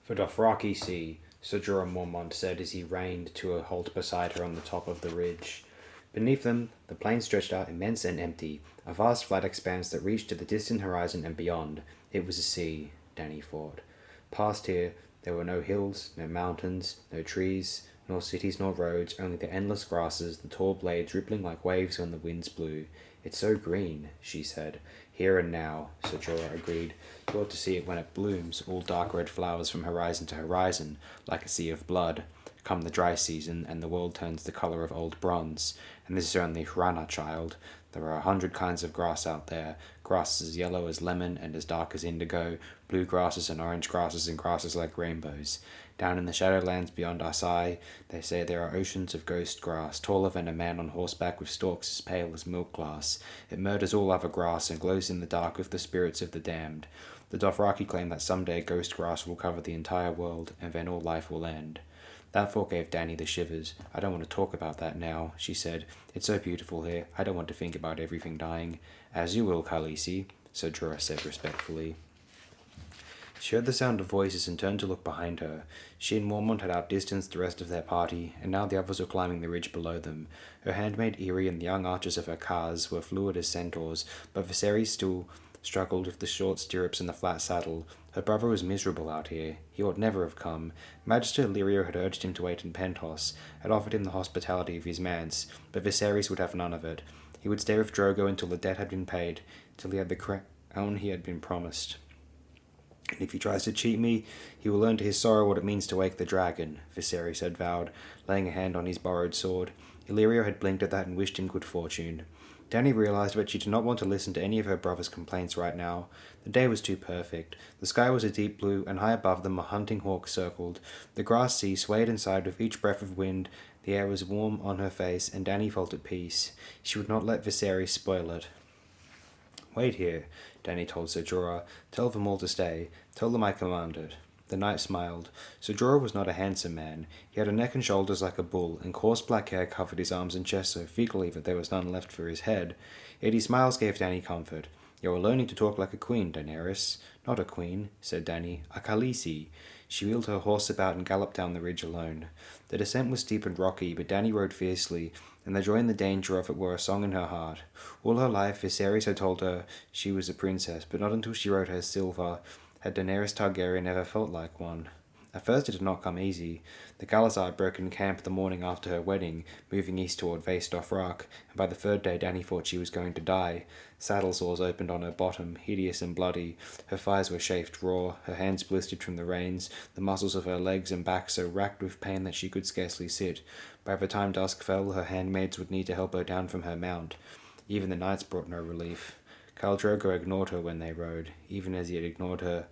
For Dothraki see, Sir Jorah Mormont said as he reined to a halt beside her on the top of the ridge. Beneath them, the plain stretched out immense and empty, a vast flat expanse that reached to the distant horizon and beyond. It was a sea, Dany thought. Past here, there were no hills, no mountains, no trees, nor cities nor roads, only the endless grasses, the tall blades rippling like waves when the winds blew. It's so green, she said. Here and now, Sir Jorah agreed. You ought to see it when it blooms, all dark red flowers from horizon to horizon, like a sea of blood. Come the dry season, and the world turns the colour of old bronze. And this is only Hrana, child. There are 100 kinds of grass out there, grasses as yellow as lemon and as dark as indigo, blue grasses and orange grasses and grasses like rainbows. Down in the shadowlands beyond Asai, they say there are oceans of ghost grass, taller than a man on horseback with stalks as pale as milk glass. It murders all other grass and glows in the dark with the spirits of the damned. The Dothraki claim that someday ghost grass will cover the entire world, and then all life will end. That thought gave Dany the shivers. I don't want to talk about that now, she said. It's so beautiful here. I don't want to think about everything dying. As you will, Khaleesi, Sir Jorah said respectfully. She heard the sound of voices and turned to look behind her. She and Mormont had outdistanced the rest of their party, and now the others were climbing the ridge below them. Her handmaid Eerie and the young archers of her cars were fluid as centaurs, but Viserys still struggled with the short stirrups and the flat saddle. Her brother was miserable out here. He ought never have come. Magister Illyrio had urged him to wait in Pentos, had offered him the hospitality of his manse, but Viserys would have none of it. He would stay with Drogo until the debt had been paid, till he had the crown he had been promised. And if he tries to cheat me, he will learn to his sorrow what it means to wake the dragon, Viserys had vowed, laying a hand on his borrowed sword. Illyrio had blinked at that and wished him good fortune. Dany realized that she did not want to listen to any of her brother's complaints right now. The day was too perfect. The sky was a deep blue, and high above them a hunting hawk circled. The grass sea swayed and sighed with each breath of wind. The air was warm on her face, and Dany felt at peace. She would not let Viserys spoil it. Wait here, Dany told Sir Jorah. Tell them all to stay. Tell them I commanded. The knight smiled. Sir Jorah was not a handsome man. He had a neck and shoulders like a bull, and coarse black hair covered his arms and chest so thickly that there was none left for his head. Yet his smiles gave Dany comfort. You are learning to talk like a queen, Daenerys. Not a queen, said Dany. A Khaleesi. She wheeled her horse about and galloped down the ridge alone. The descent was steep and rocky, but Dany rode fiercely, and the joy and the danger of it were a song in her heart. All her life Viserys had told her she was a princess, but not until she rode her silver had Daenerys Targaryen ever felt like one. At first it did not come easy. The Ghalazar broke in camp the morning after her wedding, moving east toward Vaes Dothrak, and by the third day Dany thought she was going to die. Saddle sores opened on her bottom, hideous and bloody. Her thighs were chafed raw, her hands blistered from the reins, the muscles of her legs and back so racked with pain that she could scarcely sit. By the time dusk fell, her handmaids would need to help her down from her mount. Even the knights brought no relief. Khal Drogo ignored her when they rode, even as he had ignored her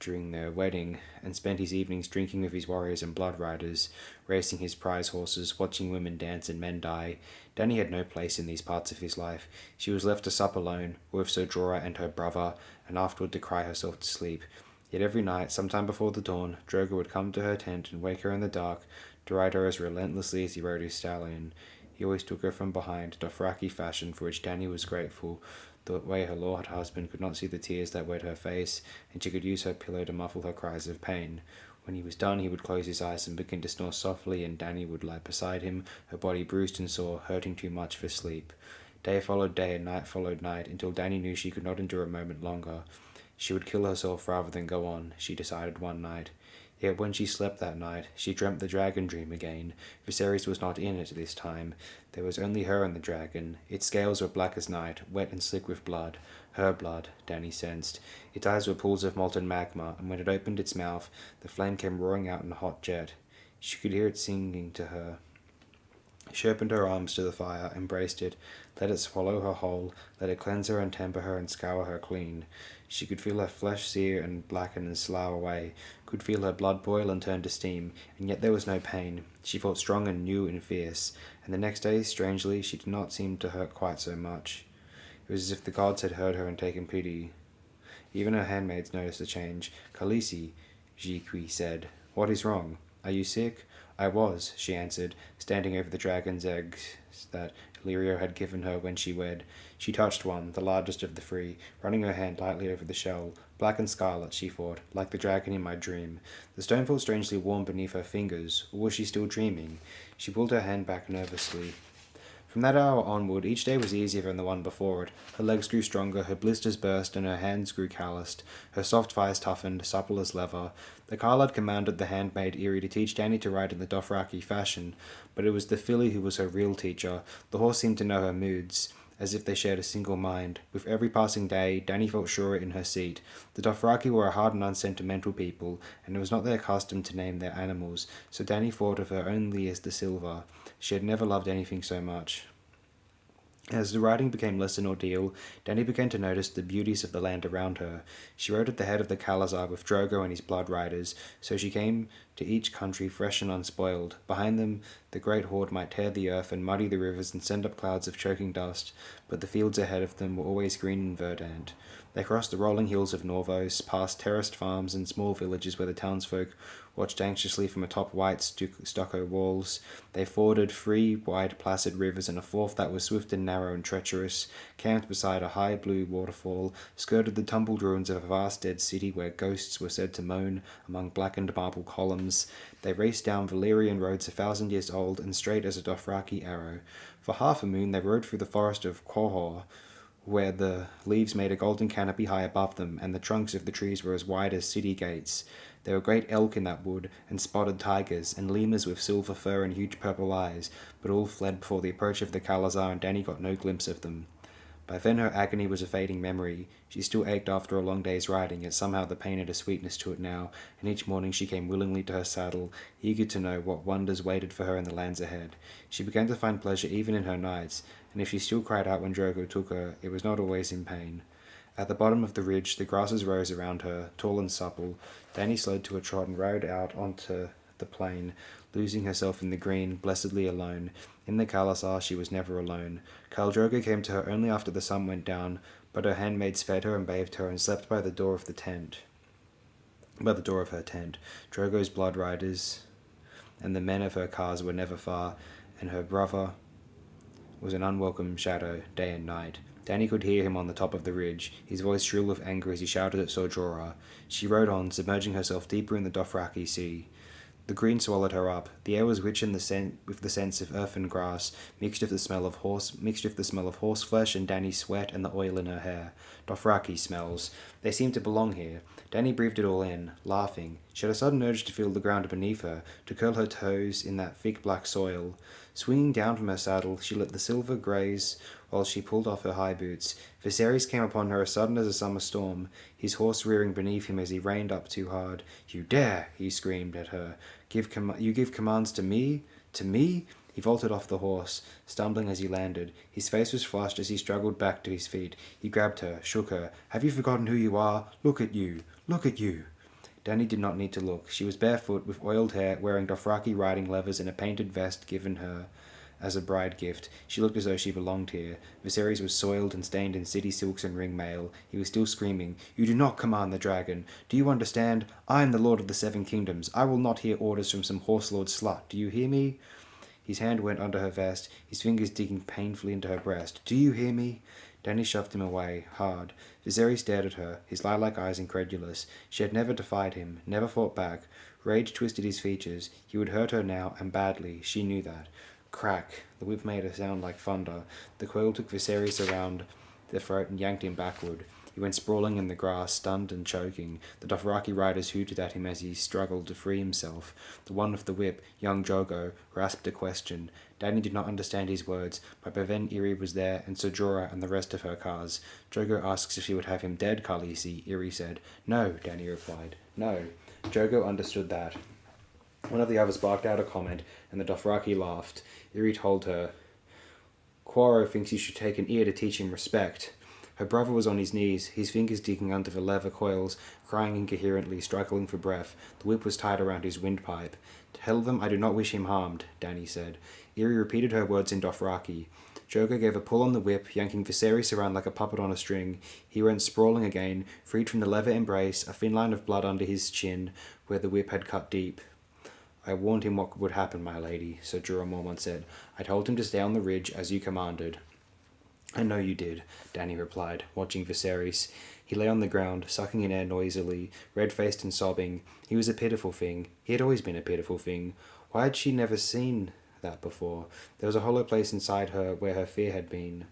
during their wedding, and spent his evenings drinking with his warriors and blood riders, racing his prize horses, watching women dance and men die. Dany had no place in these parts of his life. She was left to sup alone, with Sir Jorah and her brother, and afterward to cry herself to sleep. Yet every night, sometime before the dawn, Drogo would come to her tent and wake her in the dark, to ride her as relentlessly as he rode his stallion. He always took her from behind, Dothraki fashion, for which Dany was grateful, the way her lord husband could not see the tears that wet her face, and she could use her pillow to muffle her cries of pain. When he was done, he would close his eyes and begin to snore softly, and Dany would lie beside him, her body bruised and sore, hurting too much for sleep. Day followed day, and night followed night, until Dany knew she could not endure a moment longer. She would kill herself rather than go on, she decided one night. Yet when she slept that night, she dreamt the dragon dream again. Viserys was not in it this time. There was only her and the dragon. Its scales were black as night, wet and slick with blood. Her blood, Dany sensed. Its eyes were pools of molten magma, and when it opened its mouth, the flame came roaring out in a hot jet. She could hear it singing to her. She opened her arms to the fire, embraced it, let it swallow her whole, let it cleanse her and temper her and scour her clean. She could feel her flesh sear and blacken and slough away, could feel her blood boil and turn to steam, and yet there was no pain. She felt strong and new and fierce, and the next day, strangely, she did not seem to hurt quite so much. It was as if the gods had heard her and taken pity. Even her handmaids noticed the change. Khaleesi, Jiqui said, "What is wrong? Are you sick?" "I was," she answered, standing over the dragon's eggs that Lirio had given her when she wed. She touched one, the largest of the three, running her hand lightly over the shell. Black and scarlet, she thought, like the dragon in my dream. The stone felt strangely warm beneath her fingers, or was she still dreaming? She pulled her hand back nervously. From that hour onward, each day was easier than the one before it. Her legs grew stronger, her blisters burst, and her hands grew calloused. Her soft thighs toughened, supple as leather. The Carl had commanded the handmaid Eerie to teach Danny to ride in the Dothraki fashion, but it was the filly who was her real teacher. The horse seemed to know her moods, as if they shared a single mind. With every passing day, Danny felt surer in her seat. The Dothraki were a hard and unsentimental people, and it was not their custom to name their animals, so Danny thought of her only as the Silver. She had never loved anything so much. As the riding became less an ordeal, Danny began to notice the beauties of the land around her. She rode at the head of the Kalazar with Drogo and his blood riders, so she came to each country fresh and unspoiled. Behind them, the great horde might tear the earth and muddy the rivers and send up clouds of choking dust, but the fields ahead of them were always green and verdant. They crossed the rolling hills of Norvos, past terraced farms and small villages where the townsfolk watched anxiously from atop white stucco walls. They forded 3 wide, placid rivers and a 4th that was swift and narrow and treacherous, camped beside a high blue waterfall, skirted the tumbled ruins of a vast dead city where ghosts were said to moan among blackened marble columns. They raced down Valyrian roads 1,000 years old and straight as a Dothraki arrow. For half a moon they rode through the forest of Quahor, where the leaves made a golden canopy high above them, and the trunks of the trees were as wide as city gates. There were great elk in that wood, and spotted tigers, and lemurs with silver fur and huge purple eyes, but all fled before the approach of the Kalazar, and Danny got no glimpse of them. By then her agony was a fading memory. She still ached after a long day's riding, yet somehow the pain had a sweetness to it now, and each morning she came willingly to her saddle, eager to know what wonders waited for her in the lands ahead. She began to find pleasure even in her nights, and if she still cried out when Drogo took her, it was not always in pain. At the bottom of the ridge, the grasses rose around her, tall and supple. Danny slowed to a trot and rode out onto the plain, losing herself in the green, blessedly alone. In the Kalazar she was never alone. Khal Drogo came to her only after the sun went down, but her handmaids fed her and bathed her and slept by the door of her tent. Drogo's blood riders and the men of her cars were never far, and her brother was an unwelcome shadow, day and night. Danny could hear him on the top of the ridge, his voice shrill with anger as he shouted at Ser Jorah. She rode on, submerging herself deeper in the Dothraki sea. The green swallowed her up. The air was rich with the sense of earth and grass, mixed with the smell of horse flesh and Danny's sweat and the oil in her hair. Dothraki smells. They seemed to belong here. Danny breathed it all in, laughing. She had a sudden urge to feel the ground beneath her, to curl her toes in that thick black soil. Swinging down from her saddle, she let the silver graze while she pulled off her high boots. Viserys came upon her as sudden as a summer storm, his horse rearing beneath him as he reined up too hard. "You dare!" he screamed at her. You give commands to me? To me?" He vaulted off the horse, stumbling as he landed. His face was flushed as he struggled back to his feet. He grabbed her, shook her. "Have you forgotten who you are? Look at you! Look at you!" Danny did not need to look. She was barefoot, with oiled hair, wearing Dothraki riding levers and a painted vest given her as a bride gift. She looked as though she belonged here. Viserys was soiled and stained in city silks and ring mail. He was still screaming, "You do not command the dragon. Do you understand? I am the Lord of the Seven Kingdoms. I will not hear orders from some horse-lord slut. Do you hear me?" His hand went under her vest, his fingers digging painfully into her breast. "Do you hear me?" Danny shoved him away, hard. Viserys stared at her, his lilac eyes incredulous. She had never defied him, never fought back. Rage twisted his features. He would hurt her now, and badly. She knew that. Crack. The whip made a sound like thunder. The coil took Viserys around the throat and yanked him backward. He went sprawling in the grass, stunned and choking. The Dothraki riders hooted at him as he struggled to free himself. The one with the whip, young Drogo, rasped a question. Danny did not understand his words, but by then Eerie was there, and Ser Jorah and the rest of her cars. "Drogo asks if she would have him dead, Khaleesi," Eerie said. "No," Danny replied. "No." Drogo understood that. One of the others barked out a comment, and the Dothraki laughed. Eerie told her, "Quaro thinks you should take an ear to teach him respect." Her brother was on his knees, his fingers digging under the leather coils, crying incoherently, struggling for breath. The whip was tied around his windpipe. "Tell them I do not wish him harmed," Danny said. Eerie repeated her words in Dothraki. Drogo gave a pull on the whip, yanking Viserys around like a puppet on a string. He went sprawling again, freed from the leather embrace, a thin line of blood under his chin, where the whip had cut deep. I warned him what would happen, my lady, Sir Jorah Mormont said. I told him to stay on the ridge as you commanded. I know you did, Dany replied, watching Viserys. He lay on the ground, sucking in air noisily, red-faced and sobbing. He was a pitiful thing. He had always been a pitiful thing. Why had she never seen that before? There was a hollow place inside her where her fear had been.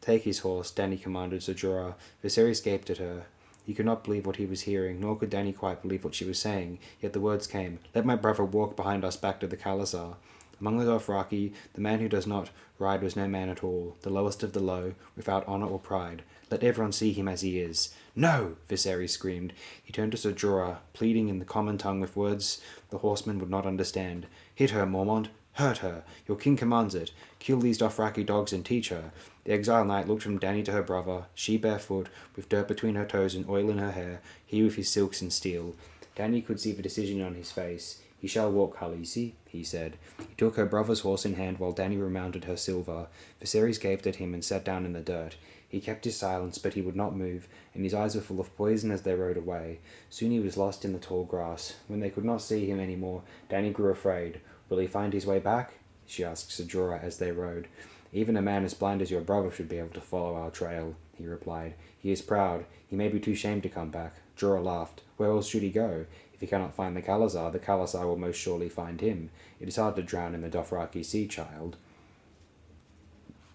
Take his horse, Dany commanded Sir Jorah. Viserys gaped at her. He could not believe what he was hearing, nor could Dany quite believe what she was saying. Yet the words came, Let my brother walk behind us back to the Khalasar. Among the Dothraki, the man who does not ride was no man at all, the lowest of the low, without honour or pride. Let everyone see him as he is. No! Viserys screamed. He turned to Sir Jorah, pleading in the common tongue with words the horseman would not understand. Hit her, Mormont. Hurt her. Your king commands it. Kill these Dothraki dogs and teach her. The exile knight looked from Dany to her brother, she barefoot, with dirt between her toes and oil in her hair, he with his silks and steel. Dany could see the decision on his face. He shall walk, Khaleesi, he said. He took her brother's horse in hand while Dany remounted her silver. Viserys gaped at him and sat down in the dirt. He kept his silence, but he would not move, and his eyes were full of poison as they rode away. Soon he was lost in the tall grass. When they could not see him any more, Dany grew afraid. Will he find his way back? She asked Sir Jorah as they rode. Even a man as blind as your brother should be able to follow our trail, he replied. He is proud. He may be too ashamed to come back. Jorah laughed. Where else should he go? If he cannot find the Khalasar will most surely find him. It is hard to drown in the Dothraki Sea, child.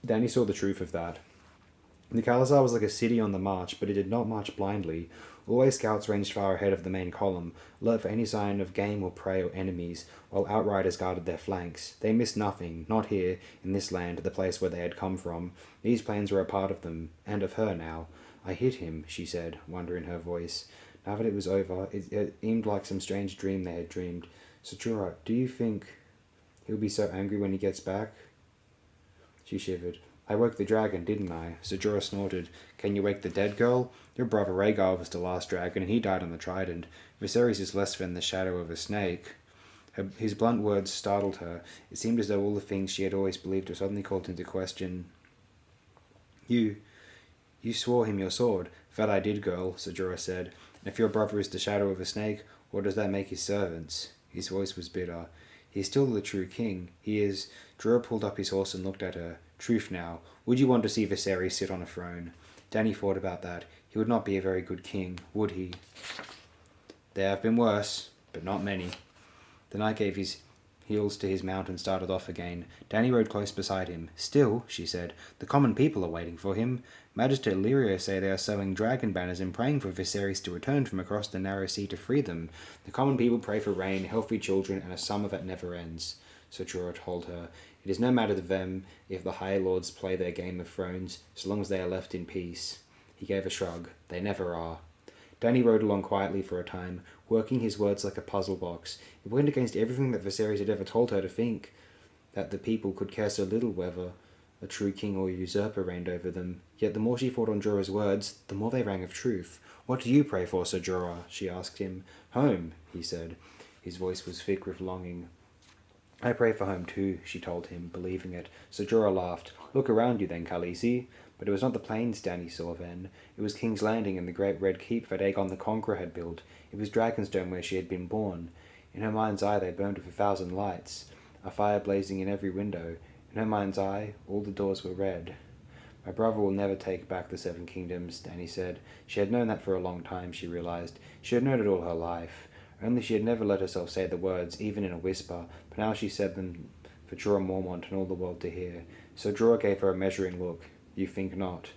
Dany saw the truth of that. The Khalasar was like a city on the march, but it did not march blindly. Always scouts ranged far ahead of the main column, alert for any sign of game or prey or enemies, while outriders guarded their flanks. They missed nothing, not here, in this land, the place where they had come from. These plains were a part of them, and of her now. I hit him, she said, wonder in her voice. Now that it was over, it seemed like some strange dream they had dreamed. Sir Jorah, do you think he'll be so angry when he gets back? She shivered. I woke the dragon, didn't I? Sir Jorah snorted. Can you wake the dead girl? Your brother Rhaegar was the last dragon, and he died on the trident. Viserys is less than the shadow of a snake. His blunt words startled her. It seemed as though all the things she had always believed were suddenly called into question. You swore him your sword. That I did, girl, Sir Jorah said. And if your brother is the shadow of a snake, what does that make his servants? His voice was bitter. He is still the true king. He is... Jorah pulled up his horse and looked at her. Truth now. Would you want to see Viserys sit on a throne? Dany thought about that. He would not be a very good king, would he? There have been worse, but not many. The knight gave his heels to his mount and started off again. Dany rode close beside him. Still, she said, the common people are waiting for him. Magister Illyrio say they are sowing dragon banners and praying for Viserys to return from across the narrow sea to free them. The common people pray for rain, healthy children, and a summer that never ends. Sir Jorah told her. It is no matter to them if the High Lords play their Game of Thrones, so long as they are left in peace. He gave a shrug. They never are. Dany rode along quietly for a time, working his words like a puzzle box. It went against everything that Viserys had ever told her to think, that the people could care so little whether a true king or usurper reigned over them. Yet the more she thought on Jorah's words, the more they rang of truth. What do you pray for, Sir Jorah? She asked him. Home, he said. His voice was thick with longing. I pray for home too, she told him, believing it. Sir Jorah laughed. Look around you then, Khaleesi. But it was not the plains Dany saw then. It was King's Landing and the great red keep that Aegon the Conqueror had built. It was Dragonstone where she had been born. In her mind's eye they burned with 1,000 lights, a fire blazing in every window. In her mind's eye, all the doors were red. My brother will never take back the 7 kingdoms, Dany said. She had known that for a long time, she realized. She had known it all her life. Only she had never let herself say the words, even in a whisper, but now she said them for Jorah Mormont and all the world to hear. So Jorah gave her a measuring look. You think not.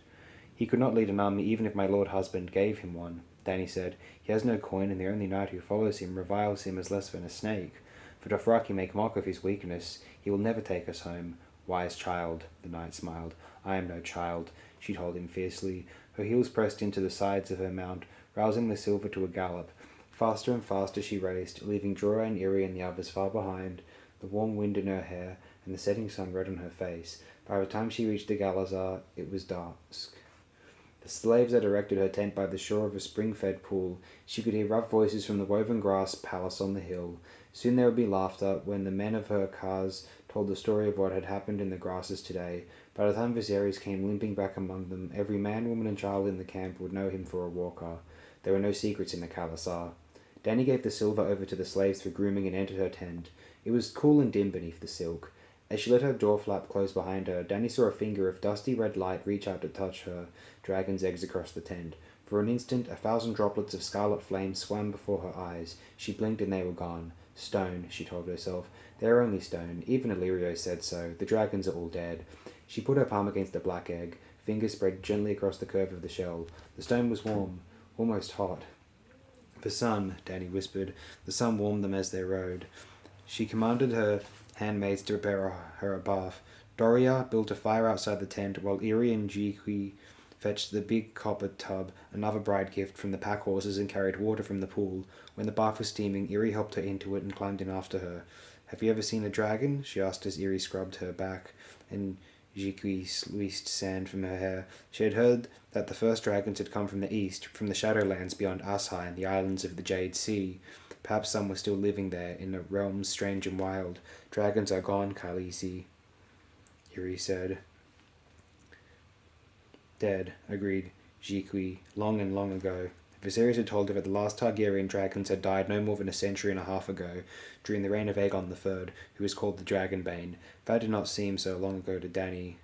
He could not lead an army even if my lord husband gave him one, Dany said. He has no coin, and the only knight who follows him reviles him as less than a snake. For Dothraki make mock of his weakness. He will never take us home. Wise child, the knight smiled. I am no child, she told him fiercely. Her heels pressed into the sides of her mount, rousing the silver to a gallop. Faster and faster she raced, leaving Jorah and Irri and the others far behind, the warm wind in her hair and the setting sun red on her face. By the time she reached the Khalasar, it was dusk. The slaves had erected her tent by the shore of a spring-fed pool. She could hear rough voices from the woven grass palace on the hill. Soon there would be laughter when the men of her cars told the story of what had happened in the grasses today. By the time Viserys came limping back among them, every man, woman and child in the camp would know him for a walker. There were no secrets in the Khalasar. Danny gave the silver over to the slaves for grooming and entered her tent. It was cool and dim beneath the silk. As she let her door flap close behind her, Danny saw a finger of dusty red light reach out to touch her dragon's eggs across the tent. For an instant, 1,000 droplets of scarlet flame swam before her eyes. She blinked and they were gone. Stone, she told herself. They are only stone. Even Illyrio said so. The dragons are all dead. She put her palm against the black egg, fingers spread gently across the curve of the shell. The stone was warm, almost hot. The sun, Danny whispered. The sun warmed them as they rode. She commanded her handmaids to prepare her a bath. Doria built a fire outside the tent, while Iri and Jikwi fetched the big copper tub, another bride gift, from the pack horses and carried water from the pool. When the bath was steaming, Iri helped her into it and climbed in after her. "Have you ever seen a dragon?" she asked as Iri scrubbed her back and Jikwi squeezed sand from her hair. She had heard that the first dragons had come from the east, from the Shadowlands beyond Ashai and the islands of the Jade Sea. Perhaps some were still living there, in a realm strange and wild. "Dragons are gone, Khaleesi," Iri said. "Dead," agreed Jikwi, "long and long ago." Viserys had told her that the last Targaryen dragons had died no more than a century and a half ago, during the reign of Aegon III, who was called the Dragonbane. That did not seem so long ago to Dany.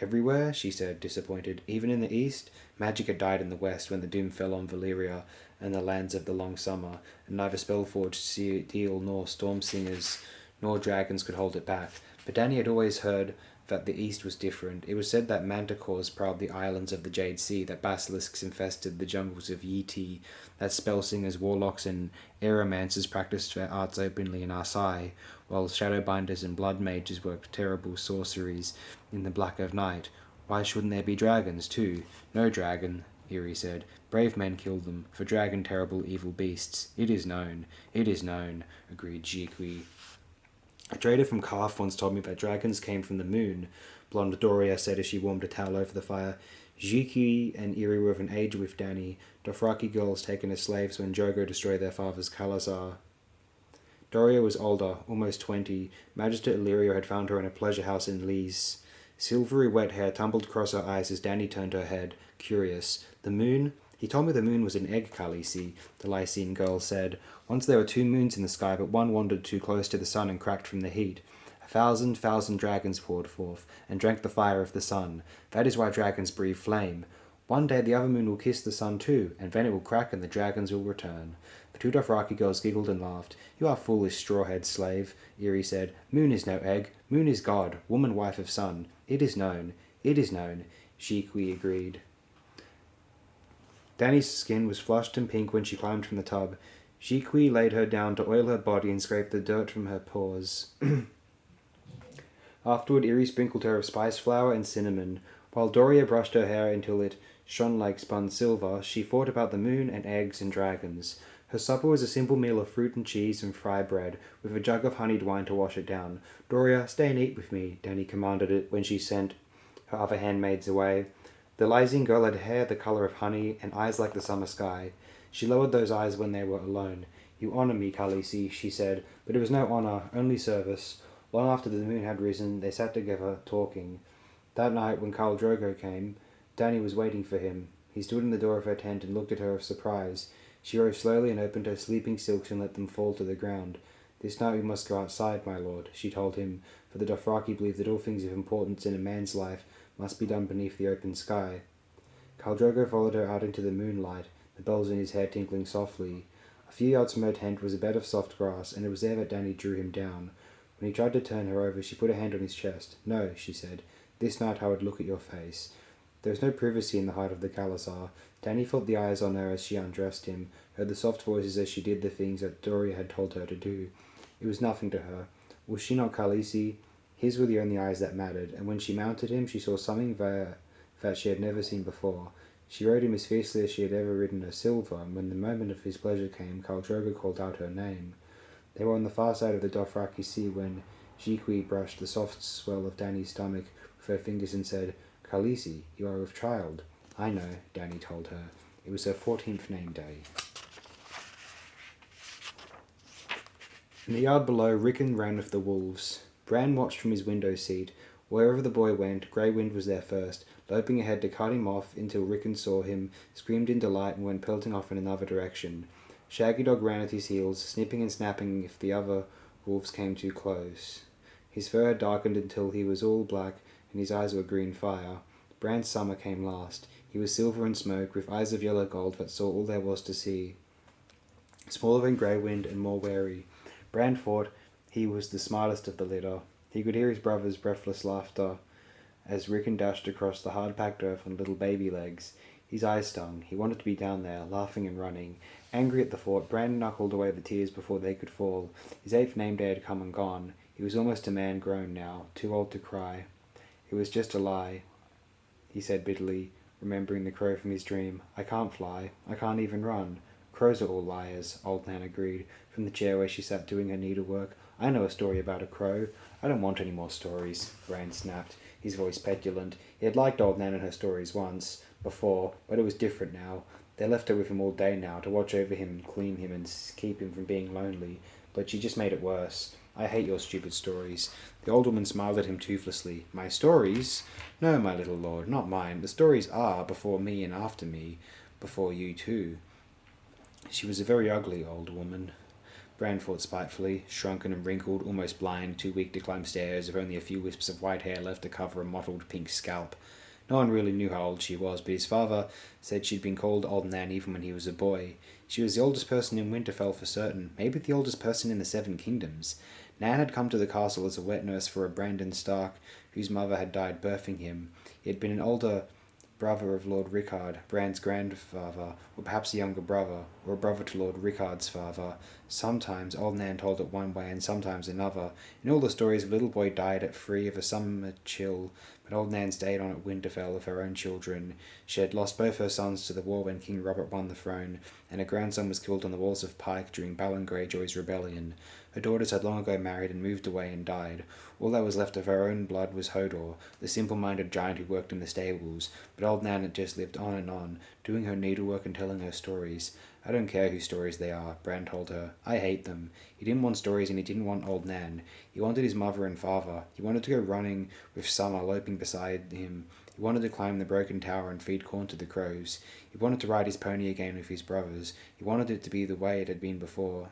"Everywhere?" she said, disappointed. "Even in the east?" Magic had died in the west when the doom fell on Valyria and the lands of the long summer, and neither Spellforged steel nor Stormsingers nor dragons could hold it back. But Dany had always heard that the east was different. It was said that manticores prowled the islands of the Jade Sea, that basilisks infested the jungles of Yiti, that spellsingers, warlocks, and aeromancers practiced their arts openly in Arsai, while shadowbinders and blood mages worked terrible sorceries in the black of night. Why shouldn't there be dragons, too? "No dragon," Iri said. "Brave men killed them, for dragon terrible evil beasts. It is known, agreed Jikwi. "A trader from Karth once told me that dragons came from the moon," blonde Doria said as she warmed a towel over the fire. "Jiki and Iri were of an age with Dany, Dothraki girls taken as slaves when Drogo destroyed their father's Khalasar." Doria was older, almost 20. Magister Illyrio had found her in a pleasure house in Lys. Silvery wet hair tumbled across her eyes as Dany turned her head, curious. "The moon? He told me the moon was an egg, Khaleesi," the Lysine girl said. "Once there were 2 moons in the sky, but one wandered too close to the sun and cracked from the heat. 1,000 dragons poured forth, and drank the fire of the sun. That is why dragons breathe flame. One day the other moon will kiss the sun too, and then it will crack and the dragons will return." The 2 Dothraki girls giggled and laughed. "You are foolish, straw-head slave," Iri said. "Moon is no egg. Moon is God, woman wife of sun. It is known, Jikwi agreed. Dany's skin was flushed and pink when she climbed from the tub. Jikwi laid her down to oil her body and scrape the dirt from her paws. Afterward, Iri sprinkled her of spice flour and cinnamon. While Doria brushed her hair until it shone like spun silver, she thought about the moon and eggs and dragons. Her supper was a simple meal of fruit and cheese and fry bread, with a jug of honeyed wine to wash it down. "Doria, stay and eat with me," Dany commanded it when she sent her other handmaids away. The Lysine girl had hair the colour of honey and eyes like the summer sky. She lowered those eyes when they were alone. "You honour me, Khaleesi," she said, but it was no honour, only service. Long after the moon had risen, they sat together, talking. That night, when Khal Drogo came, Dany was waiting for him. He stood in the door of her tent and looked at her with surprise. She rose slowly and opened her sleeping silks and let them fall to the ground. "This night we must go outside, my lord," she told him, for the Dothraki believed that all things of importance in a man's life must be done beneath the open sky. Khal Drogo followed her out into the moonlight, the bells in his hair tinkling softly. A few yards from her tent was a bed of soft grass, and it was there that Dany drew him down. When he tried to turn her over, she put a hand on his chest. "No," she said. "This night I would look at your face." There was no privacy in the heart of the Khalasar. Dany felt the eyes on her as she undressed him, heard the soft voices as she did the things that Doria had told her to do. It was nothing to her. Was she not Khaleesi? His were the only eyes that mattered, and when she mounted him, she saw something there that she had never seen before. She rode him as fiercely as she had ever ridden a silver, and when the moment of his pleasure came, Khal Drogo called out her name. They were on the far side of the Dothraki Sea when Jikwi brushed the soft swell of Dany's stomach with her fingers and said, "Khaleesi, you are with child." "I know," Dany told her. It was her 14th name day. In the yard below, Rickon ran with the wolves. Bran watched from his window seat. Wherever the boy went, Grey Wind was there first, loping ahead to cut him off until Rickon saw him, screamed in delight, and went pelting off in another direction. Shaggy Dog ran at his heels, snipping and snapping if the other wolves came too close. His fur had darkened until he was all black, and his eyes were green fire. Bran's summer came last. He was silver and smoke, with eyes of yellow gold that saw all there was to see. Smaller than Grey Wind and more wary, Bran thought he was the smartest of the litter. He could hear his brother's breathless laughter as Rickon dashed across the hard-packed earth on little baby legs. His eyes stung. He wanted to be down there, laughing and running. Angry at the thought, Bran knuckled away the tears before they could fall. His 8th name day had come and gone. He was almost a man grown now, too old to cry. It was just a lie, he said bitterly, remembering the crow from his dream. I can't fly. I can't even run. Crows are all liars, Old Nan agreed, from the chair where she sat doing her needlework. I know a story about a crow. I don't want any more stories, Bran snapped, his voice petulant. He had liked Old Nan and her stories once, before, but it was different now. They left her with him all day now, to watch over him and clean him and keep him from being lonely, but she just made it worse. I hate your stupid stories. The old woman smiled at him toothlessly. My stories? No, my little lord, not mine. The stories are before me and after me, before you too. She was a very ugly old woman, Bran thought spitefully, shrunken and wrinkled, almost blind, too weak to climb stairs, with only a few wisps of white hair left to cover a mottled pink scalp. No one really knew how old she was, but his father said she'd been called Old Nan even when he was a boy. She was the oldest person in Winterfell for certain, maybe the oldest person in the Seven Kingdoms. Nan had come to the castle as a wet nurse for a Brandon Stark, whose mother had died birthing him. He had been an older brother of Lord Rickard, Bran's grandfather, or perhaps a younger brother, or a brother to Lord Rickard's father. Sometimes Old Nan told it one way and sometimes another. In all the stories, a little boy died at 3 of a summer chill, but Old Nan stayed on at Winterfell with her own children. She had lost both her sons to the war when King Robert won the throne, and her grandson was killed on the walls of Pike during Balon Greyjoy's rebellion. Her daughters had long ago married and moved away and died. All that was left of her own blood was Hodor, the simple-minded giant who worked in the stables, but Old Nan had just lived on, doing her needlework and telling her stories. I don't care whose stories they are, Bran told her. I hate them. He didn't want stories and he didn't want Old Nan. He wanted his mother and father. He wanted to go running with Summer loping beside him. He wanted to climb the broken tower and feed corn to the crows. He wanted to ride his pony again with his brothers. He wanted it to be the way it had been before.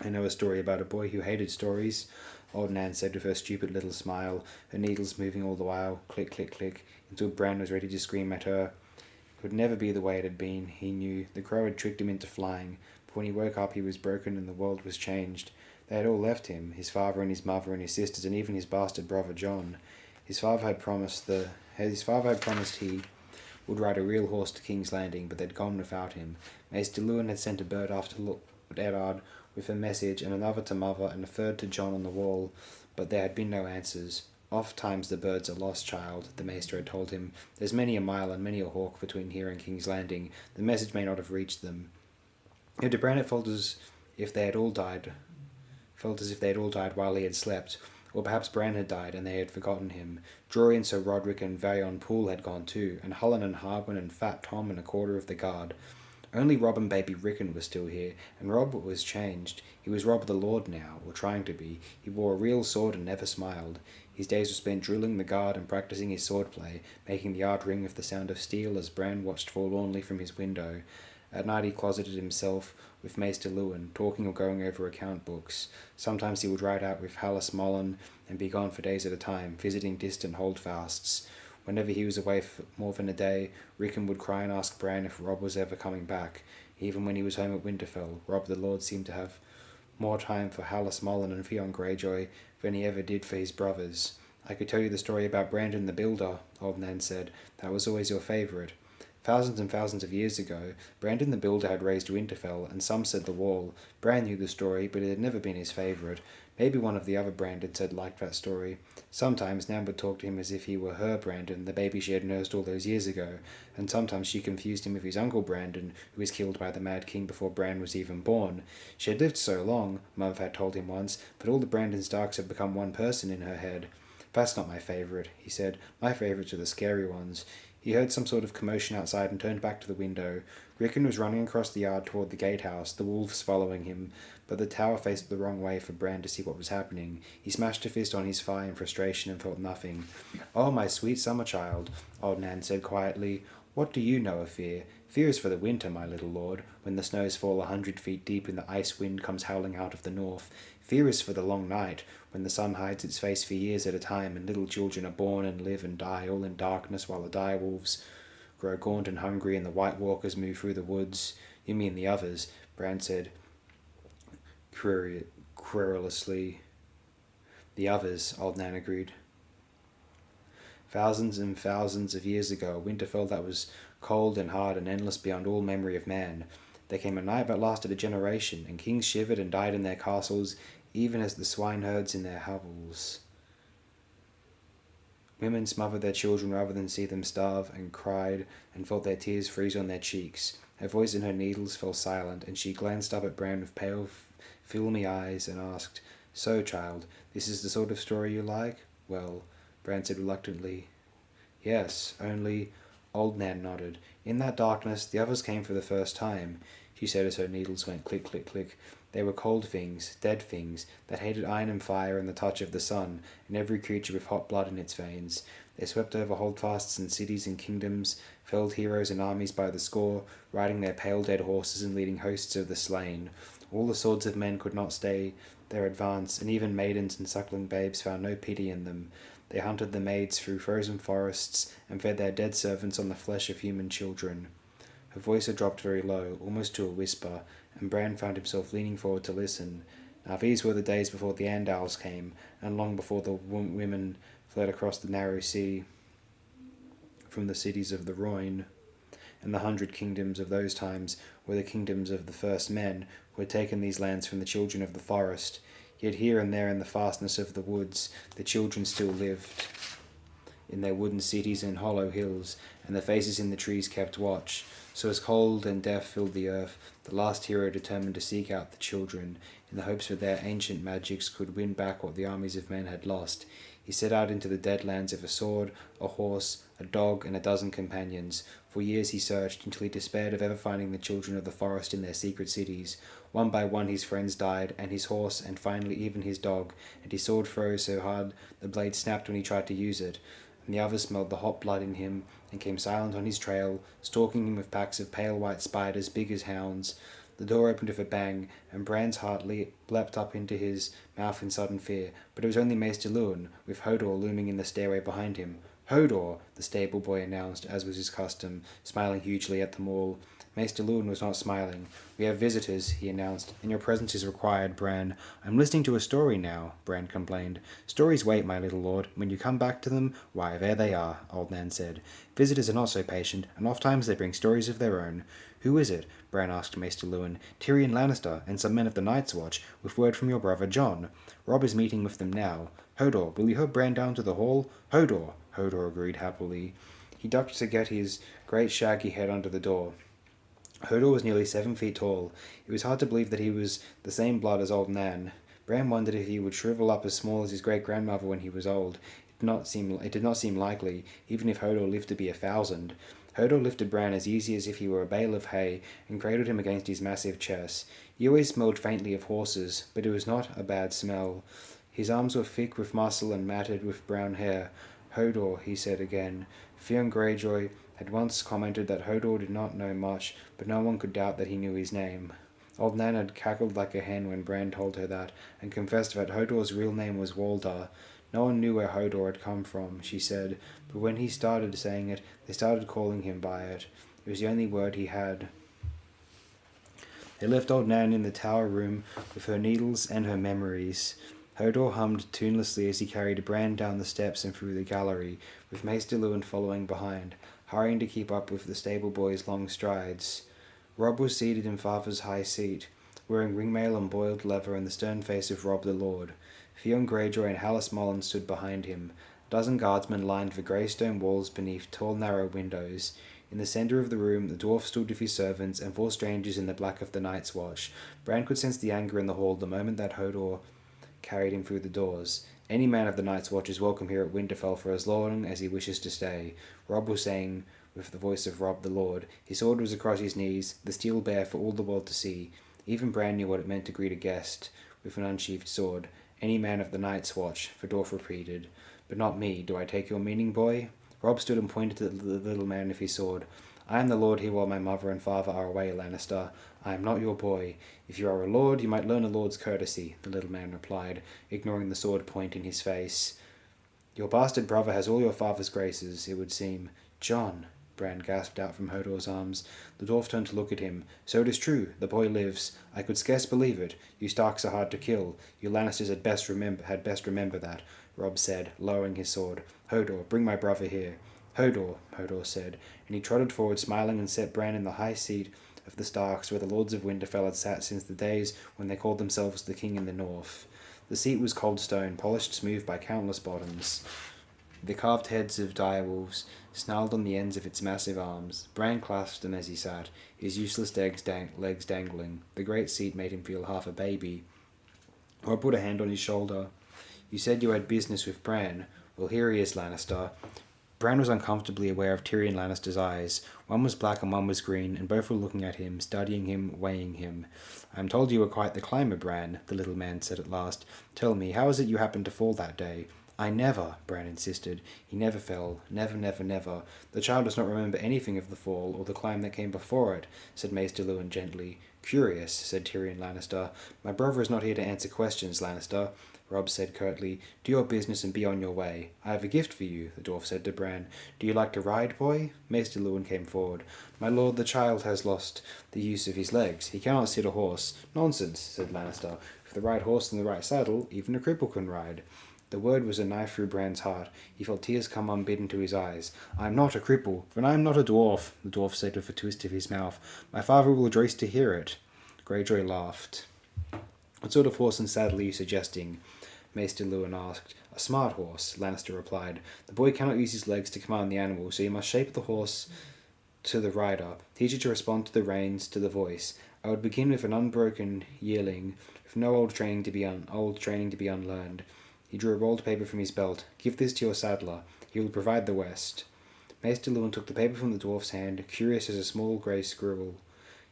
I know a story about a boy who hated stories, Old Nan said with her stupid little smile, her needles moving all the while, click, click, click, until Bran was ready to scream at her. It would never be the way it had been, he knew. The crow had tricked him into flying, but when he woke up he was broken and the world was changed. They had all left him, his father and his mother and his sisters and even his bastard brother Jon. His father had promised he would ride a real horse to King's Landing, but they'd gone without him. Maester Luwin had sent a bird after Lord Eddard with a message, and another to Mother, and a third to Jon on the wall, but there had been no answers. Oft times the bird's a lost child, the Maester had told him. There's many a mile and many a hawk between here and King's Landing. The message may not have reached them. Yet to Bran it felt as if they had all died while he had slept, or perhaps Bran had died and they had forgotten him. Jory and Sir Roderick and Varion Poole had gone too, and Hullen and Harwin and Fat Tom and a quarter of the guard. Only Robb and baby Rickon was still here, and Robb was changed. He was Robb the Lord now, or trying to be. He wore a real sword and never smiled. His days were spent drilling the guard and practicing his swordplay, making the yard ring with the sound of steel as Bran watched forlornly from his window. At night he closeted himself with Maester Luwin, talking or going over account books. Sometimes he would ride out with Hallis Mullen and be gone for days at a time, visiting distant holdfasts. Whenever he was away for more than a day, Rickon would cry and ask Bran if Robb was ever coming back. Even when he was home at Winterfell, Robb the Lord seemed to have more time for Hallis Mullen and Theon Greyjoy than he ever did for his brothers. I could tell you the story about Brandon the Builder, Old Nan said. That was always your favourite. Thousands and thousands of years ago, Brandon the Builder had raised Winterfell, and some said the Wall. Bran knew the story, but it had never been his favourite. Maybe one of the other Brandons had liked that story. Sometimes Nan would talk to him as if he were her Brandon, the baby she had nursed all those years ago, and sometimes she confused him with his uncle Brandon, who was killed by the Mad King before Bran was even born. She had lived so long, Mother had told him once, but all the Brandon Starks had become one person in her head. That's not my favourite, he said. My favourites are the scary ones. He heard some sort of commotion outside and turned back to the window. Rickon was running across the yard toward the gatehouse, the wolves following him, but the tower faced the wrong way for Bran to see what was happening. He smashed a fist on his thigh in frustration and felt nothing. Oh, my sweet summer child, Old Nan said quietly. What do you know of fear? Fear is for the winter, my little lord. when the snows fall 100 feet deep and the ice wind comes howling out of the north. Fear is for the long night, when the sun hides its face for years at a time, and little children are born and live and die all in darkness, while the dire wolves grow gaunt and hungry, and the white walkers move through the woods. You mean the others, Bran said querulously. The others, Old Nan agreed. Thousands and thousands of years ago, a winter fell that was cold and hard and endless beyond all memory of man. There came a night that lasted a generation, and kings shivered and died in their castles, even as the swineherds in their hovels. Women smothered their children rather than see them starve, and cried, and felt their tears freeze on their cheeks. Her voice and her needles fell silent, and she glanced up at Bran with pale, filmy eyes and asked, "So, child, this is the sort of story you like?" "Well," Bran said reluctantly, "yes, only—" Old Nan nodded. "In that darkness, the others came for the first time," she said as her needles went click, click, click. "They were cold things, dead things, that hated iron and fire and the touch of the sun, and every creature with hot blood in its veins. They swept over holdfasts and cities and kingdoms, felled heroes and armies by the score, riding their pale dead horses and leading hosts of the slain. All the swords of men could not stay their advance, and even maidens and suckling babes found no pity in them. They hunted the maids through frozen forests, and fed their dead servants on the flesh of human children." Her voice had dropped very low, almost to a whisper, and Bran found himself leaning forward to listen. Now these were the days before the Andals came, and long before the women fled across the narrow sea from the cities of the Rhoyne. And the 100 kingdoms of those times were the kingdoms of the first men, who had taken these lands from the children of the forest. Yet here and there in the fastness of the woods, the children still lived in their wooden cities and hollow hills, and the faces in the trees kept watch. So as cold and death filled the earth, the last hero determined to seek out the children, in the hopes that their ancient magics could win back what the armies of men had lost. He set out into the dead lands with a sword, a horse, a dog, and a dozen companions. For years he searched, until he despaired of ever finding the children of the forest in their secret cities. One by one his friends died, and his horse, and finally even his dog, and his sword froze so hard the blade snapped when he tried to use it. And the others smelled the hot blood in him, and came silent on his trail, stalking him with packs of pale white spiders big as hounds. The door opened with a bang, and Bran's heart leapt up into his mouth in sudden fear, but it was only Maester Luwin, with Hodor looming in the stairway behind him. "Hodor," the stable boy announced, as was his custom, smiling hugely at them all. Maester Luwin was not smiling. "We have visitors," he announced, "and your presence is required, Bran." "I'm listening to a story now," Bran complained. "Stories wait, my little lord. When you come back to them, why, there they are," Old Nan said. "Visitors are not so patient, and oft-times they bring stories of their own." "Who is it?" Bran asked Maester Luwin. "Tyrion Lannister, and some men of the Night's Watch, with word from your brother Jon. Robb is meeting with them now. Hodor, will you help Bran down to the hall?" "Hodor," Hodor agreed happily. He ducked to get his great shaggy head under the door. Hodor was nearly 7 feet tall. It was hard to believe that he was the same blood as Old Nan. Bran wondered if he would shrivel up as small as his great-grandmother when he was old. It did not seem likely, even if Hodor lived to be 1,000. Hodor lifted Bran as easy as if he were a bale of hay, and cradled him against his massive chest. He always smelled faintly of horses, but it was not a bad smell. His arms were thick with muscle and matted with brown hair. "Hodor," he said again. Theon Greyjoy had once commented that Hodor did not know much, but no one could doubt that he knew his name. Old Nan had cackled like a hen when Bran told her that, and confessed that Hodor's real name was Waldar. No one knew where Hodor had come from, she said, but when he started saying it, they started calling him by it. It was the only word he had. They left Old Nan in the tower room with her needles and her memories. Hodor hummed tunelessly as he carried Bran down the steps and through the gallery, with Maester Luwin following behind, hurrying to keep up with the stable boy's long strides. Robb was seated in Father's high seat, wearing ringmail and boiled leather and the stern face of Robb the Lord. Theon Greyjoy and Hallis Mullen stood behind him. A dozen guardsmen lined the grey stone walls beneath tall narrow windows. In the centre of the room, the dwarf stood with his servants and 4 strangers in the black of the Night's Watch. Bran could sense the anger in the hall the moment that Hodor carried him through the doors. "Any man of the Night's Watch is welcome here at Winterfell for as long as he wishes to stay," Robb was saying with the voice of Robb the Lord. His sword was across his knees, the steel bare for all the world to see. Even Bran knew what it meant to greet a guest with an unsheathed sword. "Any man of the Night's Watch," Fedorf repeated. "But not me. Do I take your meaning, boy?" Robb stood and pointed to the little man with his sword. I am the lord here while my mother and father are away, Lannister. I am not your boy. If you are a lord, you might learn a lord's courtesy, the little man replied, ignoring the sword point in his face. Your bastard brother has all your father's graces, it would seem. John, Bran gasped out from Hodor's arms. The dwarf turned to look at him. So it is true. The boy lives. I could scarce believe it. You Starks are hard to kill. You Lannisters had best remember that, Robb said, lowering his sword. Hodor, bring my brother here. Hodor, Hodor said, and he trotted forward, smiling, and set Bran in the high seat of the Starks, where the Lords of Winterfell had sat since the days when they called themselves the King in the North. The seat was cold stone, polished smooth by countless bottoms. The carved heads of direwolves snarled on the ends of its massive arms. Bran clasped them as he sat, his useless legs dangling. The great seat made him feel half a baby. Robb put a hand on his shoulder. You said you had business with Bran. Well, here he is, Lannister. Bran was uncomfortably aware of Tyrion Lannister's eyes. One was black and one was green, and both were looking at him, studying him, weighing him. I am told you were quite the climber, Bran, the little man said at last. Tell me, how is it you happened to fall that day? I never, Bran insisted. He never fell. Never, never, never. The child does not remember anything of the fall, or the climb that came before it, said Maester Luwin gently. Curious, said Tyrion Lannister. My brother is not here to answer questions, Lannister, Robb said curtly. Do your business and be on your way. I have a gift for you, the dwarf said to Bran. Do you like to ride, boy? Maester Luwin came forward. My lord, the child has lost the use of his legs. He cannot sit a horse. Nonsense, said Lannister. With the right horse and the right saddle, even a cripple can ride. The word was a knife through Bran's heart. He felt tears come unbidden to his eyes. I am not a cripple, and I am not a dwarf, the dwarf said with a twist of his mouth. My father will rejoice to hear it. Greyjoy laughed. What sort of horse and saddle are you suggesting? Maester Luwin asked. A smart horse, Lannister replied. The boy cannot use his legs to command the animal, so you must shape the horse to the rider. Teach it to respond to the reins, to the voice. I would begin with an unbroken yearling, with no old training to be unlearned. He drew a rolled paper from his belt. Give this to your saddler. He will provide the rest. Maester Luwin took the paper from the dwarf's hand, curious as a small grey squirrel.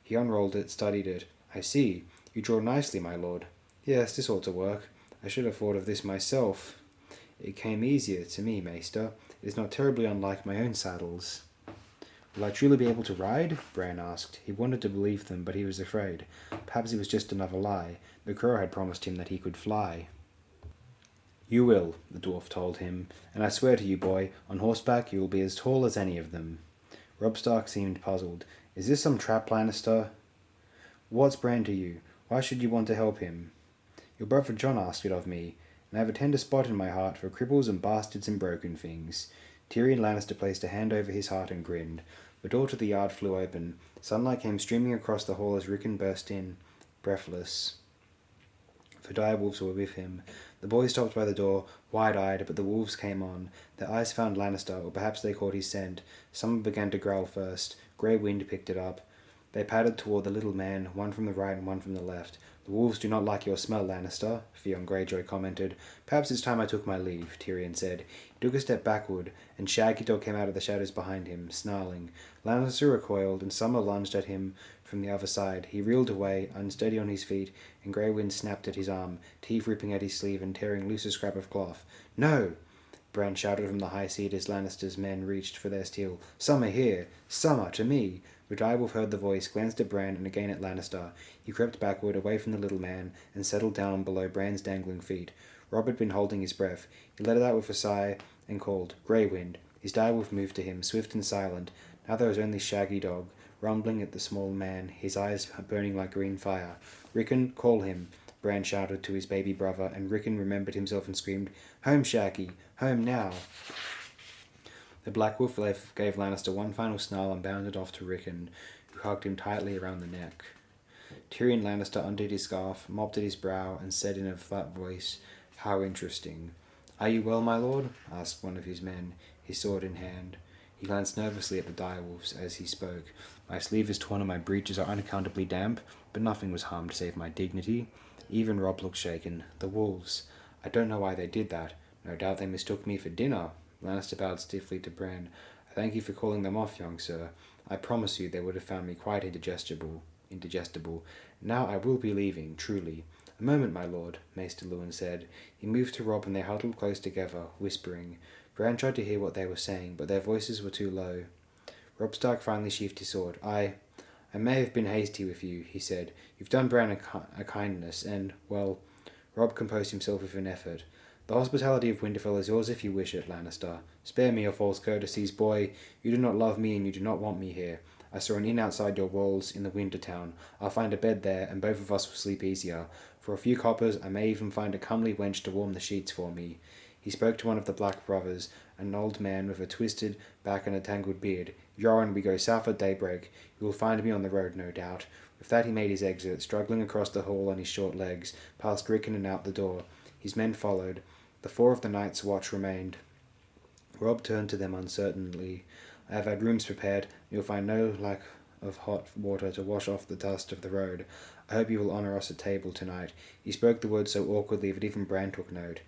He unrolled it, studied it. I see. You draw nicely, my lord. Yes, this ought to work. I should have thought of this myself. It came easier to me, Maester. It is not terribly unlike my own saddles. Will I truly be able to ride? Bran asked. He wanted to believe them, but he was afraid. Perhaps it was just another lie. The crow had promised him that he could fly. You will, the dwarf told him, and I swear to you, boy, on horseback you will be as tall as any of them. Robb Stark seemed puzzled. Is this some trap, Lannister? What's Bran to you? Why should you want to help him? Your brother John asked it of me, and I have a tender spot in my heart for cripples and bastards and broken things. Tyrion Lannister placed a hand over his heart and grinned. The door to the yard flew open. Sunlight came streaming across the hall as Rickon burst in, breathless. The direwolves were with him. The boy stopped by the door, wide-eyed, but the wolves came on. Their eyes found Lannister, or perhaps they caught his scent. Some began to growl first. Grey Wind picked it up. They padded toward the little man, one from the right and one from the left. The wolves do not like your smell, Lannister, Theon Greyjoy commented. Perhaps it's time I took my leave, Tyrion said. He took a step backward, and Shaggy Dog came out of the shadows behind him, snarling. Lannister recoiled, and Summer lunged at him from the other side. He reeled away, unsteady on his feet, and Grey Wind snapped at his arm, teeth ripping at his sleeve and tearing loose a scrap of cloth. No! Bran shouted from the high seat as Lannister's men reached for their steel. Summer here! Summer, to me! The direwolf heard the voice, glanced at Bran and again at Lannister. He crept backward, away from the little man, and settled down below Bran's dangling feet. Robb had been holding his breath. He let it out with a sigh and called, Grey Wind. His direwolf moved to him, swift and silent. Now there was only Shaggy Dog, rumbling at the small man, his eyes burning like green fire. Rickon, call him, Bran shouted to his baby brother, and Rickon remembered himself and screamed, Home, Shaggy! Home now! The Black Wolf gave Lannister one final snarl and bounded off to Rickon, who hugged him tightly around the neck. Tyrion Lannister undid his scarf, mopped at his brow, and said in a flat voice, How interesting. Are you well, my lord? Asked one of his men, his sword in hand. He glanced nervously at the direwolves as he spoke. My sleeve is torn and my breeches are unaccountably damp, but nothing was harmed save my dignity. Even Robb looked shaken. The wolves. I don't know why they did that. No doubt they mistook me for dinner. Lannister bowed stiffly to Bran. I thank you for calling them off, young sir. I promise you they would have found me quite indigestible. Now I will be leaving, truly. A moment, my lord, Maester Luwin said. He moved to Robb and they huddled close together, whispering. Bran tried to hear what they were saying, but their voices were too low. Rob Stark finally sheathed his sword. I may have been hasty with you, he said. You've done Bran a kindness, and, well... Rob composed himself with an effort. The hospitality of Winterfell is yours if you wish it, Lannister. Spare me your false courtesies, boy. You do not love me, and you do not want me here. I saw an inn outside your walls in the Winter Town. I'll find a bed there, and both of us will sleep easier. For a few coppers, I may even find a comely wench to warm the sheets for me. He spoke to one of the Black Brothers, an old man with a twisted back and a tangled beard. Yoren, we go south at daybreak. You will find me on the road, no doubt. With that he made his exit, struggling across the hall on his short legs, past Rickon and out the door. His men followed. The 4 of the night's watch remained. Rob turned to them uncertainly. I have had rooms prepared, and you'll find no lack of hot water to wash off the dust of the road. I hope you will honour us at table tonight. He spoke the words so awkwardly that even Bran took note.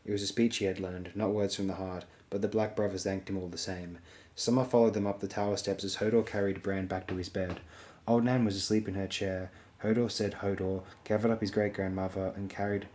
It was a speech he had learned, not words from the heart, but the Black Brothers thanked him all the same. Summer followed them up the tower steps as Hodor carried Bran back to his bed. Old Nan was asleep in her chair. Hodor gathered up his great-grandmother and carried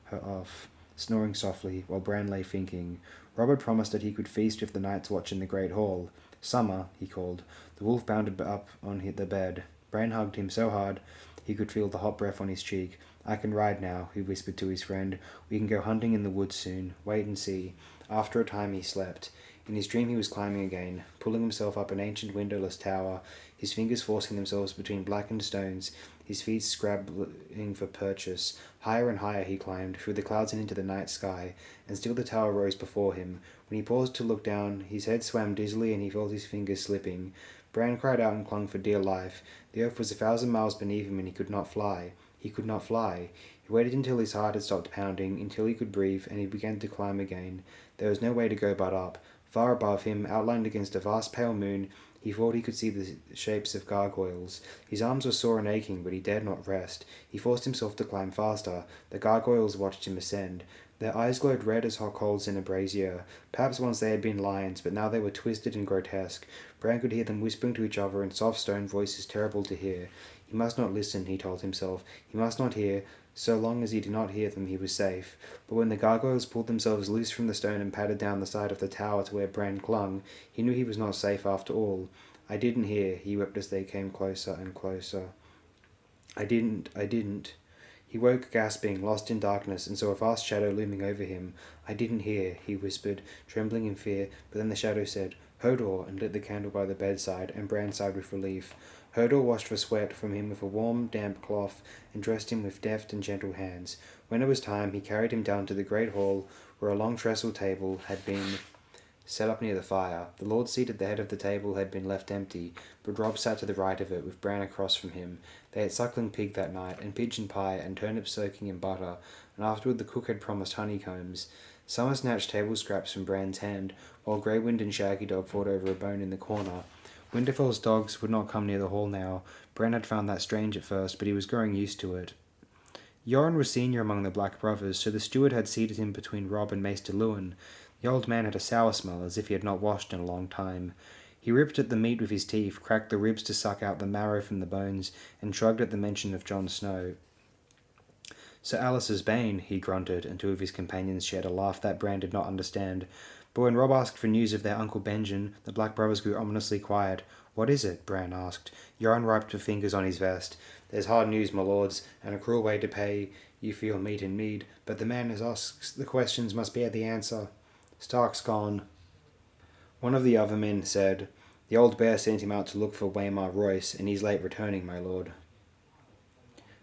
her off, snoring softly, while Bran lay thinking. Robert promised that he could feast with the Night's Watch in the Great Hall. Summer, he called. The wolf bounded up on the bed. Bran hugged him so hard he could feel the hot breath on his cheek. I can ride now, he whispered to his friend. We can go hunting in the woods soon. Wait and see. After a time he slept. In his dream he was climbing again, pulling himself up an ancient windowless tower, his fingers forcing themselves between blackened stones, his feet scrabbling for purchase. Higher and higher he climbed, through the clouds and into the night sky, and still the tower rose before him. When he paused to look down, his head swam dizzily and he felt his fingers slipping. Bran cried out and clung for dear life. The earth was 1,000 miles beneath him and he could not fly. He could not fly. He waited until his heart had stopped pounding, until he could breathe, and he began to climb again. There was no way to go but up. Far above him, outlined against a vast pale moon, he thought he could see the shapes of gargoyles. His arms were sore and aching, but he dared not rest. He forced himself to climb faster. The gargoyles watched him ascend. Their eyes glowed red as hot coals in a brazier. Perhaps once they had been lions, but now they were twisted and grotesque. Bran could hear them whispering to each other in soft stone voices terrible to hear. He must not listen, he told himself. He must not hear. So long as he did not hear them, he was safe. But when the gargoyles pulled themselves loose from the stone and padded down the side of the tower to where Bran clung, he knew he was not safe after all. I didn't hear, he wept as they came closer and closer. I didn't. He woke gasping, lost in darkness, and saw a vast shadow looming over him. I didn't hear, he whispered, trembling in fear, but then the shadow said, Hodor, and lit the candle by the bedside, and Bran sighed with relief. Hodor washed the sweat from him with a warm, damp cloth, and dressed him with deft and gentle hands. When it was time, he carried him down to the great hall, where a long trestle table had been set up near the fire. The lord's seat at the head of the table had been left empty, but Rob sat to the right of it, with Bran across from him. They had suckling pig that night, and pigeon pie, and turnips soaking in butter, and afterward the cook had promised honeycombs. Summer snatched table scraps from Bran's hand, while Greywind and Shaggy Dog fought over a bone in the corner. Winterfell's dogs would not come near the hall now. Bran had found that strange at first, but he was growing used to it. Yoren was senior among the Black Brothers, so the steward had seated him between Rob and Maester Luwin. The old man had a sour smell, as if he had not washed in a long time. He ripped at the meat with his teeth, cracked the ribs to suck out the marrow from the bones, and shrugged at the mention of Jon Snow. Sir Alice's bane, he grunted, and 2 of his companions shared a laugh that Bran did not understand. But when Rob asked for news of their Uncle Benjen, the Black Brothers grew ominously quiet. What is it? Bran asked. Yoren wiped the fingers on his vest. There's hard news, my lords, and a cruel way to pay you for your meat and mead, but the man who asks the questions must bear the answer. Stark's gone. One of the other men said, The old bear sent him out to look for Waymar Royce, and he's late returning, my lord.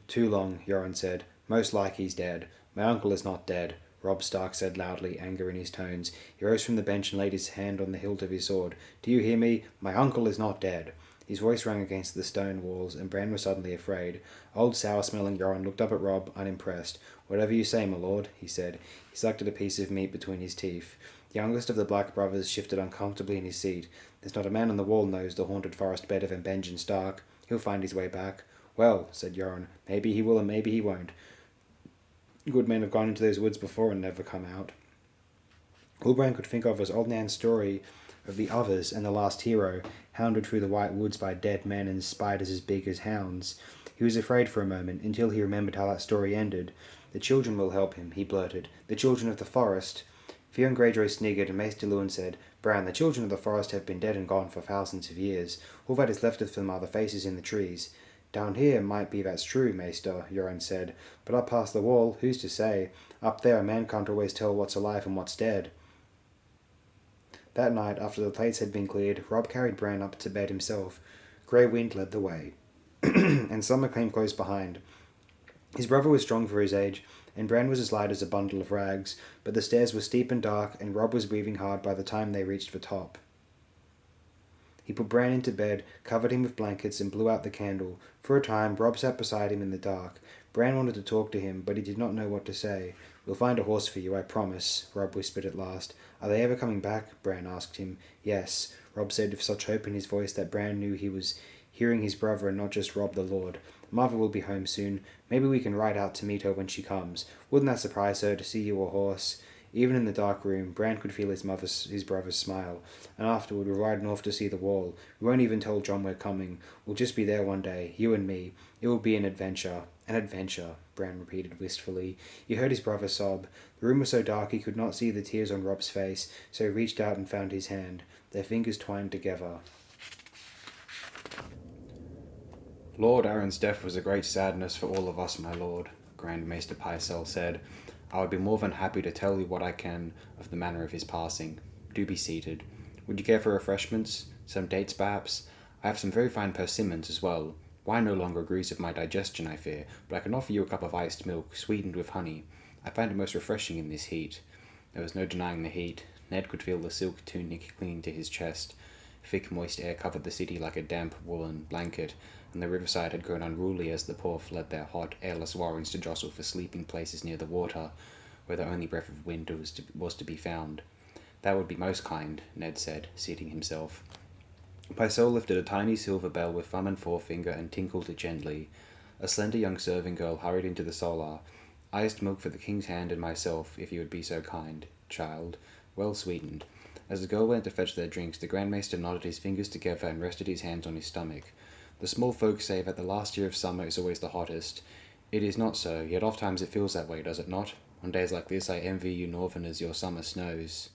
Too long, Yoren said. Most like he's dead. My uncle is not dead, Robb Stark said loudly, anger in his tones. He rose from the bench and laid his hand on the hilt of his sword. Do you hear me? My uncle is not dead. His voice rang against the stone walls, and Bran was suddenly afraid. Old sour-smelling Yoren looked up at Robb, unimpressed. Whatever you say, my lord, he said. He sucked at a piece of meat between his teeth. The youngest of the Black Brothers shifted uncomfortably in his seat. There's not a man on the wall knows the haunted forest better than Benjen Stark. He'll find his way back. Well, said Yoren, maybe he will and maybe he won't. Good men have gone into those woods before and never come out. All Bran could think of was old Nan's story of the others and the last hero, hounded through the white woods by dead men and spiders as big as hounds. He was afraid for a moment, until he remembered how that story ended. The children will help him, he blurted. The children of the forest. Theon Greyjoy sniggered, and Maester Luwin said, Bran, the children of the forest have been dead and gone for thousands of years. All that is left of them are the faces in the trees. Down here might be that's true, Maester, Euron said, but up past the wall, who's to say? Up there a man can't always tell what's alive and what's dead. That night, after the plates had been cleared, Robb carried Bran up to bed himself. Grey Wind led the way, and Summer came close behind. His brother was strong for his age, and Bran was as light as a bundle of rags, but the stairs were steep and dark, and Robb was breathing hard by the time they reached the top. He put Bran into bed, covered him with blankets, and blew out the candle. For a time, Robb sat beside him in the dark. Bran wanted to talk to him, but he did not know what to say. We'll find a horse for you, I promise, Robb whispered at last. Are they ever coming back? Bran asked him. Yes, Robb said with such hope in his voice that Bran knew he was hearing his brother and not just Robb the Lord. Mother will be home soon. Maybe we can ride out to meet her when she comes. Wouldn't that surprise her to see you a horse? Even in the dark room, Bran could feel his brother's smile. And afterward, we'll ride north to see the wall. We won't even tell Jon we're coming. We'll just be there one day, you and me. It will be an adventure. An adventure, Bran repeated wistfully. He heard his brother sob. The room was so dark he could not see the tears on Robb's face, so he reached out and found his hand. Their fingers twined together. Lord Arryn's death was a great sadness for all of us, my lord, Grand Maester Pycelle said. I would be more than happy to tell you what I can of the manner of his passing. Do be seated. Would you care for refreshments? Some dates, perhaps? I have some very fine persimmons as well. Wine no longer agrees with my digestion, I fear, but I can offer you a cup of iced milk, sweetened with honey. I find it most refreshing in this heat. There was no denying the heat. Ned could feel the silk tunic clinging to his chest. Thick, moist air covered the city like a damp woolen blanket, and the riverside had grown unruly as the poor fled their hot, airless warrens to jostle for sleeping places near the water, where the only breath of wind was to be found. That would be most kind, Ned said, seating himself. Pycelle lifted a tiny silver bell with thumb and forefinger and tinkled it gently. A slender young serving girl hurried into the solar. Iced milk for the king's hand and myself, if you would be so kind, child, well sweetened. As the girl went to fetch their drinks, the Grand Maester nodded his fingers together and rested his hands on his stomach. The small folk say that the last year of summer is always the hottest. It is not so, yet oft times it feels that way, does it not? On days like this I envy you northerners your summer snows.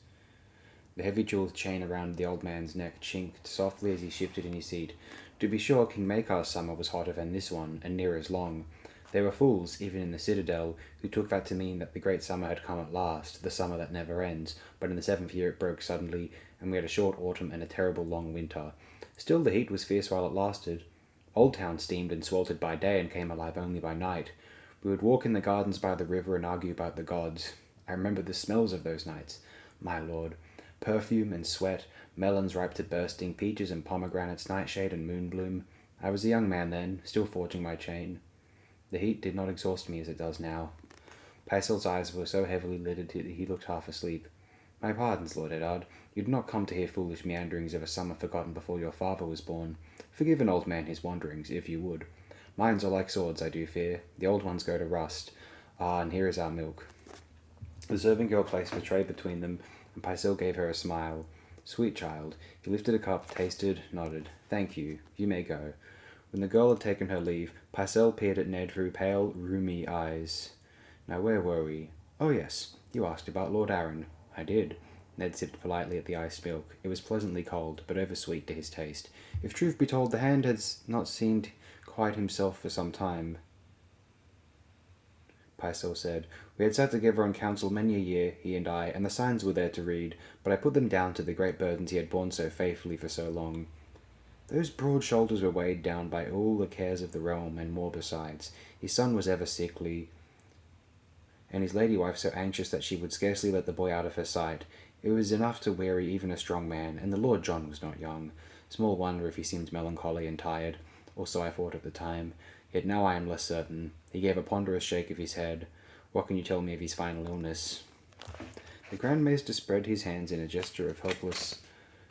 The heavy jewelled chain around the old man's neck chinked softly as he shifted in his seat. To be sure, King Maekar's summer was hotter than this one, and near as long. There were fools, even in the citadel, who took that to mean that the great summer had come at last, the summer that never ends, but in the 7th year it broke suddenly, and we had a short autumn and a terrible long winter. Still the heat was fierce while it lasted. Old Town steamed and sweltered by day and came alive only by night. We would walk in the gardens by the river and argue about the gods. I remember the smells of those nights, my lord. Perfume and sweat, melons ripe to bursting, peaches and pomegranates, nightshade and moonbloom. I was a young man then, still forging my chain. The heat did not exhaust me as it does now. Pycelle's eyes were so heavily lidded that he looked half asleep. My pardons, Lord Eddard. You did not come to hear foolish meanderings of a summer forgotten before your father was born. Forgive an old man his wanderings, if you would. Mines are like swords, I do fear. The old ones go to rust. Ah, and here is our milk. The serving girl placed the tray between them, and Pycelle gave her a smile. Sweet child. He lifted a cup, tasted, nodded. Thank you. You may go. When the girl had taken her leave, Pycelle peered at Ned through pale, rheumy eyes. Now where were we? Oh yes, you asked about Lord Arryn. I did. Ned sipped politely at the iced milk. It was pleasantly cold, but over-sweet to his taste. If truth be told, the hand had not seemed quite himself for some time, Pycelle said. We had sat together on council many a year, he and I, and the signs were there to read, but I put them down to the great burdens he had borne so faithfully for so long. Those broad shoulders were weighed down by all the cares of the realm, and more besides. His son was ever sickly, and his lady wife so anxious that she would scarcely let the boy out of her sight. It was enough to weary even a strong man, and the Lord John was not young. Small wonder if he seemed melancholy and tired, or so I thought at the time. Yet now I am less certain. He gave a ponderous shake of his head. What can you tell me of his final illness? The Grand Maester spread his hands in a gesture of helpless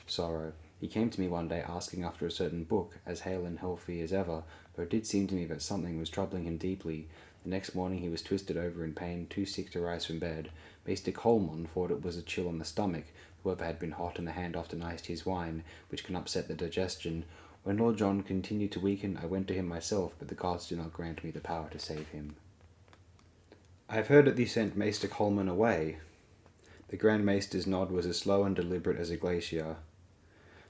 sorrow. He came to me one day asking after a certain book, as hale and healthy as ever, but it did seem to me that something was troubling him deeply. The next morning he was twisted over in pain, too sick to rise from bed. Maester Coleman thought it was a chill on the stomach. Whoever had been hot and the hand often iced his wine, which can upset the digestion. When Lord John continued to weaken, I went to him myself, but the gods did not grant me the power to save him. I have heard that thee sent Maester Coleman away. The Grand Maester's nod was as slow and deliberate as a glacier.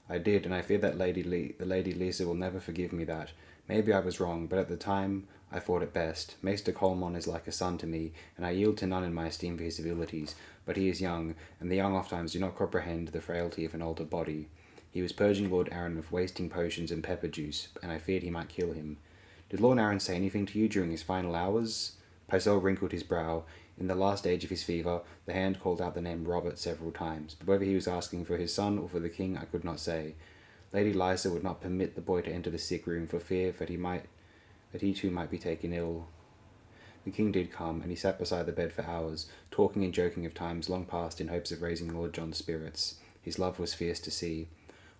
I did, and I fear that the Lady Lisa will never forgive me that. Maybe I was wrong, but at the time I thought it best. Maester Colmon is like a son to me, and I yield to none in my esteem for his abilities. But he is young, and the young ofttimes do not comprehend the frailty of an older body. He was purging Lord Arran of wasting potions and pepper juice, and I feared he might kill him. Did Lord Arran say anything to you during his final hours? Pycelle wrinkled his brow. In the last stage of his fever, the hand called out the name Robert several times, but whether he was asking for his son or for the king I could not say. Lady Lysa would not permit the boy to enter the sick room for fear that he too might be taken ill. The king did come, and he sat beside the bed for hours, talking and joking of times long past in hopes of raising Lord John's spirits. His love was fierce to see.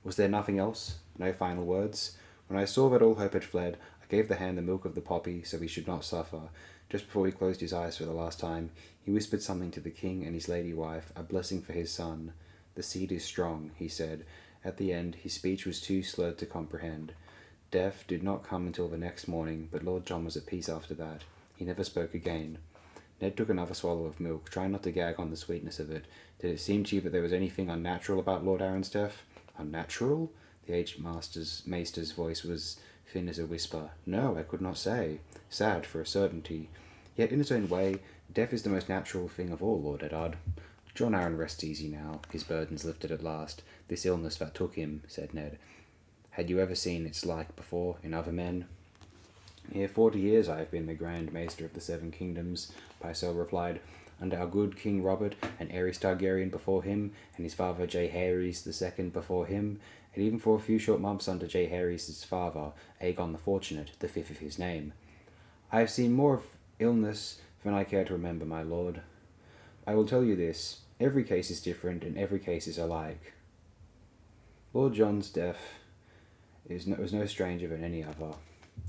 Was there nothing else? No final words? When I saw that all hope had fled, I gave the hand the milk of the poppy, so he should not suffer. Just before he closed his eyes for the last time, he whispered something to the king and his lady wife, a blessing for his son. The seed is strong, he said. At the end, his speech was too slurred to comprehend. Death did not come until the next morning, but Lord John was at peace after that. He never spoke again. Ned took another swallow of milk, trying not to gag on the sweetness of it. Did it seem to you that there was anything unnatural about Lord Arran's death? Unnatural? The aged maester's voice was thin as a whisper. No, I could not say. Sad, for a certainty. Yet, in its own way, death is the most natural thing of all, Lord Eddard. John Arran rests easy now, his burdens lifted at last. This illness that took him, said Ned. Had you ever seen its like before in other men? Here 40 years I have been the Grand Maester of the Seven Kingdoms, Pycelle replied, under our good King Robert, and Aerys Targaryen before him, and his father Jaehaerys II before him, and even for a few short months under Jaehaerys' father, Aegon the Fortunate, the fifth of his name. I have seen more of illness than I care to remember, my lord. I will tell you this, every case is different, and every case is alike. Lord John's death was no stranger than any other.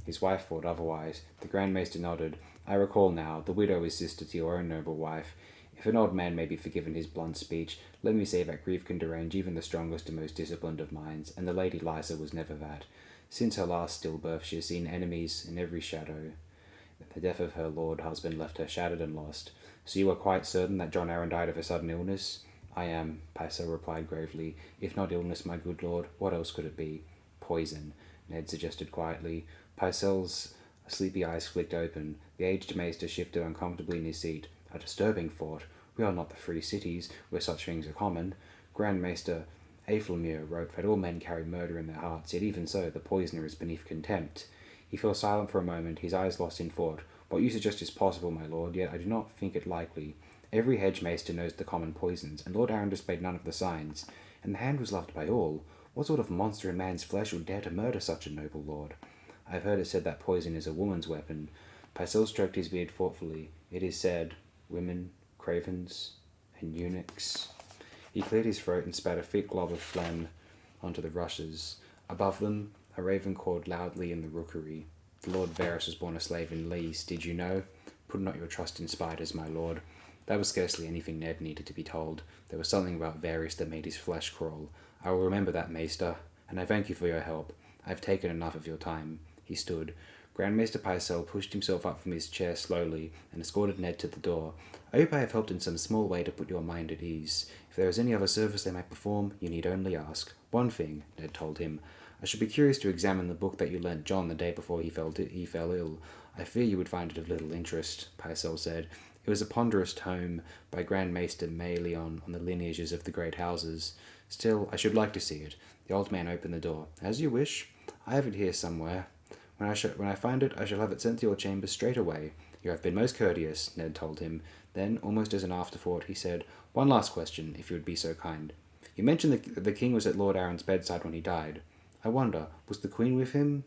His wife thought otherwise. The Grand Maester nodded. I recall now, the widow is sister to your own noble wife. If an old man may be forgiven his blunt speech, let me say that grief can derange even the strongest and most disciplined of minds, and the Lady Lysa was never that. Since her last stillbirth she has seen enemies in every shadow. The death of her lord husband left her shattered and lost. So you are quite certain that John Arran died of a sudden illness? I am, Pycelle replied gravely. If not illness, my good lord, what else could it be? Poison, Ned suggested quietly. Pycelle's sleepy eyes flicked open. The aged maester shifted uncomfortably in his seat. A disturbing thought. We are not the free cities, where such things are common. Grand Maester Aethelmere wrote that all men carry murder in their hearts, yet even so, the poisoner is beneath contempt. He fell silent for a moment, his eyes lost in thought. What you suggest is possible, my lord, yet I do not think it likely. Every hedge maester knows the common poisons, and Lord Arran displayed none of the signs. And the hand was loved by all. What sort of monster in man's flesh would dare to murder such a noble lord? I have heard it said that poison is a woman's weapon. Pycelle stroked his beard thoughtfully. It is said, women, cravens, and eunuchs. He cleared his throat and spat a thick glob of phlegm onto the rushes. Above them, a raven cawed loudly in the rookery. The Lord Varys was born a slave in Lys, did you know? Put not your trust in spiders, my lord. That was scarcely anything Ned needed to be told. There was something about Varys that made his flesh crawl. I will remember that, Maester, and I thank you for your help. I have taken enough of your time. He stood. Grand Maester Pycelle pushed himself up from his chair slowly and escorted Ned to the door. I hope I have helped in some small way to put your mind at ease. If there is any other service they might perform, you need only ask. One thing, Ned told him. I should be curious to examine the book that you lent John the day before he fell ill. I fear you would find it of little interest, Pycelle said. It was a ponderous tome by Grand Maester Maelion on the lineages of the great houses. Still, I should like to see it. The old man opened the door. As you wish. I have it here somewhere. When I find it, I shall have it sent to your chamber straight away. You have been most courteous, Ned told him. Then, almost as an afterthought, he said, One last question, if you would be so kind. You mentioned the king was at Lord Arran's bedside when he died. I wonder, was the queen with him?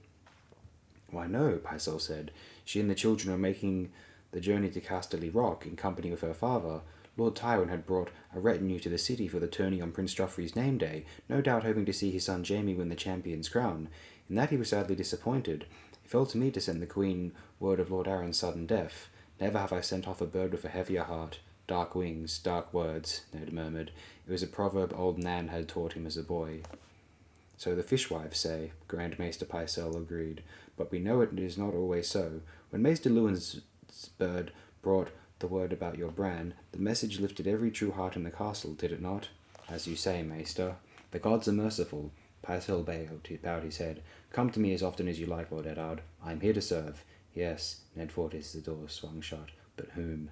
Why, no, Pycelle said. She and the children were making the journey to Casterly Rock in company with her father. Lord Tywin had brought a retinue to the city for the tourney on Prince Joffrey's name day, no doubt hoping to see his son Jaime win the champion's crown. In that he was sadly disappointed. It fell to me to send the Queen word of Lord Arran's sudden death. Never have I sent off a bird with a heavier heart. Dark wings, dark words, Ned murmured. It was a proverb old Nan had taught him as a boy. So the fishwives say, Grand Maester Pycelle agreed, but we know it is not always so. When Maester Lewin's bird brought the word about your Bran. The message lifted every true heart in the castle, did it not? As you say, Maester. The gods are merciful. Pycelle bowed his head. Come to me as often as you like, Lord Eddard. I am here to serve. Yes, Ned thought as the door swung shut. But whom?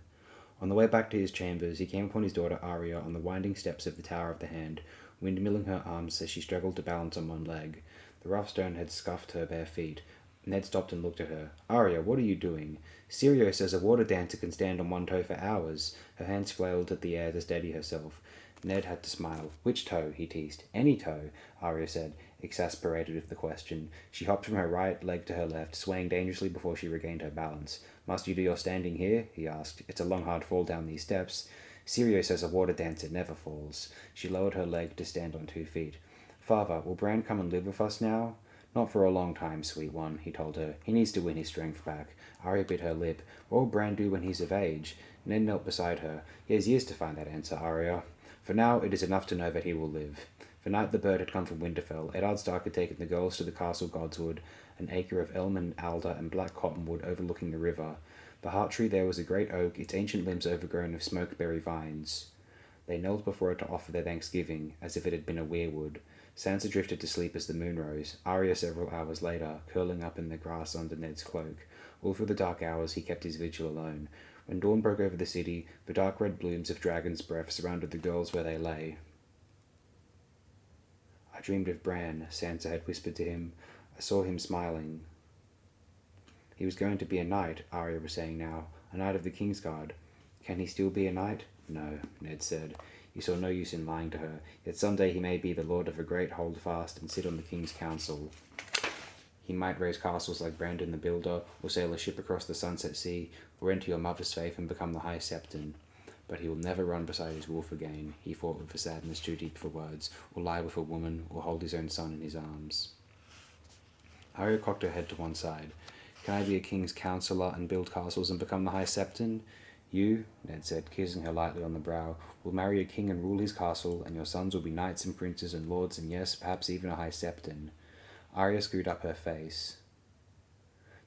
On the way back to his chambers, he came upon his daughter Arya on the winding steps of the Tower of the Hand, windmilling her arms as she struggled to balance on one leg. The rough stone had scuffed her bare feet. Ned stopped and looked at her. Arya, what are you doing? Sirio says a water dancer can stand on one toe for hours. Her hands flailed at the air to steady herself. Ned had to smile. Which toe? He teased. Any toe, Arya said, exasperated with the question. She hopped from her right leg to her left, swaying dangerously before she regained her balance. Must you do your standing here? He asked. It's a long, hard fall down these steps. Sirio says a water dancer never falls. She lowered her leg to stand on 2 feet. Father, will Bran come and live with us now? Not for a long time, sweet one, he told her. He needs to win his strength back. Arya bit her lip. What will Bran do when he's of age? Ned knelt beside her. He has years to find that answer, Arya. For now, it is enough to know that he will live. The night the bird had come from Winterfell, Eddard Stark had taken the girls to the castle Godswood, an acre of elm and alder and black cottonwood overlooking the river. The heart tree there was a great oak, its ancient limbs overgrown with smokeberry vines. They knelt before it to offer their thanksgiving, as if it had been a weirwood. Sansa drifted to sleep as the moon rose, Arya several hours later, curling up in the grass under Ned's cloak. All through the dark hours he kept his vigil alone. When dawn broke over the city, the dark red blooms of dragon's breath surrounded the girls where they lay. I dreamed of Bran, Sansa had whispered to him. I saw him smiling. He was going to be a knight, Arya was saying now, a knight of the Kingsguard. Can he still be a knight? No, Ned said. He saw no use in lying to her, yet some day he may be the lord of a great holdfast and sit on the king's council. He might raise castles like Brandon the Builder, or sail a ship across the sunset sea, or enter your mother's faith and become the High Septon. But he will never run beside his wolf again, he thought with a sadness too deep for words, or lie with a woman, or hold his own son in his arms. Arya cocked her head to one side. Can I be a king's counsellor and build castles and become the High Septon? You, Ned said, kissing her lightly on the brow, will marry a king and rule his castle, and your sons will be knights and princes and lords and yes, perhaps even a High Septon. Arya screwed up her face.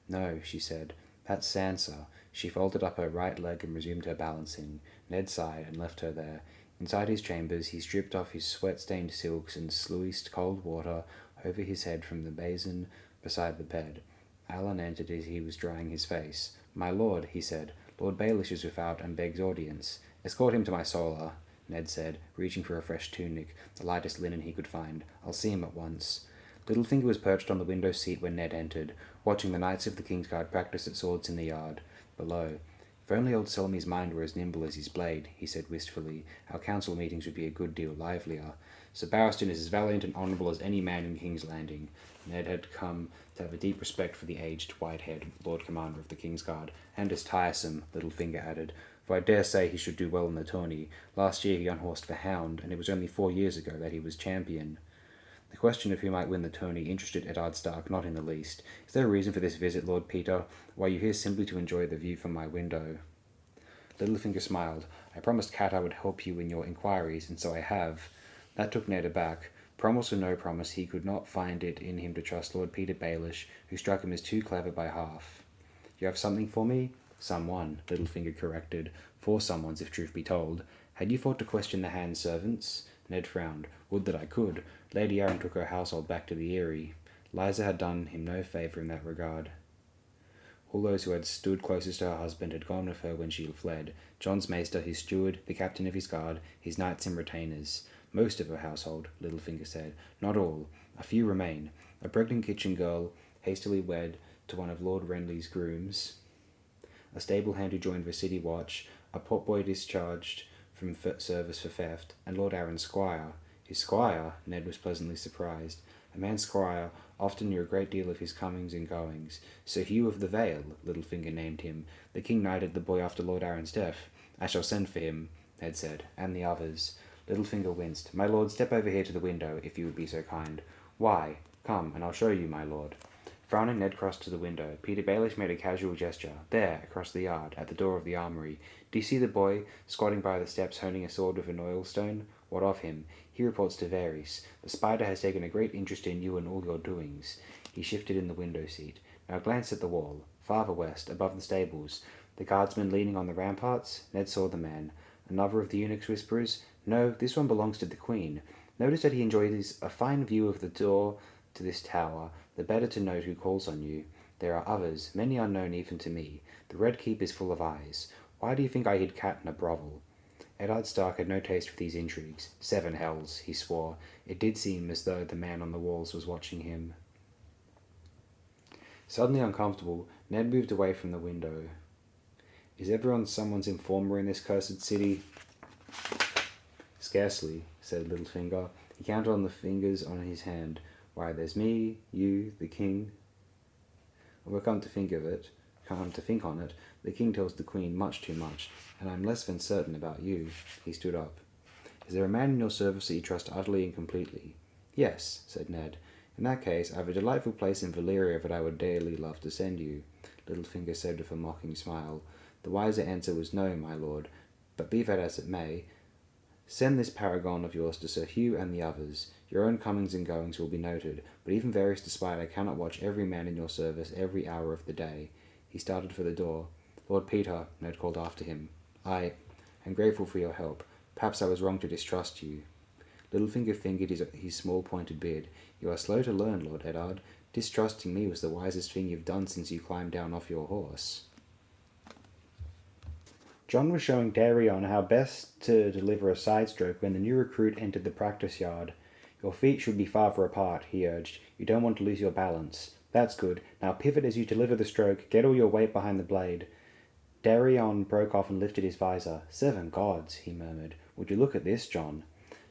No, she said. That's Sansa. She folded up her right leg and resumed her balancing. Ned sighed and left her there. Inside his chambers, he stripped off his sweat-stained silks and sluiced cold water over his head from the basin beside the bed. Alan entered as he was drying his face. My lord, he said, Lord Baelish is without and begs audience. Escort him to my solar, Ned said, reaching for a fresh tunic, the lightest linen he could find. I'll see him at once. Littlefinger was perched on the window seat when Ned entered, watching the knights of the Kingsguard practice at swords in the yard below. If only old Selmy's mind were as nimble as his blade, he said wistfully, our council meetings would be a good deal livelier. Sir Barristan is as valiant and honourable as any man in King's Landing. Ned had come to have a deep respect for the aged, white-haired Lord Commander of the Kingsguard, and as tiresome, Littlefinger added, for I dare say he should do well in the tourney. Last year he unhorsed the Hound, and it was only 4 years ago that he was champion. The question of who might win the tourney interested Eddard Stark not in the least. Is there a reason for this visit, Lord Peter? Or are you here simply to enjoy the view from my window? Littlefinger smiled. I promised Cat I would help you in your inquiries, and so I have. That took Ned aback. Promise or no promise, he could not find it in him to trust Lord Peter Baelish, who struck him as too clever by half. You have something for me? Someone, Littlefinger corrected. 4 someones, if truth be told. Had you thought to question the hand servants? Ned frowned. Would that I could. Lady Arryn took her household back to the Eyrie. Liza had done him no favour in that regard. All those who had stood closest to her husband had gone with her when she fled. John's maester, his steward, the captain of his guard, his knights and retainers. Most of her household, Littlefinger said. Not all. A few remain. A pregnant kitchen girl, hastily wed to one of Lord Renly's grooms, a stable hand who joined the city watch, a potboy discharged from service for theft, and Lord Arryn's squire. His squire? Ned was pleasantly surprised. A man's squire often knew a great deal of his comings and goings. Sir Hugh of the Vale, Littlefinger named him. The king knighted the boy after Lord Arryn's death. I shall send for him, Ned said, and the others. Littlefinger winced. My lord, step over here to the window, if you would be so kind. Why? Come, and I'll show you, my lord. Frowning, Ned crossed to the window. Peter Baelish made a casual gesture. There, across the yard, at the door of the armoury. Do you see the boy, squatting by the steps, honing a sword with an oilstone? What of him? He reports to Varys. The spider has taken a great interest in you and all your doings. He shifted in the window seat. Now glance at the wall. Farther west, above the stables. The guardsman leaning on the ramparts? Ned saw the man. Another of the eunuch's whisperers? No, this one belongs to the queen. Notice that he enjoys a fine view of the door to this tower, the better to note who calls on you. There are others, many unknown even to me. The Red Keep is full of eyes. Why do you think I hid Cat in a brothel? Eddard Stark had no taste for these intrigues. 7 hells, he swore. It did seem as though the man on the walls was watching him. Suddenly uncomfortable, Ned moved away from the window. Is everyone someone's informer in this cursed city? Scarcely, said Littlefinger. He counted on the fingers on his hand. Why, there's me, you, the king. Well, come to think on it, the king tells the queen much too much, and I'm less than certain about you. He stood up. Is there a man in your service that you trust utterly and completely? Yes, said Ned. In that case, I have a delightful place in Valyria that I would dearly love to send you. Littlefinger said with a mocking smile. The wiser answer was no, my lord, but be that as it may, send this paragon of yours to Sir Hugh and the others. Your own comings and goings will be noted, but even various despite, I cannot watch every man in your service every hour of the day. He started for the door. Lord Peter, Ned called after him. I am grateful for your help. Perhaps I was wrong to distrust you. Littlefinger fingered his small pointed beard. You are slow to learn, Lord Eddard. Distrusting me was the wisest thing you've done since you climbed down off your horse. John was showing Darion how best to deliver a side stroke when the new recruit entered the practice yard. Your feet should be farther apart, he urged. You don't want to lose your balance. That's good. Now pivot as you deliver the stroke. Get all your weight behind the blade. Darion broke off and lifted his visor. 7 gods, he murmured. Would you look at this, John?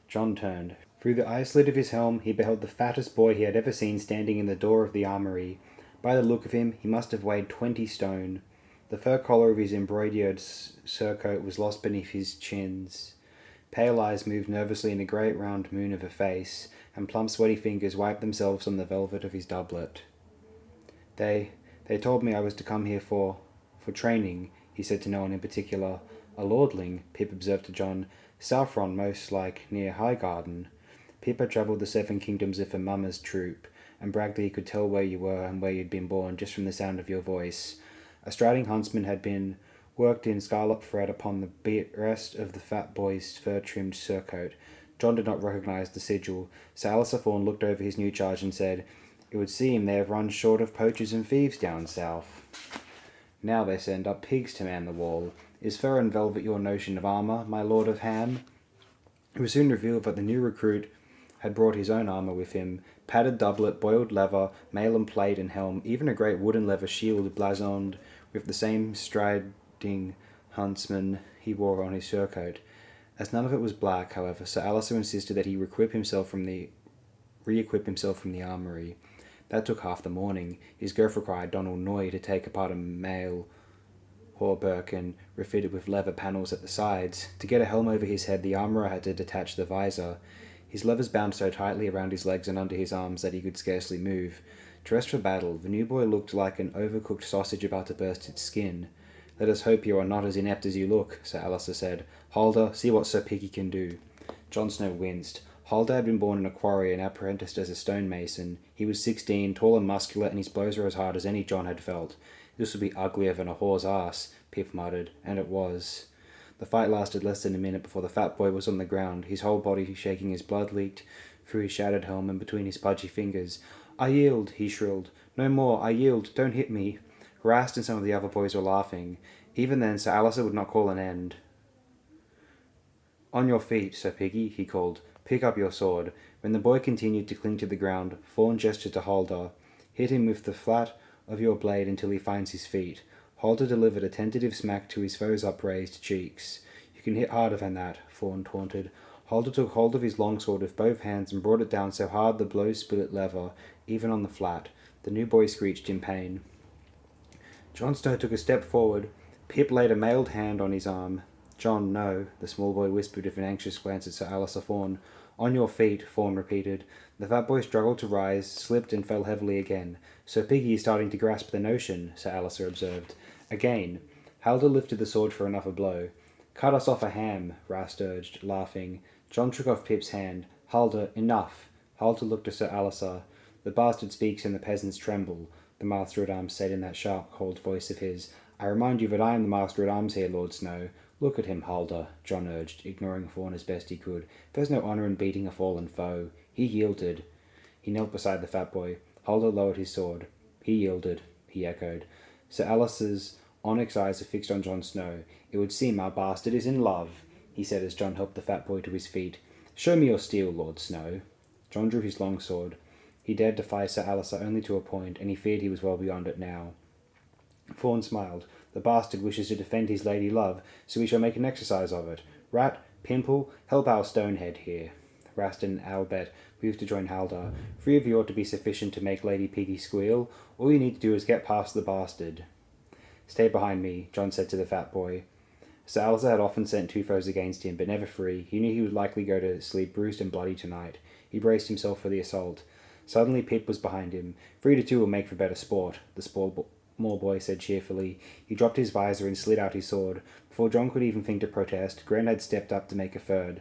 John turned. Through the eye slit of his helm he beheld the fattest boy he had ever seen standing in the door of the armory. By the look of him, he must have weighed 20 stone. The fur collar of his embroidered surcoat was lost beneath his chins. Pale eyes moved nervously in a great round moon of a face, and plump sweaty fingers wiped themselves on the velvet of his doublet. They told me I was to come here for training, he said to no one in particular. A lordling, Pip observed to John. Saffron, most like, near Highgarden. Pip had travelled the 7 kingdoms of a mummer's troop, and bragged that he could tell where you were and where you'd been born just from the sound of your voice. A striding huntsman had been worked in scarlet thread upon the breast of the fat boy's fur-trimmed surcoat. John did not recognise the sigil, so Alistair Thorne looked over his new charge and said, It would seem they have run short of poachers and thieves down south. Now they send up pigs to man the wall. Is fur and velvet your notion of armour, my lord of Ham? It was soon revealed that the new recruit had brought his own armour with him, padded doublet, boiled leather, mail and plate and helm, even a great wooden leather shield blazoned with the same striding huntsman he wore on his surcoat. As none of it was black, however, Sir Alistair insisted that he re-equip himself from the armoury. That took half the morning. His girth required Donald Noy to take apart a mail hauberk and refit it with leather panels at the sides. To get a helm over his head, the armourer had to detach the visor. His levers bound so tightly around his legs and under his arms that he could scarcely move. Dressed for battle, the new boy looked like an overcooked sausage about to burst its skin. Let us hope you are not as inept as you look, Sir Alistair said. Halder, see what Sir Piggy can do. Jon Snow winced. Halder had been born in a quarry and apprenticed as a stonemason. He was 16, tall and muscular, and his blows were as hard as any Jon had felt. This would be uglier than a whore's ass, Pip muttered, and it was. The fight lasted less than a minute before the fat boy was on the ground, his whole body shaking as blood leaked through his shattered helm and between his pudgy fingers. I yield, he shrilled. No more, I yield, don't hit me. Rast and some of the other boys were laughing. Even then, Sir Alistair would not call an end. On your feet, Sir Piggy, he called. Pick up your sword. When the boy continued to cling to the ground, Fawn gestured to Halder. Hit him with the flat of your blade until he finds his feet. Halder delivered a tentative smack to his foe's upraised cheeks. You can hit harder than that, Fawn taunted. Halder took hold of his longsword with both hands and brought it down so hard the blow split leather, even on the flat. The new boy screeched in pain. Jon Snow took a step forward. Pip laid a mailed hand on his arm. John, no, the small boy whispered with an anxious glance at Sir Alistair Fawn. On your feet, Fawn repeated. The fat boy struggled to rise, slipped and fell heavily again. Sir Piggy is starting to grasp the notion, Sir Alistair observed. Again. Halder lifted the sword for another blow. Cut us off a ham, Rast urged, laughing. John took off Pip's hand. Halder, enough. Halder looked at Sir Alistair. The bastard speaks and the peasants tremble, the master-at-arms said in that sharp, cold voice of his. I remind you that I am the master at arms here, Lord Snow. Look at him, Halder, John urged, ignoring Fawn as best he could. There's no honour in beating a fallen foe. He yielded. He knelt beside the fat boy. Halder lowered his sword. He yielded, he echoed. Sir Alice's onyx eyes are fixed on Jon Snow. It would seem our bastard is in love, he said as John helped the fat boy to his feet. Show me your steel, Lord Snow. John drew his long sword. He dared defy Sir Alicer only to a point, and he feared he was well beyond it now. Fawn smiled. The bastard wishes to defend his lady love, so we shall make an exercise of it. Rat, Pimple, help our stonehead here. Rastin and Albert moved to join Haldar. 3 of you ought to be sufficient to make Lady Piggy squeal. All you need to do is get past the bastard. Stay behind me, John said to the fat boy. Sir Alicer had often sent 2 foes against him, but never 3. He knew he would likely go to sleep bruised and bloody tonight. He braced himself for the assault. Suddenly Pip was behind him. 3 to 2 will make for better sport, the small boy said cheerfully. He dropped his visor and slid out his sword. Before John could even think to protest, Gren had stepped up to make a third.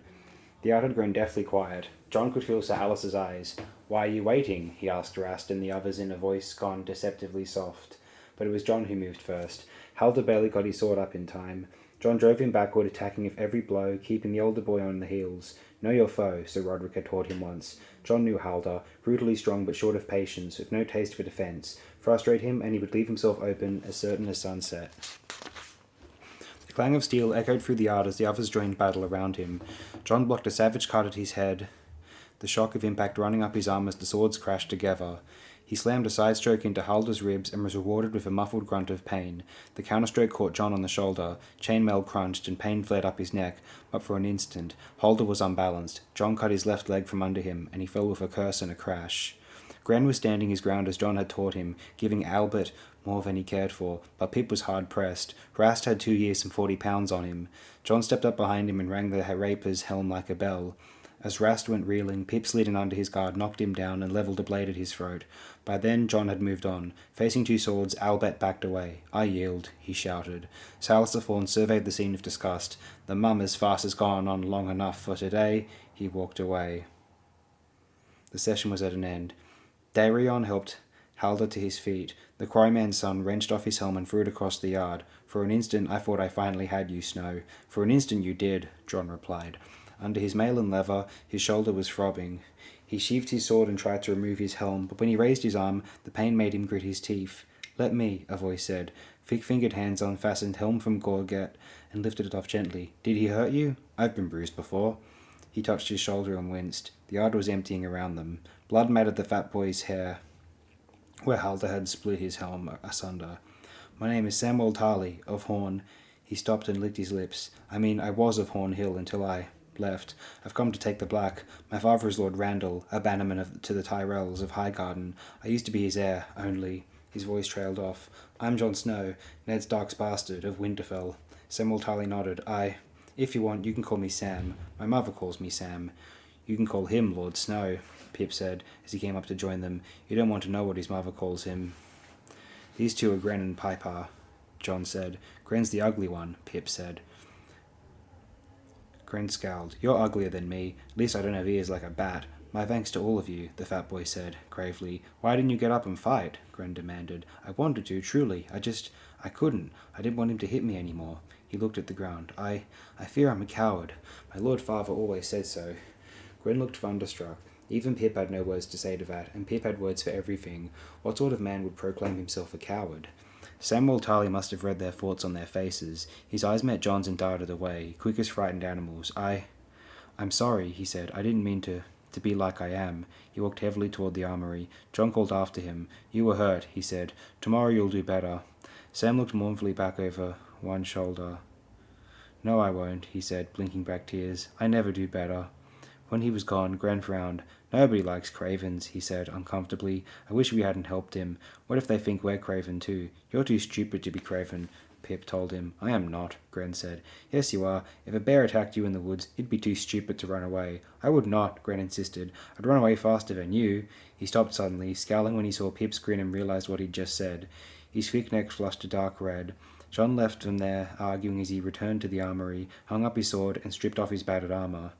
The yard had grown deathly quiet. John could feel Sir Alice's eyes. Why are you waiting? He asked Rast and the others in a voice gone deceptively soft. But it was John who moved first. Halder barely got his sword up in time. John drove him backward, attacking with every blow, keeping the older boy on the heels. Know your foe, Sir Roderick had taught him once. John knew Halder, brutally strong but short of patience, with no taste for defence. Frustrate him, and he would leave himself open, as certain as sunset. The clang of steel echoed through the yard as the others joined battle around him. John blocked a savage cut at his head, the shock of impact running up his arm as the swords crashed together. He slammed a side stroke into Halder's ribs and was rewarded with a muffled grunt of pain. The counterstroke caught John on the shoulder. Chainmail crunched and pain flared up his neck, but for an instant, Halder was unbalanced. John cut his left leg from under him, and he fell with a curse and a crash. Gran was standing his ground as John had taught him, giving Albert more than he cared for, but Pip was hard-pressed. Rast had 2 years and 40 pounds on him. John stepped up behind him and rang the raper's helm like a bell. As Rast went reeling, Pip slid in under his guard, knocked him down, and levelled a blade at his throat. By then, John had moved on. Facing 2 swords, Albert backed away. I yield, he shouted. Salister Fawn surveyed the scene with disgust. The mum as fast has gone on long enough for today. He walked away. The session was at an end. Darion helped Halder to his feet. The quarryman's son wrenched off his helm and threw it across the yard. For an instant, I thought I finally had you, Snow. For an instant you did, John replied. Under his mail and leather, his shoulder was throbbing. He sheathed his sword and tried to remove his helm, but when he raised his arm, the pain made him grit his teeth. Let me, a voice said. Thick-fingered hands unfastened helm from gorget and lifted it off gently. Did he hurt you? I've been bruised before. He touched his shoulder and winced. The yard was emptying around them. Blood matted the fat boy's hair, where Halder had split his helm asunder. My name is Samuel Tarley, of Horn. He stopped and licked his lips. I was of Horn Hill until I left. I've come to take the Black. My father is Lord Randall, a bannerman to the Tyrells of Highgarden. I used to be his heir, only. His voice trailed off. I'm Jon Snow, Ned Stark's bastard, of Winterfell. Samuel Tarley nodded. If you want, you can call me Sam. My mother calls me Sam. You can call him Lord Snow, Pip said, as he came up to join them. You don't want to know what his mother calls him. These 2 are Gren and Piper, John said. Gren's the ugly one, Pip said. Gren scowled. You're uglier than me. At least I don't have ears like a bat. My thanks to all of you, the fat boy said, gravely. Why didn't you get up and fight? Gren demanded. I wanted to, truly. I couldn't. I didn't want him to hit me any more. He looked at the ground. I fear I'm a coward. My lord father always said so. Gren looked thunderstruck. Even Pip had no words to say to that, and Pip had words for everything. What sort of man would proclaim himself a coward? Samuel Tarley must have read their thoughts on their faces. His eyes met John's and darted away, quick as frightened animals. I'm sorry, he said. I didn't mean to be like I am. He walked heavily toward the armory. John called after him. You were hurt, he said. Tomorrow you'll do better. Sam looked mournfully back over one shoulder. No, I won't, he said, blinking back tears. I never do better. When he was gone, Gran frowned. Nobody likes cravens, he said, uncomfortably. I wish we hadn't helped him. What if they think we're craven too? You're too stupid to be craven, Pip told him. I am not, Gran said. Yes, you are. If a bear attacked you in the woods, you'd be too stupid to run away. I would not, Gran insisted. I'd run away faster than you. He stopped suddenly, scowling when he saw Pip's grin and realized what he'd just said. His thick neck flushed a dark red. John left them there, arguing as he returned to the armory, hung up his sword, and stripped off his battered armour.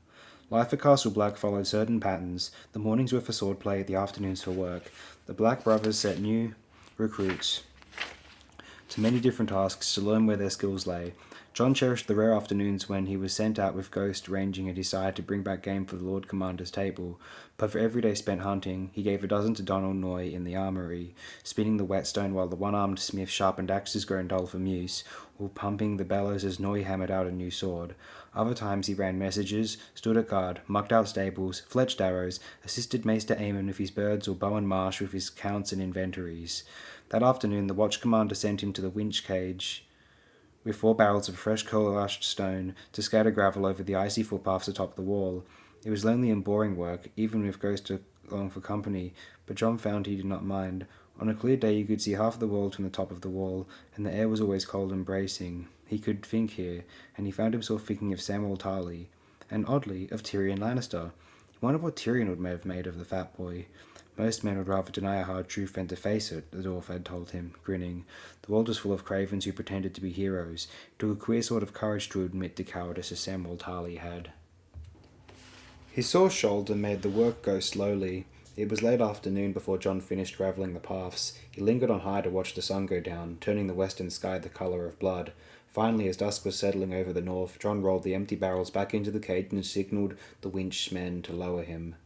Life at Castle Black followed certain patterns. The mornings were for swordplay, the afternoons for work. The Black brothers set new recruits to many different tasks to learn where their skills lay. John cherished the rare afternoons when he was sent out with Ghost ranging at his side to bring back game for the Lord Commander's table, but for every day spent hunting, he gave a dozen to Donald Noy in the armoury, spinning the whetstone while the one-armed smith sharpened axes grown dull from use, or pumping the bellows as Noy hammered out a new sword. Other times he ran messages, stood at guard, mucked out stables, fletched arrows, assisted Maester Aemon with his birds or Bowen Marsh with his counts and inventories. That afternoon the watch commander sent him to the winch cage with 4 barrels of fresh coal-ashed stone to scatter gravel over the icy footpaths atop the wall. It was lonely and boring work, even with Ghost along for company, but John found he did not mind. On a clear day you could see half the world from the top of the wall, and the air was always cold and bracing. He could think here, and he found himself thinking of Samwell Tarly, and oddly, of Tyrion Lannister. He wondered what Tyrion would have made of the fat boy. Most men would rather deny a hard truth than to face it, the dwarf had told him, grinning. The world was full of cravens who pretended to be heroes. It took a queer sort of courage to admit to cowardice as Samwell Tarly had. His sore shoulder made the work go slowly. It was late afternoon before John finished gravelling the paths. He lingered on high to watch the sun go down, turning the western sky the colour of blood. Finally, as dusk was settling over the north, John rolled the empty barrels back into the cage and signalled the winchmen to lower him.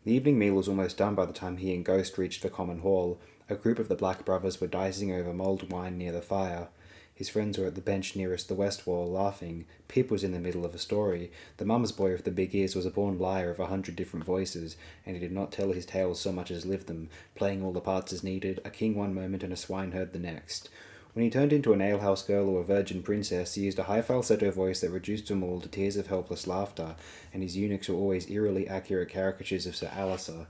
The evening meal was almost done by the time he and Ghost reached the common hall. A group of the Black brothers were dicing over mulled wine near the fire. His friends were at the bench nearest the west wall, laughing. Pip was in the middle of a story. The mum's boy with the big ears was a born liar of 100 different voices, and he did not tell his tales so much as live them, playing all the parts as needed, a king one moment and a swineherd the next. When he turned into an alehouse girl or a virgin princess, he used a high falsetto voice that reduced them all to tears of helpless laughter, and his eunuchs were always eerily accurate caricatures of Sir Alistair.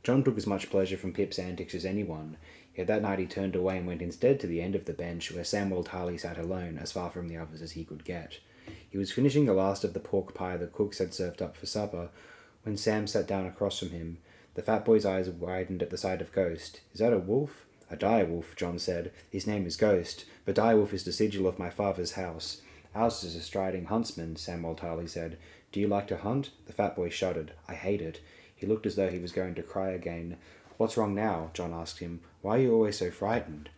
John took as much pleasure from Pip's antics as anyone, yet that night he turned away and went instead to the end of the bench, where Samwell Tarly sat alone, as far from the others as he could get. He was finishing the last of the pork pie the cooks had served up for supper, when Sam sat down across from him. The fat boy's eyes widened at the sight of Ghost. "Is that a wolf?" "A direwolf," John said. "His name is Ghost, but direwolf is the sigil of my father's house." "Ours is a striding huntsman," Samwell Tarly said. "Do you like to hunt?" The fat boy shuddered. "I hate it." He looked as though he was going to cry again. "What's wrong now?" John asked him. "Why are you always so frightened?"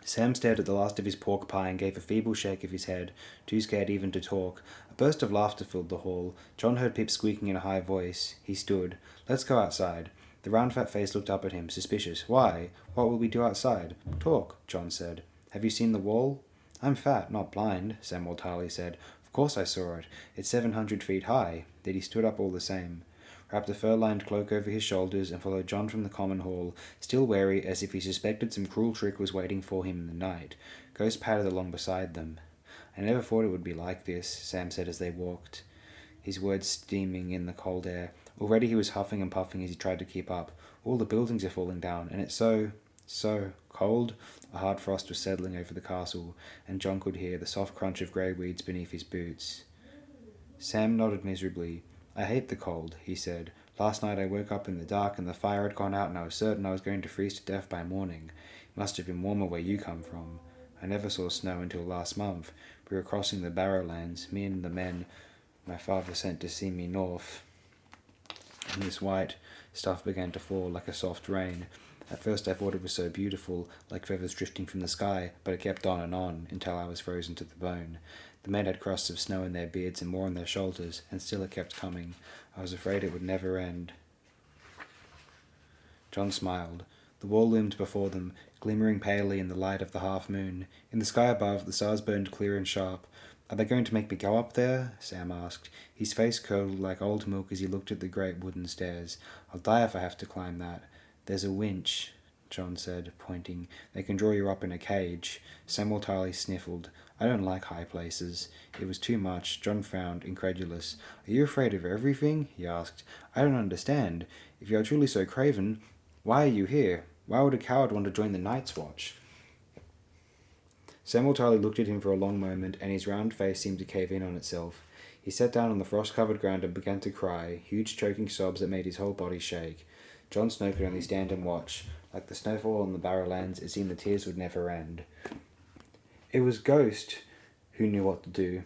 Sam stared at the last of his pork pie and gave a feeble shake of his head, too scared even to talk. A burst of laughter filled the hall. John heard Pip squeaking in a high voice. He stood. "Let's go outside." The round fat face looked up at him, suspicious. "Why? What will we do outside?" "Talk," John said. "Have you seen the wall?" "I'm fat, not blind," Samwell Tarly said. "Of course I saw it. It's 700 feet high." Then he stood up all the same, wrapped a fur-lined cloak over his shoulders, and followed John from the common hall, still wary as if he suspected some cruel trick was waiting for him in the night. Ghost padded along beside them. "I never thought it would be like this," Sam said as they walked, his words steaming in the cold air. Already he was huffing and puffing as he tried to keep up. "All the buildings are falling down, and it's so cold." A hard frost was settling over the castle, and John could hear the soft crunch of grey weeds beneath his boots. Sam nodded miserably. "I hate the cold," he said. "Last night I woke up in the dark and the fire had gone out and I was certain I was going to freeze to death by morning. It must have been warmer where you come from. I never saw snow until last month. We were crossing the Barrowlands, me and the men my father sent to see me north, and this white stuff began to fall like a soft rain. At first I thought it was so beautiful, like feathers drifting from the sky, but it kept on and on, until I was frozen to the bone. The men had crusts of snow in their beards and more on their shoulders, and still it kept coming. I was afraid it would never end." John smiled. The wall loomed before them, glimmering palely in the light of the half-moon. In the sky above, the stars burned clear and sharp. "Are they going to make me go up there?" Sam asked. His face curdled like old milk as he looked at the great wooden stairs. "I'll die if I have to climb that." "There's a winch," John said, pointing. "They can draw you up in a cage." Samwell Tarly sniffled. "I don't like high places." It was too much. John frowned, incredulous. "Are you afraid of everything?" he asked. "I don't understand. If you are truly so craven, why are you here? Why would a coward want to join the Night's Watch?" Samwell Tarly looked at him for a long moment, and his round face seemed to cave in on itself. He sat down on the frost-covered ground and began to cry, huge choking sobs that made his whole body shake. Jon Snow could only stand and watch. Like the snowfall on the Barrowlands, it seemed the tears would never end. It was Ghost who knew what to do.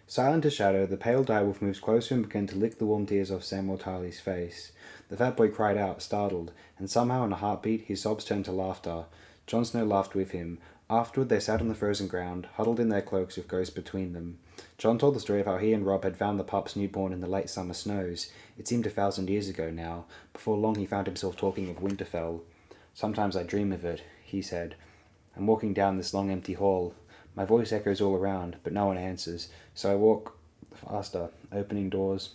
Silent as shadow, the pale direwolf moved closer and began to lick the warm tears off Samwell Tarly's face. The fat boy cried out, startled, and somehow in a heartbeat his sobs turned to laughter. Jon Snow laughed with him. Afterward, they sat on the frozen ground, huddled in their cloaks with Ghost between them. Jon told the story of how he and Robb had found the pups newborn in the late summer snows. It seemed 1,000 years ago now. Before long, he found himself talking of Winterfell. "Sometimes I dream of it," he said. "I'm walking down this long empty hall. My voice echoes all around, but no one answers. So I walk faster, opening doors,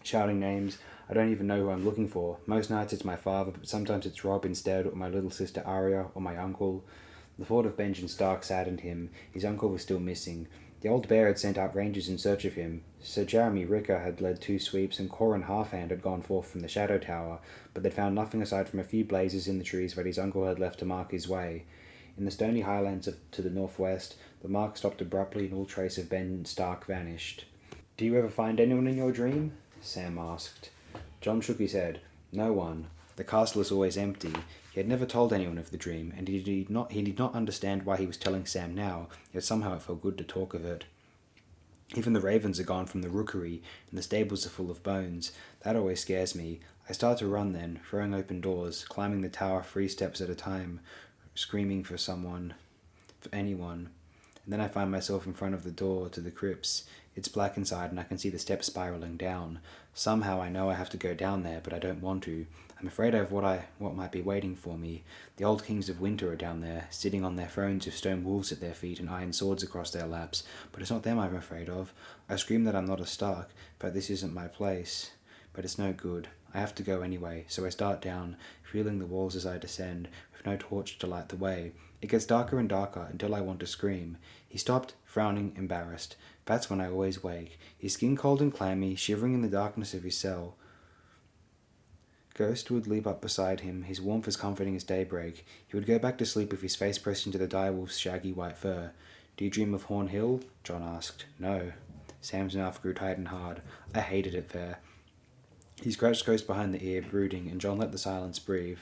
shouting names. I don't even know who I'm looking for. Most nights it's my father, but sometimes it's Robb instead, or my little sister Arya, or my uncle." The thought of Benjen Stark saddened him. His uncle was still missing. The old bear had sent out rangers in search of him. Sir Jeremy Ricker had led 2 sweeps, and Corin Halfhand had gone forth from the Shadow Tower, but they'd found nothing aside from a few blazes in the trees that his uncle had left to mark his way. In the stony highlands to the northwest, the mark stopped abruptly and all trace of Ben Stark vanished. "Do you ever find anyone in your dream?" Sam asked. Jon shook his head. "No one. The castle is always empty." He had never told anyone of the dream, and he did not understand why he was telling Sam now, yet somehow it felt good to talk of it. "Even the ravens are gone from the rookery, and the stables are full of bones. That always scares me. I start to run then, throwing open doors, climbing the tower 3 steps at a time, screaming for anyone. And then I find myself in front of the door to the crypts. It's black inside and I can see the steps spiraling down. Somehow I know I have to go down there, but I don't want to. I'm afraid of what might be waiting for me. The old kings of winter are down there, sitting on their thrones with stone wolves at their feet and iron swords across their laps. But it's not them I'm afraid of. I scream that I'm not a Stark, but this isn't my place. But it's no good. I have to go anyway, so I start down, feeling the walls as I descend, with no torch to light the way. It gets darker and darker until I want to scream." He stopped, frowning, embarrassed. "That's when I always wake. His skin cold and clammy, shivering in the darkness of his cell. Ghost would leap up beside him, his warmth as comforting as daybreak. He would go back to sleep with his face pressed into the direwolf's shaggy white fur. "Do you dream of Horn Hill?" Jon asked. "No." Sam's mouth grew tight and hard. "I hated it there." He scratched Ghost behind the ear, brooding, and Jon let the silence breathe.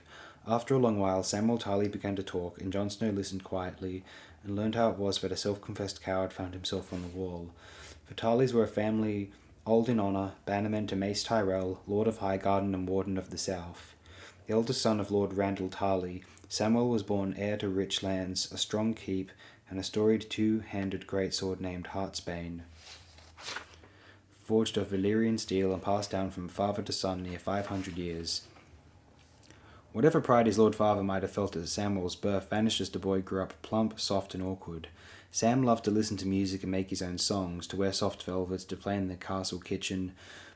After a long while, Samwell Tarly began to talk, and Jon Snow listened quietly, and learned how it was that a self-confessed coward found himself on the wall. The Tarlys were a family old in honour, bannermen to Mace Tyrell, Lord of Highgarden and Warden of the South. The eldest son of Lord Randall Tarly, Samwell was born heir to rich lands, a strong keep, and a storied 2-handed greatsword named Heartsbane, forged of Valyrian steel and passed down from father to son near 500 years. Whatever pride his lord father might have felt at Samwell's birth vanished as the boy grew up plump, soft, and awkward. Sam loved to listen to music and make his own songs, to wear soft velvets, to play in the castle kitchen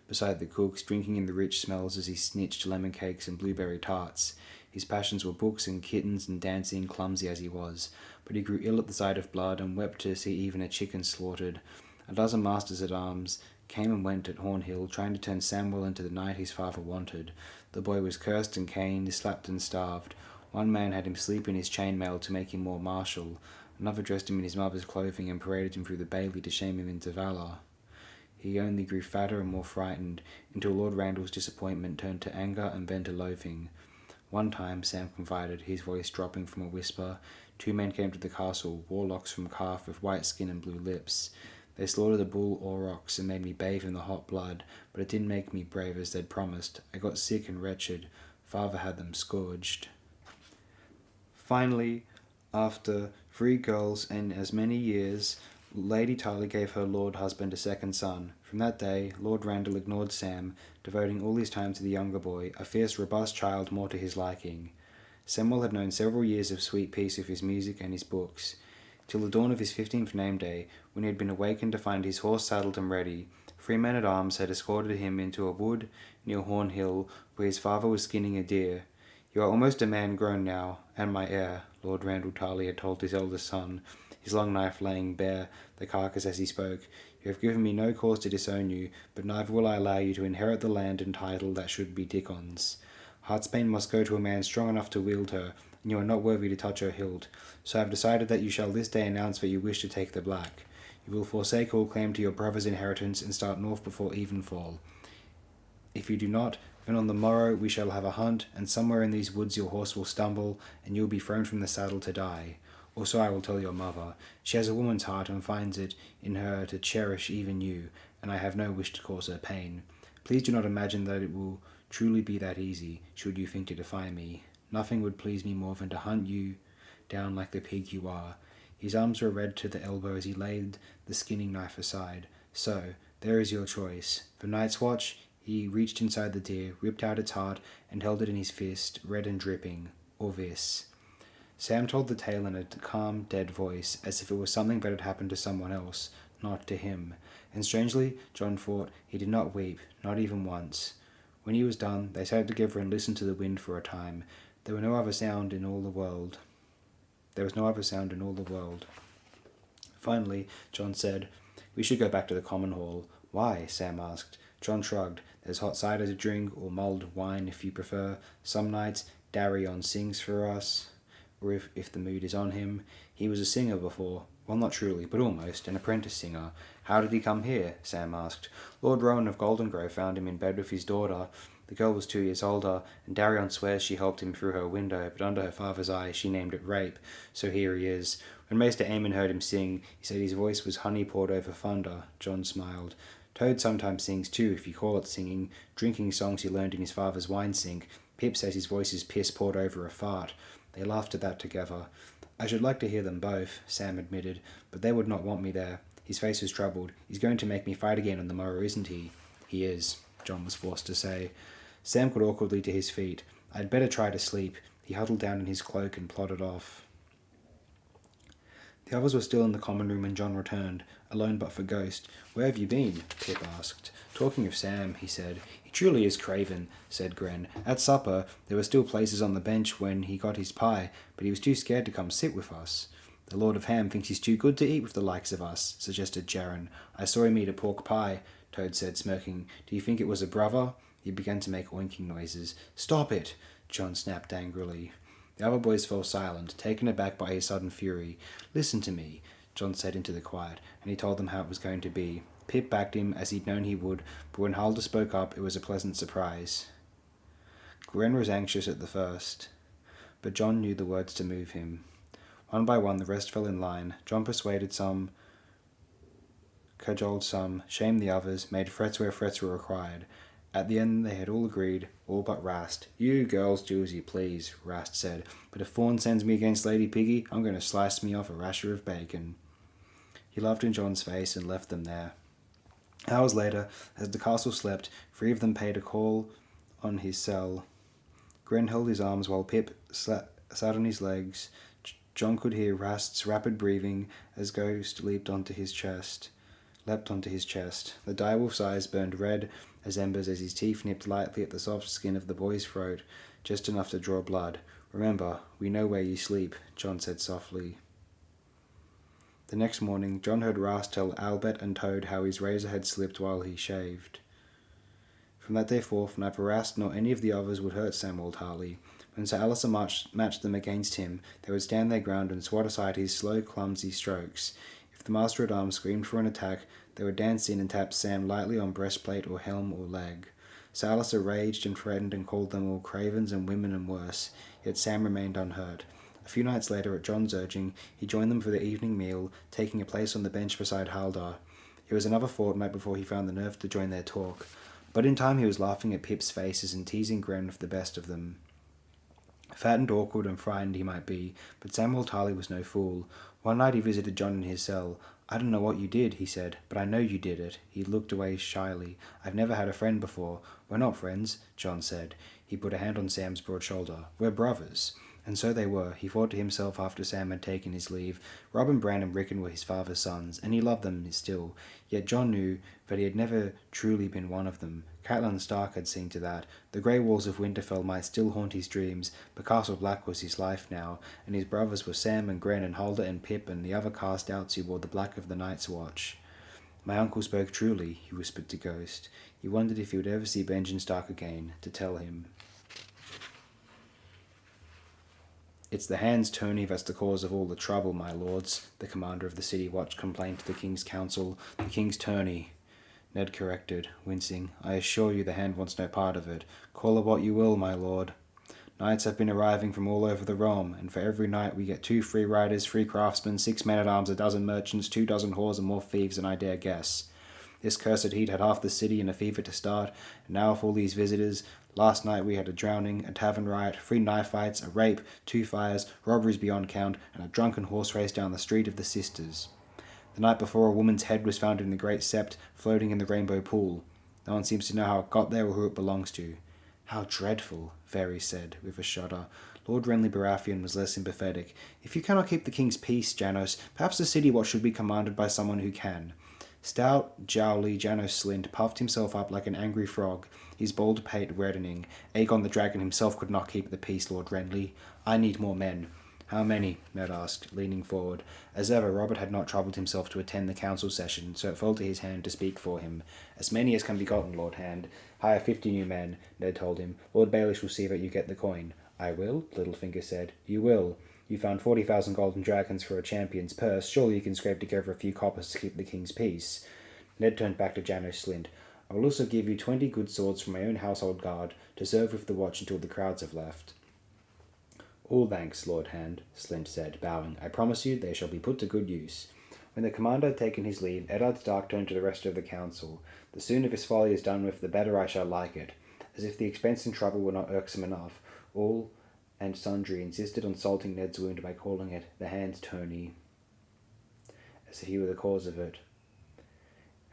beside the cooks, drinking in the rich smells as he snitched lemon cakes and blueberry tarts. His passions were books and kittens and dancing, clumsy as he was, but he grew ill at the sight of blood and wept to see even a chicken slaughtered. A dozen masters-at-arms came and went at Hornhill, trying to turn Samwell into the knight his father wanted. The boy was cursed and caned, slapped and starved. One man had him sleep in his chainmail to make him more martial. Another dressed him in his mother's clothing and paraded him through the bailey to shame him into valour. He only grew fatter and more frightened, until Lord Randall's disappointment turned to anger and then to loathing. One time, Sam confided, his voice dropping from a whisper, 2 men came to the castle, warlocks from Carth with white skin and blue lips. They slaughtered a bull aurochs and made me bathe in the hot blood, but it didn't make me brave as they'd promised. I got sick and wretched. Father had them scourged. Finally, after 3 girls and as many years, Lady Tarly gave her lord husband a second son. From that day, Lord Randall ignored Sam, devoting all his time to the younger boy, a fierce, robust child more to his liking. Samwell had known several years of sweet peace with his music and his books, till the dawn of his 15th name day, when he had been awakened to find his horse saddled and ready. 3 men-at-arms had escorted him into a wood near Hornhill, where his father was skinning a deer. "You are almost a man grown now, and my heir," Lord Randall Tarly had told his eldest son, his long knife laying bare the carcass as he spoke. "You have given me no cause to disown you, but neither will I allow you to inherit the land and title that should be Dickon's. Heartsbane must go to a man strong enough to wield her, and you are not worthy to touch her hilt. So I have decided that you shall this day announce that you wish to take the Black. You will forsake all claim to your brother's inheritance and start north before evenfall. If you do not, then on the morrow we shall have a hunt, and somewhere in these woods your horse will stumble, and you will be thrown from the saddle to die. Or so I will tell your mother. She has a woman's heart and finds it in her to cherish even you, and I have no wish to cause her pain. Please do not imagine that it will truly be that easy, should you think to defy me. Nothing would please me more than to hunt you down like the pig you are." His arms were red to the elbow as he laid the skinning knife aside. "So, there is your choice. For Night's Watch," he reached inside the deer, ripped out its heart, and held it in his fist, red and dripping. "Or this." Sam told the tale in a calm, dead voice, as if it was something that had happened to someone else, not to him. And strangely, John thought, he did not weep, not even once. When he was done, they sat together and listened to the wind for a time. There was no other sound in all the world. Finally, John said, "We should go back to the common hall." "Why?" Sam asked. John shrugged. "There's hot cider to drink, or mulled wine if you prefer. Some nights, Darion sings for us, or if the mood is on him. He was a singer before. Well, not truly, but almost, an apprentice singer." "How did he come here?" Sam asked. "Lord Rowan of Goldengrove found him in bed with his daughter. The girl was 2 years older, and Darion swears she helped him through her window, but under her father's eye she named it rape, so here he is. When Maester Aemon heard him sing, he said his voice was honey poured over thunder." John smiled. "Toad sometimes sings too, if you call it singing, drinking songs he learned in his father's wine sink. Pip says his voice is piss poured over a fart." They laughed at that together. "I should like to hear them both," Sam admitted, "but they would not want me there." His face was troubled. "He's going to make me fight again on the morrow, isn't he?" "He is," John was forced to say. Sam got awkwardly to his feet. "I'd better try to sleep." He huddled down in his cloak and plodded off. The others were still in the common room when John returned, alone but for Ghost. "Where have you been?" Pip asked. "Talking of Sam," he said. "He truly is craven," said Gren. "At supper, there were still places on the bench when he got his pie, but he was too scared to come sit with us." "The Lord of Ham thinks he's too good to eat with the likes of us," suggested Jaren. "I saw him eat a pork pie," Toad said, smirking. "Do you think it was a brother?" He began to make oinking noises. "Stop it!" John snapped angrily. The other boys fell silent, taken aback by his sudden fury. "Listen to me," John said into the quiet, and he told them how it was going to be. Pip backed him, as he'd known he would, but when Huldah spoke up, it was a pleasant surprise. Gren was anxious at the first, but John knew the words to move him. One by one, the rest fell in line. John persuaded some, cajoled some, shamed the others, made threats where threats were required. At the end they had all agreed, all but Rast. "You girls do as you please," Rast said, "but if Fawn sends me against Lady Piggy, I'm going to slice me off a rasher of bacon." He laughed in John's face and left them there. Hours later, as the castle slept, 3 of them paid a call on his cell. Gren held his arms while Pip sat on his legs. John could hear Rast's rapid breathing as Ghost leapt onto his chest. The direwolf's eyes burned red as embers as his teeth nipped lightly at the soft skin of the boy's throat, just enough to draw blood. "Remember, we know where you sleep," John said softly. The next morning, John heard Rast tell Albert and Toad how his razor had slipped while he shaved. From that day forth, neither Rast nor any of the others would hurt Samwell Tarly. When Sir Alister matched them against him, they would stand their ground and swat aside his slow, clumsy strokes. If the Master-at-Arms screamed for an attack, they would dance in and tap Sam lightly on breastplate or helm or leg. Sir Alister raged and threatened and called them all cravens and women and worse, yet Sam remained unhurt. A few nights later, at John's urging, he joined them for the evening meal, taking a place on the bench beside Haldar. It was another fortnight before he found the nerve to join their talk, but in time he was laughing at Pip's faces and teasing Gren with the best of them. Fat and awkward and frightened he might be, but Samwell Tarly was no fool. One night he visited John in his cell. "I don't know what you did," he said, "but I know you did it." He looked away shyly. "I've never had a friend before." "We're not friends," John said. He put a hand on Sam's broad shoulder. "We're brothers." And so they were, he thought to himself after Sam had taken his leave. Robin, Bran and Rickon were his father's sons, and he loved them still. Yet John knew that he had never truly been one of them. Catelyn Stark had seen to that. The grey walls of Winterfell might still haunt his dreams, but Castle Black was his life now, and his brothers were Sam and Gren and Huldah and Pip and the other cast-outs who wore the black of the Night's Watch. "My uncle spoke truly," he whispered to Ghost. He wondered if he would ever see Benjen Stark again, to tell him. "It's the hand's tourney that's the cause of all the trouble, my lords," the commander of the City Watch complained to the King's Council. "The King's tourney," Ned corrected, wincing. "I assure you the hand wants no part of it. Call it what you will, my lord. Knights have been arriving from all over the realm, and for every night we get 2 free riders, 3 craftsmen, 6 men-at-arms, a dozen merchants, 2 dozen whores, and more thieves than I dare guess. This cursed heat had half the city in a fever to start, and now with all these visitors, Last night we had a drowning, a tavern riot, 3 knife fights, a rape, 2 fires, robberies beyond count, and a drunken horse race down the Street of the Sisters. The night before, a woman's head was found in the Great Sept, floating in the Rainbow Pool. No one seems to know how it got there or who it belongs to. How dreadful, Varys said, with a shudder. Lord Renly Baratheon was less sympathetic. If you cannot keep the king's peace, Janos, perhaps the city watch should be commanded by someone who can. Stout, jowly Janos Slynt puffed himself up like an angry frog, his bald pate reddening. Aegon the Dragon himself could not keep the peace, Lord Renly. I need more men. How many? Ned asked, leaning forward. As ever, Robert had not troubled himself to attend the council session, so it fell to his hand to speak for him. As many as can be gotten, Lord Hand. Hire 50 new men, Ned told him. Lord Baelish will see that you get the coin. I will, Littlefinger said. You will. You found 40,000 golden dragons for a champion's purse. Surely you can scrape together a few coppers to keep the king's peace. Ned turned back to Janos Slynt. I will also give you 20 good swords from my own household guard to serve with the watch until the crowds have left. All thanks, Lord Hand, Slynt said, bowing. I promise you they shall be put to good use. When the commander had taken his leave, Eddard Stark turned to the rest of the council. The sooner this folly is done with, the better I shall like it. As if the expense and trouble were not irksome enough, all and sundry insisted on salting Ned's wound by calling it the Hand's tourney, as if he were the cause of it.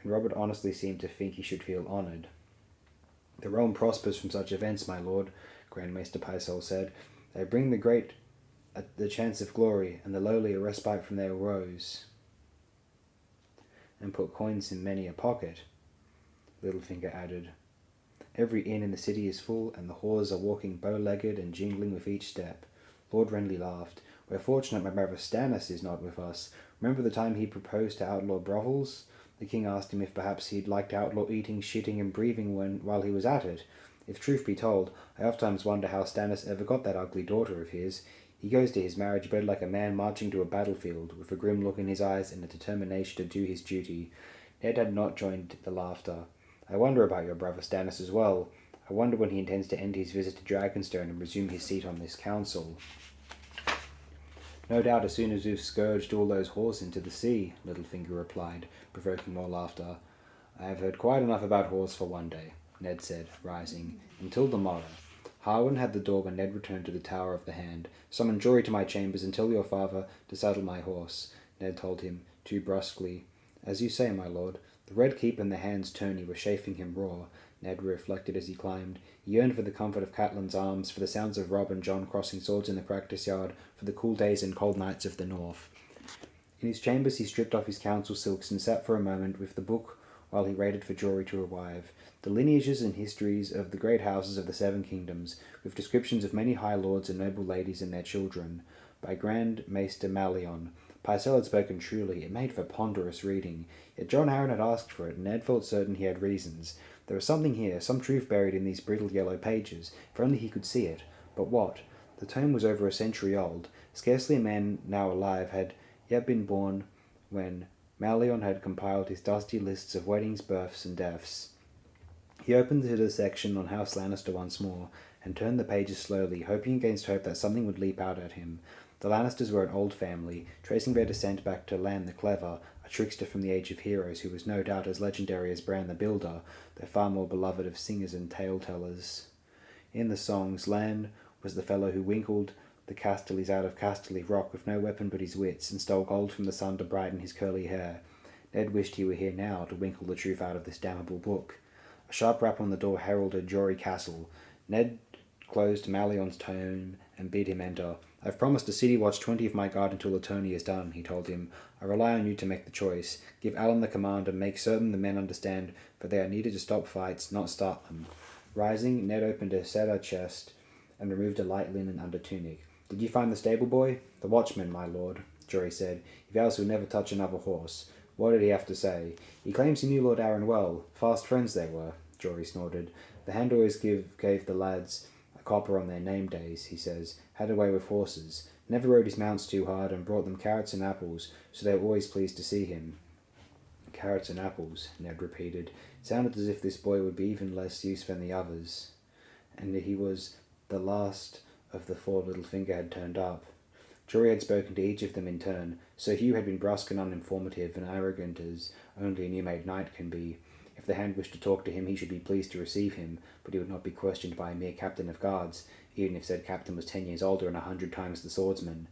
And Robert honestly seemed to think he should feel honoured. The realm prospers from such events, my lord, Grand Maester Pycelle said. They bring the great the chance of glory, and the lowly a respite from their woes, and put coins in many a pocket, Littlefinger added. Every inn in the city is full, and the whores are walking bow-legged and jingling with each step. Lord Renly laughed. We're fortunate my brother Stannis is not with us. Remember the time he proposed to outlaw brothels? The king asked him if perhaps he'd like to outlaw eating, shitting, and breathing while he was at it. If truth be told, I oftentimes wonder how Stannis ever got that ugly daughter of his. He goes to his marriage bed like a man marching to a battlefield, with a grim look in his eyes and a determination to do his duty. Ned had not joined the laughter. I wonder about your brother Stannis as well. I wonder when he intends to end his visit to Dragonstone and resume his seat on this council. No doubt as soon as we've scourged all those whores into the sea, Littlefinger replied, provoking more laughter. I have heard quite enough about whores for one day, Ned said, rising. Until the morrow. Harwin had the door when Ned returned to the Tower of the Hand. Summon Jory to my chambers and tell your father to saddle my horse, Ned told him, too brusquely. As you say, my lord. The Red Keep and the Hand's tourney were chafing him raw, Ned reflected as he climbed. He yearned for the comfort of Catelyn's arms, for the sounds of Robb and Jon crossing swords in the practice yard, for the cool days and cold nights of the north. In his chambers he stripped off his council silks and sat for a moment with the book while he waited for Jory to arrive. The lineages and histories of the great houses of the Seven Kingdoms, with descriptions of many high lords and noble ladies and their children, by Grand Maester Malleon. Pycelle had spoken truly. It made for ponderous reading. Yet John Arryn had asked for it, and Ned felt certain he had reasons. There was something here, some truth buried in these brittle yellow pages, if only he could see it. But what? The tome was over a century old. Scarcely a man now alive had yet been born when Malleon had compiled his dusty lists of weddings, births, and deaths. He opened to the section on House Lannister once more, and turned the pages slowly, hoping against hope that something would leap out at him. The Lannisters were an old family, tracing their descent back to Lann the Clever, a trickster from the Age of Heroes who was no doubt as legendary as Bran the Builder, though far more beloved of singers and tale-tellers. In the songs, Lann was the fellow who winkled the Casterlys out of Casterly Rock with no weapon but his wits, and stole gold from the sun to brighten his curly hair. Ned wished he were here now to winkle the truth out of this damnable book. A sharp rap on the door heralded Jory Castle. Ned closed Malleon's tome and bid him enter. I've promised the city watch 20 of my guard until the tourney is done, he told him. I rely on you to make the choice. Give Alan the command and make certain the men understand that they are needed to stop fights, not start them. Rising, Ned opened a cedar chest and removed a light linen undertunic. Did you find the stable boy? The watchman, my lord, Jory said. He vows he'll never touch another horse. What did he have to say? He claims he knew Lord Arryn well. Fast friends they were, Jory snorted. The Hand always gave the lads a copper on their name days, he says. Had a way with horses. Never rode his mounts too hard and brought them carrots and apples, so they were always pleased to see him. Carrots and apples, Ned repeated. It sounded as if this boy would be even less use than the others. And he was the last of the 4 Littlefinger had turned up. Jory had spoken to each of them in turn. Sir Hugh had been brusque and uninformative and arrogant as only a new-made knight can be. If the hand wished to talk to him, he should be pleased to receive him, but he would not be questioned by a mere captain of guards, even if said captain was 10 years older and 100 times the swordsman.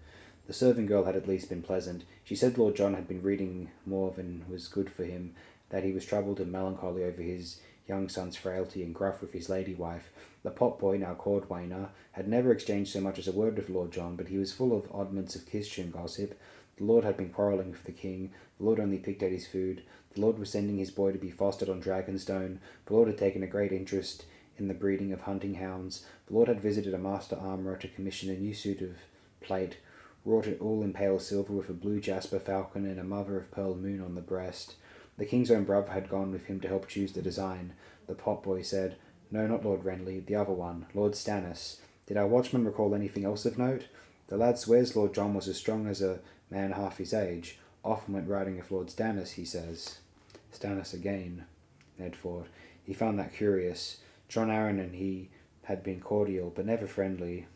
The serving girl had at least been pleasant. She said Lord John had been reading more than was good for him, that he was troubled and melancholy over his young son's frailty, and gruff with his lady wife. The pot-boy, now cordwainer, had never exchanged so much as a word with Lord John, but he was full of oddments of Christian gossip. The Lord had been quarrelling with the king. The Lord only picked at his food. The Lord was sending his boy to be fostered on Dragonstone. The Lord had taken a great interest in the breeding of hunting hounds. The Lord had visited a master armourer to commission a new suit of plate, wrought it all in pale silver with a blue jasper falcon and a mother-of-pearl moon on the breast. The king's own brother had gone with him to help choose the design. The pot-boy said, "No, not Lord Renly, the other one, Lord Stannis. Did our watchman recall anything else of note? The lad swears Lord John was as strong as a man half his age. Often went riding with Lord Stannis, he says." Stannis again, Ned thought. He found that curious. Jon Arryn and he had been cordial, but never friendly.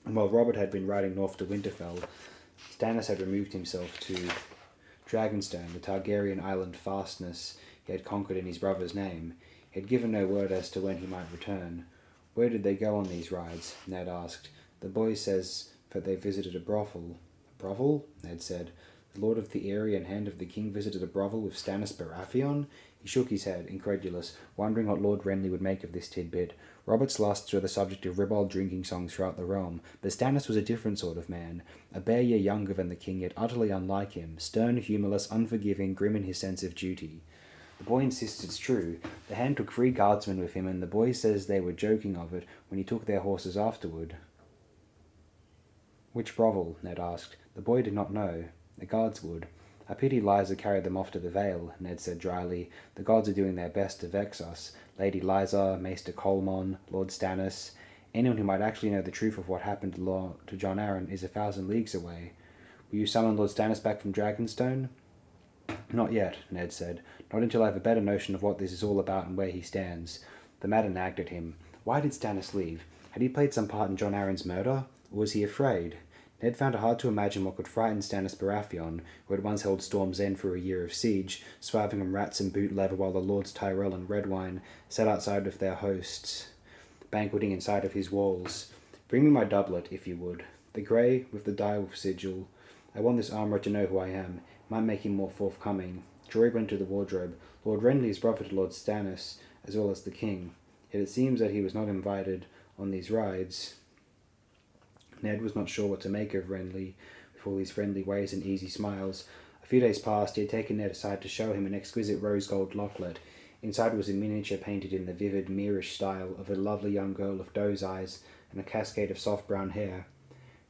And while Robert had been riding north to Winterfell, Stannis had removed himself to Dragonstone, the Targaryen island fastness he had conquered in his brother's name. He had given no word as to when he might return. "Where did they go on these rides?" Ned asked. "The boy says that they visited a brothel." "A brothel?" Ned said. "The Lord of the Eyrie and Hand of the King visited a brothel with Stannis Baratheon?" He shook his head, incredulous, wondering what Lord Renly would make of this tidbit. Robert's lusts were the subject of ribald drinking songs throughout the realm, but Stannis was a different sort of man, a bare year younger than the king, yet utterly unlike him, stern, humourless, unforgiving, grim in his sense of duty. The boy insists it's true. The Hand took 3 guardsmen with him, and the boy says they were joking of it when he took their horses afterward. "Which brothel?" Ned asked. The boy did not know. The guards would. "A pity Lysa carried them off to the Vale," Ned said dryly. "The gods are doing their best to vex us. Lady Lysa, Maester Colmon, Lord Stannis. Anyone who might actually know the truth of what happened to Jon Arryn is 1,000 leagues away. Will you summon Lord Stannis back from Dragonstone?" "Not yet," Ned said. "Not until I have a better notion of what this is all about and where he stands." The matter nagged at him. Why did Stannis leave? Had he played some part in Jon Arryn's murder? Or was he afraid? Ned found it hard to imagine what could frighten Stannis Baratheon, who had once held Storm's End for a year of siege, swerving on rats and boot leather while the Lords Tyrell and Redwyne sat outside with their hosts, banqueting inside of his walls. "Bring me my doublet, if you would. The grey, with the dial sigil. I want this armourer to know who I am. It might make him more forthcoming." Jory went to the wardrobe. Lord Renly is brother to Lord Stannis, as well as the king. Yet it seems that he was not invited on these rides. Ned was not sure what to make of Renly, with all his friendly ways and easy smiles. A few days past, he had taken Ned aside to show him an exquisite rose-gold locklet. Inside was a miniature painted in the vivid, Meerish style of a lovely young girl with doe's eyes and a cascade of soft brown hair.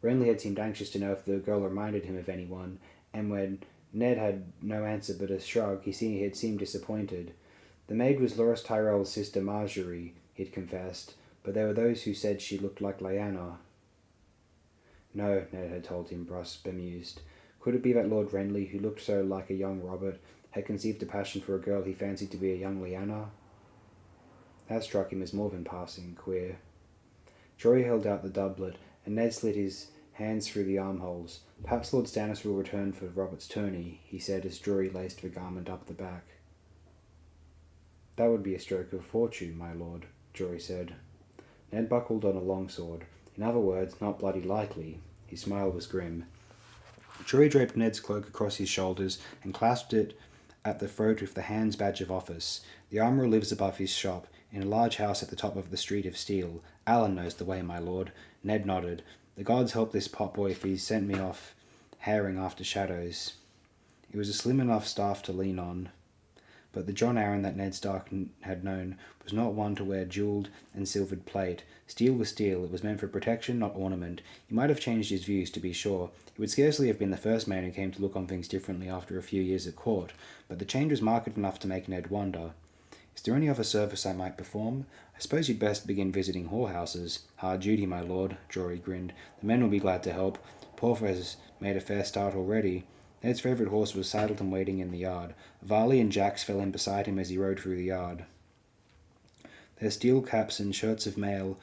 Renly had seemed anxious to know if the girl reminded him of anyone, and when Ned had no answer but a shrug, he had seemed disappointed. The maid was Loras Tyrell's sister Marjorie, he had confessed, but there were those who said she looked like Lyanna. No, Ned had told him, bemused. Could it be that Lord Renly, who looked so like a young Robert, had conceived a passion for a girl he fancied to be a young Lyanna? That struck him as more than passing queer. Jory held out the doublet, and Ned slid his hands through the armholes. "Perhaps Lord Stannis will return for Robert's tourney," he said as Jory laced the garment up the back. "That would be a stroke of fortune, my lord," Jory said. Ned buckled on a longsword. In other words, not bloody likely. His smile was grim. Jory draped Ned's cloak across his shoulders and clasped it at the throat with the hand's badge of office. "The armourer lives above his shop, in a large house at the top of the Street of Steel. Alan knows the way, my lord." Ned nodded. "The gods help this potboy if he's sent me off harrying after shadows." It was a slim enough staff to lean on, but the Jon Arryn that Ned Stark had known was not one to wear jewelled and silvered plate. Steel was steel. It was meant for protection, not ornament. He might have changed his views, to be sure. He would scarcely have been the first man who came to look on things differently after a few years at court, but the change was marked enough to make Ned wonder. "Is there any other service I might perform? I suppose you'd best begin visiting whorehouses." "Hard duty, my lord," Jory grinned. "The men will be glad to help. Porfa has made a fair start already." Ned's favourite horse was saddled and waiting in the yard. Varley and Jax fell in beside him as he rode through the yard. Their steel caps and shirts of mail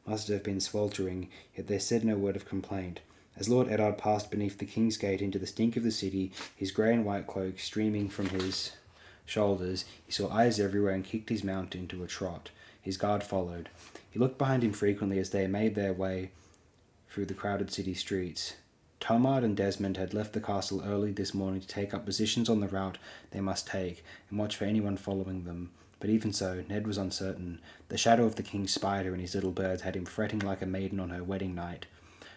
must have been sweltering, yet they said no word of complaint. As Lord Eddard passed beneath the King's Gate into the stink of the city, his grey and white cloak streaming from his shoulders, he saw eyes everywhere and kicked his mount into a trot. His guard followed. He looked behind him frequently as they made their way through the crowded city streets. Tomard and Desmond had left the castle early this morning to take up positions on the route they must take and watch for anyone following them. But even so, Ned was uncertain. The shadow of the king's spider and his little birds had him fretting like a maiden on her wedding night.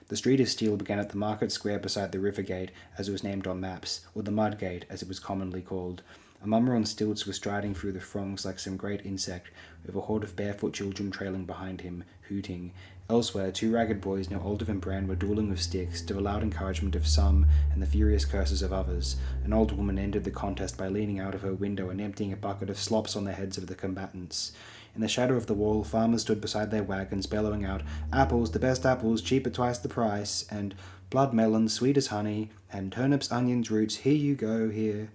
The Street of Steel began at the market square beside the river gate, as it was named on maps, or the mud gate, as it was commonly called. A mummer on stilts was striding through the throngs like some great insect, with a horde of barefoot children trailing behind him, hooting. Elsewhere, 2 ragged boys no older than Bran were dueling with sticks, to the loud encouragement of some and the furious curses of others. An old woman ended the contest by leaning out of her window and emptying a bucket of slops on the heads of the combatants. In the shadow of the wall, farmers stood beside their wagons, bellowing out, "Apples, the best apples, cheap at twice the price," and "Blood melons, sweet as honey," and "Turnips, onions, roots, here you go, here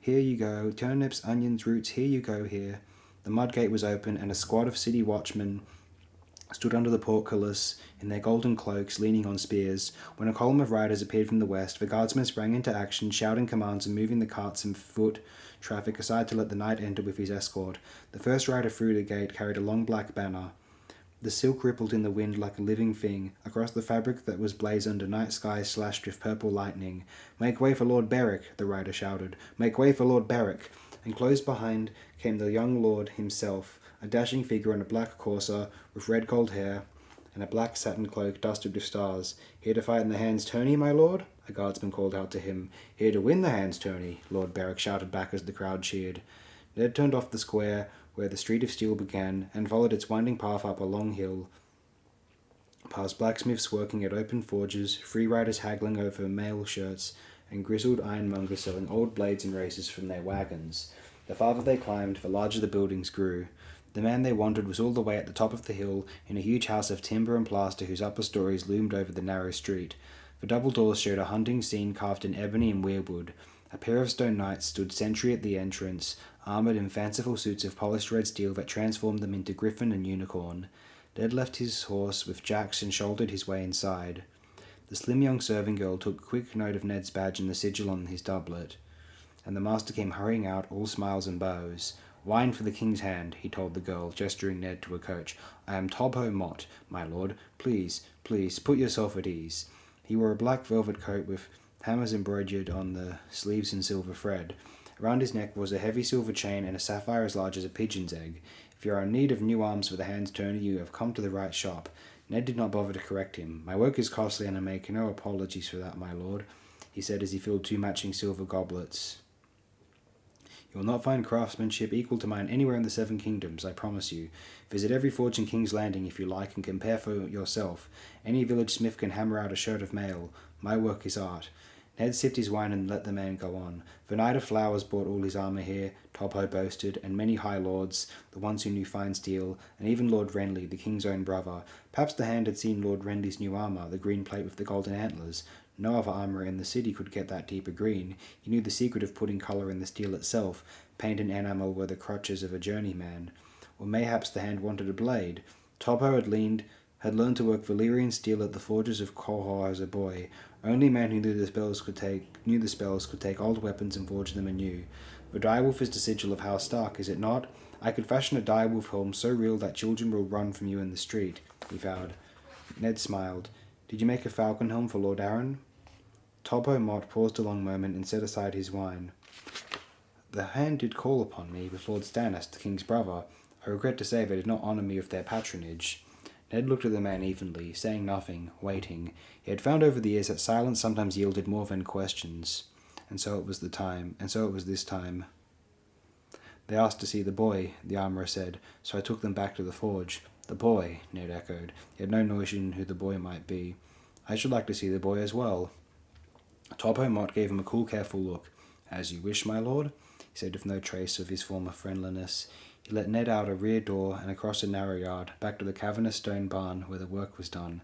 you go, turnips, onions, roots, here you go, here." The mud gate was open, and a squad of city watchmen stood under the portcullis in their golden cloaks, leaning on spears. When a column of riders appeared from the west, the guardsmen sprang into action, shouting commands and moving the carts and foot traffic aside to let the knight enter with his escort. The first rider through the gate carried a long black banner. The silk rippled in the wind like a living thing, across the fabric that was blazoned a night sky slashed with purple lightning. "Make way for Lord Beric," the rider shouted. "Make way for Lord Beric." And close behind came the young lord himself, a dashing figure on a black courser with red gold hair and a black satin cloak dusted with stars. "Here to fight in the hand's tourney, my lord?" a guardsman called out to him. "Here to win the hand's tourney," Lord Beric shouted back as the crowd cheered. Ned turned off the square where the Street of Steel began and followed its winding path up a long hill, past blacksmiths working at open forges, free riders haggling over mail shirts, and grizzled ironmongers selling old blades and razors from their wagons. The farther they climbed, the larger the buildings grew. The man they wanted was all the way at the top of the hill, in a huge house of timber and plaster whose upper stories loomed over the narrow street. The double doors showed a hunting scene carved in ebony and weirwood. A pair of stone knights stood sentry at the entrance, armoured in fanciful suits of polished red steel that transformed them into griffin and unicorn. Ned left his horse with Jax and shouldered his way inside. The slim young serving girl took quick note of Ned's badge and the sigil on his doublet, and the master came hurrying out, all smiles and bows. "Wine for the king's hand," he told the girl, gesturing Ned to a coach. "I am Tobho Mott, my lord. Please, put yourself at ease." He wore a black velvet coat with hammers embroidered on the sleeves in silver thread. Around his neck was a heavy silver chain and a sapphire as large as a pigeon's egg. "If you are in need of new arms for the hand's tourney, you have come to the right shop." Ned did not bother to correct him. "My work is costly, and I make no apologies for that, my lord," he said as he filled 2 matching silver goblets. "You will not find craftsmanship equal to mine anywhere in the 7 kingdoms, I promise you. Visit every forge in King's Landing if you like, and compare for yourself. Any village smith can hammer out a shirt of mail. My work is art." Ned sipped his wine and let the man go on. "The Knight of Flowers bought all his armour here," Tobho boasted, "and many high lords, the ones who knew fine steel, and even Lord Renly, the king's own brother. Perhaps the hand had seen Lord Renly's new armour, the green plate with the golden antlers. No other armour in the city could get that deeper green. He knew the secret of putting colour in the steel itself. Paint and enamel were the crutches of a journeyman. Or mayhaps the hand wanted a blade. Tobho had learned to work Valyrian steel at the forges of Qohor as a boy. Only man who knew the spells could take old weapons and forge them anew. The direwolf is the sigil of House Stark, is it not? I could fashion a direwolf helm so real that children will run from you in the street," he vowed. Ned smiled. "Did you make a falcon helm for Lord Arryn?" Tobho Mott paused a long moment and set aside his wine. "The hand did call upon me with Lord Stannis, the king's brother. I regret to say they did not honour me with their patronage." Ned looked at the man evenly, saying nothing, waiting. He had found over the years that silence sometimes yielded more than questions. And so it was this time. "They asked to see the boy," the armourer said, "so I took them back to the forge." "The boy," Ned echoed. He had no notion who the boy might be. "I should like to see the boy as well." Tobho Mott gave him a cool, careful look. "As you wish, my lord," he said with no trace of his former friendliness. He let Ned out a rear door and across a narrow yard, back to the cavernous stone barn where the work was done.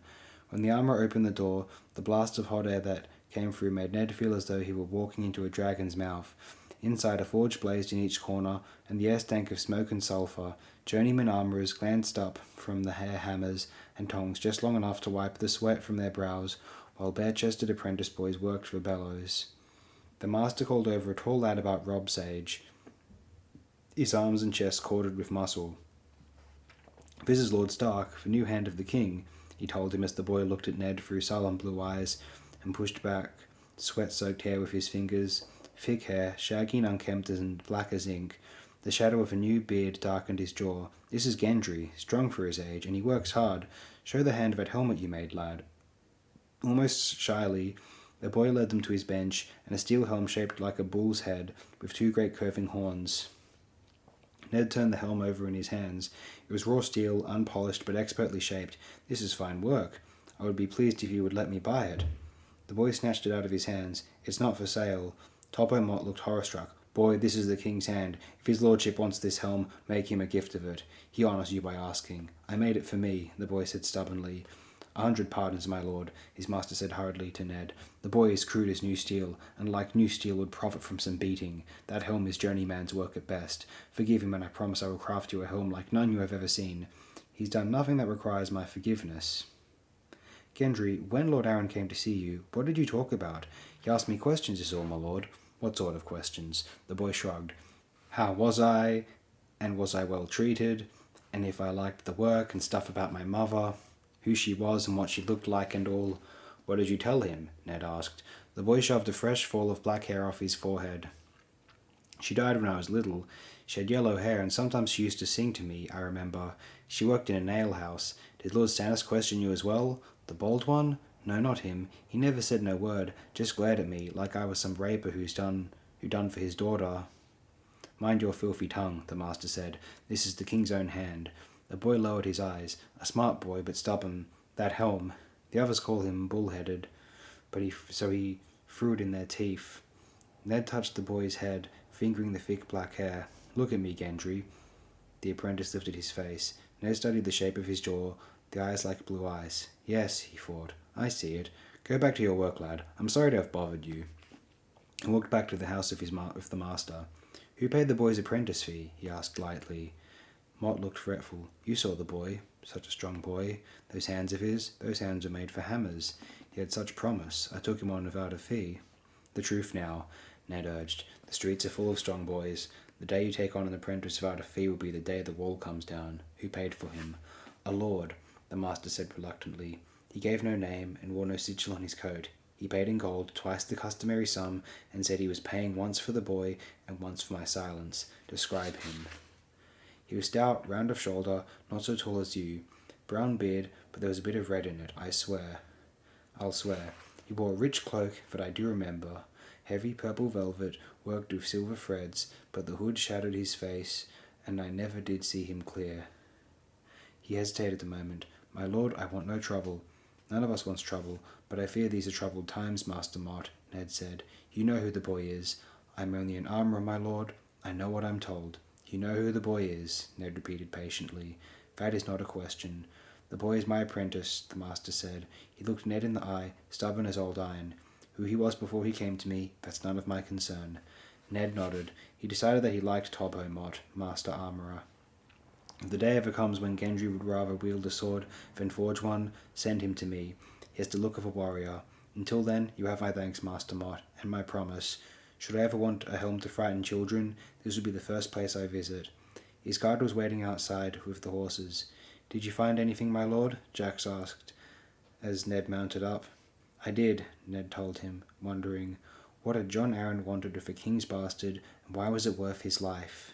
When the armourer opened the door, the blast of hot air that came through made Ned feel as though he were walking into a dragon's mouth. Inside, a forge blazed in each corner, and the air stank of smoke and sulphur. Journeyman armourers glanced up from the hammers and tongs just long enough to wipe the sweat from their brows, while bare-chested apprentice boys worked for bellows. The master called over a tall lad about Rob's age. his arms and chest corded with muscle. "This is Lord Stark, the new hand of the king," he told him as the boy looked at Ned through sullen blue eyes and pushed back sweat-soaked hair with his fingers. Thick hair, shaggy and unkempt and black as ink. The shadow of a new beard darkened his jaw. "This is Gendry, strong for his age, and he works hard. Show the hand that helmet you made, lad." Almost shyly, the boy led them to his bench, and a steel helm shaped like a bull's head, with two great curving horns. Ned turned the helm over in his hands. It was raw steel, unpolished but expertly shaped. "This is fine work. I would be pleased if you would let me buy it." The boy snatched it out of his hands. "It's not for sale." Topo Mott looked horror-struck. "Boy, this is the king's hand. If his lordship wants this helm, make him a gift of it. He honours you by asking." "I made it for me," the boy said stubbornly. "100 pardons, my lord," his master said hurriedly to Ned. "The boy is crude as new steel, and like new steel would profit from some beating. That helm is journeyman's work at best. Forgive him, and I promise I will craft you a helm like none you have ever seen." "He's done nothing that requires my forgiveness." "Gendry, when Lord Arryn came to see you, what did you talk about?" "He asked me questions is all, my lord." "What sort of questions?" The boy shrugged. "How was I? And was I well treated? And if I liked the work, and stuff about my mother, who she was and what she looked like and all." "What did you tell him?" Ned asked. The boy shoved a fresh fall of black hair off his forehead. "She died when I was little. She had yellow hair, and sometimes she used to sing to me, I remember. She worked in a nail house. Did Lord Stannis question you as well? The bald one? No, not him. He never said no word, just glared at me, like I was some raper who done for his daughter." "Mind your filthy tongue," the master said. "This is the king's own hand." The boy lowered his eyes. A smart boy, but stubborn. "That helm. The others call him bull-headed, so he threw it in their teeth." Ned touched the boy's head, fingering the thick black hair. "Look at me, Gendry." The apprentice lifted his face. Ned studied the shape of his jaw, the eyes like blue eyes. "Yes," he thought, "I see it. Go back to your work, lad. I'm sorry to have bothered you." He walked back to the house of the master. "Who paid the boy's apprentice fee?" he asked lightly. Mott looked fretful. "You saw the boy. Such a strong boy. Those hands of his, those hands were made for hammers. He had such promise. I took him on without a fee." "The truth now," Ned urged. "The streets are full of strong boys. The day you take on an apprentice without a fee will be the day the wall comes down. Who paid for him?" "A lord," the master said reluctantly. "He gave no name and wore no sigil on his coat. He paid in gold, twice the customary sum, and said he was paying once for the boy and once for my silence. Describe him." "He was stout, round of shoulder, not so tall as you. Brown beard, but there was a bit of red in it, I'll swear. He wore a rich cloak that I do remember, heavy purple velvet, worked with silver threads, but the hood shadowed his face, and I never did see him clear." He hesitated a moment. "My lord, I want no trouble." "None of us wants trouble, but I fear these are troubled times, Master Mott," Ned said. "You know who the boy is." "I'm only an armourer, my lord. I know what I'm told." "You know who the boy is," Ned repeated patiently. "That is not a question." "The boy is my apprentice," the master said. He looked Ned in the eye, stubborn as old iron. "Who he was before he came to me, that's none of my concern." Ned nodded. He decided that he liked Topo Mott, master armourer. "If the day ever comes when Gendry would rather wield a sword than forge one, send him to me. He has the look of a warrior. Until then, you have my thanks, Master Mott, and my promise. Should I ever want a helm to frighten children, this would be the first place I visit." His guard was waiting outside with the horses. "Did you find anything, my lord?" Jax asked, as Ned mounted up. "I did," Ned told him, wondering. What had Jon Arryn wanted with a king's bastard, and why was it worth his life?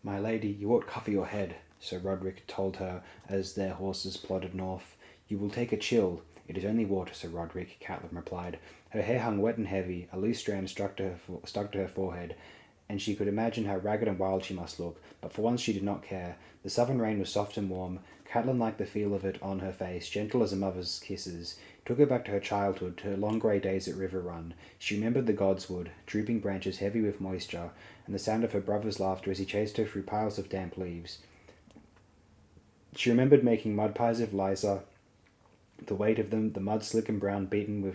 "My lady, you ought cover your head," Sir Roderick told her as their horses plodded north. "You will take a chill." "It is only water, Sir Roderick," Catelyn replied. Her hair hung wet and heavy, a loose strand stuck to her forehead, and she could imagine how ragged and wild she must look, but for once she did not care. The southern rain was soft and warm. Catelyn liked the feel of it on her face, gentle as a mother's kisses. It took her back to her childhood, to her long grey days at River Run. She remembered the godswood, drooping branches heavy with moisture, and the sound of her brother's laughter as he chased her through piles of damp leaves. She remembered making mud pies of Lysa, the weight of them, the mud slick and brown beaten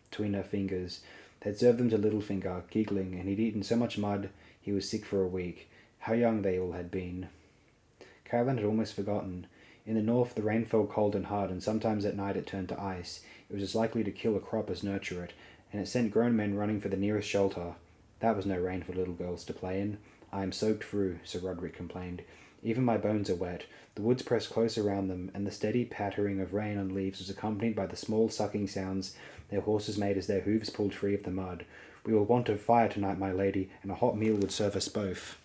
between her fingers. They'd served them to Littlefinger, giggling, and he'd eaten so much mud he was sick for a week. How young they all had been. Catelyn had almost forgotten. In the north the rain fell cold and hard, and sometimes at night it turned to ice. It was as likely to kill a crop as nurture it, and it sent grown men running for the nearest shelter. That was no rain for little girls to play in. I am soaked through, Sir Roderick complained. Even my bones are wet. The woods pressed close around them, and the steady pattering of rain on leaves was accompanied by the small sucking sounds their horses made as their hoofs pulled free of the mud. We will want a fire tonight, my lady, and a hot meal would serve us both.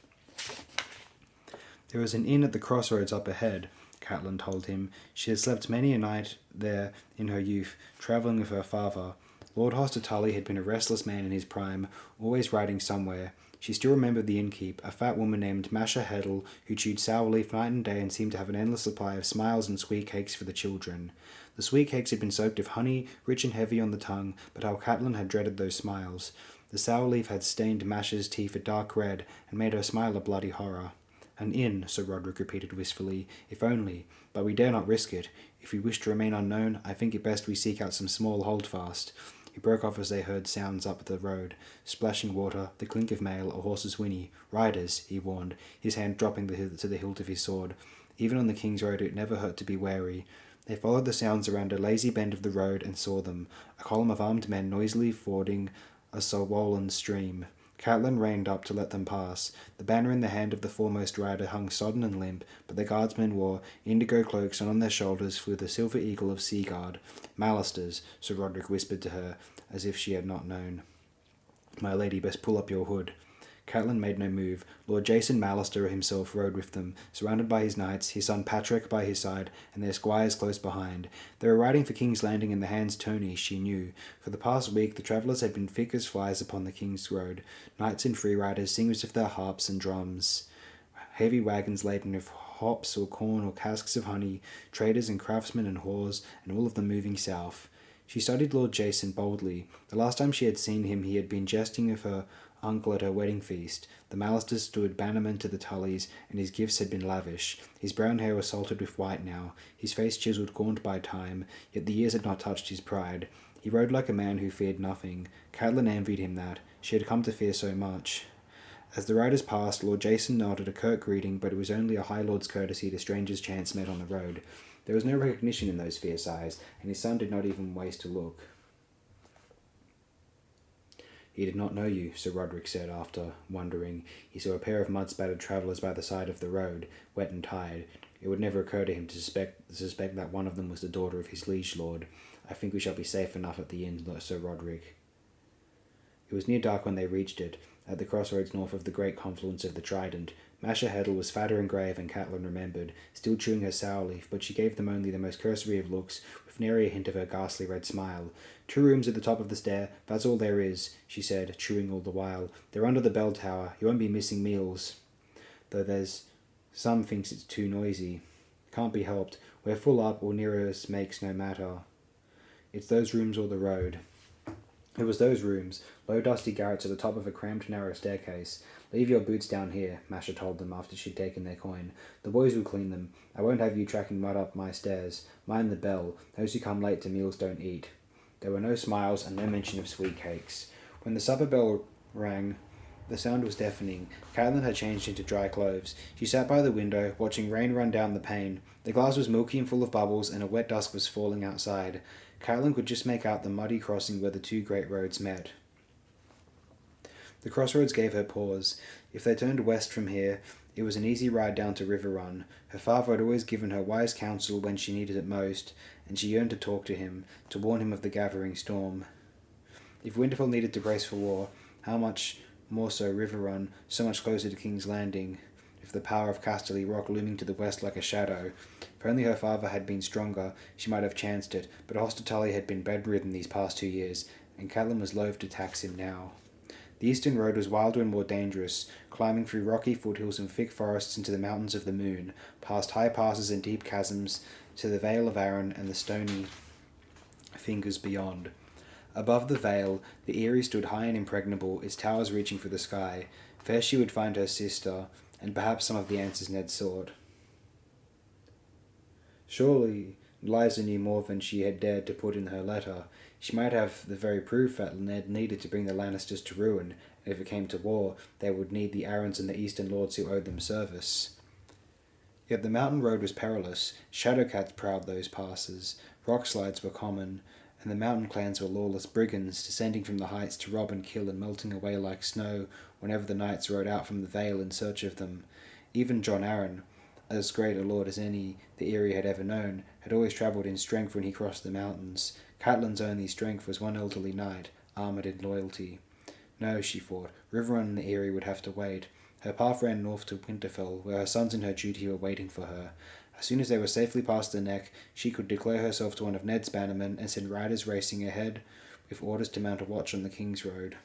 There was an inn at the crossroads up ahead, Catelyn told him. She had slept many a night there in her youth, travelling with her father. Lord Hostertully had been a restless man in his prime, always riding somewhere. She still remembered the innkeep, a fat woman named Masha Heddle, who chewed sour leaf night and day and seemed to have an endless supply of smiles and sweet cakes for the children. The sweet cakes had been soaked with honey, rich and heavy on the tongue, but how Catelyn had dreaded those smiles. The sour leaf had stained Masha's teeth a dark red and made her smile a bloody horror. An inn, Sir Roderick repeated wistfully. If only. But we dare not risk it. If we wish to remain unknown, I think it best we seek out some small holdfast. He broke off as they heard sounds up the road. Splashing water, the clink of mail, a horse's whinny. Riders, he warned, his hand dropping to the hilt of his sword. Even on the King's Road it never hurt to be wary. They followed the sounds around a lazy bend of the road and saw them, a column of armed men noisily fording a swollen stream. Catelyn reined up to let them pass. The banner in the hand of the foremost rider hung sodden and limp, but the guardsmen wore indigo cloaks, and on their shoulders flew the silver eagle of Seaguard. Malisters, Sir Roderick whispered to her, as if she had not known. My lady, best pull up your hood. Catelyn made no move. Lord Jason Mallister himself rode with them, surrounded by his knights, his son Patrick by his side, and their squires close behind. They were riding for King's Landing in the hands Tony, she knew. For the past week the travellers had been thick as flies upon the King's Road, knights and free riders, singers with their harps and drums, heavy wagons laden with hops or corn or casks of honey, traders and craftsmen and whores, and all of them moving south. She studied Lord Jason boldly. The last time she had seen him he had been jesting with her uncle at her wedding feast. The Mallisters stood bannermen to the Tullys, and his gifts had been lavish. His brown hair was salted with white now, his face chiselled gaunt by time, yet the years had not touched his pride. He rode like a man who feared nothing. Catelyn envied him that. She had come to fear so much. As the riders passed, Lord Jason nodded a curt greeting, but it was only a high lord's courtesy to strangers chance met on the road. There was no recognition in those fierce eyes, and his son did not even waste to look. He did not know you, Sir Roderick said after, wondering. He saw a pair of mud-spattered travellers by the side of the road, wet and tired. It would never occur to him to suspect that one of them was the daughter of his liege lord. I think we shall be safe enough at the inn, Sir Roderick. It was near dark when they reached it, at the crossroads north of the great confluence of the Trident. Masha Heddle was fatter and grave, and Catelyn remembered, still chewing her sour leaf, but she gave them only the most cursory of looks, with nary a hint of her ghastly red smile. 2 rooms at the top of the stair, that's all there is, she said, chewing all the while. They're under the bell tower. You won't be missing meals. Though there's some thinks it's too noisy. Can't be helped. We're full up, or near us makes no matter. It's those rooms or the road. It was those rooms, low dusty garrets at the top of a cramped narrow staircase. Leave your boots down here, Masha told them after she'd taken their coin. The boys will clean them. I won't have you tracking mud up my stairs. Mind the bell. Those who come late to meals don't eat. There were no smiles and no mention of sweet cakes. When the supper bell rang, the sound was deafening. Catelyn had changed into dry clothes. She sat by the window, watching rain run down the pane. The glass was milky and full of bubbles, and a wet dusk was falling outside. Catelyn could just make out the muddy crossing where the 2 great roads met. The crossroads gave her pause. If they turned west from here, it was an easy ride down to River Run. Her father had always given her wise counsel when she needed it most, and she yearned to talk to him, to warn him of the gathering storm. If Winterfell needed to brace for war, how much more so River Run, so much closer to King's Landing, with the power of Casterly Rock looming to the west like a shadow. If only her father had been stronger, she might have chanced it, but Hostertully had been bedridden these past 2 years, and Catelyn was loath to tax him now. The eastern road was wilder and more dangerous, climbing through rocky foothills and thick forests into the mountains of the moon, past high passes and deep chasms, to the Vale of Arryn and the stony fingers beyond. Above the vale, the Eyrie stood high and impregnable, its towers reaching for the sky. There she would find her sister, and perhaps some of the answers Ned sought. Surely Liza knew more than she had dared to put in her letter. She might have the very proof that Ned needed to bring the Lannisters to ruin, and if it came to war, they would need the Arryns and the eastern lords who owed them service. Yet the mountain road was perilous. Shadowcats prowled those passes. Rock slides were common, and the mountain clans were lawless brigands, descending from the heights to rob and kill and melting away like snow whenever the knights rode out from the vale in search of them. Even John Arryn, as great a lord as any the Eyrie had ever known, had always travelled in strength when he crossed the mountains. Catelyn's only strength was one elderly knight, armoured in loyalty. No, she thought, Riverrun and the Eyrie would have to wait. Her path ran north to Winterfell, where her sons in her duty were waiting for her. As soon as they were safely past the neck, she could declare herself to one of Ned's bannermen and send riders racing ahead with orders to mount a watch on the King's Road.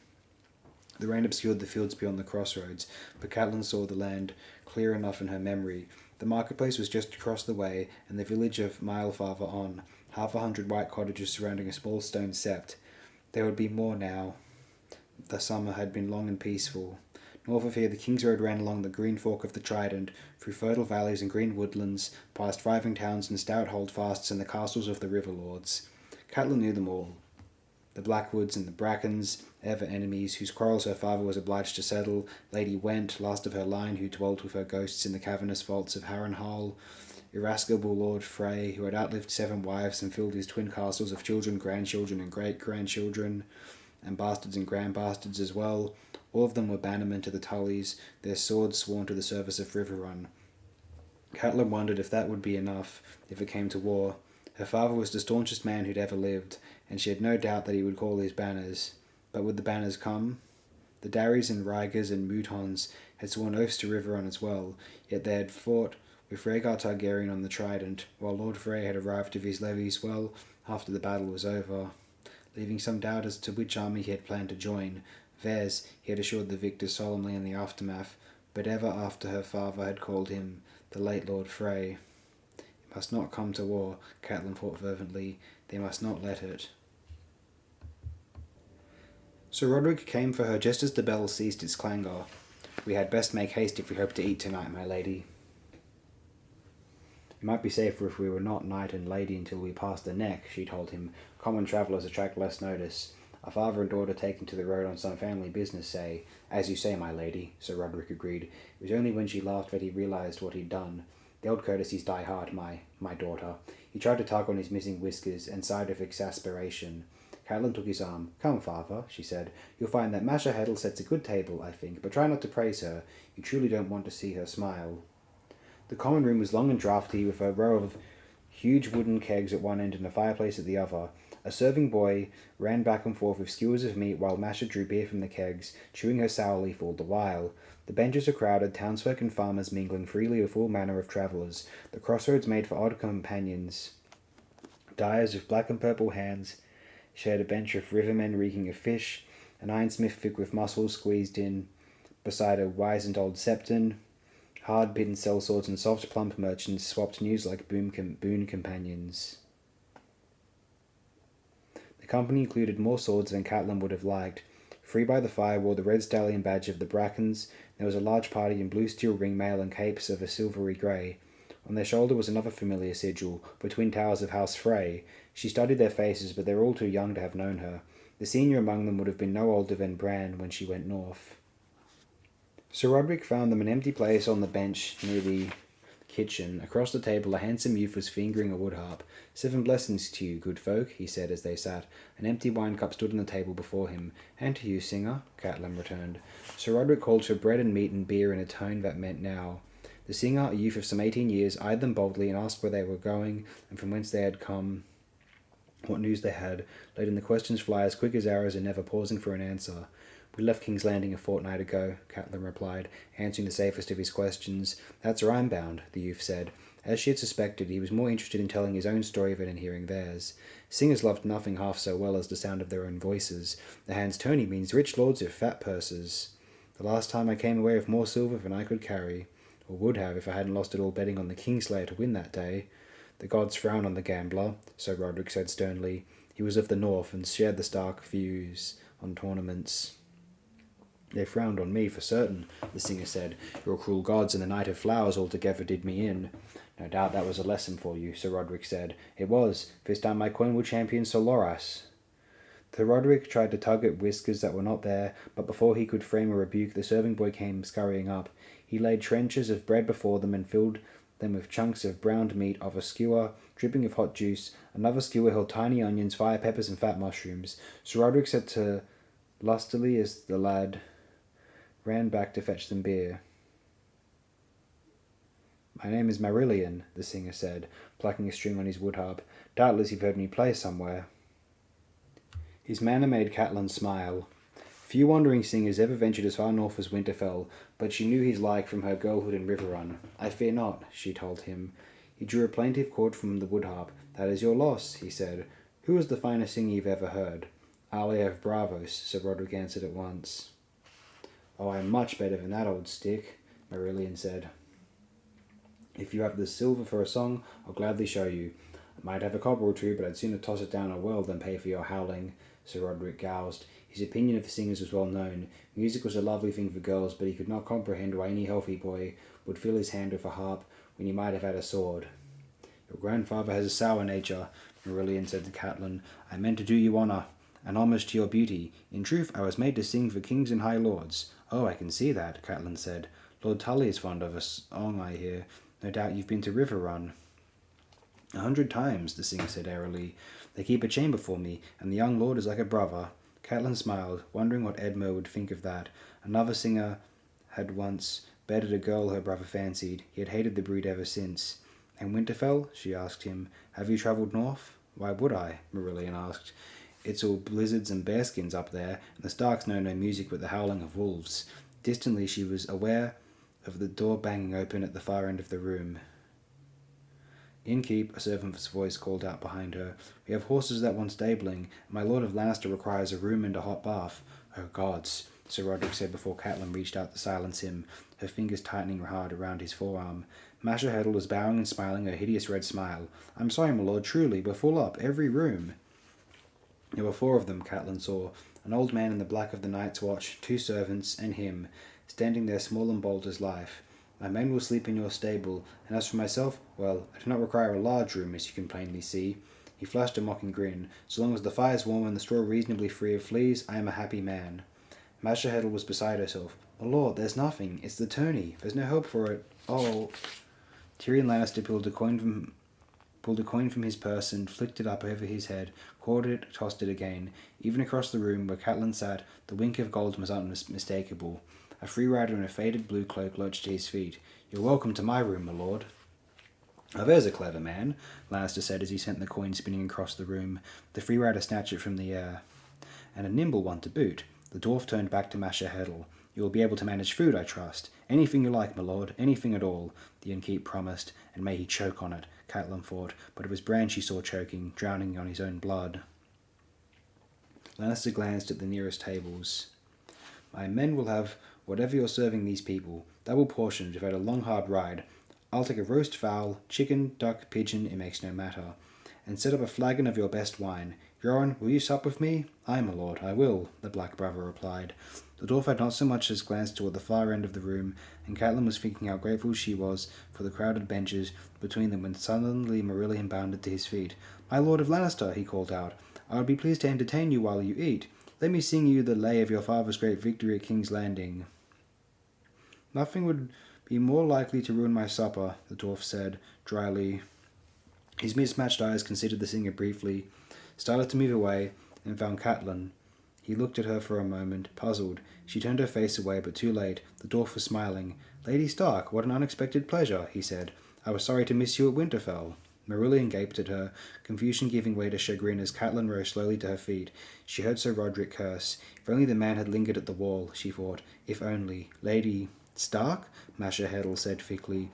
The rain obscured the fields beyond the crossroads, but Catelyn saw the land clear enough in her memory. The marketplace was just across the way, and the village a mile farther on, 100 white cottages surrounding a small stone sept. There would be more now. The summer had been long and peaceful. North of here, the King's Road ran along the green fork of the Trident, through fertile valleys and green woodlands, past thriving towns and stout holdfasts and the castles of the river lords. Catelyn knew them all. The Blackwoods and the Brackens, ever enemies, whose quarrels her father was obliged to settle, Lady Went, last of her line, who dwelt with her ghosts in the cavernous vaults of Harrenhal, irascible Lord Frey, who had outlived 7 wives and filled his twin castles of children, grandchildren, and great-grandchildren, and bastards and grandbastards as well. All of them were bannermen to the Tullys, their swords sworn to the service of Riverrun. Catelyn wondered if that would be enough, if it came to war. Her father was the staunchest man who'd ever lived, and she had no doubt that he would call his banners. But would the banners come? The Darrys and Rygers and Moutons had sworn oaths to Riverrun as well, yet they had fought with Rhaegar Targaryen on the Trident, while Lord Frey had arrived with his levies well after the battle was over, leaving some doubt as to which army he had planned to join. Theirs, he had assured the victors solemnly in the aftermath, but ever after her father had called him the late Lord Frey. It must not come to war, Catelyn thought fervently. They must not let it. Sir Roderick came for her just as the bell ceased its clangour. "We had best make haste if we hope to eat tonight, my lady." "It might be safer if we were not knight and lady until we passed the neck," she told him. "Common travellers attract less notice. A father and daughter taken to the road on some family business, say." "As you say, my lady," Sir Roderick agreed. It was only when she laughed that he realised what he'd done. The old courtesies die hard, my daughter. He tried to tug on his missing whiskers and sighed with exasperation. Catelyn took his arm. "Come, father," she said. "You'll find that Masha Heddle sets a good table, I think, but try not to praise her. You truly don't want to see her smile." The common room was long and draughty, with a row of huge wooden kegs at one end and a fireplace at the other. A serving boy ran back and forth with skewers of meat while Masha drew beer from the kegs, chewing her sour leaf all the while. The benches were crowded, townsfolk and farmers mingling freely with all manner of travellers. The crossroads made for odd companions. Dyers with black and purple hands shared a bench with rivermen reeking of fish, an ironsmith thick with muscles squeezed in beside a wizened old septon. Hard-bitten sellswords and soft plump merchants swapped news like boon companions. The company included more swords than Catelyn would have liked. Free by the fire wore the red stallion badge of the Brackens. There was a large party in blue steel ringmail and capes of a silvery grey. On their shoulder was another familiar sigil, the twin towers of House Frey. She studied their faces, but they were all too young to have known her. The senior among them would have been no older than Bran when she went north. Sir Roderick found them an empty place on the bench near the kitchen. Across the table a handsome youth was fingering a wood harp. "7 blessings to you, good folk," he said as they sat. An empty wine cup stood on the table before him. "And to you, singer," Catelyn returned. Sir Roderick called for bread and meat and beer in a tone that meant now. The singer, a youth of some 18 years, eyed them boldly and asked where they were going and from whence they had come, what news they had, letting the questions fly as quick as arrows and never pausing for an answer. "We left King's Landing a fortnight ago," Catelyn replied, answering the safest of his questions. "That's where I'm bound," the youth said. As she had suspected, he was more interested in telling his own story than in hearing theirs. Singers loved nothing half so well as the sound of their own voices. The hand's tourney means rich lords with fat purses. "The last time I came away with more silver than I could carry, or would have if I hadn't lost it all betting on the Kingslayer to win that day." "The gods frown on the gambler," Sir Roderick said sternly. He was of the north and shared the Stark views on tournaments. "They frowned on me, for certain," the singer said. "Your cruel gods and the Knight of Flowers altogether did me in." "No doubt that was a lesson for you," Sir Roderick said. "It was. This time my coin will champion Sir Loras." Sir Roderick tried to tug at whiskers that were not there, but before he could frame a rebuke, the serving boy came scurrying up. He laid trenchers of bread before them and filled then with chunks of browned meat off a skewer, dripping with hot juice. Another skewer held tiny onions, fire peppers, and fat mushrooms. Sir Roderick said to lustily as the lad ran back to fetch them beer. "My name is Marillion," the singer said, plucking a string on his wood harp. "Doubtless you've heard me play somewhere." His manner made Catelyn smile. Few wandering singers ever ventured as far north as Winterfell, but she knew his like from her girlhood in Riverrun. "I fear not," she told him. He drew a plaintive chord from the wood harp. "That is your loss," he said. "Who is the finest singer you've ever heard?" "Alia of Bravos," Sir Roderick answered at once. "Oh, I am much better than that old stick," Marillion said. "If you have the silver for a song, I'll gladly show you. I might have a copper or two, but I'd sooner toss it down a well than pay for your howling," Sir Roderick goused. His opinion of the singers was well known. Music was a lovely thing for girls, but he could not comprehend why any healthy boy would fill his hand with a harp when he might have had a sword. "Your grandfather has a sour nature," Marillion said to Catelyn. "I meant to do you honour, and homage to your beauty. In truth, I was made to sing for kings and high lords." "Oh, I can see that," Catelyn said. "Lord Tully is fond of a song, I hear. No doubt you've been to Riverrun." "100 times," the singer said airily. "They keep a chamber for me, and the young lord is like a brother." Catelyn smiled, wondering what Edmure would think of that. Another singer had once bedded a girl her brother fancied. He had hated the breed ever since. "And Winterfell?" she asked him. "Have you travelled north?" "Why would I?" Marillion asked. "It's all blizzards and bearskins up there, and the Starks know no music but the howling of wolves." Distantly she was aware of the door banging open at the far end of the room. "Innkeep," a servant's voice called out behind her. "We have horses that want stabling, and my Lord of Lannister requires a room and a hot bath." "Oh gods," Sir Roderick said before Catelyn reached out to silence him, her fingers tightening hard around his forearm. Masha Heddle was bowing and smiling her hideous red smile. "I'm sorry, my lord, truly, we're full up, every room." There were 4 of them, Catelyn saw. An old man in the black of the Night's Watch, 2 servants, and him, standing there small and bold as life. "My men will sleep in your stable, and as for myself, well, I do not require a large room, as you can plainly see." He flashed a mocking grin. "So long as the fire's warm and the straw reasonably free of fleas, I am a happy man." Masha Heddle was beside herself. "Oh Lord, there's nothing. It's the tourney. There's no help for it. Oh." Tyrion Lannister pulled a coin from his purse and flicked it up over his head, caught it, tossed it again. Even across the room where Catelyn sat, the wink of gold was unmistakable. A free rider in a faded blue cloak lurched to his feet. "You're welcome to my room, my lord." "Oh, there's a clever man," Lannister said as he sent the coin spinning across the room. The free rider snatched it from the air. "And a nimble one to boot." The dwarf turned back to Masha Heddle. "You will be able to manage food, I trust." "Anything you like, my lord, anything at all," the innkeep promised. And may he choke on it, Catelyn thought, but it was Bran she saw choking, drowning on his own blood. Lannister glanced at the nearest tables. "My men will have whatever you're serving these people. Double portions. We've had a long hard ride. I'll take a roast fowl, chicken, duck, pigeon, it makes no matter. And set up a flagon of your best wine. Yoren, will you sup with me?" "Aye, my lord, I will," the black brother replied. The dwarf had not so much as glanced toward the far end of the room, and Catelyn was thinking how grateful she was for the crowded benches between them when suddenly Marillion bounded to his feet. "My Lord of Lannister," he called out, "I would be pleased to entertain you while you eat. Let me sing you the lay of your father's great victory at King's Landing." "Nothing would be more likely to ruin my supper," the dwarf said, dryly. His mismatched eyes considered the singer briefly, started to move away, and found Catelyn. He looked at her for a moment, puzzled. She turned her face away, but too late. The dwarf was smiling. "Lady Stark, what an unexpected pleasure," he said. "I was sorry to miss you at Winterfell." Marillion gaped at her, confusion giving way to chagrin as Catelyn rose slowly to her feet. She heard Sir Roderick curse. If only the man had lingered at the wall, she thought. If only. "Lady Stark?" Masha Heddle said thickly.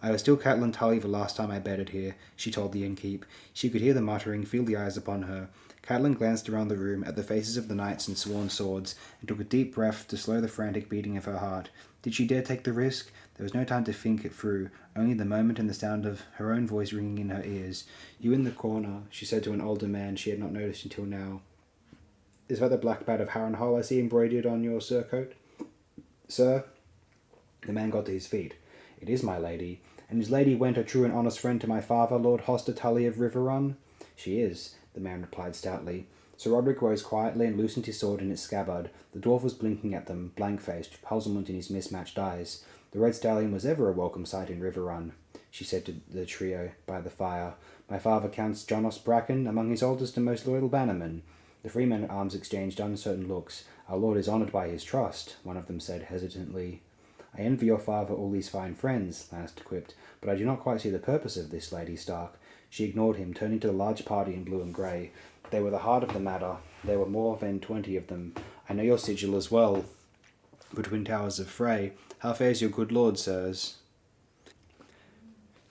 "I was still Catelyn Tully the last time I bedded here," she told the innkeep. She could hear the muttering, feel the eyes upon her. Catelyn glanced around the room at the faces of the knights and sworn swords, and took a deep breath to slow the frantic beating of her heart. Did she dare take the risk? There was no time to think it through, only the moment and the sound of her own voice ringing in her ears. "You in the corner," she said to an older man she had not noticed until now. "Is that the black bat of Harrenhal I see embroidered on your surcoat?" "Sir?" The man got to his feet. "It is my lady. And his lady went a true and honest friend to my father, Lord Hoster Tully of Riverrun?" "She is," the man replied stoutly. Sir Roderick rose quietly and loosened his sword in its scabbard. The dwarf was blinking at them, blank-faced, with puzzlement in his mismatched eyes. The red stallion was ever a welcome sight in Riverrun, she said to the trio by the fire. My father counts Jonas Bracken among his oldest and most loyal bannermen. The three men at arms exchanged uncertain looks. Our lord is honoured by his trust, one of them said hesitantly. I envy your father all these fine friends, Lannister quipped, but I do not quite see the purpose of this, Lady Stark. She ignored him, turning to the large party in blue and grey. They were the heart of the matter. There were more than 20 of them. I know your sigil as well. Between towers of Frey, how fares your good lord, sirs?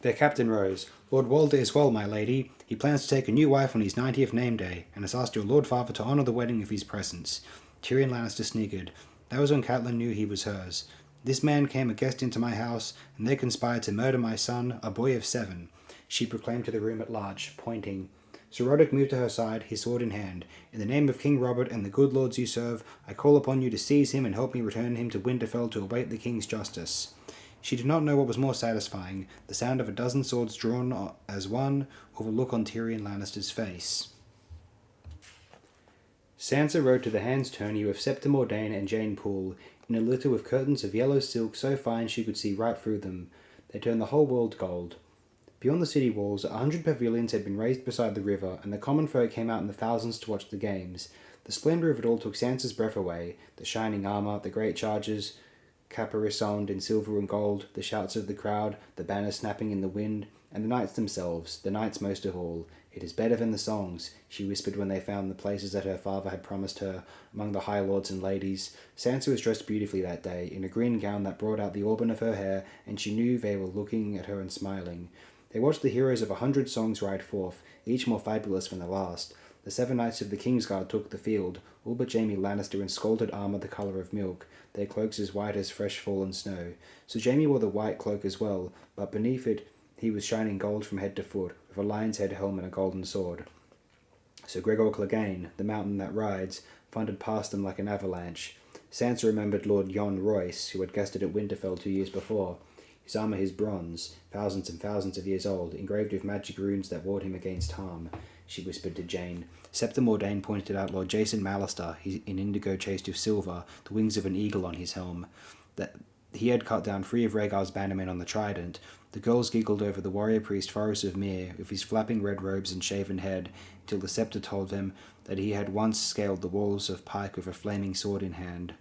Their captain rose. Lord Walder is well, my lady. He plans to take a new wife on his 90th name day, and has asked your lord father to honour the wedding with his presence. Tyrion Lannister sniggered. That was when Catelyn knew he was hers. This man came a guest into my house, and they conspired to murder my son, a boy of 7, she proclaimed to the room at large, pointing. Sir Roderick moved to her side, his sword in hand. In the name of King Robert and the good lords you serve, I call upon you to seize him and help me return him to Winterfell to await the king's justice. She did not know what was more satisfying, the sound of a dozen swords drawn as one, or the look on Tyrion Lannister's face. Sansa rode to the hand's tourney with Septa Mordane and Jane Poole, in a litter with curtains of yellow silk so fine she could see right through them. They turned the whole world gold. Beyond the city walls, 100 pavilions had been raised beside the river, and the common folk came out in the thousands to watch the games. The splendour of it all took Sansa's breath away. The shining armour, the great chargers, caparisoned in silver and gold, the shouts of the crowd, the banners snapping in the wind, and the knights themselves, the knights most of all. It is better than the songs, she whispered when they found the places that her father had promised her among the high lords and ladies. Sansa was dressed beautifully that day, in a green gown that brought out the auburn of her hair, and she knew they were looking at her and smiling. They watched the heroes of 100 songs ride forth, each more fabulous than the last. The 7 knights of the Kingsguard took the field, all but Jaime Lannister in scalded armour the colour of milk, their cloaks as white as fresh fallen snow. So Jaime wore the white cloak as well, but beneath it he was shining gold from head to foot, with a lion's head helm and a golden sword. Sir Gregor Clegane, the mountain that rides, thundered past them like an avalanche. Sansa remembered Lord Jon Royce, who had guested at Winterfell 2 years before. His armour is bronze, thousands and thousands of years old, engraved with magic runes that ward him against harm, she whispered to Jane. Septa Mordane pointed out Lord Jason Mallister, in indigo chased with silver, the wings of an eagle on his helm. That he had cut down 3 of Rhaegar's bannermen on the Trident. The girls giggled over the warrior priest Forrest of Myr, with his flapping red robes and shaven head, till the Septa told them that he had once scaled the walls of Pike with a flaming sword in hand.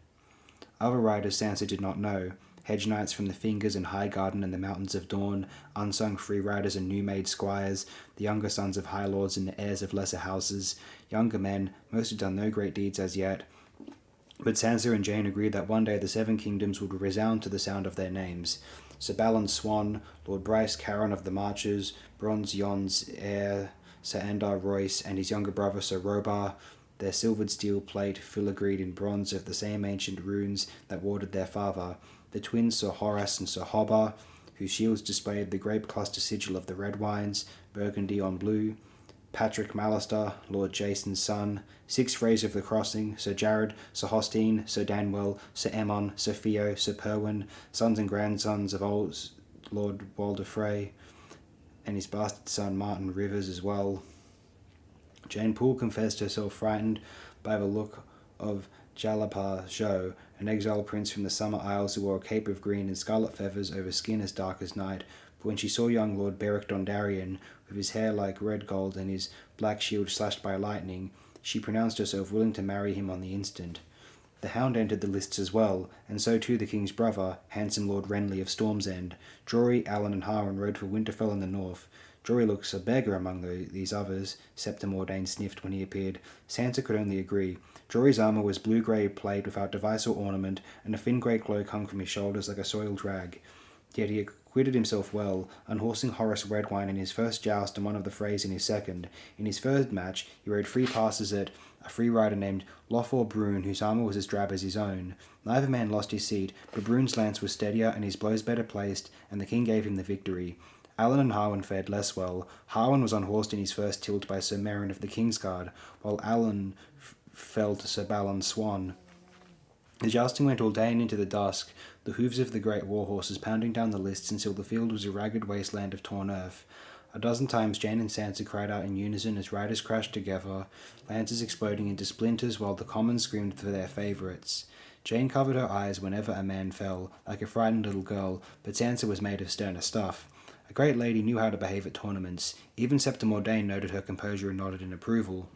Other riders Sansa did not know. Hedge knights from the Fingers and Highgarden and the Mountains of Dawn, unsung free riders and new-made squires, the younger sons of high lords and the heirs of lesser houses, younger men, most had done no great deeds as yet. But Sansa and Jane agreed that one day the 7 kingdoms would resound to the sound of their names. Sir Balon Swan, Lord Bryce Caron of the Marches, Bronze Yon's heir, Sir Andar Royce, and his younger brother Sir Robar, their silvered steel plate filigreed in bronze of the same ancient runes that warded their father, the twins Sir Horace and Sir Hobbar, whose shields displayed the grape cluster sigil of the red wines, burgundy on blue, Patrick Mallister, Lord Jason's son, 6 Freys of the Crossing, Sir Jared, Sir Hostine, Sir Danwell, Sir Aemon, Sir Theo, Sir Perwyn, sons and grandsons of old Lord Walder Frey, and his bastard son Martin Rivers as well. Jane Poole confessed herself frightened by the look of Jalapar Jo, an exiled prince from the Summer Isles who wore a cape of green and scarlet feathers over skin as dark as night, but when she saw young Lord Beric Dondarrion, with his hair like red gold and his black shield slashed by lightning, she pronounced herself willing to marry him on the instant. The Hound entered the lists as well, and so too the king's brother, handsome Lord Renly of Storm's End. Jory, Allen and Harwin rode for Winterfell in the north. Jory looks a beggar among these others, Septa Mordane sniffed when he appeared. Sansa could only agree. Jory's armour was blue-grey plate without device or ornament, and a thin grey cloak hung from his shoulders like a soiled rag. Yet he acquitted himself well, unhorsing Horace Redwine in his first joust and one of the Freys in his second. In his third match, he rode 3 passes at a free rider named Lothor Brune, whose armour was as drab as his own. Neither man lost his seat, but Brune's lance was steadier and his blows better placed, and the king gave him the victory. Allen and Harwin fared less well. Harwin was unhorsed in his first tilt by Sir Meryn of the Kingsguard, while Allen fell to Sir Balon Swan. The jousting went all day and into the dusk, the hooves of the great war horses pounding down the lists until the field was a ragged wasteland of torn earth. A dozen times Jane and Sansa cried out in unison as riders crashed together, lances exploding into splinters while the commons screamed for their favourites. Jane covered her eyes whenever a man fell, like a frightened little girl, but Sansa was made of sterner stuff. A great lady knew how to behave at tournaments. Even Septim Ordain noted her composure and nodded in approval.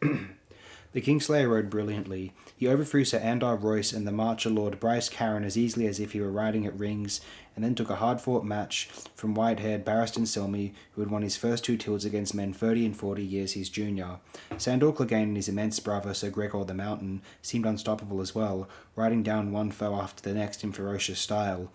The Kingslayer rode brilliantly. He overthrew Sir Andar Royce and the Marcher Lord Bryce Caron as easily as if he were riding at rings, and then took a hard-fought match from white-haired Barristan Selmy, who had won his first 2 tilts against men 30 and 40 years his junior. Sandor Clegane and his immense brother, Sir Gregor the Mountain, seemed unstoppable as well, riding down one foe after the next in ferocious style.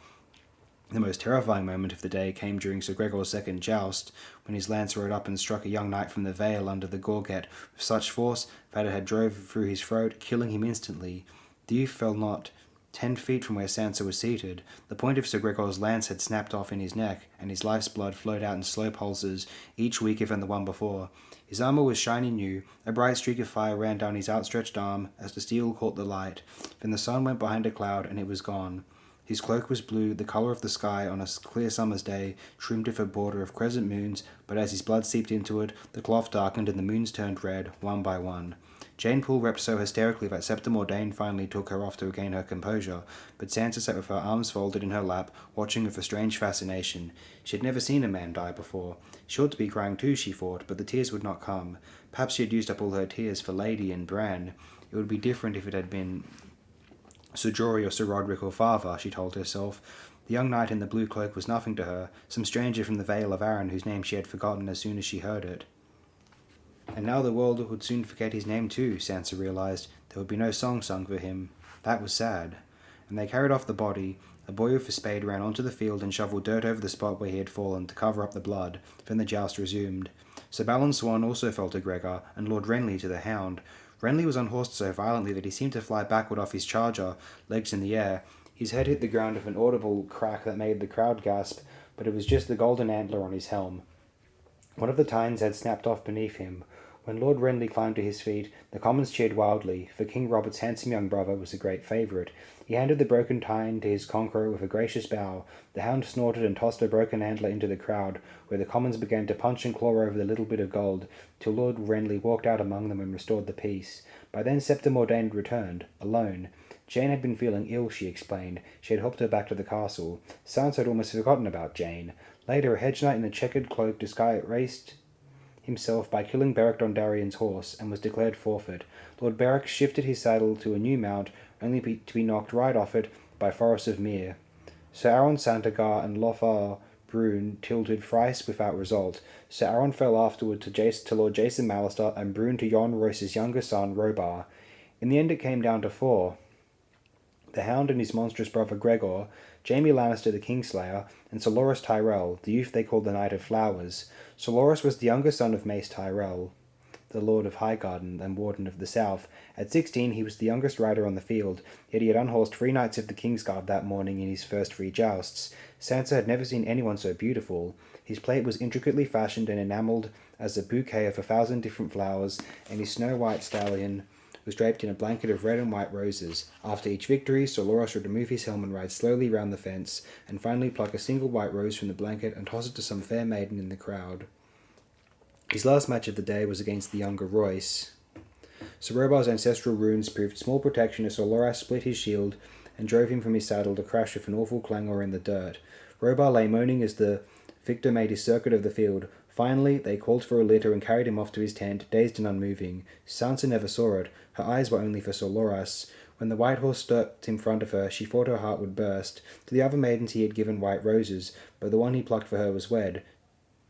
The most terrifying moment of the day came during Sir Gregor's second joust, when his lance rode up and struck a young knight from the Vale under the gorget with such force that it had drove through his throat, killing him instantly. The youth fell not 10 feet from where Sansa was seated. The point of Sir Gregor's lance had snapped off in his neck, and his life's blood flowed out in slow pulses, each weaker than the one before. His armour was shiny new. A bright streak of fire ran down his outstretched arm as the steel caught the light. Then the sun went behind a cloud, and it was gone. His cloak was blue, the colour of the sky on a clear summer's day, trimmed with a border of crescent moons, but as his blood seeped into it, the cloth darkened and the moons turned red, one by one. Jane Poole wept so hysterically that Septim Ordain finally took her off to regain her composure, but Sansa sat with her arms folded in her lap, watching with a strange fascination. She had never seen a man die before. She ought to be crying too, she thought, but the tears would not come. Perhaps she had used up all her tears for Lady and Bran. It would be different if it had been Sir Jory or Sir Roderick or father, she told herself. The young knight in the blue cloak was nothing to her, some stranger from the Vale of Arryn whose name she had forgotten as soon as she heard it. And now the world would soon forget his name too, Sansa realised. There would be no song sung for him. That was sad. And they carried off the body. A boy with a spade ran onto the field and shoveled dirt over the spot where he had fallen to cover up the blood. Then the joust resumed. Sir Balon Swan also fell to Gregor, and Lord Renly to the Hound. Renly was unhorsed so violently that he seemed to fly backward off his charger, legs in the air. His head hit the ground with an audible crack that made the crowd gasp, but it was just the golden antler on his helm. One of the tines had snapped off beneath him. When Lord Renly climbed to his feet, the commons cheered wildly, for King Robert's handsome young brother was a great favourite. He handed the broken tine to his conqueror with a gracious bow. The hound snorted and tossed a broken antler into the crowd, where the commons began to punch and claw over the little bit of gold, till Lord Renly walked out among them and restored the peace. By then Septim Ordain had returned, alone. Jane had been feeling ill, she explained. She had helped her back to the castle. Sansa had almost forgotten about Jane. Later, a hedge knight in a checkered cloak disgraced himself by killing Beric Dondarrion's horse, and was declared forfeit. Lord Beric shifted his saddle to a new mount, only to be knocked right off it by Forrest of Mere. Sir Aron Santagar and Lothar Brune tilted thrice without result. Sir Aron fell afterward to Lord Jason Mallister, and Brune to Jon Royce's younger son, Robar. In the end it came down to 4. The Hound and his monstrous brother Gregor, Jaime Lannister the Kingslayer, and Sir Loras Tyrell, the youth they called the Knight of Flowers. Sir Loras was the younger son of Mace Tyrell, the Lord of Highgarden and Warden of the South. At 16 he was the youngest rider on the field, yet he had unhorsed 3 knights of the Kingsguard that morning in his first 3 jousts. Sansa had never seen anyone so beautiful. His plate was intricately fashioned and enamelled as a bouquet of 1,000 different flowers, and his snow-white stallion was draped in a blanket of red and white roses. After each victory, Sir Loras would remove his helm and ride slowly round the fence, and finally pluck a single white rose from the blanket and toss it to some fair maiden in the crowd. His last match of the day was against the younger Royce. Sir Robar's ancestral runes proved small protection as Sir Loras split his shield and drove him from his saddle to crash with an awful clangor in the dirt. Robar lay moaning as the victor made his circuit of the field. Finally, they called for a litter and carried him off to his tent, dazed and unmoving. Sansa never saw it. Her eyes were only for Sir Loras. When the white horse stepped in front of her, she thought her heart would burst. To the other maidens he had given white roses, but the one he plucked for her was wed.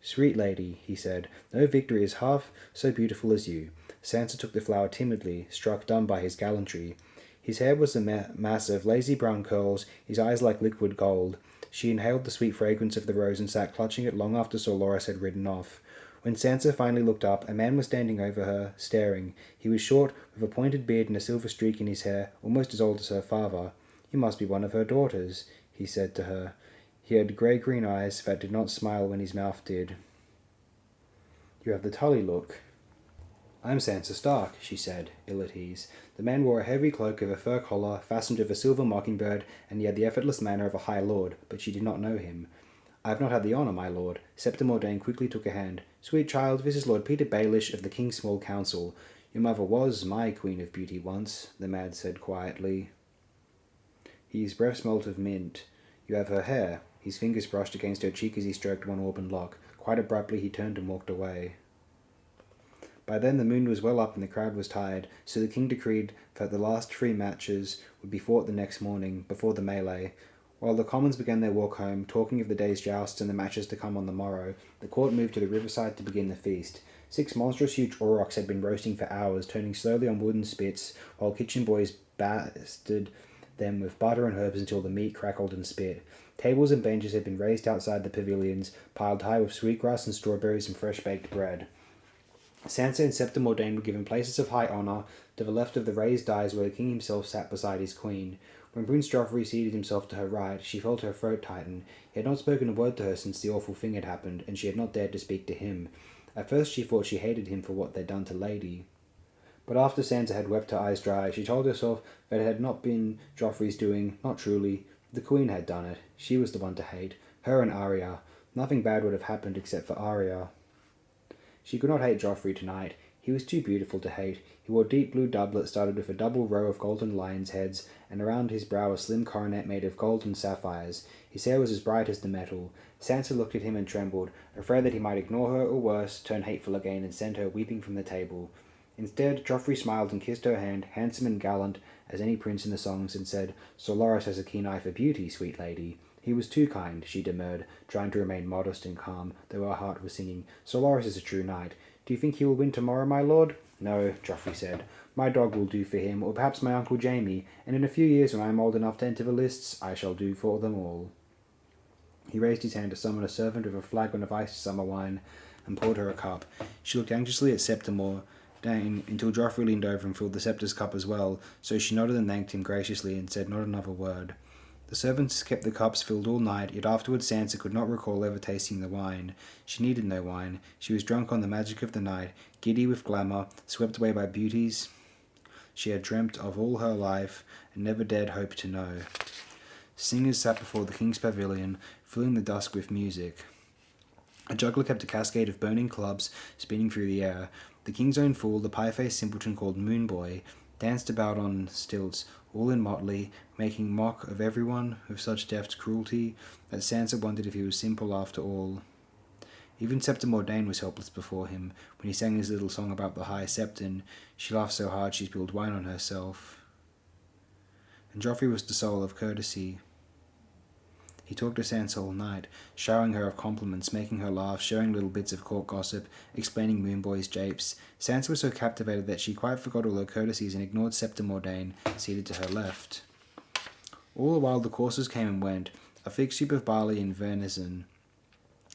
"Sweet lady," he said, "no victory is half so beautiful as you." Sansa took the flower timidly, struck dumb by his gallantry. His hair was a mass of lazy brown curls, his eyes like liquid gold. She inhaled the sweet fragrance of the rose and sat clutching it long after Sir Loras had ridden off. When Sansa finally looked up, a man was standing over her, staring. He was short, with a pointed beard and a silver streak in his hair, almost as old as her father. "You must be one of her daughters," he said to her. He had grey-green eyes that did not smile when his mouth did. "You have the Tully look." "I am Sansa Stark," she said, ill at ease. The man wore a heavy cloak with a fur collar, fastened with a silver mockingbird, and he had the effortless manner of a high lord, but she did not know him. I have not had the honour, my lord. Septim Ordain quickly took a hand. Sweet child, this is Lord Peter Baelish of the King's Small Council. Your mother was my queen of beauty once, the man said quietly. His breath smelt of mint. You have her hair. His fingers brushed against her cheek as he stroked one auburn lock. Quite abruptly he turned and walked away. By then the moon was well up and the crowd was tired, so the king decreed that the last 3 matches would be fought the next morning, before the melee. While the commons began their walk home, talking of the day's jousts and the matches to come on the morrow, the court moved to the riverside to begin the feast. 6 monstrous huge aurochs had been roasting for hours, turning slowly on wooden spits, while kitchen boys basted them with butter and herbs until the meat crackled and spit. Tables and benches had been raised outside the pavilions, piled high with sweetgrass and strawberries and fresh-baked bread. Sansa and Septim Ordain were given places of high honour to the left of the raised dais where the king himself sat beside his queen. When Prince Joffrey seated himself to her right, she felt her throat tighten. He had not spoken a word to her since the awful thing had happened, and she had not dared to speak to him. At first she thought she hated him for what they'd done to Lady. But after Sansa had wept her eyes dry, she told herself that it had not been Joffrey's doing, not truly. The queen had done it. She was the one to hate. Her and Arya. Nothing bad would have happened except for Arya. She could not hate Joffrey tonight. He was too beautiful to hate. He wore deep blue doublet studded with a double row of golden lions' heads, and around his brow a slim coronet made of gold and sapphires. His hair was as bright as the metal. Sansa looked at him and trembled, afraid that he might ignore her, or worse, turn hateful again and send her weeping from the table. Instead, Joffrey smiled and kissed her hand, handsome and gallant as any prince in the songs, and said, Sir Loras has a keen eye for beauty, sweet lady. He was too kind, she demurred, trying to remain modest and calm, though her heart was singing. Sir Loras is a true knight. Do you think he will win tomorrow, my lord? No, Joffrey said. My dog will do for him, or perhaps my Uncle Jamie, and in a few years, when I am old enough to enter the lists, I shall do for them all. He raised his hand to summon a servant with a flagon of iced summer wine, and poured her a cup. She looked anxiously at Septim Ordain until Joffrey leaned over and filled the scepter's cup as well, so she nodded and thanked him graciously and said not another word. The servants kept the cups filled all night, yet afterwards Sansa could not recall ever tasting the wine. She needed no wine. She was drunk on the magic of the night, giddy with glamour, swept away by beauties she had dreamt of all her life and never dared hope to know. Singers sat before the king's pavilion, filling the dusk with music. A juggler kept a cascade of burning clubs spinning through the air. The king's own fool, the pie-faced simpleton called Moonboy, danced about on stilts, all in motley, making mock of everyone with such deft cruelty that Sansa wondered if he was simple after all. Even Septim Ordain was helpless before him. When he sang his little song about the High Septon, she laughed so hard she spilled wine on herself. And Joffrey was the soul of courtesy. He talked to Sansa all night, showering her of compliments, making her laugh, sharing little bits of court gossip, explaining Moonboy's japes. Sansa was so captivated that she quite forgot all her courtesies and ignored Septim Ordain, seated to her left. All the while the courses came and went, a thick soup of barley and venison,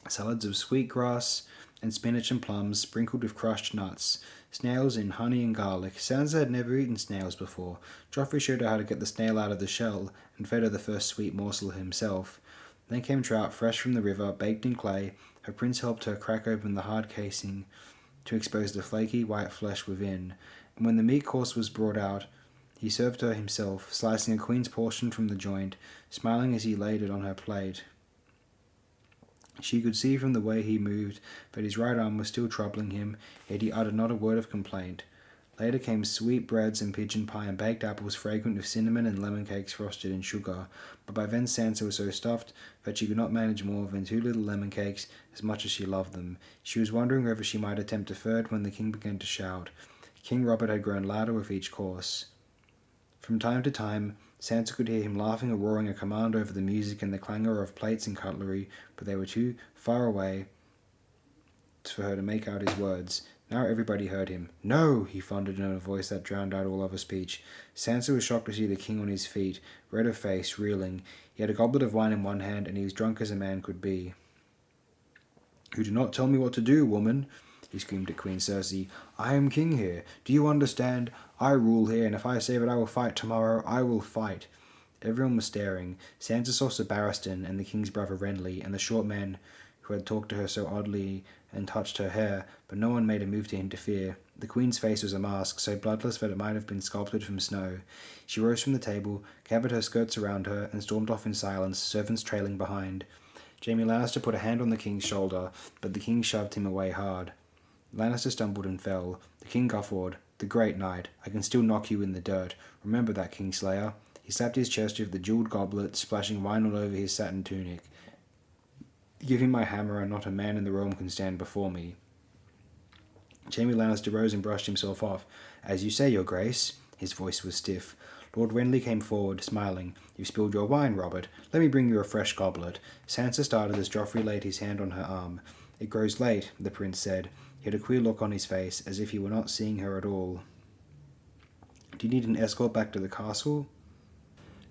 salads of sweetgrass and spinach and plums, sprinkled with crushed nuts, snails in honey and garlic. Sansa had never eaten snails before. Joffrey showed her how to get the snail out of the shell, and fed her the first sweet morsel himself. Then came trout fresh from the river, baked in clay. Her prince helped her crack open the hard casing to expose the flaky white flesh within. And when the meat course was brought out, he served her himself, slicing a queen's portion from the joint, smiling as he laid it on her plate. She could see from the way he moved that his right arm was still troubling him, yet he uttered not a word of complaint. Later came sweet breads and pigeon pie and baked apples fragrant with cinnamon and lemon cakes frosted in sugar, but by then Sansa was so stuffed that she could not manage more than 2 little lemon cakes, as much as she loved them. She was wondering whether she might attempt a third when the king began to shout. King Robert had grown louder with each course. From time to time, Sansa could hear him laughing or roaring a command over the music and the clangor of plates and cutlery, but they were too far away for her to make out his words. Now everybody heard him. No, he thundered in a voice that drowned out all other speech. Sansa was shocked to see the king on his feet, red of face, reeling. He had a goblet of wine in one hand, and he was drunk as a man could be. You do not tell me what to do, woman, he screamed at Queen Cersei. I am king here. Do you understand? I rule here, and if I say that I will fight tomorrow, I will fight. Everyone was staring. Sansa saw Sir Barristan and the king's brother Renly, and the short man who had talked to her so oddly and touched her hair, but no one made a move to interfere. The queen's face was a mask, so bloodless that it might have been sculpted from snow. She rose from the table, gathered her skirts around her, and stormed off in silence, servants trailing behind. Jaime Lannister put a hand on the king's shoulder, but the king shoved him away hard. Lannister stumbled and fell. The king guffawed. "The great knight, I can still knock you in the dirt. Remember that, Kingslayer." He slapped his chest with the jeweled goblet, splashing wine all over his satin tunic. "Give him my hammer, and not a man in the realm can stand before me." Jaime Lannister rose and brushed himself off. "As you say, your grace." His voice was stiff. Lord Renly came forward, smiling. "You've spilled your wine, Robert. Let me bring you a fresh goblet." Sansa started as Joffrey laid his hand on her arm. "It grows late," the prince said. He had a queer look on his face, as if he were not seeing her at all. "Do you need an escort back to the castle?"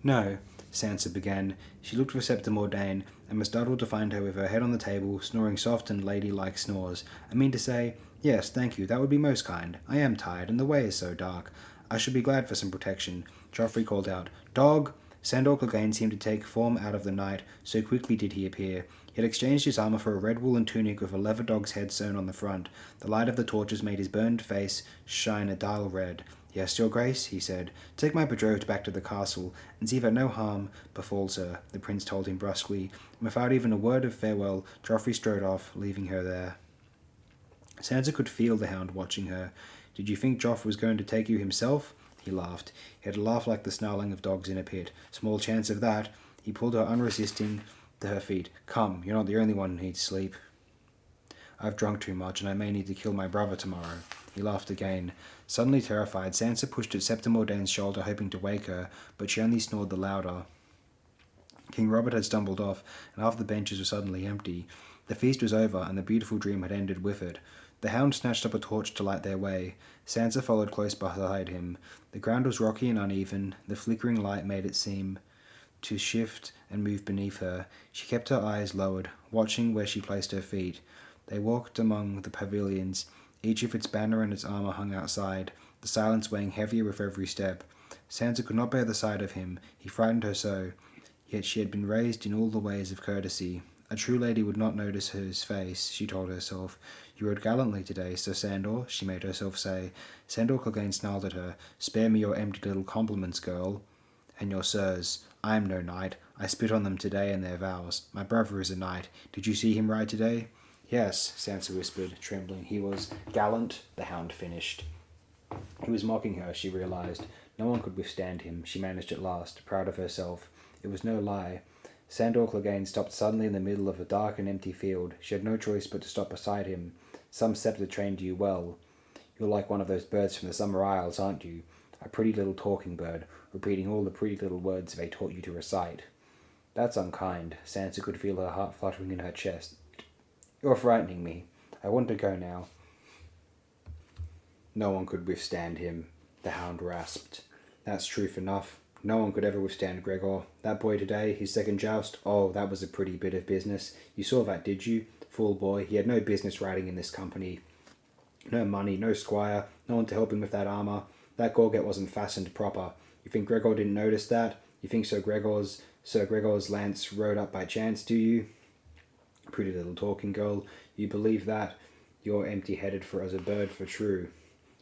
"No," Sansa began. She looked for Septa Mordain, and was startled to find her with her head on the table, snoring soft and ladylike snores. "I mean to say, yes, thank you, that would be most kind. I am tired, and the way is so dark. I should be glad for some protection." Joffrey called out, "Dog!" Sandor Clegane seemed to take form out of the night, so quickly did he appear. He had exchanged his armour for a red woolen tunic with a leather dog's head sewn on the front. The light of the torches made his burned face shine a dull red. "Yes, your grace," he said. "Take my betrothed back to the castle, and see that no harm befalls her," the prince told him brusquely, and without even a word of farewell, Joffrey strode off, leaving her there. Sansa could feel the hound watching her. "Did you think Joff was going to take you himself?" He laughed. He had a laugh like the snarling of dogs in a pit. "Small chance of that." He pulled her unresisting to her feet. "Come, you're not the only one who needs sleep." "I've drunk too much, and I may need to kill my brother tomorrow." He laughed again. Suddenly terrified, Sansa pushed at Septa Mordain's shoulder, hoping to wake her, but she only snored the louder. King Robert had stumbled off, and half the benches were suddenly empty. The feast was over, and the beautiful dream had ended with it. The hound snatched up a torch to light their way. Sansa followed close beside him. The ground was rocky and uneven. The flickering light made it seem to shift and move beneath her. She kept her eyes lowered, watching where she placed her feet. They walked among the pavilions. Each of its banner and its armour hung outside, the silence weighing heavier with every step. Sansa could not bear the sight of him. He frightened her so. Yet she had been raised in all the ways of courtesy. A true lady would not notice his face, she told herself. "You rode gallantly today, Sir Sandor," she made herself say. Sandor Clegane snarled at her. "Spare me your empty little compliments, girl." "And your sirs. I am no knight. I spit on them today and their vows. My brother is a knight. Did you see him ride today?" "Yes," Sansa whispered, trembling. "He was gallant," the hound finished. He was mocking her, she realized. No one could withstand him, she managed at last, proud of herself. It was no lie. Sandor Clegane stopped suddenly in the middle of a dark and empty field. She had no choice but to stop beside him. "Some Septa trained you well. You're like one of those birds from the Summer Isles, aren't you? A pretty little talking bird, repeating all the pretty little words they taught you to recite." "That's unkind." Sansa could feel her heart fluttering in her chest. "You're frightening me. I want to go now." "No one could withstand him," the hound rasped. "That's truth enough. No one could ever withstand Gregor. That boy today, his second joust, oh, that was a pretty bit of business. You saw that, did you? Fool boy, he had no business riding in this company. No money, no squire, no one to help him with that armour. That gorget wasn't fastened proper. You think Gregor didn't notice that? You think Sir Gregor's lance rode up by chance, do you? Pretty little talking girl, you believe that? You're empty-headed for as a bird for true.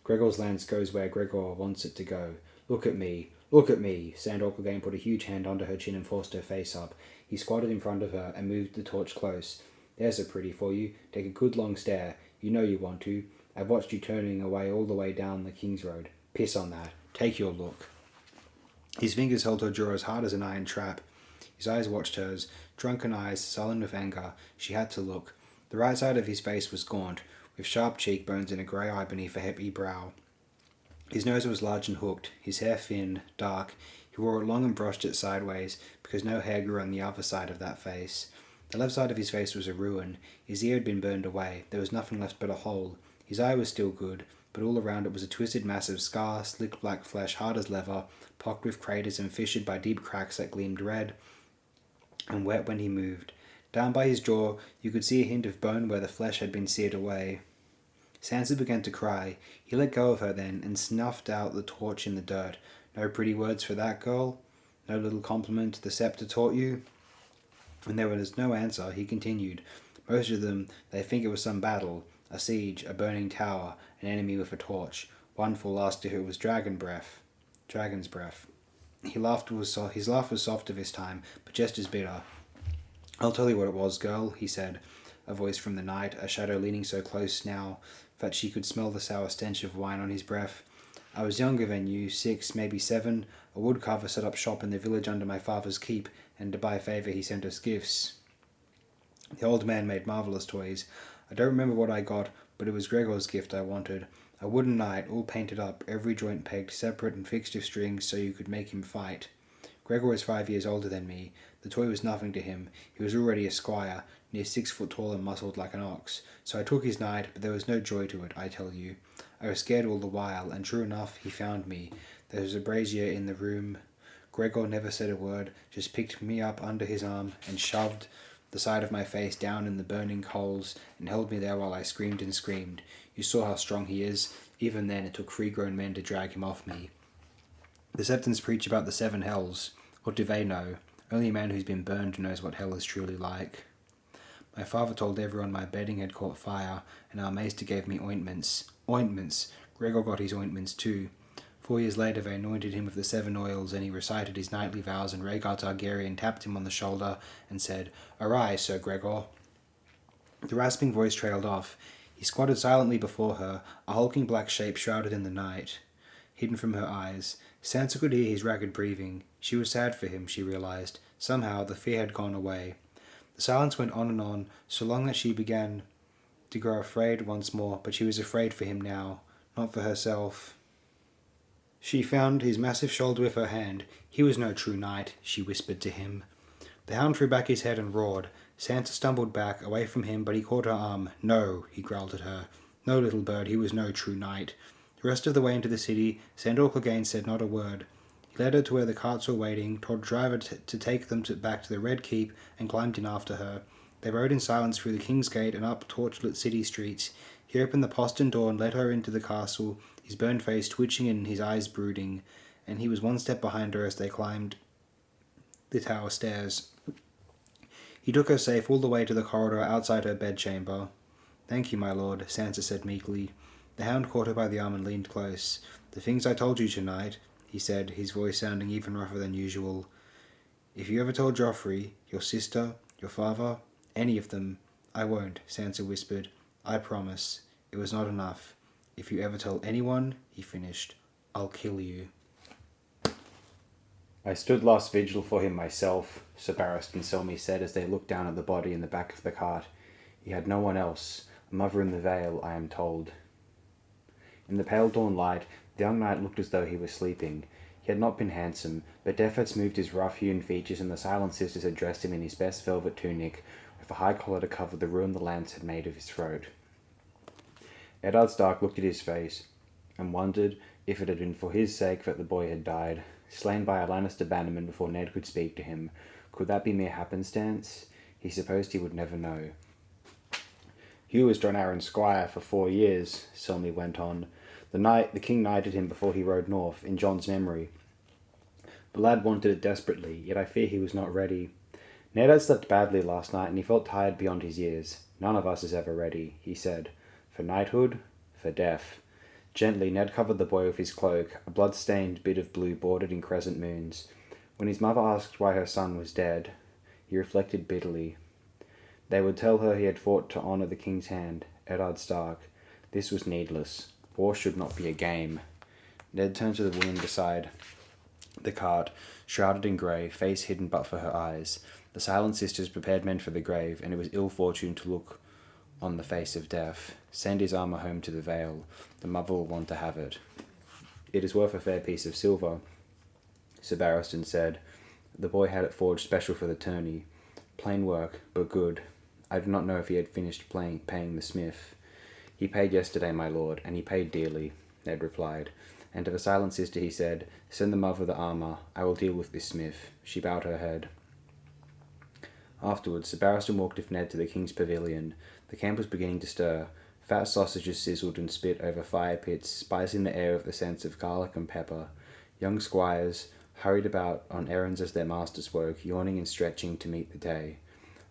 Gregor's lance goes where Gregor wants it to go. Look at me. Look at me." Sandor Clegane put a huge hand under her chin and forced her face up. He squatted in front of her and moved the torch close. "There's a pretty for you. Take a good long stare. You know you want to. I've watched you turning away all the way down the King's Road. Piss on that. Take your look." His fingers held her jaw as hard as an iron trap. His eyes watched hers, drunken eyes, sullen with anger. She had to look. The right side of his face was gaunt, with sharp cheekbones and a grey eye beneath a heavy brow. His nose was large and hooked, his hair thin, dark. He wore it long and brushed it sideways, because no hair grew on the other side of that face. The left side of his face was a ruin. His ear had been burned away. There was nothing left but a hole. His eye was still good, but all around it was a twisted mass of scar, slick black flesh, hard as leather, pocked with craters and fissured by deep cracks that gleamed red and wet when he moved. Down by his jaw, you could see a hint of bone where the flesh had been seared away. Sansa began to cry. He let go of her then, and snuffed out the torch in the dirt. "No pretty words for that, girl? No little compliment the Septa taught you?" When there was no answer, he continued. "Most of them, they think it was some battle, a siege, a burning tower, an enemy with a torch. One fool asked if it was dragon's breath. His laugh was softer this time, but just as bitter. I'll tell you what it was, girl, he said, a voice from the night, a shadow leaning so close now that she could smell the sour stench of wine on his breath. I was younger than you, 6, maybe 7. A woodcarver set up shop in the village under my father's keep, and to buy favour he sent us gifts. The old man made marvellous toys. I don't remember what I got, but it was Gregor's gift I wanted. A wooden knight, all painted up, every joint pegged separate and fixed with strings so you could make him fight. Gregor was 5 years older than me. The toy was nothing to him. He was already a squire, near 6 foot tall and muscled like an ox. So I took his knight, but there was no joy to it, I tell you. I was scared all the while, and true enough, he found me. There was a brazier in the room. Gregor never said a word, just picked me up under his arm and shoved the side of my face down in the burning coals and held me there while I screamed and screamed. You saw how strong he is. Even then, it took 3 grown men to drag him off me. The Septons preach about the 7 hells. What do they know? Only a man who's been burned knows what hell is truly like. My father told everyone my bedding had caught fire, and our maester gave me ointments. Ointments! Gregor got his ointments too. 4 years later they anointed him with the 7 oils, and he recited his knightly vows, and Rhaegar Targaryen tapped him on the shoulder and said, "Arise, Sir Gregor." The rasping voice trailed off. He squatted silently before her, a hulking black shape shrouded in the night, hidden from her eyes. Sansa could hear his ragged breathing. She was sad for him, she realized. Somehow the fear had gone away. The silence went on, so long that she began to grow afraid once more, but she was afraid for him now, not for herself. She found his massive shoulder with her hand. He was no true knight, she whispered to him. The hound threw back his head and roared. Sansa stumbled back, away from him, but he caught her arm. "No," he growled at her. "No, little bird, he was no true knight." The rest of the way into the city, Sandor Clegane said not a word. He led her to where the carts were waiting, told the driver to take them back to the Red Keep, and climbed in after her. They rode in silence through the King's Gate and up torchlit city streets. He opened the postern door and led her into the castle, his burned face twitching and his eyes brooding, and he was one step behind her as they climbed the tower stairs. He took her safe all the way to the corridor outside her bedchamber. "Thank you, my lord," Sansa said meekly. The hound caught her by the arm and leaned close. "The things I told you tonight," he said, his voice sounding even rougher than usual. "If you ever told Joffrey, your sister, your father, any of them—" "I won't," Sansa whispered. "I promise. It was not enough. If you ever tell anyone," he finished, "I'll kill you." "I stood last vigil for him myself," Sir Barristan Selmy said as they looked down at the body in the back of the cart. "He had no one else. A mother in the Vale, I am told." In the pale dawn light, the young knight looked as though he was sleeping. He had not been handsome, but death had smoothed his rough-hewn features, and the Silent Sisters had dressed him in his best velvet tunic, with a high collar to cover the ruin the lance had made of his throat. Eddard Stark looked at his face, and wondered if it had been for his sake that the boy had died. Slain by a Lannister bannerman before Ned could speak to him. Could that be mere happenstance? He supposed he would never know. "Hugh was John Arryn's squire for 4 years, Selmy went on. The king knighted him before he rode north, in John's memory. The lad wanted it desperately, yet I fear he was not ready. Ned had slept badly last night, and he felt tired beyond his years. None of us is ever ready," he said. "For knighthood, for death." Gently, Ned covered the boy with his cloak, a blood-stained bit of blue bordered in crescent moons. When his mother asked why her son was dead, he reflected bitterly. They would tell her he had fought to honour the king's hand, Eddard Stark. This was needless. War should not be a game. Ned turned to the woman beside the cart, shrouded in grey, face hidden but for her eyes. The Silent Sisters prepared men for the grave, and it was ill fortune to look on the face of death. "Send his armour home to the Vale. The mother will want to have it." "It is worth a fair piece of silver," Sir Barristan said. "The boy had it forged special for the tourney. Plain work, but good. I do not know if he had finished paying the smith." "He paid yesterday, my lord, and he paid dearly," Ned replied. And to the Silent Sister he said, "Send the mother the armour. I will deal with this smith." She bowed her head. Afterwards, Sir Barristan walked with Ned to the king's pavilion. The camp was beginning to stir. Fat sausages sizzled and spit over fire pits, spicing the air with the scents of garlic and pepper. Young squires hurried about on errands as their masters woke, yawning and stretching to meet the day.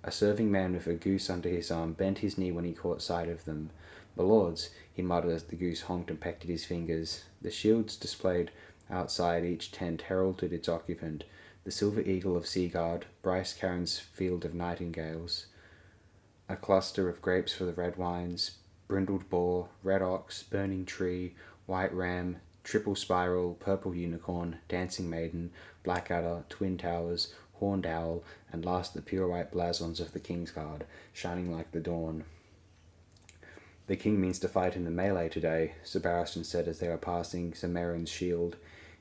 A serving man with a goose under his arm bent his knee when he caught sight of them. "My lords," he muttered as the goose honked and pecked at his fingers. The shields displayed outside each tent heralded its occupant. the silver eagle of Seaguard, Bryce Caron's field of nightingales, a cluster of grapes for the red wines, brindled boar, red ox, burning tree, white ram, triple spiral, purple unicorn, dancing maiden, black adder, twin towers, horned owl, and last the pure white blasons of the King's Guard, shining like the dawn. The king means to fight in the melee today, Sir Barristan said as they were passing Sir Merrin's shield,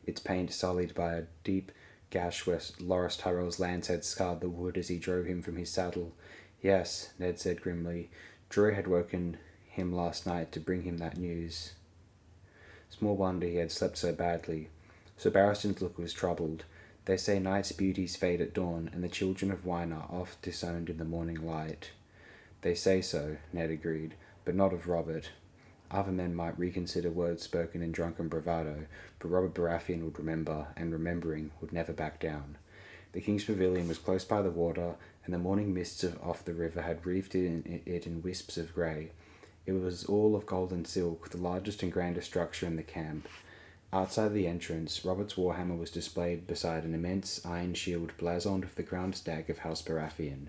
its paint sullied by a deep gash where Loras Tyrell's lance had scarred the wood as he drove him from his saddle. Yes, Ned said grimly. Drury had woken him last night to bring him that news. Small wonder he had slept so badly. Sir Barristan's look was troubled. They say night's beauties fade at dawn, and the children of wine are oft disowned in the morning light. They say so, Ned agreed, but not of Robert. Other men might reconsider words spoken in drunken bravado, but Robert Baratheon would remember, and remembering, would never back down. The king's pavilion was close by the water, and the morning mists off the river had wreathed it in wisps of grey. It was all of gold and silk, the largest and grandest structure in the camp. Outside the entrance, Robert's warhammer was displayed beside an immense iron shield blazoned with the crowned stag of House Baratheon.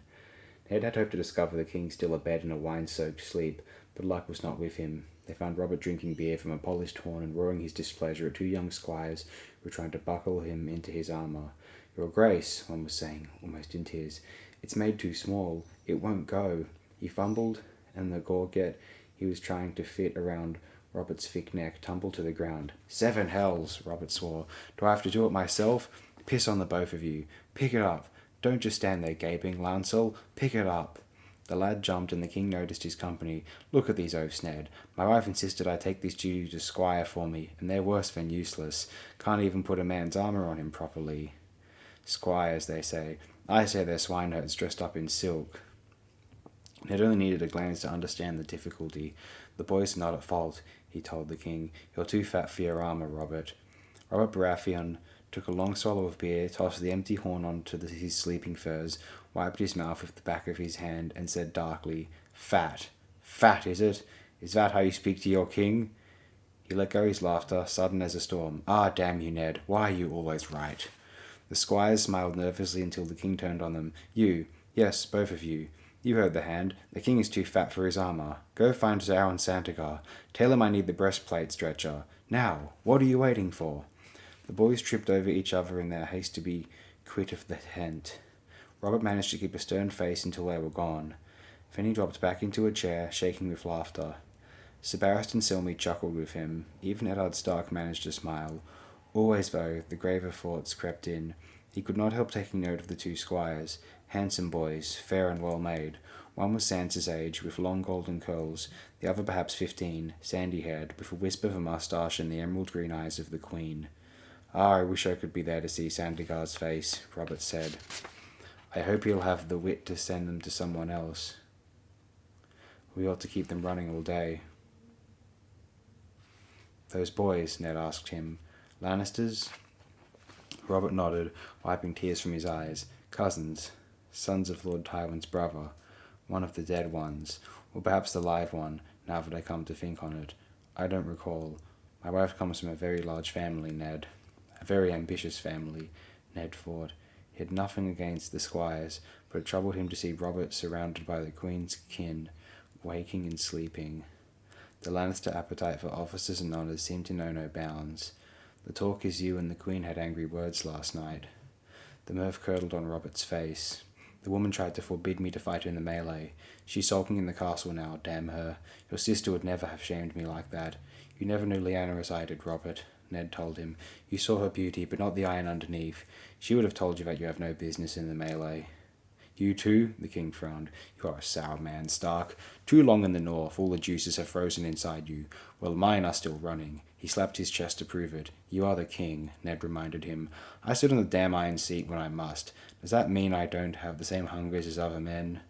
Ned had hoped to discover the king still abed in a wine-soaked sleep, but luck was not with him. They found Robert drinking beer from a polished horn and roaring his displeasure at two young squires who were trying to buckle him into his armour. "Your Grace," one was saying, almost in tears, "it's made too small. It won't go." He fumbled, and the gorget he was trying to fit around Robert's thick neck tumbled to the ground. "Seven hells," Robert swore. "Do I have to do it myself? Piss on the both of you. Pick it up. Don't just stand there gaping, Lancel. Pick it up." The lad jumped, and the king noticed his company. "Look at these oafs, Ned. My wife insisted I take this Jew to squire for me, and they're worse than useless. Can't even put a man's armour on him properly. Squires, they say. I say they're swineherds dressed up in silk." Ned only needed a glance to understand the difficulty. "The boys are not at fault," he told the king. "You're too fat for your armour, Robert." Robert Baratheon took a long swallow of beer, tossed the empty horn onto his sleeping furs, wiped his mouth with the back of his hand, and said darkly, "Fat. Fat, is it? Is that how you speak to your king?" He let go his laughter, sudden as a storm. "Ah, damn you, Ned. Why are you always right?" The squires smiled nervously until the king turned on them. Yes, both of you. You heard the hand. The king is too fat for his armour. Go find Zaron Santagar. Tell him I need the breastplate stretcher. Now, what are you waiting for?" The boys tripped over each other in their haste to be quit of the tent. Robert managed to keep a stern face until they were gone. Then he dropped back into a chair, shaking with laughter. Sir Barristan Selmy chuckled with him. Even Eddard Stark managed to smile. Always, though, the graver thoughts crept in. He could not help taking note of the two squires. Handsome boys, fair and well-made. One was Sansa's age, with long golden curls, the other perhaps 15, sandy-haired, with a wisp of a moustache and the emerald-green eyes of the Queen. "Ah, I wish I could be there to see Sandigar's face," Robert said. "I hope he'll have the wit to send them to someone else. We ought to keep them running all day." "Those boys," Ned asked him, "Lannisters?" Robert nodded, wiping tears from his eyes. "Cousins. Sons of Lord Tywin's brother. One of the dead ones. Or perhaps the live one, now that I come to think on it. I don't recall. My wife comes from a very large family, Ned. A very ambitious family," Ned thought. He had nothing against the squires, but it troubled him to see Robert surrounded by the Queen's kin, waking and sleeping. The Lannister appetite for offices and honours seemed to know no bounds. "The talk is you and the Queen had angry words last night." The mirth curdled on Robert's face. "The woman tried to forbid me to fight in the melee. She's sulking in the castle now, damn her. Your sister would never have shamed me like that. You never knew Lyanna as I did, Robert," Ned told him. "You saw her beauty, but not the iron underneath. She would have told you that you have no business in the melee." "You too?" the king frowned. "You are a sour man, Stark. Too long in the north, all the juices have frozen inside you. Well, mine are still running." He slapped his chest to prove it. "You are the king," Ned reminded him. "I sit on the damn iron seat when I must. Does that mean I don't have the same hungers as other men?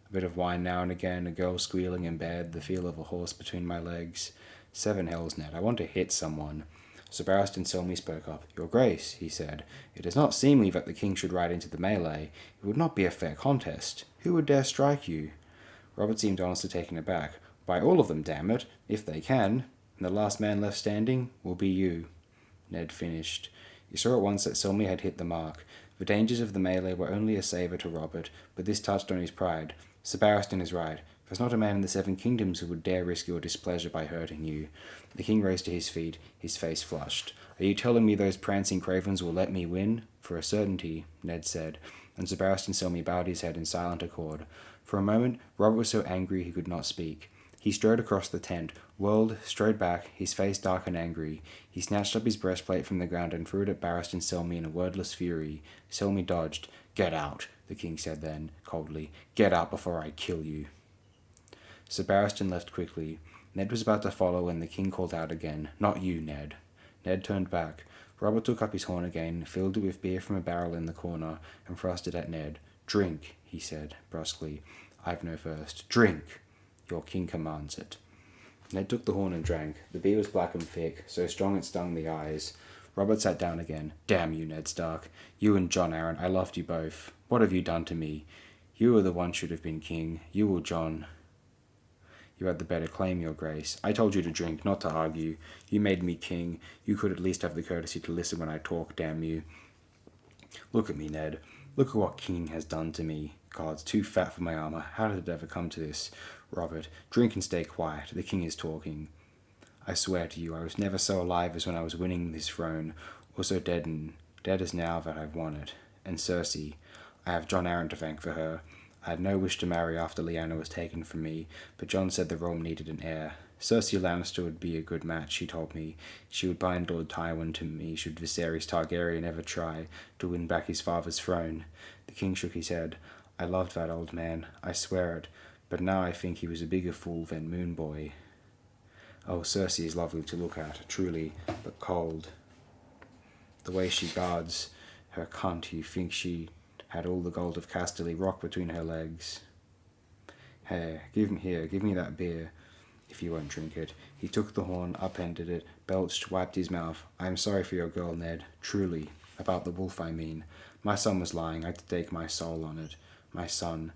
A bit of wine now and again, a girl squealing in bed, the feel of a horse between my legs. Seven hells, Ned, I want to hit someone." Sir Barristan Selmy spoke up. "Your Grace," he said, "it is not seemly that the king should ride into the melee. It would not be a fair contest. Who would dare strike you?" Robert seemed honestly taken aback. "By all of them, damn it, if they can. And the last man left standing will be you," Ned finished. He saw at once that Selmy had hit the mark. The dangers of the melee were only a savour to Robert, but this touched on his pride. Sir Barristan is right. There's not a man in the 7 kingdoms who would dare risk your displeasure by hurting you. The king rose to his feet, his face flushed. Are you telling me those prancing cravens will let me win? For a certainty, Ned said, and Sir Barristan Selmy bowed his head in silent accord. For a moment, Robert was so angry he could not speak. He strode across the tent, whirled, strode back, his face dark and angry. He snatched up his breastplate from the ground and threw it at Barristan Selmy in a wordless fury. Selmy dodged. Get out, the king said then, coldly. Get out before I kill you. Sir Barristan left quickly. Ned was about to follow when the king called out again. Not you, Ned. Ned turned back. Robert took up his horn again, filled it with beer from a barrel in the corner, and thrust it at Ned. Drink, he said, brusquely. I've no thirst. Drink! Your king commands it. Ned took the horn and drank. The beer was black and thick, so strong it stung the eyes. Robert sat down again. Damn you, Ned Stark. You and John Arryn, I loved you both. What have you done to me? You were the one should have been king. You or John. You had the better claim, your grace. I told you to drink, not to argue. You made me king. You could at least have the courtesy to listen when I talk, damn you. Look at me, Ned. Look at what king has done to me. God, it's too fat for my armour. How did it ever come to this? Robert, drink and stay quiet. The king is talking. I swear to you, I was never so alive as when I was winning this throne, or so dead as now that I've won it. And Cersei, I have John Arryn to thank for her. I had no wish to marry after Lyanna was taken from me, but John said the realm needed an heir. Cersei Lannister would be a good match, she told me. She would bind Lord Tywin to me should Viserys Targaryen ever try to win back his father's throne. The king shook his head. I loved that old man, I swear it, but now I think he was a bigger fool than Moonboy. Oh, Cersei is lovely to look at, truly, but cold. The way she guards her cunt, you think she had all the gold of Casterly Rock between her legs. Hey, give me that beer, if you won't drink it. He took the horn, upended it, belched, wiped his mouth. I am sorry for your girl, Ned, truly. About the wolf, I mean. My son was lying, I had to stake my soul on it. My son.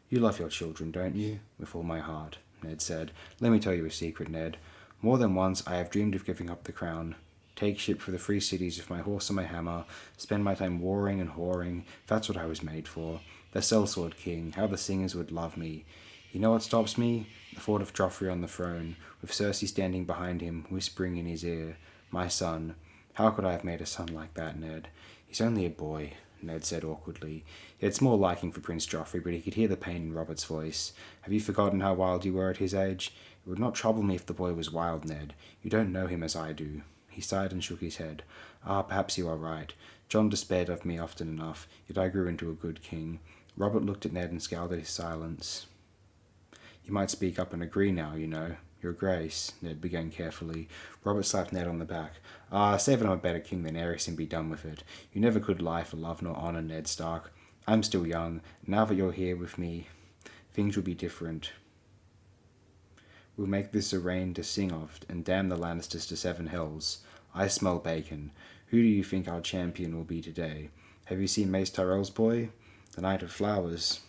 You love your children, don't you? With all my heart, Ned said. Let me tell you a secret, Ned. More than once I have dreamed of giving up the crown. Take ship for the free cities with my horse and my hammer, spend my time warring and whoring. That's what I was made for. The sellsword king, how the singers would love me. You know what stops me? The thought of Joffrey on the throne, with Cersei standing behind him, whispering in his ear, my son. How could I have made a son like that, Ned? He's only a boy, Ned said awkwardly. He had small liking for Prince Joffrey, but he could hear the pain in Robert's voice. Have you forgotten how wild you were at his age? It would not trouble me if the boy was wild, Ned. You don't know him as I do. He sighed and shook his head. Ah, perhaps you are right. John despaired of me often enough, yet I grew into a good king. Robert looked at Ned and scowled at his silence. You might speak up and agree now, you know. Your Grace, Ned began carefully. Robert slapped Ned on the back. Ah, say that I'm a better king than Aerys and be done with it. You never could lie for love nor honour, Ned Stark. I'm still young. Now that you're here with me, things will be different. We'll make this a reign to sing of, and damn the Lannisters to 7 hells. I smell bacon. Who do you think our champion will be today? Have you seen Mace Tyrell's boy? The Knight of Flowers,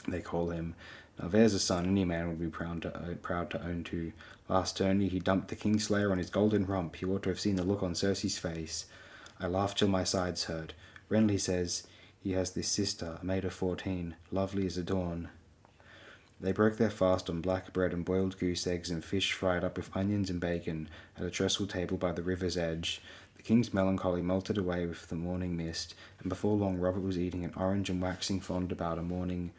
they call him. Now there's a son any man would be proud to own to. Last tourney he dumped the Kingslayer on his golden rump. You ought to have seen the look on Cersei's face. I laughed till my sides hurt. Renly says he has this sister, a maid of 14, lovely as a dawn. They broke their fast on black bread and boiled goose eggs and fish fried up with onions and bacon at a trestle table by the river's edge. The king's melancholy melted away with the morning mist, and before long Robert was eating an orange and waxing fond about a morning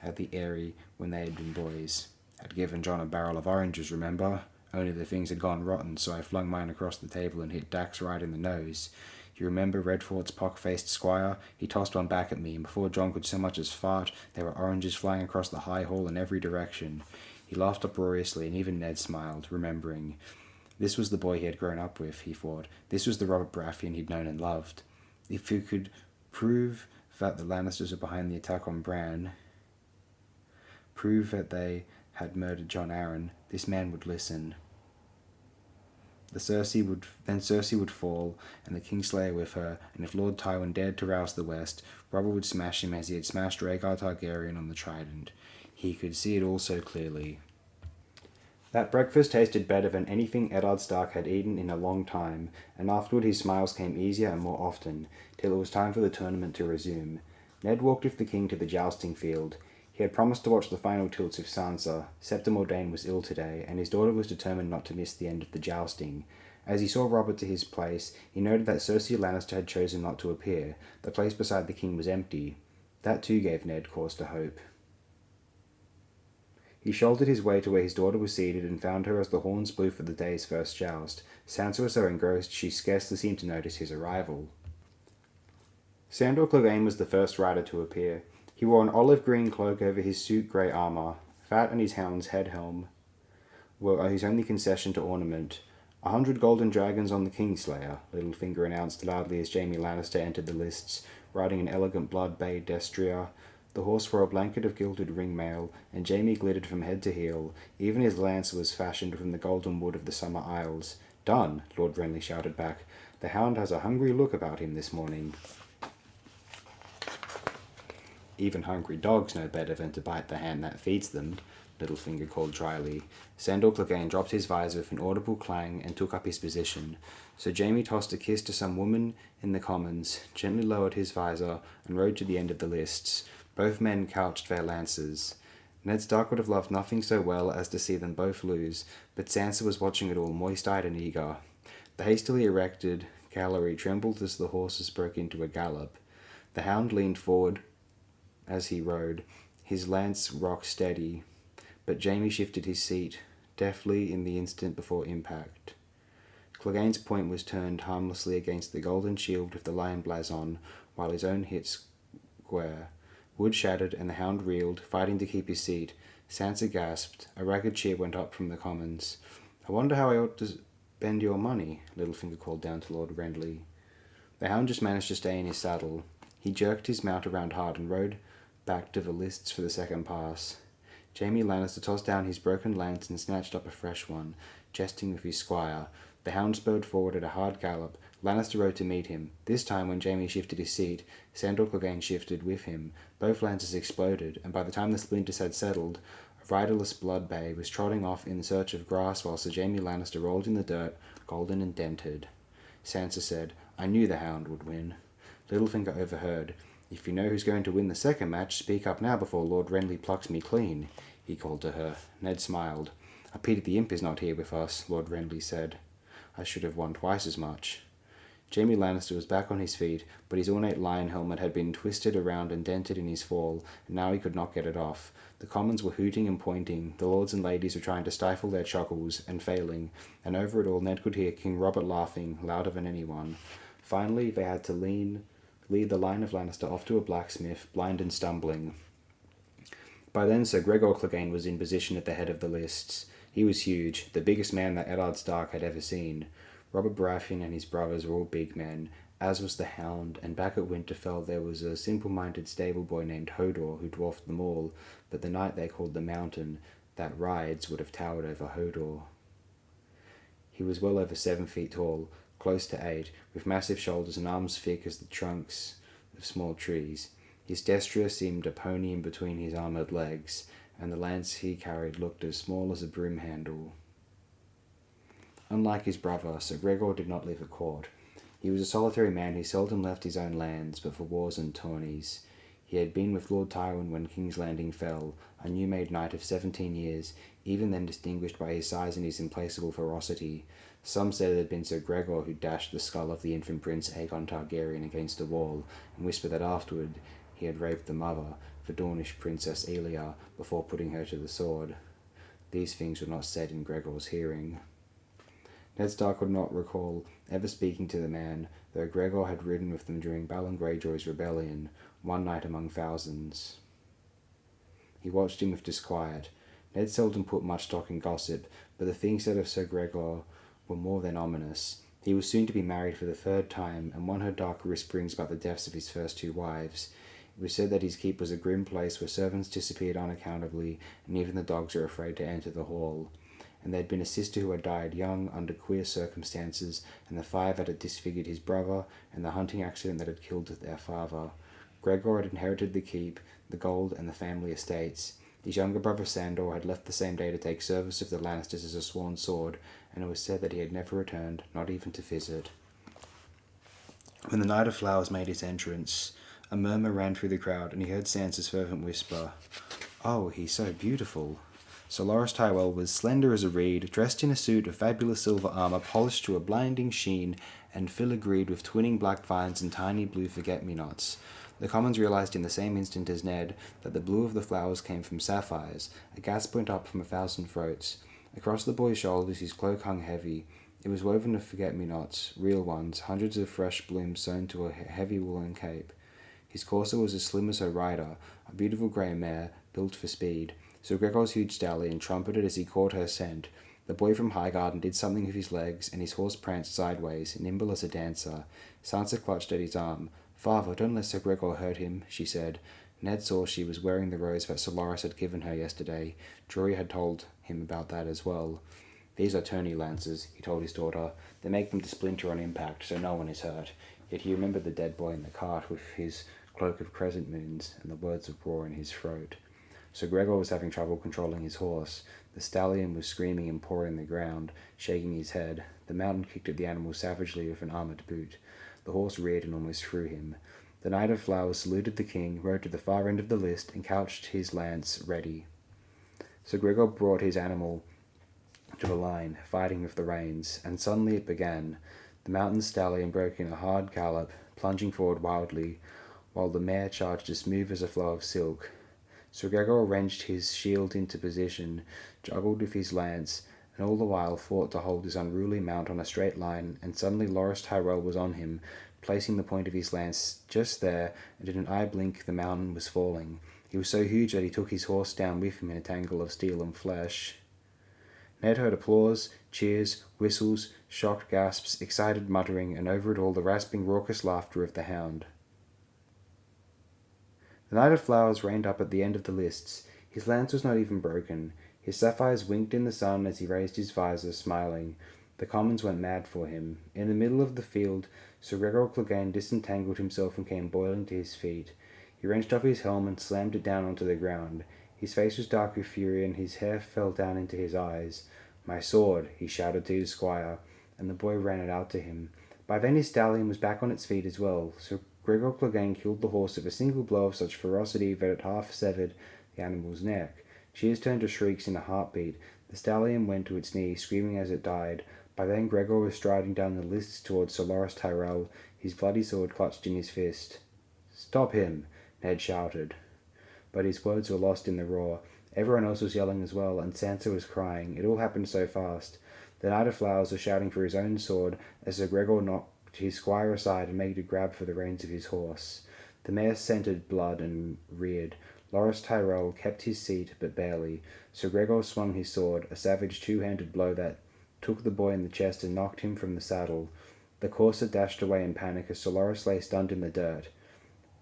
at the Eyrie when they had been boys. Had given John a barrel of oranges, remember? Only the things had gone rotten, so I flung mine across the table and hit Dax right in the nose. You remember Redford's pock-faced squire? He tossed one back at me, and before John could so much as fart, there were oranges flying across the high hall in every direction. He laughed uproariously, and even Ned smiled, remembering. This was the boy he had grown up with, he thought. This was the Robert Baratheon he'd known and loved. If he could prove that the Lannisters were behind the attack on Bran, prove that they had murdered John Arryn, this man would listen. Cersei would fall, and the Kingslayer with her, and if Lord Tywin dared to rouse the West, Robert would smash him as he had smashed Rhaegar Targaryen on the Trident. He could see it all so clearly. That breakfast tasted better than anything Eddard Stark had eaten in a long time, and afterward his smiles came easier and more often, till it was time for the tournament to resume. Ned walked with the king to the jousting field. He had promised to watch the final tilts with Sansa. Septim Mordain was ill today, and his daughter was determined not to miss the end of the jousting. As he saw Robert to his place, he noted that Cersei Lannister had chosen not to appear. The place beside the king was empty. That too gave Ned cause to hope. He shouldered his way to where his daughter was seated and found her as the horns blew for the day's first joust. Sansa was so engrossed she scarcely seemed to notice his arrival. Sandor Clegane was the first rider to appear. He wore an olive-green cloak over his suit-grey armour. Fat and his hound's head helm were his only concession to ornament. 100 golden dragons on the Kingslayer, Littlefinger announced loudly as Jaime Lannister entered the lists, riding an elegant blood-bayed destrier. The horse wore a blanket of gilded ringmail, and Jaime glittered from head to heel. Even his lance was fashioned from the golden wood of the Summer Isles. "Done!" Lord Renly shouted back. "The hound has a hungry look about him this morning." "Even hungry dogs know better than to bite the hand that feeds them," Littlefinger called dryly. Sandor Clegane dropped his visor with an audible clang and took up his position. So Jaime tossed a kiss to some woman in the commons, gently lowered his visor, and rode to the end of the lists. Both men couched their lances. Ned Stark would have loved nothing so well as to see them both lose, but Sansa was watching it all, moist-eyed and eager. The hastily erected gallery trembled as the horses broke into a gallop. The hound leaned forward as he rode, his lance rock steady, but Jaime shifted his seat deftly in the instant before impact. Clegane's point was turned harmlessly against the golden shield with the lion blazon, while his own hit square. Wood shattered, and the hound reeled, fighting to keep his seat. Sansa gasped. A ragged cheer went up from the commons. "I wonder how I ought to spend your money," Littlefinger called down to Lord Renly. The hound just managed to stay in his saddle. He jerked his mount around hard and rode back to the lists for the second pass. Jaime Lannister tossed down his broken lance and snatched up a fresh one, jesting with his squire. The hound spurred forward at a hard gallop. Lannister rode to meet him. This time, when Jaime shifted his seat, Sandor Clegane shifted with him. Both lances exploded, and by the time the splinters had settled, a riderless blood bay was trotting off in search of grass while Sir Jaime Lannister rolled in the dirt, golden and dented. Sansa said, "I knew the hound would win." Littlefinger overheard. "If you know who's going to win the second match, speak up now before Lord Renly plucks me clean," he called to her. Ned smiled. "A pity the imp is not here with us," Lord Renly said. "I should have won twice as much." Jaime Lannister was back on his feet, but his ornate lion helmet had been twisted around and dented in his fall, and now he could not get it off. The commons were hooting and pointing, the lords and ladies were trying to stifle their chuckles, and failing, and over it all Ned could hear King Robert laughing, louder than anyone. Finally, they had to lead the line of Lannister off to a blacksmith, blind and stumbling. By then Sir Gregor Clegane was in position at the head of the lists. He was huge, the biggest man that Eddard Stark had ever seen. Robert Baratheon and his brothers were all big men, as was the Hound, and back at Winterfell there was a simple-minded stable boy named Hodor who dwarfed them all, but the knight they called the Mountain that rides would have towered over Hodor. He was well over 7 feet tall, close to 8, with massive shoulders and arms thick as the trunks of small trees. His destrier seemed a pony in between his armoured legs, and the lance he carried looked as small as a broom handle. Unlike his brother, Sir Gregor did not live at court. He was a solitary man who seldom left his own lands but for wars and tourneys. He had been with Lord Tywin when King's Landing fell, a new-made knight of 17 years, even then distinguished by his size and his implacable ferocity. Some said it had been Sir Gregor who dashed the skull of the infant prince Aegon Targaryen against a wall, and whispered that afterward he had raped the mother, the Dornish princess Elia, before putting her to the sword. These things were not said in Gregor's hearing. Ned Stark could not recall ever speaking to the man, though Gregor had ridden with them during Balon Greyjoy's rebellion, one night among thousands. He watched him with disquiet. Ned seldom put much stock in gossip, but the things said of Sir Gregor were more than ominous. He was soon to be married for the 3rd time, and one heard dark whisperings about the deaths of his first 2 wives. It was said that his keep was a grim place where servants disappeared unaccountably, and even the dogs were afraid to enter the hall. And there had been a sister who had died young under queer circumstances, and the fire that had disfigured his brother, and the hunting accident that had killed their father. Gregor had inherited the keep, the gold, and the family estates. His younger brother Sandor had left the same day to take service of the Lannisters as a sworn sword, and it was said that he had never returned, not even to visit. When the Knight of Flowers made his entrance, a murmur ran through the crowd, and he heard Sansa's fervent whisper, "Oh, he's so beautiful." Sir Loras Tyrell was slender as a reed, dressed in a suit of fabulous silver armour polished to a blinding sheen and filigreed with twinning black vines and tiny blue forget-me-nots. The commons realised in the same instant as Ned that the blue of the flowers came from sapphires. A gasp went up from 1,000 throats. Across the boy's shoulders his cloak hung heavy. It was woven of forget-me-nots, real ones, hundreds of fresh blooms sewn to a heavy woolen cape. His courser was as slim as her rider, a beautiful grey mare, built for speed. Sir Gregor's huge stallion trumpeted as he caught her scent. The boy from Highgarden did something with his legs, and his horse pranced sideways, nimble as a dancer. Sansa clutched at his arm. "Father, don't let Sir Gregor hurt him," she said. Ned saw she was wearing the rose that Sir Loras had given her yesterday. Drury had told him about that as well. "These are tourney lances," he told his daughter. "They make them to splinter on impact, so no one is hurt." Yet he remembered the dead boy in the cart with his cloak of crescent moons and the words of war in his throat. Sir Gregor was having trouble controlling his horse. The stallion was screaming and pawing the ground, shaking his head. The mountain kicked at the animal savagely with an armoured boot. The horse reared and almost threw him. The Knight of Flowers saluted the king, rode to the far end of the list, and couched his lance ready. Sir Gregor brought his animal to the line, fighting with the reins, and suddenly it began. The mountain stallion broke in a hard gallop, plunging forward wildly, while the mare charged as smooth as a flow of silk. Sir Gregor wrenched his shield into position, juggled with his lance, and all the while fought to hold his unruly mount on a straight line, and suddenly Loras Tyrell was on him, placing the point of his lance just there, and in an eye blink the mountain was falling. He was so huge that he took his horse down with him in a tangle of steel and flesh. Ned heard applause, cheers, whistles, shocked gasps, excited muttering, and over it all the rasping, raucous laughter of the hound. The Knight of Flowers reined up at the end of the lists. His lance was not even broken. His sapphires winked in the sun as he raised his visor, smiling. The commons went mad for him. In the middle of the field, Sir Gregor Clegane disentangled himself and came boiling to his feet. He wrenched off his helm and slammed it down onto the ground. His face was dark with fury, and his hair fell down into his eyes. "My sword," he shouted to his squire, and the boy ran it out to him. By then his stallion was back on its feet as well. Sir Gregor Clegane killed the horse with a single blow of such ferocity that it half severed the animal's neck. Cheers turned to shrieks in a heartbeat. The stallion went to its knees, screaming as it died. By then Gregor was striding down the lists towards Sir Loras Tyrell, his bloody sword clutched in his fist. "Stop him!" Ned shouted. But his words were lost in the roar. Everyone else was yelling as well, and Sansa was crying. It all happened so fast. The Knight of Flowers was shouting for his own sword as Sir Gregor knocked his squire aside and made a grab for the reins of his horse. The mare scented blood and reared. Loras Tyrell kept his seat, but barely. Sir Gregor swung his sword, a savage two-handed blow that took the boy in the chest and knocked him from the saddle. The courser dashed away in panic as Sir Loras lay stunned in the dirt.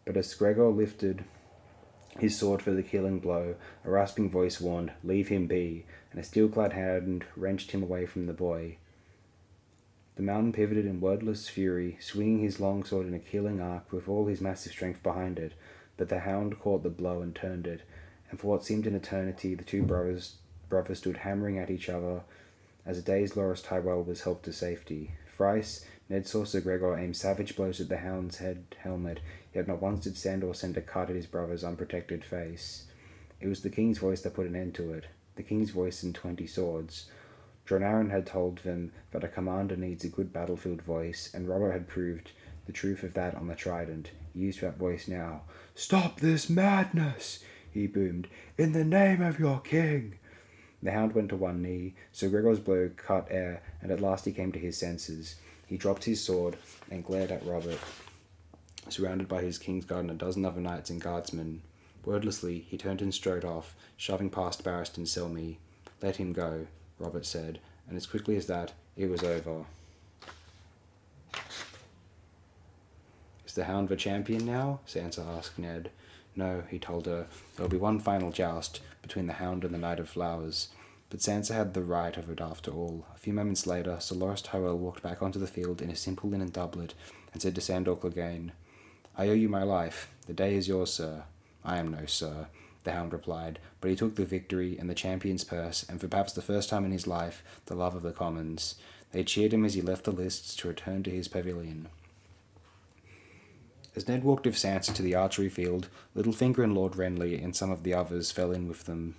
But as Gregor lifted his sword for the killing blow, a rasping voice warned, "Leave him be," and a steel-clad hand wrenched him away from the boy. The mountain pivoted in wordless fury, swinging his long sword in a killing arc with all his massive strength behind it, but the hound caught the blow and turned it, and for what seemed an eternity the two brothers stood hammering at each other as a dazed Loras Tyrell was helped to safety. Thrice Ned saw Sir Gregor aim savage blows at the hound's helmet, yet not once did Sandor send a cut at his brother's unprotected face. It was the king's voice that put an end to it, the king's voice and 20 swords. Dronaran had told them that a commander needs a good battlefield voice, and Robert had proved the truth of that on the Trident. He used that voice now. "Stop this madness!" he boomed. "In the name of your king!" The hound went to one knee. Sir Gregor's blow cut air, and at last he came to his senses. He dropped his sword and glared at Robert, surrounded by his Kingsguard and a dozen other knights and guardsmen. Wordlessly, he turned and strode off, shoving past Barristan and Selmy. "Let him go," Robert said, and as quickly as that, it was over. "Is the hound the champion now?" Sansa asked Ned. "No," he told her. "There will be one final joust between the hound and the Knight of Flowers." But Sansa had the right of it after all. A few moments later, Sir Loras Tyrell walked back onto the field in a simple linen doublet and said to Sandor Clegane, "I owe you my life. The day is yours, sir." "I am no sir." the hound replied, but he took the victory and the champion's purse, and for perhaps the first time in his life, the love of the commons. They cheered him as he left the lists to return to his pavilion. As Ned walked with Sansa to the archery field, Littlefinger and Lord Renly and some of the others fell in with them.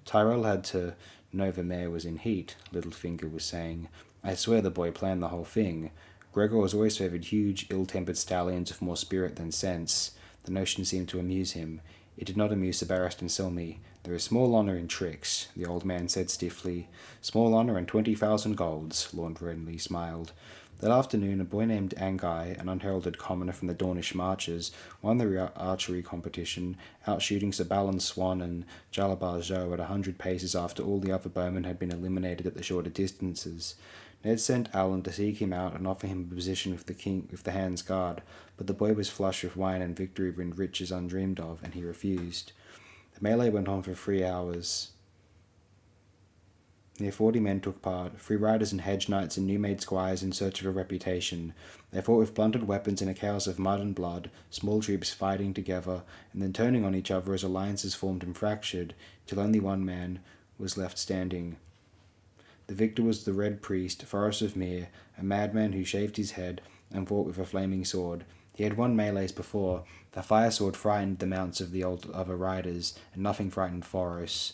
Tyrell had to know the mare was in heat, Littlefinger was saying. I swear the boy planned the whole thing. Gregor has always favoured huge, ill-tempered stallions of more spirit than sense. The notion seemed to amuse him. It did not amuse Sir Barristan Selmy. There is small honour in tricks, the old man said stiffly. Small honour and 20,000 golds, Lord Renly smiled. That afternoon, a boy named Angai, an unheralded commoner from the Dornish marches, won the archery competition, outshooting Sir Balin Swan and Jalabar Joe at 100 paces after all the other bowmen had been eliminated at the shorter distances. Ned sent Alan to seek him out and offer him a position with the Hand's Guard, but the boy was flush with wine and victory and riches undreamed of, and he refused. The melee went on for 3 hours. Near 40 men took part, free riders and hedge knights and new-made squires in search of a reputation. They fought with blunted weapons in a chaos of mud and blood, small troops fighting together, and then turning on each other as alliances formed and fractured, till only one man was left standing. The victor was the Red Priest, Forrest of Mere, a madman who shaved his head and fought with a flaming sword. He had won melees before. The fire sword frightened the mounts of the other riders, and nothing frightened Forrest.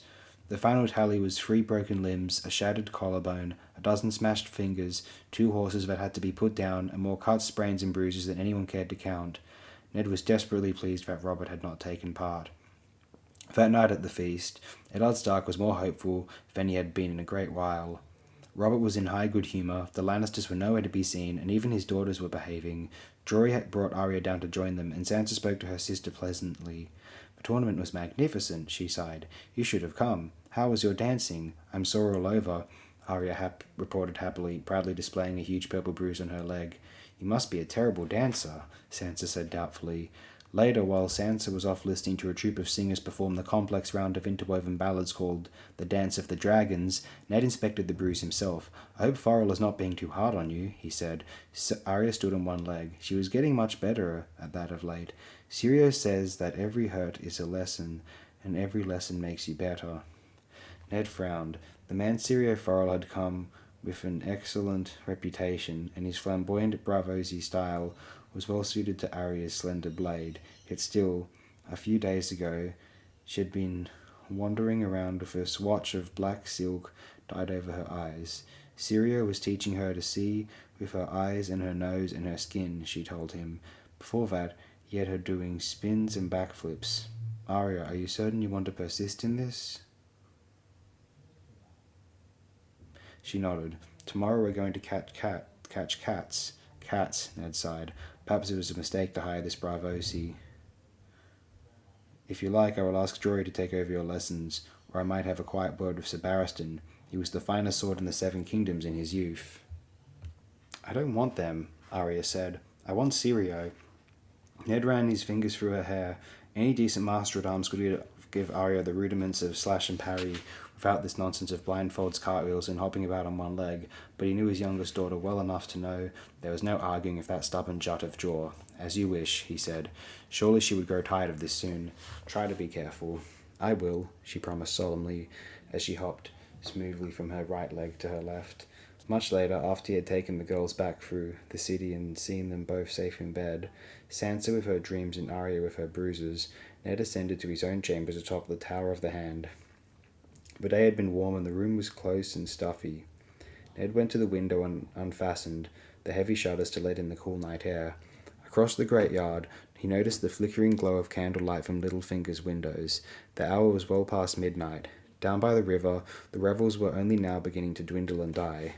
The final tally was 3 broken limbs, a shattered collarbone, a dozen smashed fingers, 2 horses that had to be put down, and more cuts, sprains, and bruises than anyone cared to count. Ned was desperately pleased that Robert had not taken part. That night at the feast, Eddard Stark was more hopeful than he had been in a great while. Robert was in high good humour, the Lannisters were nowhere to be seen, and even his daughters were behaving. Jory had brought Arya down to join them, and Sansa spoke to her sister pleasantly. The tournament was magnificent, she sighed. You should have come. How was your dancing? I'm sore all over, Arya reported happily, proudly displaying a huge purple bruise on her leg. You must be a terrible dancer, Sansa said doubtfully. Later, while Sansa was off listening to a troupe of singers perform the complex round of interwoven ballads called The Dance of the Dragons, Ned inspected the bruise himself. I hope Farrell is not being too hard on you, he said. Arya stood on one leg. She was getting much better at that of late. Sirio says that every hurt is a lesson, and every lesson makes you better. Ned frowned. The man Sirio Farrell had come with an excellent reputation, and his flamboyant bravosy style was well suited to Arya's slender blade, yet still, a few days ago, she had been wandering around with a swatch of black silk tied over her eyes. Sirio was teaching her to see with her eyes and her nose and her skin, she told him. Before that, he had her doing spins and backflips. Arya, are you certain you want to persist in this? She nodded. Tomorrow we're going to catch cats. Cats, Ned sighed. Perhaps it was a mistake to hire this Bravosi. If you like, I will ask Jory to take over your lessons, or I might have a quiet word with Sir Barristan. He was the finest sword in the 7 Kingdoms in his youth. I don't want them, Arya said. I want Sirio. Ned ran his fingers through her hair. Any decent master-at-arms could give Arya the rudiments of slash and parry without this nonsense of blindfolds, cartwheels, and hopping about on one leg, but he knew his youngest daughter well enough to know there was no arguing with that stubborn jut of jaw. As you wish, he said. Surely she would grow tired of this soon. Try to be careful. I will, she promised solemnly, as she hopped smoothly from her right leg to her left. Much later, after he had taken the girls back through the city and seen them both safe in bed, Sansa with her dreams and Arya with her bruises, Ned ascended to his own chambers atop the Tower of the Hand. The day had been warm and the room was close and stuffy. Ned went to the window and unfastened the heavy shutters to let in the cool night air. Across the great yard, he noticed the flickering glow of candlelight from Littlefinger's windows. The hour was well past midnight. Down by the river, the revels were only now beginning to dwindle and die.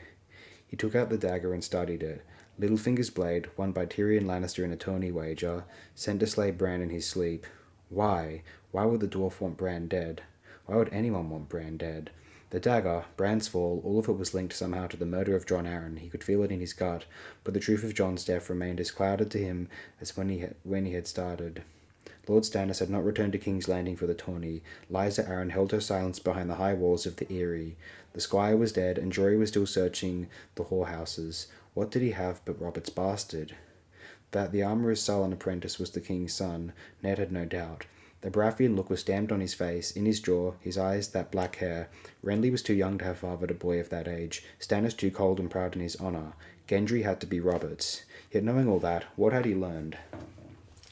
He took out the dagger and studied it. Littlefinger's blade, won by Tyrion Lannister in a tourney wager, sent to slay Bran in his sleep. Why? Why would the dwarf want Bran dead? Why would anyone want Bran dead? The dagger, Bran's fall, all of it was linked somehow to the murder of Jon Arryn. He could feel it in his gut, but the truth of Jon's death remained as clouded to him as when he had started. Lord Stannis had not returned to King's Landing for the tourney. Lysa Arryn held her silence behind the high walls of the Eyrie. The squire was dead, and Jory was still searching the whorehouses. What did he have but Robert's bastard? That the armourer's sullen apprentice was the king's son, Ned had no doubt. The Baratheon look was stamped on his face, in his jaw, his eyes, that black hair. Renly was too young to have fathered a boy of that age. Stannis too cold and proud in his honour. Gendry had to be Robert's. Yet knowing all that, what had he learned?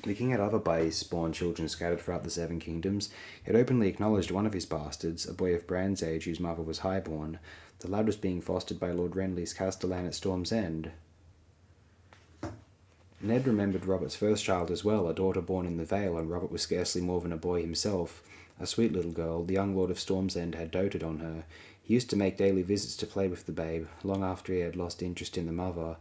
The king had other base-born children scattered throughout the Seven Kingdoms. He had openly acknowledged one of his bastards, a boy of Bran's age whose mother was highborn. The lad was being fostered by Lord Renly's castellan at Storm's End. Ned remembered Robert's first child as well, a daughter born in the Vale, and Robert was scarcely more than a boy himself. A sweet little girl, the young Lord of Storm's End had doted on her. He used to make daily visits to play with the babe, long after he had lost interest in the mother.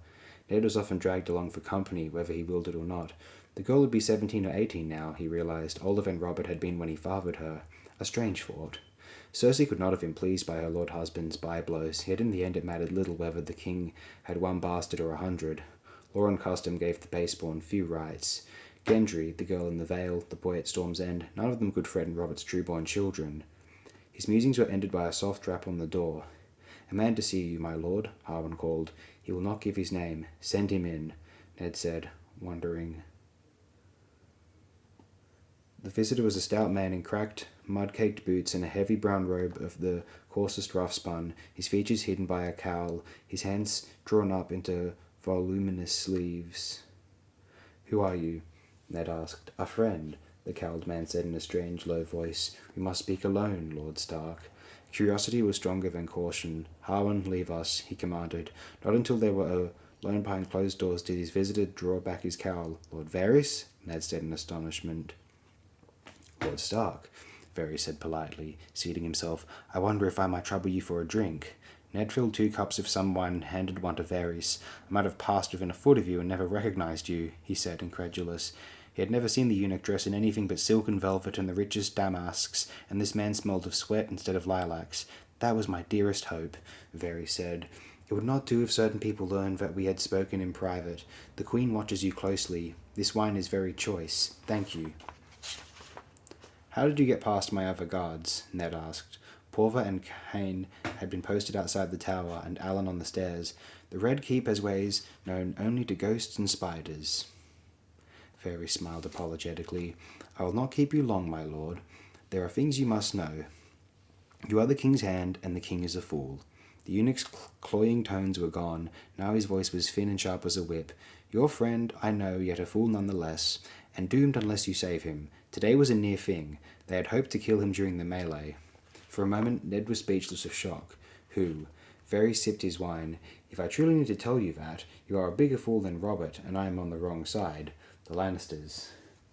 Ned was often dragged along for company, whether he willed it or not. The girl would be 17 or 18 now, he realized, older than Robert had been when he fathered her. A strange thought. Cersei could not have been pleased by her lord husband's byblows, yet in the end it mattered little whether the king had one bastard or 100. Law and custom gave the baseborn few rights. Gendry, the girl in the Vale, the boy at Storm's End, none of them could threaten Robert's true-born children. His musings were ended by a soft rap on the door. "A man to see you, my lord," Harwin called. "He will not give his name. Send him in," Ned said, wondering. The visitor was a stout man in cracked, mud-caked boots and a heavy brown robe of the coarsest rough spun, his features hidden by a cowl, his hands drawn up into voluminous sleeves. "Who are you?" Ned asked. "A friend," the cowled man said in a strange, low voice. "We must speak alone, Lord Stark." Curiosity was stronger than caution. "Harwin, leave us," he commanded. Not until they were alone behind closed doors did his visitor draw back his cowl. "Lord Varys?" Ned said in astonishment. "Lord Stark," Varys said politely, seating himself. "I wonder if I might trouble you for a drink." Ned filled 2 cups of some wine and handed one to Varys. "I might have passed within a foot of you and never recognized you," he said, incredulous. He had never seen the eunuch dress in anything but silk and velvet and the richest damasks, and this man smelled of sweat instead of lilacs. "That was my dearest hope," Varys said. "It would not do if certain people learned that we had spoken in private. The Queen watches you closely. This wine is very choice. Thank you." "How did you get past my other guards?" Ned asked. Porver and Cain had been posted outside the tower, and Alan on the stairs. "The Red Keep has ways known only to ghosts and spiders." Varys smiled apologetically. "I will not keep you long, my lord. There are things you must know. You are the king's hand, and the king is a fool." The eunuch's cloying tones were gone. Now his voice was thin and sharp as a whip. "Your friend, I know, yet a fool nonetheless, and doomed unless you save him. Today was a near thing. They had hoped to kill him during the melee." For a moment, Ned was speechless with shock. "Who?" Varys sipped his wine. "If I truly need to tell you that, you are a bigger fool than Robert, and I am on the wrong side." "The Lannisters,"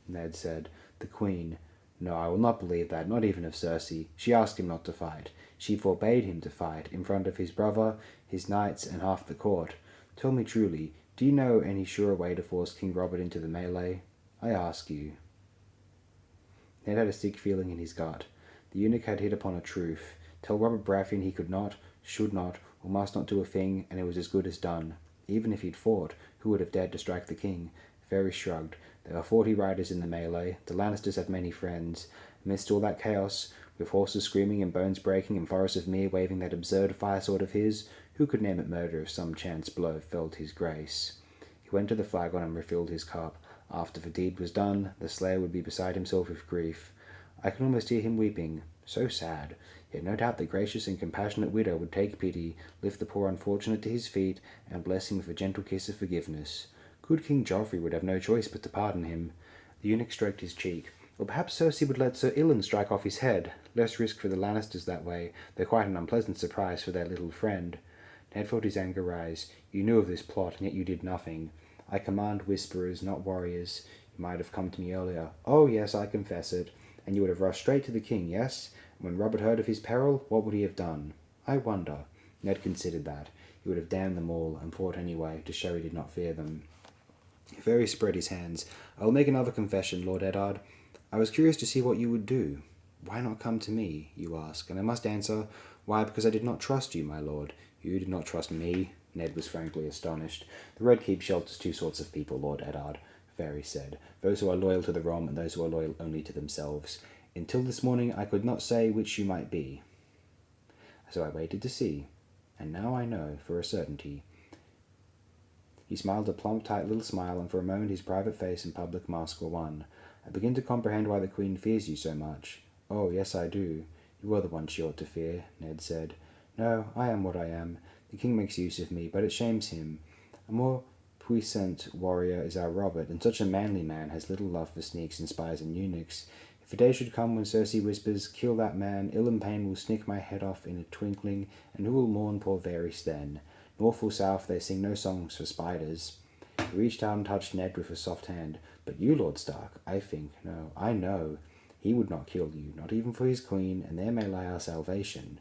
Ned said. "The Queen. No, I will not believe that, not even of Cersei. She asked him not to fight. She forbade him to fight, in front of his brother, his knights, and half the court. Tell me truly, do you know any surer way to force King Robert into the melee? I ask you." Ned had a sick feeling in his gut. The eunuch had hit upon a truth. Tell Robert Baratheon he could not, should not, or must not do a thing, and it was as good as done. Even if he'd fought, who would have dared to strike the king? Varys shrugged. "There are 40 riders in the melee. The Lannisters have many friends. Amidst all that chaos, with horses screaming and bones breaking and Forrest of Mere waving that absurd fire sword of his, who could name it murder if some chance blow felled his grace?" He went to the flagon and refilled his cup. After the deed was done, the slayer would be beside himself with grief. I can almost hear him weeping. So sad. Yet no doubt the gracious and compassionate widow would take pity, lift the poor unfortunate to his feet, and bless him with a gentle kiss of forgiveness. Good King Joffrey would have no choice but to pardon him. The eunuch stroked his cheek. Or perhaps Cersei would let Sir Ilyn strike off his head. Less risk for the Lannisters that way, though quite an unpleasant surprise for their little friend. Ned felt his anger rise. "You knew of this plot, and yet you did nothing. I command whisperers, not warriors. You might have come to me earlier." "Oh, yes, I confess it. And you would have rushed straight to the king, yes? And when Robert heard of his peril, what would he have done?" "I wonder." Ned considered that. He would have damned them all, and fought anyway, to show he did not fear them. Varys spread his hands. "I will make another confession, Lord Eddard. I was curious to see what you would do. Why not come to me, you ask? And I must answer, why, because I did not trust you, my lord." "You did not trust me?" Ned was frankly astonished. "The Red Keep shelters 2 sorts of people, Lord Eddard," Varys said. "Those who are loyal to the realm and those who are loyal only to themselves. Until this morning I could not say which you might be. So I waited to see. And now I know for a certainty." He smiled a plump, tight little smile, and for a moment his private face and public mask were one. I begin to comprehend why the Queen fears you so much. Oh, yes, I do. You are the one she ought to fear, Ned said. No, I am what I am. The king makes use of me, but it shames him. A more puissant warrior is our Robert, and such a manly man has little love for sneaks and spies and eunuchs. If a day should come when Cersei whispers, "Kill that man," ill and pain will snick my head off in a twinkling, and who will mourn poor Varys then? North or south they sing no songs for spiders. He reached out and touched Ned with a soft hand. But you, Lord Stark, I think, no, I know. He would not kill you, not even for his queen, and there may lie our salvation.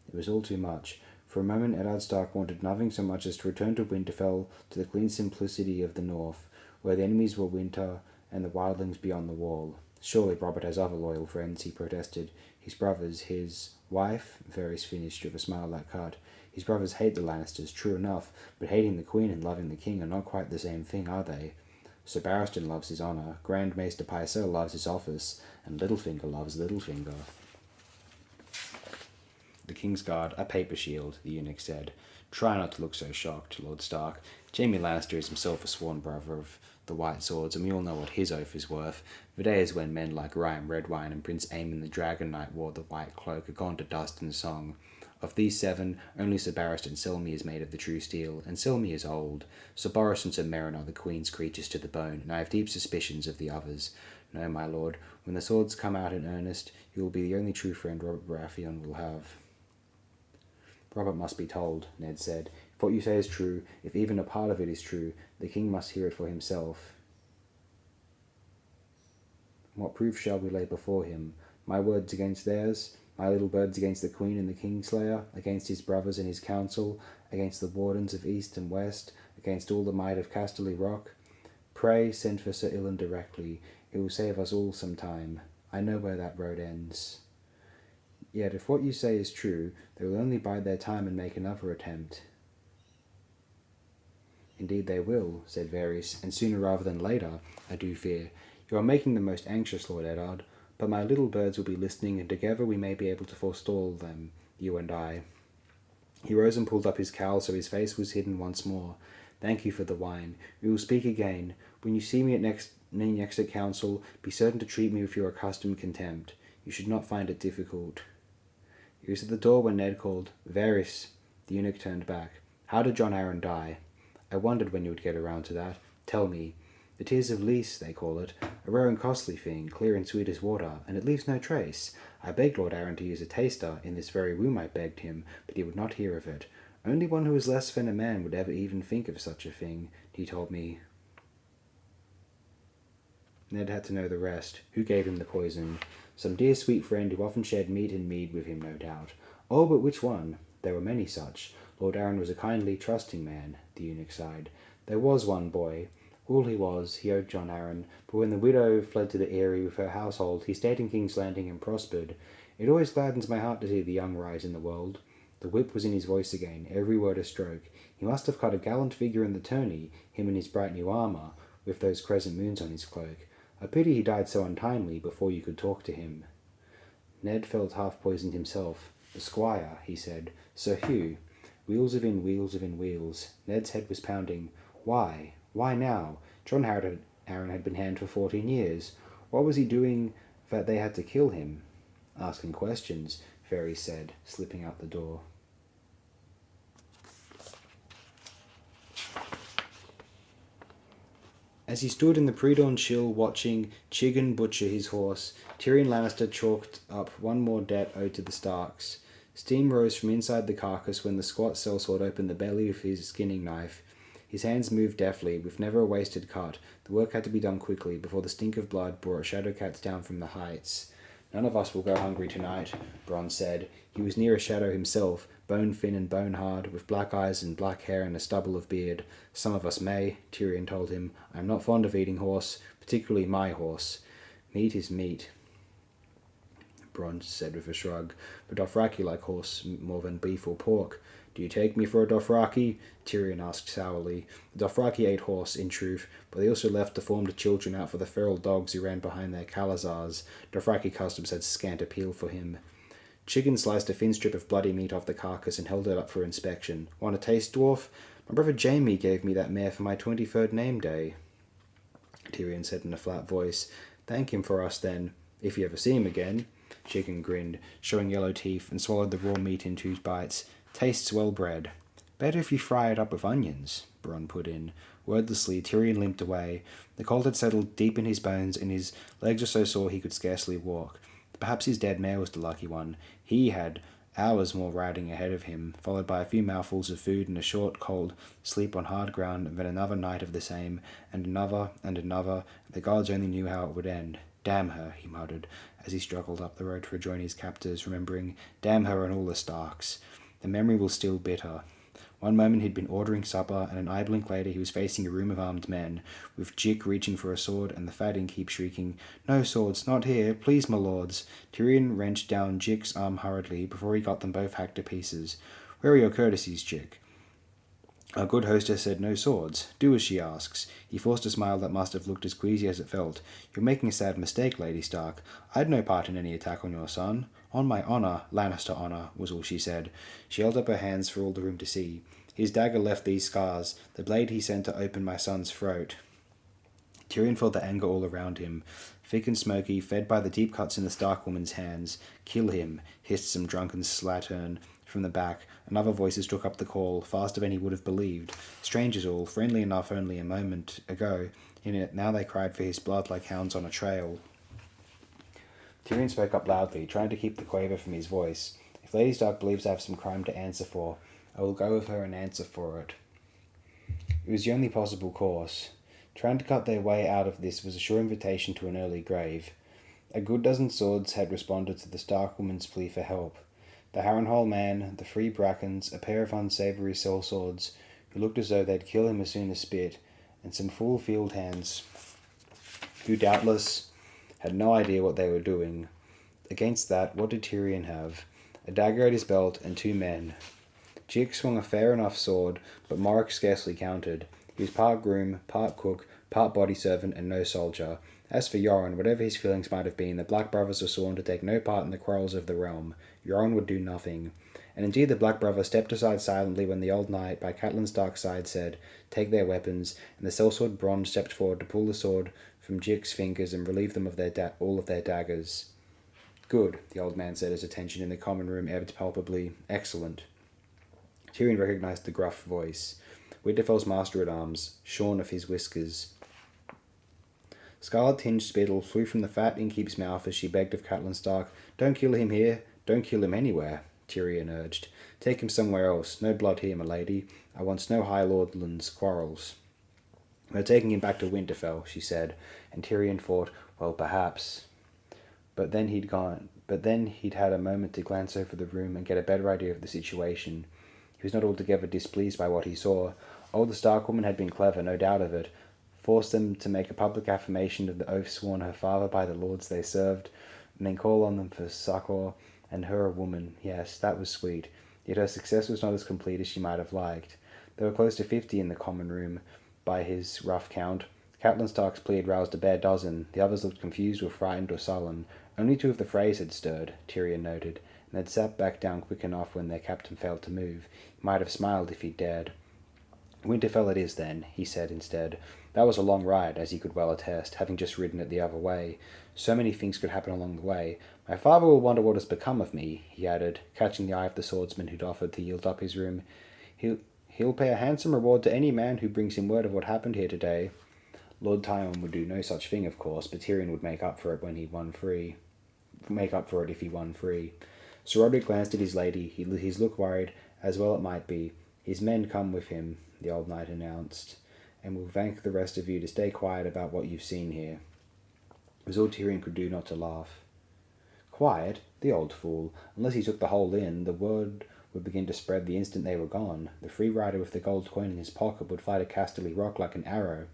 It was all too much. For a moment Eddard Stark wanted nothing so much as to return to Winterfell, to the clean simplicity of the north, where the enemies were winter and the wildlings beyond the wall. Surely Robert has other loyal friends, he protested. His brothers, his wife, Varys finished with a smile that cut. His brothers hate the Lannisters, true enough, but hating the Queen and loving the King are not quite the same thing, are they? Sir Barristan loves his honour, Grand Maester Pycelle loves his office, and Littlefinger loves Littlefinger. The King's Guard, a paper shield, the eunuch said. Try not to look so shocked, Lord Stark. Jaime Lannister is himself a sworn brother of the White Swords, and we all know what his oath is worth. The days when men like Ryan Redwine and Prince Aemon the Dragon Knight wore the white cloak are gone to dust and song. Of these 7, only Sir Barristan Selmy is made of the true steel, and Selmy is old. Sir Boris and Sir Meryn are the Queen's creatures to the bone, and I have deep suspicions of the others. No, my lord, when the swords come out in earnest, you will be the only true friend Robert Baratheon will have. Robert must be told, Ned said. If what you say is true, if even a part of it is true, the king must hear it for himself. What proof shall we lay before him? My words against theirs? My little birds against the Queen and the Kingslayer, against his brothers and his council, against the wardens of east and west, against all the might of Casterly Rock? Pray send for Sir Ilyn directly. It will save us all some time. I know where that road ends. Yet if what you say is true, they will only bide their time and make another attempt. Indeed they will, said Varys, and sooner rather than later, I do fear. You are making them most anxious, Lord Eddard, but my little birds will be listening, and together we may be able to forestall them, you and I. He rose and pulled up his cowl so his face was hidden once more. Thank you for the wine. We will speak again. When you see me next at council, be certain to treat me with your accustomed contempt. You should not find it difficult. He was at the door when Ned called, Varys. The eunuch turned back. How did Jon Arryn die? I wondered when you would get around to that. Tell me. The tears of Lys, they call it. A rare and costly thing, clear and sweet as water, and it leaves no trace. I begged Lord Arryn to use a taster. In this very room I begged him, but he would not hear of it. Only one who is less than a man would ever even think of such a thing, he told me. Ned had to know the rest. Who gave him the poison? Some dear sweet friend who often shared meat and mead with him, no doubt. Oh, but which one? There were many such. Lord Arryn was a kindly, trusting man, the eunuch sighed. There was one boy. All he was, he owed Jon Arryn, but when the widow fled to the Eyrie with her household, he stayed in King's Landing and prospered. It always gladdens my heart to see the young rise in the world. The whip was in his voice again, every word a stroke. He must have cut a gallant figure in the tourney, him in his bright new armour, with those crescent moons on his cloak. A pity he died so untimely, before you could talk to him. Ned felt half-poisoned himself. The squire, he said. Sir Hugh. Wheels within wheels within wheels. Ned's head was pounding. Why? Why now? Jon Arryn had been hanged for 14 years. What was he doing that they had to kill him? Asking questions, Varys said, slipping out the door. As he stood in the pre-dawn chill watching Chiggin butcher his horse, Tyrion Lannister chalked up one more debt owed to the Starks. Steam rose from inside the carcass when the squat sellsword opened the belly with his skinning knife. His hands moved deftly, with never a wasted cut. The work had to be done quickly, before the stink of blood brought shadowcats down from the heights. None of us will go hungry tonight, Bronn said. He was near a shadow himself, bone-thin and bone-hard, with black eyes and black hair and a stubble of beard. Some of us may, Tyrion told him. I am not fond of eating horse, particularly my horse. Meat is meat, Bronn said with a shrug. But Dothraki like horse more than beef or pork. Do you take me for a Dothraki? Tyrion asked sourly. The Dothraki ate horse, in truth, but they also left deformed children out for the feral dogs who ran behind their Khalazars. Dothraki customs had scant appeal for him. Chiggin sliced a thin strip of bloody meat off the carcass and held it up for inspection. Want a taste, dwarf? My brother Jaime gave me that mare for my 23rd name day, Tyrion said in a flat voice. Thank him for us, then, if you ever see him again. Chicken grinned, showing yellow teeth, and swallowed the raw meat in 2 bites. Tastes well bred. Better if you fry it up with onions, Bronn put in. Wordlessly, Tyrion limped away. The cold had settled deep in his bones, and his legs were so sore he could scarcely walk. Perhaps his dead mare was the lucky one. He had hours more riding ahead of him, followed by a few mouthfuls of food and a short, cold sleep on hard ground, and then another night of the same, and another, and another. The gods only knew how it would end. Damn her, he muttered, as he struggled up the road to rejoin his captors, remembering, damn her and all the Starks. The memory was still bitter. One moment he'd been ordering supper, and an eye blink later he was facing a room of armed men, with Jick reaching for a sword and the fat innkeep shrieking, "No swords, not here, please, my lords." Tyrion wrenched down Jick's arm hurriedly before he got them both hacked to pieces. "Where are your courtesies, Jick?" Our good hostess said no swords. Do as she asks. He forced a smile that must have looked as queasy as it felt. You're making a sad mistake, Lady Stark. I had no part in any attack on your son. On my honour, Lannister honour, was all she said. She held up her hands for all the room to see. His dagger left these scars, the blade he sent to open my son's throat. Tyrion felt the anger all around him, thick and smoky, fed by the deep cuts in the Stark woman's hands. Kill him, hissed some drunken slattern from the back, and other voices took up the call, faster than he would have believed. Strangers all, friendly enough only a moment ago, yet now they cried for his blood like hounds on a trail. Tyrion spoke up loudly, trying to keep the quaver from his voice. If Lady Stark believes I have some crime to answer for, I will go with her and answer for it. It was the only possible course. Trying to cut their way out of this was a sure invitation to an early grave. A good dozen swords had responded to the Stark woman's plea for help. The Harrenhal man, the Free Brackens, a pair of unsavoury sellswords who looked as though they'd kill him as soon as spit, and some full field hands who doubtless had no idea what they were doing. Against that, what did Tyrion have? A dagger at his belt and 2 men. Jick swung a fair enough sword, but Morrick scarcely counted. He was part groom, part cook, part body servant, and no soldier. As for Yoren, whatever his feelings might have been, the Black Brothers were sworn to take no part in the quarrels of the realm. Yoren would do nothing. And indeed the Black Brother stepped aside silently when the old knight by Catelyn Stark's side said, "Take their weapons," and the sellsword Bronn stepped forward to pull the sword from Jick's fingers and relieve them of all of their daggers. "Good," the old man said as attention in the common room ebbed palpably. "Excellent." Tyrion recognised the gruff voice. Winterfell's master-at-arms, shorn of his whiskers. Scarlet-tinged spittle flew from the fat innkeep's mouth as she begged of Catelyn Stark. "Don't kill him here. Don't kill him anywhere," Tyrion urged. "Take him somewhere else. No blood here, my lady. I want no High Lordland's quarrels." "We're taking him back to Winterfell," she said, and Tyrion thought, well, perhaps. But then he'd had a moment to glance over the room and get a better idea of the situation. He was not altogether displeased by what he saw. Oh, the Stark woman had been clever, no doubt of it. Forced them to make a public affirmation of the oath sworn her father by the lords they served, and then call on them for succour, and her a woman. Yes, that was sweet. Yet her success was not as complete as she might have liked. There were close to 50 in the common room, by his rough count. Catelyn Stark's plea had roused a bare dozen. The others looked confused or frightened or sullen. Only 2 of the Freys had stirred, Tyrion noted, and had sat back down quick enough when their captain failed to move. He might have smiled if he'd dared. "Winterfell it is, then," he said instead. That was a long ride, as he could well attest, having just ridden it the other way. So many things could happen along the way. "My father will wonder what has become of me," he added, catching the eye of the swordsman who'd offered to yield up his room. He'll pay a handsome reward to any man who brings him word of what happened here today." Lord Tywin would do no such thing, of course, but Tyrion would make up for it if he won free. Sir Roderick glanced at his lady. His look worried, as well it might be. "His men come with him," the old knight announced, "and will thank the rest of you to stay quiet about what you've seen here." It was all Tyrion could do not to laugh. Quiet? The old fool. Unless he took the whole in, the word would begin to spread the instant they were gone. The free rider with the gold coin in his pocket would fly to Casterly Rock like an arrow.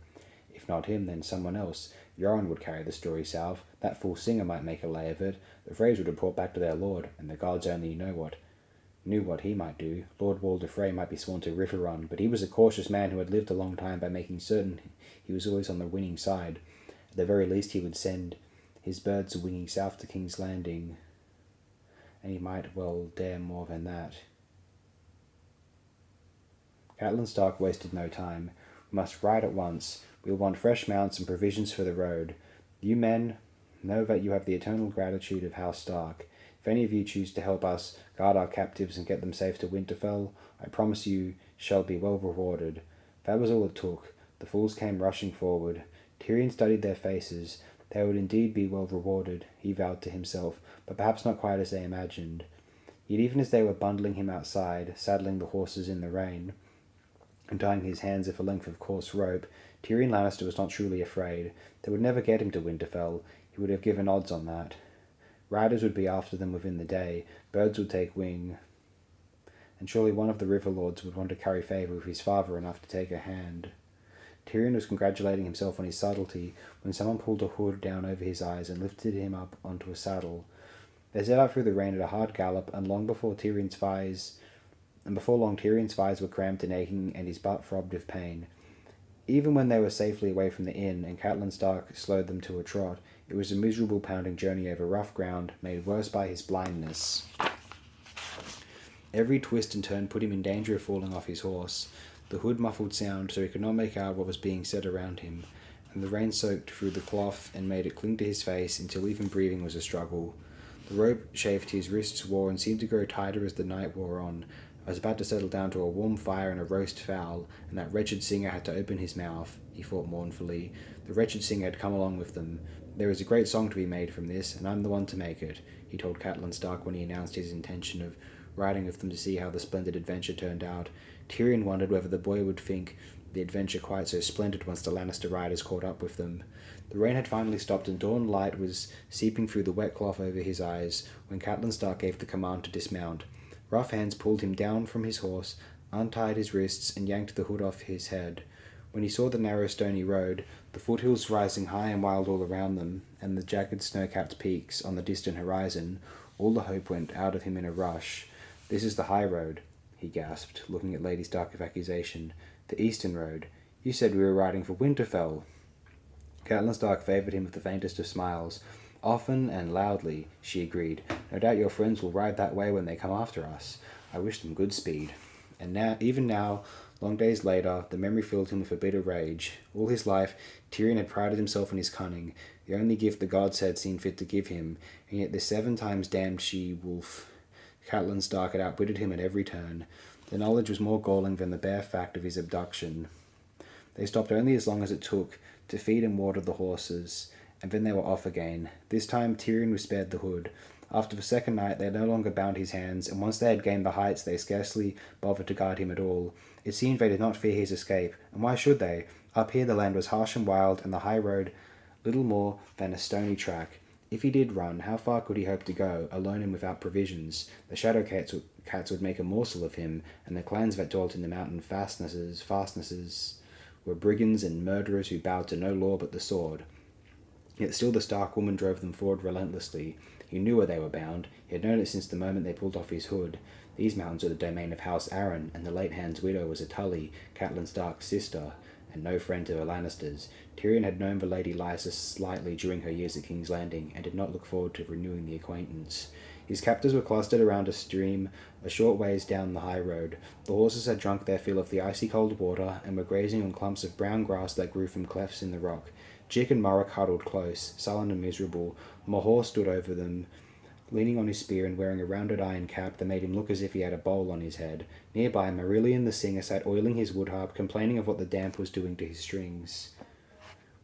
If not him, then someone else. Yoren would carry the story south. That fool Singer might make a lay of it. The Freys would report back to their lord, and the gods only knew what he might do. Lord Walder Frey might be sworn to Riverrun, but he was a cautious man who had lived a long time by making certain he was always on the winning side. At the very least he would send his birds winging south to King's Landing, and he might well dare more than that. Catelyn Stark wasted no time. "We must ride at once. We'll want fresh mounts and provisions for the road." You men know that you have the eternal gratitude of House Stark. If any of you choose to help us guard our captives and get them safe to Winterfell, I promise you shall be well rewarded. That was all it took. The fools came rushing forward. Tyrion studied their faces. They would indeed be well rewarded, he vowed to himself, but perhaps not quite as they imagined. Yet even as they were bundling him outside, saddling the horses in the rain, and tying his hands with a length of coarse rope, Tyrion Lannister was not truly afraid. They would never get him to Winterfell. He would have given odds on that. Riders would be after them within the day. Birds would take wing. And surely one of the river lords would want to carry favour with his father enough to take a hand. Tyrion was congratulating himself on his subtlety when someone pulled a hood down over his eyes and lifted him up onto a saddle. They set out through the rain at a hard gallop, and before long Tyrion's thighs were cramped and aching, and his butt throbbed with pain. Even when they were safely away from the inn, and Catelyn Stark slowed them to a trot, it was a miserable pounding journey over rough ground, made worse by his blindness. Every twist and turn put him in danger of falling off his horse. The hood muffled sound, so he could not make out what was being said around him, and the rain soaked through the cloth and made it cling to his face until even breathing was a struggle. The rope chafed his wrists wore and seemed to grow tighter as the night wore on. I was about to settle down to a warm fire and a roast fowl, and that wretched singer had to open his mouth, he thought mournfully. The wretched singer had come along with them. There is a great song to be made from this, and I'm the one to make it, he told Catelyn Stark when he announced his intention of riding with them to see how the splendid adventure turned out. Tyrion wondered whether the boy would think the adventure quite so splendid once the Lannister riders caught up with them. The rain had finally stopped, and dawn light was seeping through the wet cloth over his eyes when Catelyn Stark gave the command to dismount. Rough hands pulled him down from his horse, untied his wrists, and yanked the hood off his head. When he saw the narrow stony road, the foothills rising high and wild all around them, and the jagged snow-capped peaks on the distant horizon, all the hope went out of him in a rush. "This is the high road," he gasped, looking at Lady Stark with accusation. "The eastern road. You said we were riding for Winterfell." Catelyn Stark favoured him with the faintest of smiles. "Often and loudly," she agreed. "No doubt your friends will ride that way when they come after us. I wish them good speed." And even now, long days later, the memory filled him with a bitter rage. All his life, Tyrion had prided himself on his cunning, the only gift the gods had seen fit to give him, and yet this 7 times damned she-wolf, Catelyn Stark, had outwitted him at every turn. The knowledge was more galling than the bare fact of his abduction. They stopped only as long as it took to feed and water the horses, and then they were off again. This time Tyrion was spared the hood. After the second night they no longer bound his hands, and once they had gained the heights they scarcely bothered to guard him at all. It seemed they did not fear his escape, and why should they? Up here the land was harsh and wild, and the high road little more than a stony track. If he did run, how far could he hope to go, alone and without provisions? The shadow cats would make a morsel of him, and the clans that dwelt in the mountain fastnesses were brigands and murderers who bowed to no law but the sword. Yet still the Stark woman drove them forward relentlessly. He knew where they were bound. He had known it since the moment they pulled off his hood. These mountains were the domain of House Arryn, and the late Hand's widow was a Tully, Catelyn Stark's sister, and no friend to the Lannisters. Tyrion had known the Lady Lysa slightly during her years at King's Landing, and did not look forward to renewing the acquaintance. His captors were clustered around a stream a short ways down the high road. The horses had drunk their fill of the icy cold water, and were grazing on clumps of brown grass that grew from clefts in the rock. Jick and Morrick huddled close, sullen and miserable. Mahor stood over them, leaning on his spear and wearing a rounded iron cap that made him look as if he had a bowl on his head. Nearby, Marillion the singer sat oiling his wood harp, complaining of what the damp was doing to his strings.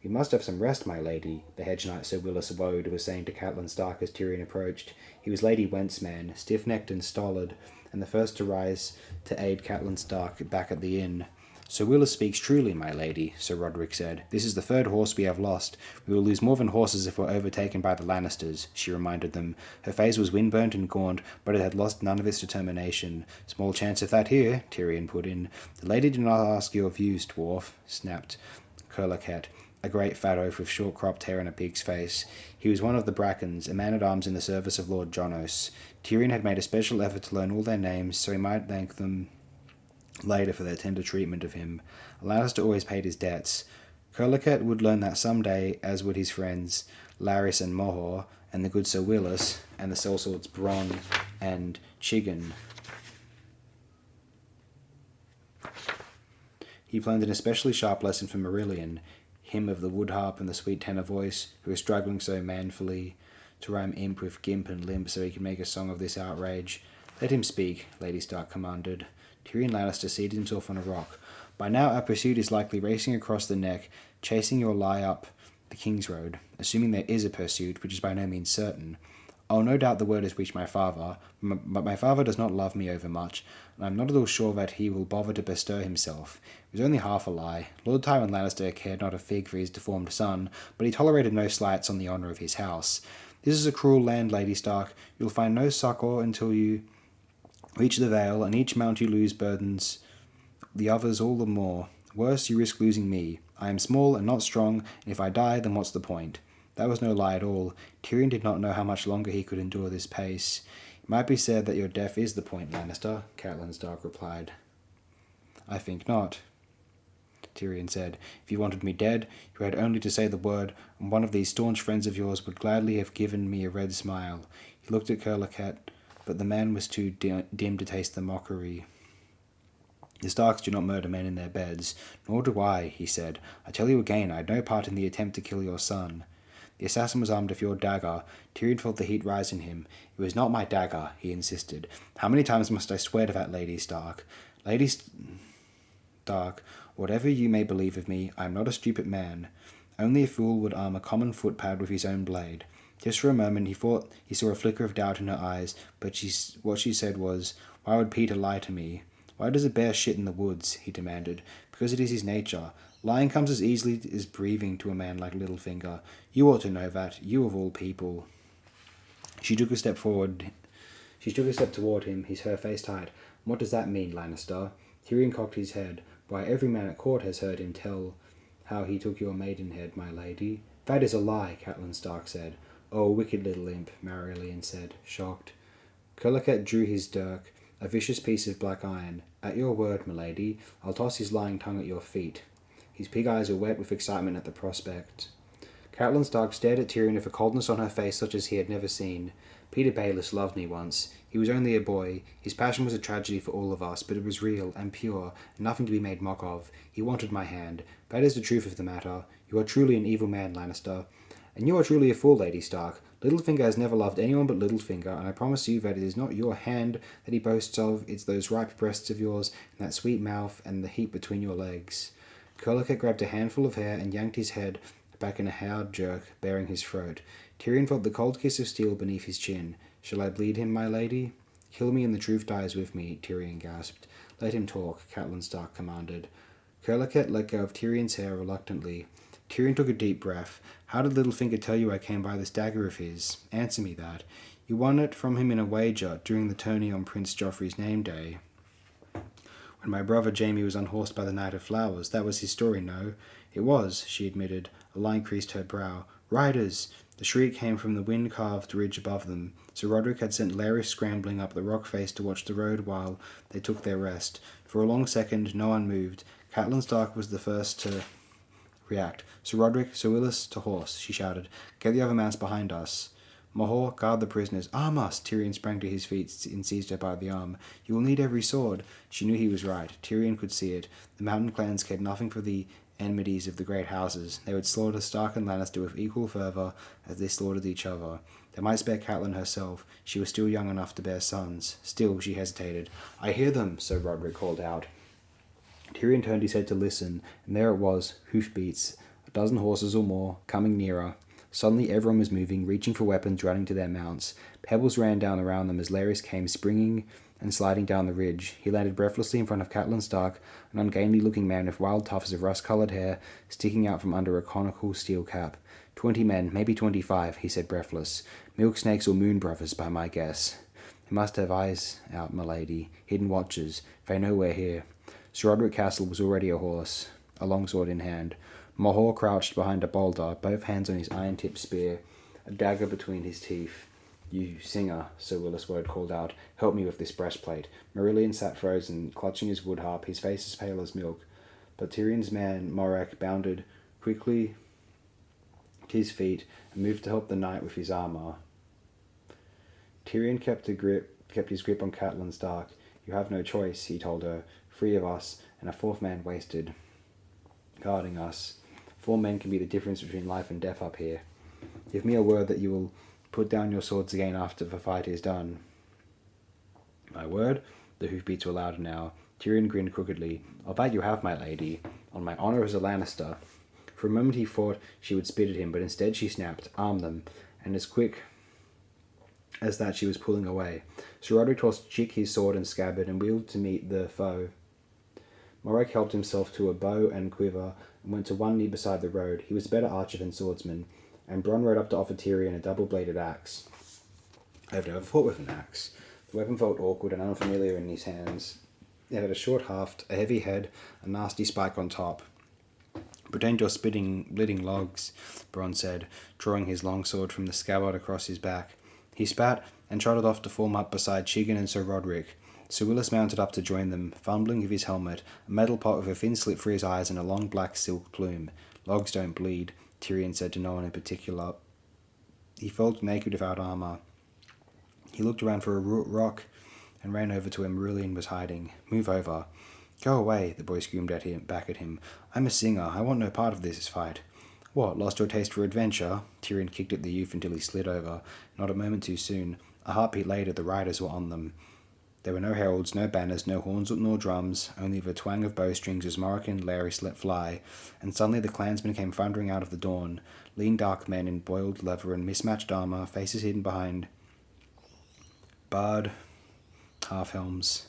"We must have some rest, my lady," the hedge knight Sir Willis Woad was saying to Catelyn Stark as Tyrion approached. He was Lady Went's man, stiff-necked and stolid, and the first to rise to aid Catelyn Stark back at the inn. "Sir Willis speaks truly, my lady," Sir Roderick said. "This is the 3rd horse we have lost. We will lose more than horses if we're overtaken by the Lannisters," she reminded them. Her face was windburnt and gaunt, but it had lost none of its determination. "Small chance of that here," Tyrion put in. "The lady did not ask your views, dwarf," snapped Curlicat, a great fat oaf with short-cropped hair and a pig's face. He was one of the Brackens, a man-at-arms in the service of Lord Jonos. Tyrion had made a special effort to learn all their names, so he might thank them later for their tender treatment of him. A Lannister always paid his debts. Curlicat would learn that some day, as would his friends Larys and Mohor, and the good Sir Willis, and the sellswords Bronn and Chigan. He planned an especially sharp lesson for Marillion. him of the wood harp and the sweet tenor voice, who was struggling so manfully to rhyme imp with gimp and limp so he could make a song of this outrage. Let him speak, Lady Stark commanded. Tyrion Lannister seated himself on a rock. By now our pursuit is likely racing across the neck, chasing your lie up the King's Road, assuming there is a pursuit, which is by no means certain. Oh, no doubt the word has reached my father, but my father does not love me overmuch, and I am not at all sure that he will bother to bestir himself. It was only half a lie. Lord Tywin Lannister cared not a fig for his deformed son, but he tolerated no slights on the honour of his house. This is a cruel land, Lady Stark. You will find no succour until you reach the Vale, and each mount you lose burdens the others all the more. Worse, you risk losing me. I am small and not strong, and if I die, then what's the point? That was no lie at all. Tyrion did not know how much longer he could endure this pace. It might be said that your death is the point, Lannister, Catelyn Stark replied. I think not, Tyrion said. If you wanted me dead, you had only to say the word, and one of these staunch friends of yours would gladly have given me a red smile. He looked at Curlicat, but the man was too dim to taste the mockery. The Starks do not murder men in their beds. Nor do I, he said. I tell you again, I had no part in the attempt to kill your son. The assassin was armed with your dagger. Tyrion felt the heat rise in him. It was not my dagger, he insisted. How many times must I swear to that, Lady Stark? Lady Stark, whatever you may believe of me, I am not a stupid man. Only a fool would arm a common footpad with his own blade. Just for a moment he thought he saw a flicker of doubt in her eyes, but what she said was, Why would Peter lie to me? Why does a bear shit in the woods? He demanded. Because it is his nature. Lying comes as easily as breathing to a man like Littlefinger. You ought to know that, you of all people. She took a step toward him, her face tight. What does that mean, Lannister? Tyrion cocked his head. Why, every man at court has heard him tell how he took your maidenhead, my lady. That is a lie, Catelyn Stark said. Oh, wicked little imp, Marilion said, shocked. Curlicat drew his dirk, a vicious piece of black iron. At your word, milady, I'll toss his lying tongue at your feet. His pig eyes were wet with excitement at the prospect. Catelyn Stark stared at Tyrion with a coldness on her face such as he had never seen. Peter Baelish loved me once. He was only a boy. His passion was a tragedy for all of us, but it was real and pure, and nothing to be made mock of. He wanted my hand. That is the truth of the matter. You are truly an evil man, Lannister. And you are truly a fool, Lady Stark. Littlefinger has never loved anyone but Littlefinger, and I promise you that it is not your hand that he boasts of, it's those ripe breasts of yours, and that sweet mouth, and the heap between your legs. Curlicat grabbed a handful of hair and yanked his head back in a hard jerk, baring his throat. Tyrion felt the cold kiss of steel beneath his chin. Shall I bleed him, my lady? Kill me and the truth dies with me, Tyrion gasped. Let him talk, Catelyn Stark commanded. Curlicat let go of Tyrion's hair reluctantly. Tyrion took a deep breath. How did Littlefinger tell you I came by this dagger of his? Answer me that. You won it from him in a wager during the tourney on Prince Joffrey's name day. When my brother Jaime was unhorsed by the Knight of Flowers, that was his story, no? It was, she admitted. A line creased her brow. Riders! The shriek came from the wind-carved ridge above them. Sir Roderick had sent Larys scrambling up the rock face to watch the road while they took their rest. For a long second, no one moved. Catelyn Stark was the first to react. Sir Roderick, Sir Willis, to horse, she shouted. Get the other mounts behind us. Mahor, guard the prisoners. Arm us! Tyrion sprang to his feet and seized her by the arm. You will need every sword. She knew he was right. Tyrion could see it. The mountain clans cared nothing for the enmities of the great houses. They would slaughter Stark and Lannister with equal fervour as they slaughtered each other. They might spare Catelyn herself. She was still young enough to bear sons. Still, she hesitated. I hear them, Sir Roderick called out. Tyrion turned his head to listen, and there it was, hoofbeats, a dozen horses or more, coming nearer. Suddenly everyone was moving, reaching for weapons, running to their mounts. Pebbles ran down around them as Larys came springing and sliding down the ridge. He landed breathlessly in front of Catelyn Stark, an ungainly-looking man with wild tufts of rust-coloured hair sticking out from under a conical steel cap. 20 men, maybe 25, he said breathless. Milk snakes or moon brothers, by my guess. They must have eyes out, milady, hidden watchers. They know we're here. Sir Roderick Castle was already a horse, a longsword in hand. Mahor crouched behind a boulder, both hands on his iron-tipped spear, a dagger between his teeth. You singer, Sir Willis Word called out. Help me with this breastplate. Marilion sat frozen, clutching his wood harp, his face as pale as milk. But Tyrion's man, Morak, bounded quickly to his feet and moved to help the knight with his armour. Tyrion kept his grip on Catelyn Stark. You have no choice, he told her. 3 of us, and a 4th man wasted, guarding us. 4 men can be the difference between life and death up here. Give me a word that you will put down your swords again after the fight is done." "My word?" The hoofbeats were louder now. Tyrion grinned crookedly. "I'll bet you have, my lady. On my honour as a Lannister." For a moment he thought she would spit at him, but instead she snapped, "Arm them," and as quick as that she was pulling away. Sir Roderick tossed Chick his sword and scabbard and wheeled to meet the foe. Morag helped himself to a bow and quiver and went to one knee beside the road. He was a better archer than swordsman, and Bronn rode up to offer Tyrion a double-bladed axe. I have never fought with an axe. The weapon felt awkward and unfamiliar in his hands. It had a short haft, a heavy head, a nasty spike on top. "Pretend you're splitting logs," Bronn said, drawing his long sword from the scabbard across his back. He spat and trotted off to form up beside Chigan and Sir Roderick. Sir Willis mounted up to join them, fumbling with his helmet, a metal pot with a thin slit for his eyes and a long black silk plume. "Logs don't bleed," Tyrion said to no one in particular. He felt naked without armour. He looked around for a rock and ran over to where Marillion was hiding. "Move over." "Go away," the boy screamed back at him. "I'm a singer. I want no part of this fight." "What, lost your taste for adventure?" Tyrion kicked at the youth until he slid over. Not a moment too soon. A heartbeat later, the riders were on them. There were no heralds, no banners, no horns nor drums, only the twang of bowstrings as Morag and Larys let fly, and suddenly the clansmen came thundering out of the dawn, lean dark men in boiled leather and mismatched armour, faces hidden behind barred half-helms.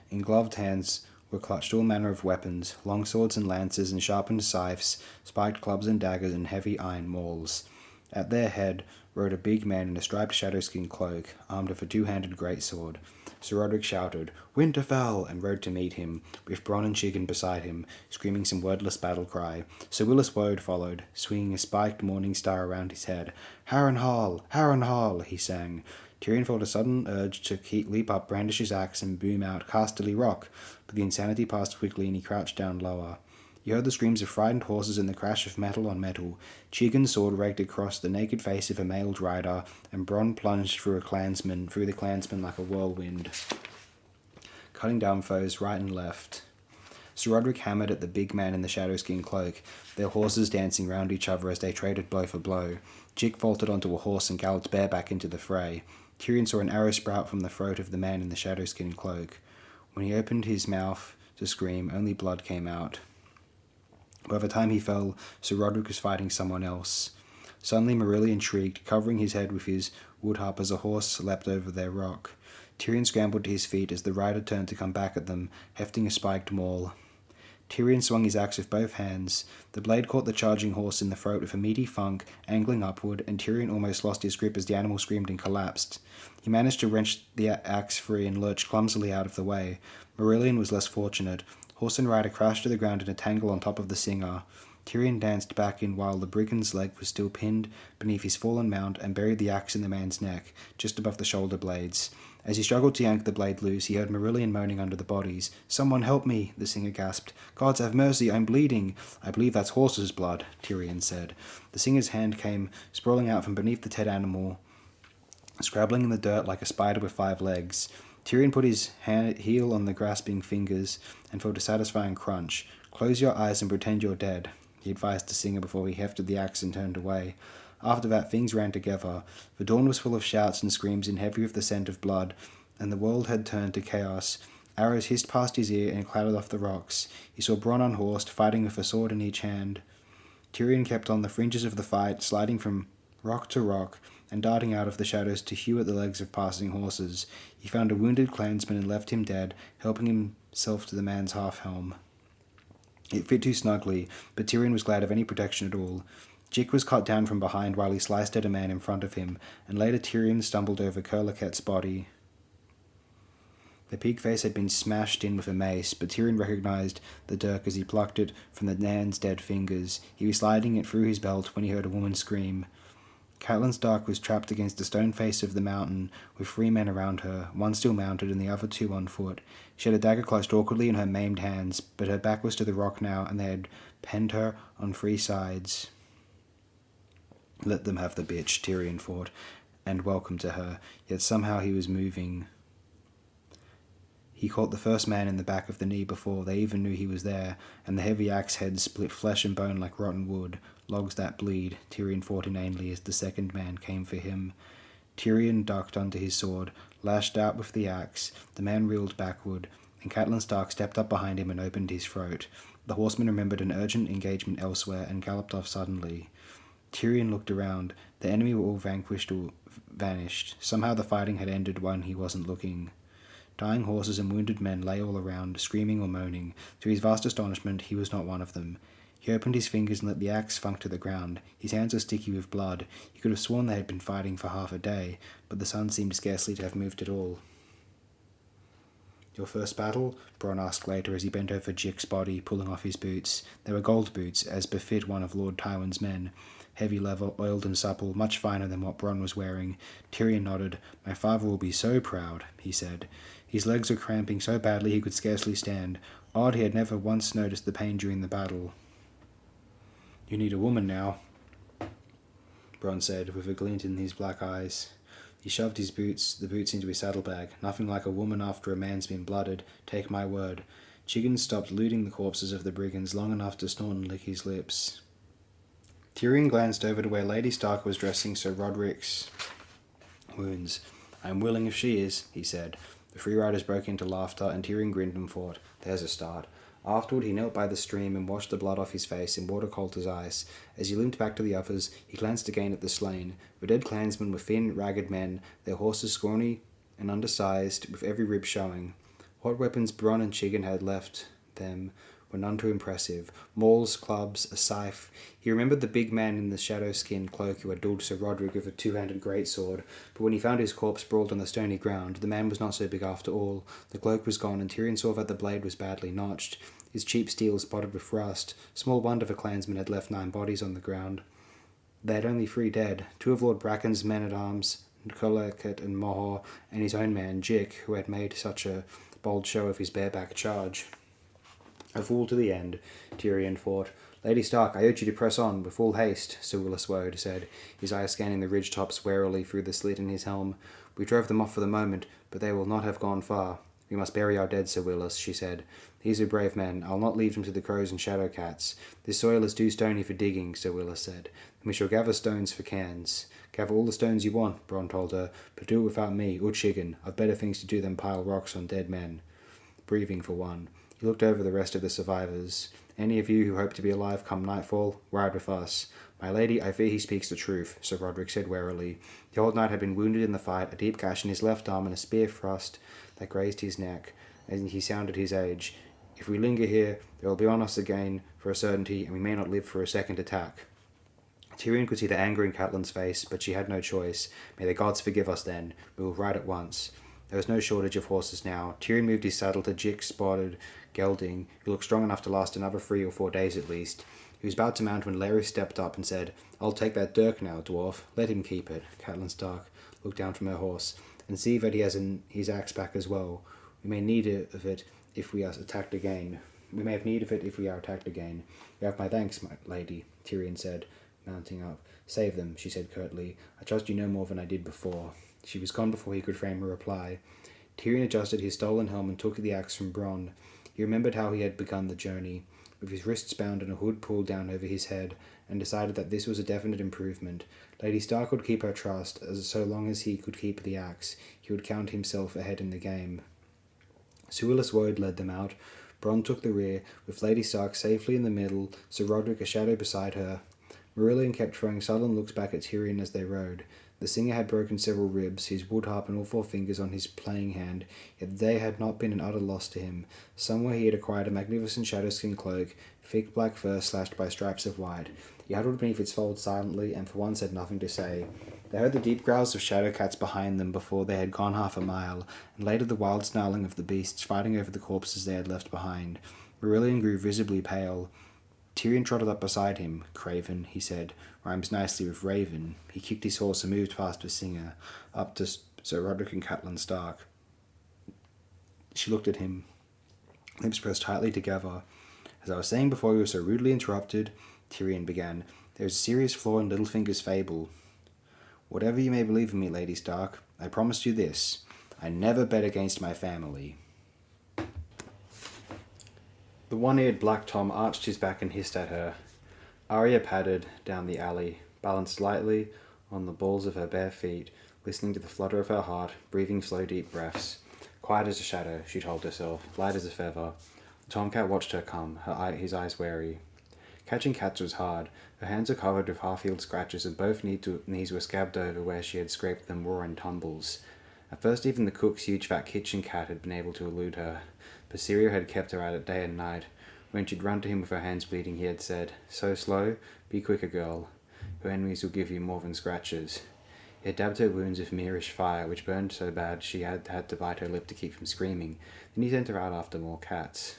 In gloved hands were clutched all manner of weapons, long swords and lances and sharpened scythes, spiked clubs and daggers and heavy iron mauls. At their head rode a big man in a striped shadowskin cloak, armed with a two-handed greatsword. Sir Roderick shouted, "Winterfell!" and rode to meet him, with Bronn and Chigan beside him, screaming some wordless battle cry. Sir Willis Woad followed, swinging a spiked morning star around his head. "Harrenhal! Harrenhal!" he sang. Tyrion felt a sudden urge to leap up, brandish his axe, and boom out, "Casterly Rock!" but the insanity passed quickly and he crouched down lower. He heard the screams of frightened horses and the crash of metal on metal. Chigan's sword raked across the naked face of a mailed rider, and Bronn plunged through the clansmen like a whirlwind, cutting down foes right and left. Sir Roderick hammered at the big man in the shadowskin cloak, their horses dancing round each other as they traded blow for blow. Chick vaulted onto a horse and galloped bareback into the fray. Tyrion saw an arrow sprout from the throat of the man in the shadowskin cloak. When he opened his mouth to scream, only blood came out. By the time he fell, Sir Roderick was fighting someone else. Suddenly Marillion shrieked, covering his head with his woodharp as a horse leapt over their rock. Tyrion scrambled to his feet as the rider turned to come back at them, hefting a spiked maul. Tyrion swung his axe with both hands. The blade caught the charging horse in the throat with a meaty thunk, angling upward, and Tyrion almost lost his grip as the animal screamed and collapsed. He managed to wrench the axe free and lurched clumsily out of the way. Marillion was less fortunate. Horse and rider crashed to the ground in a tangle on top of the singer. Tyrion danced back in while the brigand's leg was still pinned beneath his fallen mount and buried the axe in the man's neck, just above the shoulder blades. As he struggled to yank the blade loose, he heard Marillion moaning under the bodies. "Someone help me," the singer gasped. "Gods have mercy, I'm bleeding." "I believe that's horse's blood," Tyrion said. The singer's hand came sprawling out from beneath the dead animal, scrabbling in the dirt like a spider with 5 legs. Tyrion put his heel on the grasping fingers and felt a satisfying crunch. "Close your eyes and pretend you're dead," he advised the singer before he hefted the axe and turned away. After that, things ran together. The dawn was full of shouts and screams and heavy with the scent of blood, and the world had turned to chaos. Arrows hissed past his ear and clattered off the rocks. He saw Bronn unhorsed, fighting with a sword in each hand. Tyrion kept on the fringes of the fight, sliding from rock to rock, and darting out of the shadows to hew at the legs of passing horses. He found a wounded clansman and left him dead, helping himself to the man's half-helm. It fit too snugly, but Tyrion was glad of any protection at all. Jick was cut down from behind while he sliced at a man in front of him, and later Tyrion stumbled over Curliket's body. The pig face had been smashed in with a mace, but Tyrion recognized the dirk as he plucked it from the man's dead fingers. He was sliding it through his belt when he heard a woman scream. Catelyn Stark was trapped against the stone face of the mountain, with 3 men around her, one still mounted and the other 2 on foot. She had a dagger clutched awkwardly in her maimed hands, but her back was to the rock now, and they had penned her on 3 sides. Let them have the bitch, Tyrion thought, and welcome to her, yet somehow he was moving. He caught the first man in the back of the knee before they even knew he was there, and the heavy axe head split flesh and bone like rotten wood. Logs that bleed, Tyrion fought inanely as the second man came for him. Tyrion ducked under his sword, lashed out with the axe. The man reeled backward, and Catelyn Stark stepped up behind him and opened his throat. The horseman remembered an urgent engagement elsewhere and galloped off suddenly. Tyrion looked around. The enemy were all vanquished or vanished. Somehow the fighting had ended when he wasn't looking. Dying horses and wounded men lay all around, screaming or moaning. To his vast astonishment, he was not one of them. He opened his fingers and let the axe funk to the ground. His hands were sticky with blood. He could have sworn they had been fighting for half a day, but the sun seemed scarcely to have moved at all. "Your first battle?" Bronn asked later as he bent over Jick's body, pulling off his boots. They were gold boots, as befit one of Lord Tywin's men. Heavy leather, oiled and supple, much finer than what Bronn was wearing. Tyrion nodded. "My father will be so proud," he said. His legs were cramping so badly he could scarcely stand. Odd, he had never once noticed the pain during the battle. "You need a woman now," Bronn said, with a glint in his black eyes. He shoved the boots into his saddlebag. "Nothing like a woman after a man's been blooded, take my word." Chiggins stopped looting the corpses of the brigands long enough to snort and lick his lips. Tyrion glanced over to where Lady Stark was dressing Sir Roderick's wounds. "I am willing if she is," he said. The Free Riders broke into laughter, and Tyrion grinned and thought, "There's a start." Afterward, he knelt by the stream and washed the blood off his face in water cold as ice. As he limped back to the others, he glanced again at the slain. The dead clansmen were thin, ragged men, their horses scrawny and undersized, with every rib showing. What weapons Bronn and Chiggin had left them were none too impressive. Mauls, clubs, a scythe. He remembered the big man in the shadow-skinned cloak who had duelled Sir Roderick with a two-handed greatsword, but when he found his corpse sprawled on the stony ground, the man was not so big after all. The cloak was gone, and Tyrion saw that the blade was badly notched, his cheap steel spotted with rust. Small wonder the clansmen had left 9 bodies on the ground. They had only 3 dead, 2 of Lord Bracken's men-at-arms, Coleket and Mohor, and his own man, Jick, who had made such a bold show of his bareback charge. A fool to the end, Tyrion thought. "Lady Stark, I urge you to press on, with all haste," Sir Willis Woad said, his eyes scanning the ridge-tops warily through the slit in his helm. "We drove them off for the moment, but they will not have gone far." "We must bury our dead, Sir Willis," she said. "These are brave men. I'll not leave them to the crows and shadow cats." "This soil is too stony for digging," Sir Willis said. "And we shall gather stones for cairns." "Gather all the stones you want," Bronn told her, "but do it without me, or Chiggin. I've better things to do than pile rocks on dead men." Breathing for one. He looked over the rest of the survivors. "Any of you who hope to be alive come nightfall, ride with us." "My lady, I fear he speaks the truth," Sir Roderick said warily. The old knight had been wounded in the fight, a deep gash in his left arm and a spear thrust that grazed his neck, and he sounded his age. "If we linger here, they will be on us again for a certainty, and we may not live for a second attack." Tyrion could see the anger in Catelyn's face, but she had no choice. "May the gods forgive us then. We will ride at once." There was no shortage of horses now. Tyrion moved his saddle to Jick's spotted gelding, who looked strong enough to last another 3 or 4 days at least. He was about to mount when Larry stepped up and said, "I'll take that dirk now, dwarf. Let him keep it." Catelyn Stark looked down from her horse. "And see that he has his axe back as well. We may need of it if we are attacked again. We may have need of it if we are attacked again." "You have my thanks, my lady," Tyrion said, mounting up. "Save them," she said curtly. "I trust you no more than I did before." She was gone before he could frame a reply. Tyrion adjusted his stolen helm and took the axe from Bronn. He remembered how he had begun the journey, with his wrists bound and a hood pulled down over his head, and decided that this was a definite improvement. Lady Stark would keep her trust, as so long as he could keep the axe, he would count himself ahead in the game. Sir Willis Woad led them out. Bronn took the rear, with Lady Stark safely in the middle, Sir Roderick a shadow beside her. Marillion kept throwing sullen looks back at Tyrion as they rode. The singer had broken several ribs, his wood harp and all 4 fingers on his playing hand, yet they had not been an utter loss to him. Somewhere he had acquired a magnificent shadow-skin cloak, thick black fur slashed by stripes of white. He huddled beneath its folds silently, and for once had nothing to say. They heard the deep growls of shadow cats behind them before they had gone half a mile, and later the wild snarling of the beasts fighting over the corpses they had left behind. Marillion grew visibly pale. Tyrion trotted up beside him. "Craven," he said. "Rhymes nicely with raven." He kicked his horse and moved past the singer, up to Sir Roderick and Catelyn Stark. She looked at him, lips pressed tightly together. "As I was saying before you were so rudely interrupted," Tyrion began, "there is a serious flaw in Littlefinger's fable. Whatever you may believe of me, Lady Stark, I promise you this. I never bet against my family." The one-eared black Tom arched his back and hissed at her. Arya padded down the alley, balanced lightly on the balls of her bare feet, listening to the flutter of her heart, breathing slow, deep breaths. Quiet as a shadow, she told herself, light as a feather. The tomcat watched her come, his eyes wary. Catching cats was hard. Her hands were covered with half-healed scratches, and both knees were scabbed over where she had scraped them raw in tumbles. At first even the cook's huge fat kitchen cat had been able to elude her, but Syrio had kept her at it day and night. When she'd run to him with her hands bleeding, he had said, "So slow? Be quicker, girl. Your enemies will give you more than scratches." He had dabbed her wounds with Mirish fire, which burned so bad she had to bite her lip to keep from screaming. Then he sent her out after more cats.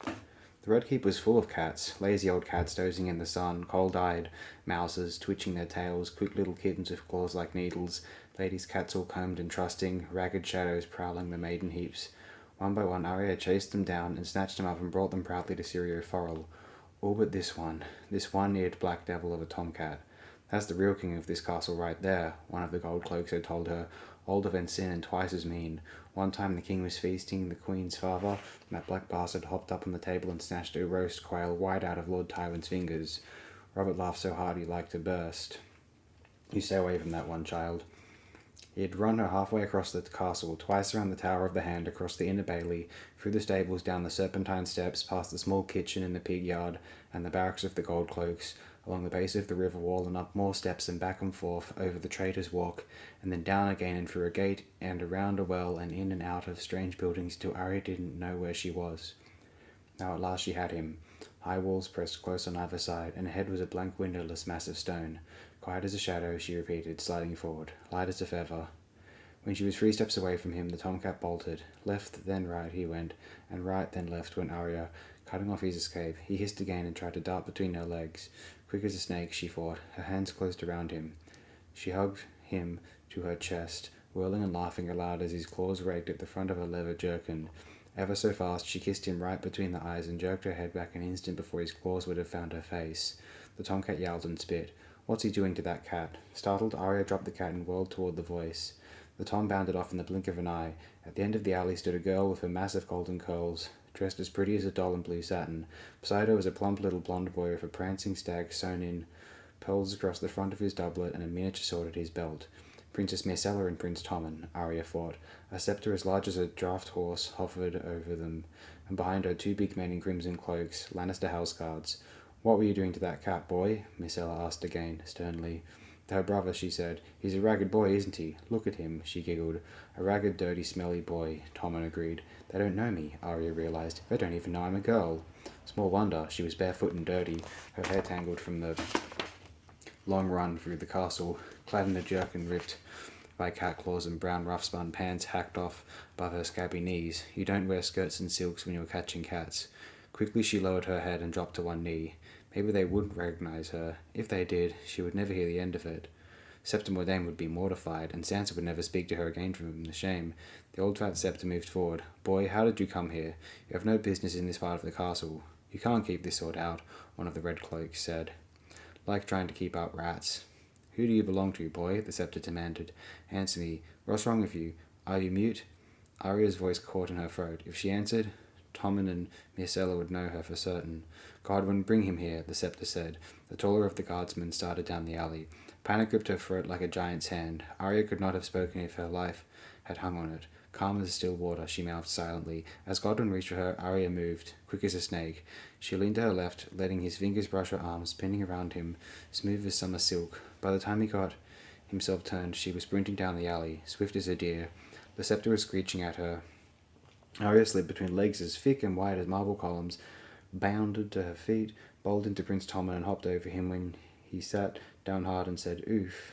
The Red Keep was full of cats, lazy old cats dozing in the sun, cold-eyed mouses twitching their tails, quick little kittens with claws like needles, ladies' cats all combed and trusting, ragged shadows prowling the maiden heaps. One by one Arya chased them down and snatched them up and brought them proudly to Syrio Forel. All but this one-eared black devil of a tomcat. "That's the real king of this castle right there," one of the gold cloaks had told her, older than sin and twice as mean. One time the king was feasting the queen's father, and that black bastard hopped up on the table and snatched a roast quail right out of Lord Tywin's fingers. Robert laughed so hard he liked to burst. "You stay away from that one, child." He had run her halfway across the castle, twice around the Tower of the Hand, across the inner bailey, through the stables, down the serpentine steps, past the small kitchen in the pig yard, and the barracks of the gold cloaks, along the base of the river wall and up more steps and back and forth over the Traitor's Walk, and then down again and through a gate and around a well and in and out of strange buildings till Arya didn't know where she was. Now at last she had him. High walls pressed close on either side, and ahead was a blank windowless mass of stone. Quiet as a shadow, she repeated, sliding forward, light as a feather. When she was 3 steps away from him, the tomcat bolted. Left, then right he went, and right, then left went Arya, cutting off his escape. He hissed again and tried to dart between her legs. Quick as a snake, she fought. Her hands closed around him. She hugged him to her chest, whirling and laughing aloud as his claws raked at the front of her leather jerkin. Ever so fast, she kissed him right between the eyes and jerked her head back an instant before his claws would have found her face. The tomcat yowled and spit. "What's he doing to that cat?" Startled, Arya dropped the cat and whirled toward the voice. The tom bounded off in the blink of an eye. At the end of the alley stood a girl with her massive golden curls, dressed as pretty as a doll in blue satin. Beside her was a plump little blonde boy with a prancing stag sewn in, pearls across the front of his doublet, and a miniature sword at his belt. Princess Myrcella and Prince Tommen, Arya thought. A sceptre as large as a draft horse hovered over them, and behind her 2 big men in crimson cloaks, Lannister houseguards. "What were you doing to that cat, boy?" Myrcella asked again, sternly. To her brother she said, "He's a ragged boy, isn't he? Look at him," she giggled. "A ragged, dirty, smelly boy," Tommen agreed. "They don't know me," Arya realized. "They don't even know I'm a girl." Small wonder. She was barefoot and dirty, her hair tangled from the long run through the castle, clad in a jerkin ripped by cat claws and brown rough-spun pants hacked off above her scabby knees. You don't wear skirts and silks when you're catching cats. Quickly she lowered her head and dropped to one knee. Maybe they wouldn't recognize her. If they did, she would never hear the end of it. Septa Mordane would be mortified, and Sansa would never speak to her again from the shame. The old fat Septa moved forward. "Boy, how did you come here? You have no business in this part of the castle." "You can't keep this sword out," one of the red cloaks said. "Like trying to keep out rats." "Who do you belong to, boy?" the Septa demanded. "Answer me. What's wrong with you? Are you mute?" Arya's voice caught in her throat. If she answered, Tommen and Myrcella would know her for certain. "Godwin, bring him here," the Septa said. The taller of the guardsmen started down the alley. Panic gripped her throat like a giant's hand. Arya could not have spoken if her life had hung on it. Calm as still water, she mouthed silently. As Godwin reached for her, Arya moved, quick as a snake. She leaned to her left, letting his fingers brush her arms, spinning around him, smooth as summer silk. By the time he got himself turned, she was sprinting down the alley, swift as a deer. The Septa was screeching at her. Arya slid between legs as thick and wide as marble columns, bounded to her feet, bowled into Prince Tommen and hopped over him when he sat down hard and said, "Oof,"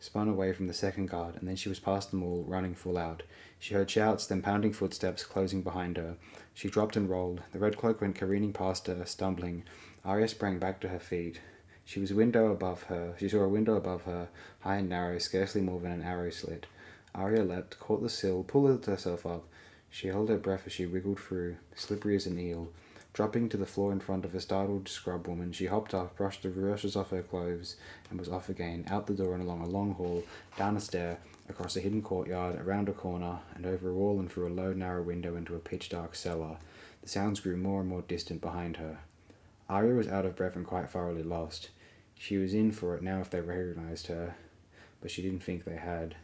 spun away from the second guard, and then she was past them all, running full out. She heard shouts, then pounding footsteps closing behind her. She dropped and rolled. The red cloak went careening past her, stumbling. Arya sprang back to her feet. She saw a window above her, high and narrow, scarcely more than an arrow slit. Arya leapt, caught the sill, pulled herself up. She held her breath as she wriggled through, slippery as an eel. Dropping to the floor in front of a startled scrub-woman, she hopped off, brushed the brushes off her clothes, and was off again, out the door and along a long hall, down a stair, across a hidden courtyard, around a corner, and over a wall and through a low, narrow window into a pitch-dark cellar. The sounds grew more and more distant behind her. Arya was out of breath and quite thoroughly lost. She was in for it now if they recognized her, but she didn't think they had.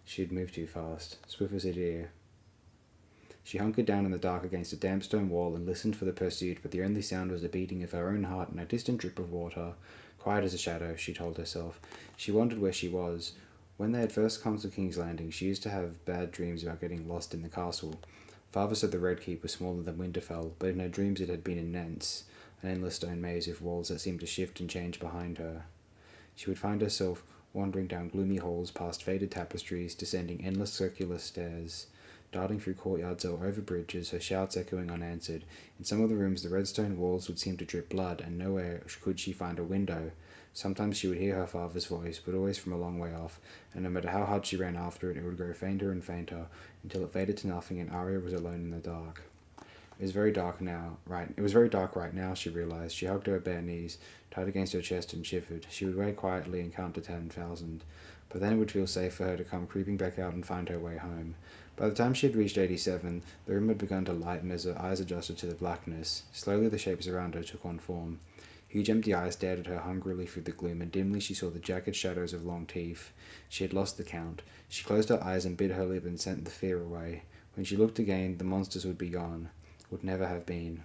She had moved too fast, swift as a deer. She hunkered down in the dark against a damp stone wall and listened for the pursuit, but the only sound was the beating of her own heart and a distant drip of water. Quiet as a shadow, she told herself. She wondered where she was. When they had first come to King's Landing, she used to have bad dreams about getting lost in the castle. Father said the Red Keep was smaller than Winterfell, but in her dreams it had been immense, an endless stone maze with walls that seemed to shift and change behind her. She would find herself wandering down gloomy halls past faded tapestries, descending endless circular stairs, darting through courtyards or over bridges, her shouts echoing unanswered. In some of the rooms the red stone walls would seem to drip blood, and nowhere could she find a window. Sometimes she would hear her father's voice, but always from a long way off, and no matter how hard she ran after it, it would grow fainter and fainter, until it faded to nothing and Arya was alone in the dark. It was very dark right now, she realized. She hugged her bare knees, tight against her chest, and shivered. She would wait quietly and count to 10,000. But then it would feel safe for her to come creeping back out and find her way home. By the time she had reached 87, the room had begun to lighten as her eyes adjusted to the blackness. Slowly the shapes around her took on form. Huge empty eyes stared at her hungrily through the gloom, and dimly she saw the jagged shadows of long teeth. She had lost the count. She closed her eyes and bit her lip and sent the fear away. When she looked again, the monsters would be gone. Would never have been.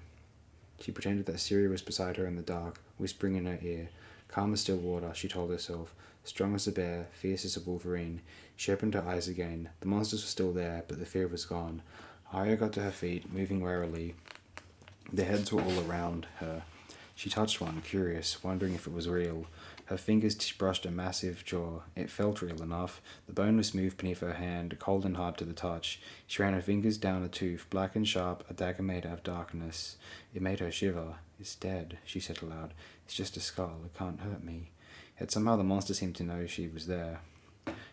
She pretended that Syria was beside her in the dark, whispering in her ear. Calm as still water, she told herself. Strong as a bear, fierce as a wolverine. She opened her eyes again. The monsters were still there, but the fear was gone. Arya got to her feet, moving warily. Their heads were all around her. She touched one, curious, wondering if it was real. Her fingers brushed a massive jaw. It felt real enough. The bone was smooth beneath her hand, cold and hard to the touch. She ran her fingers down a tooth, black and sharp, a dagger made out of darkness. It made her shiver. It's dead, she said aloud. It's just a skull. It can't hurt me. Yet somehow the monster seemed to know she was there.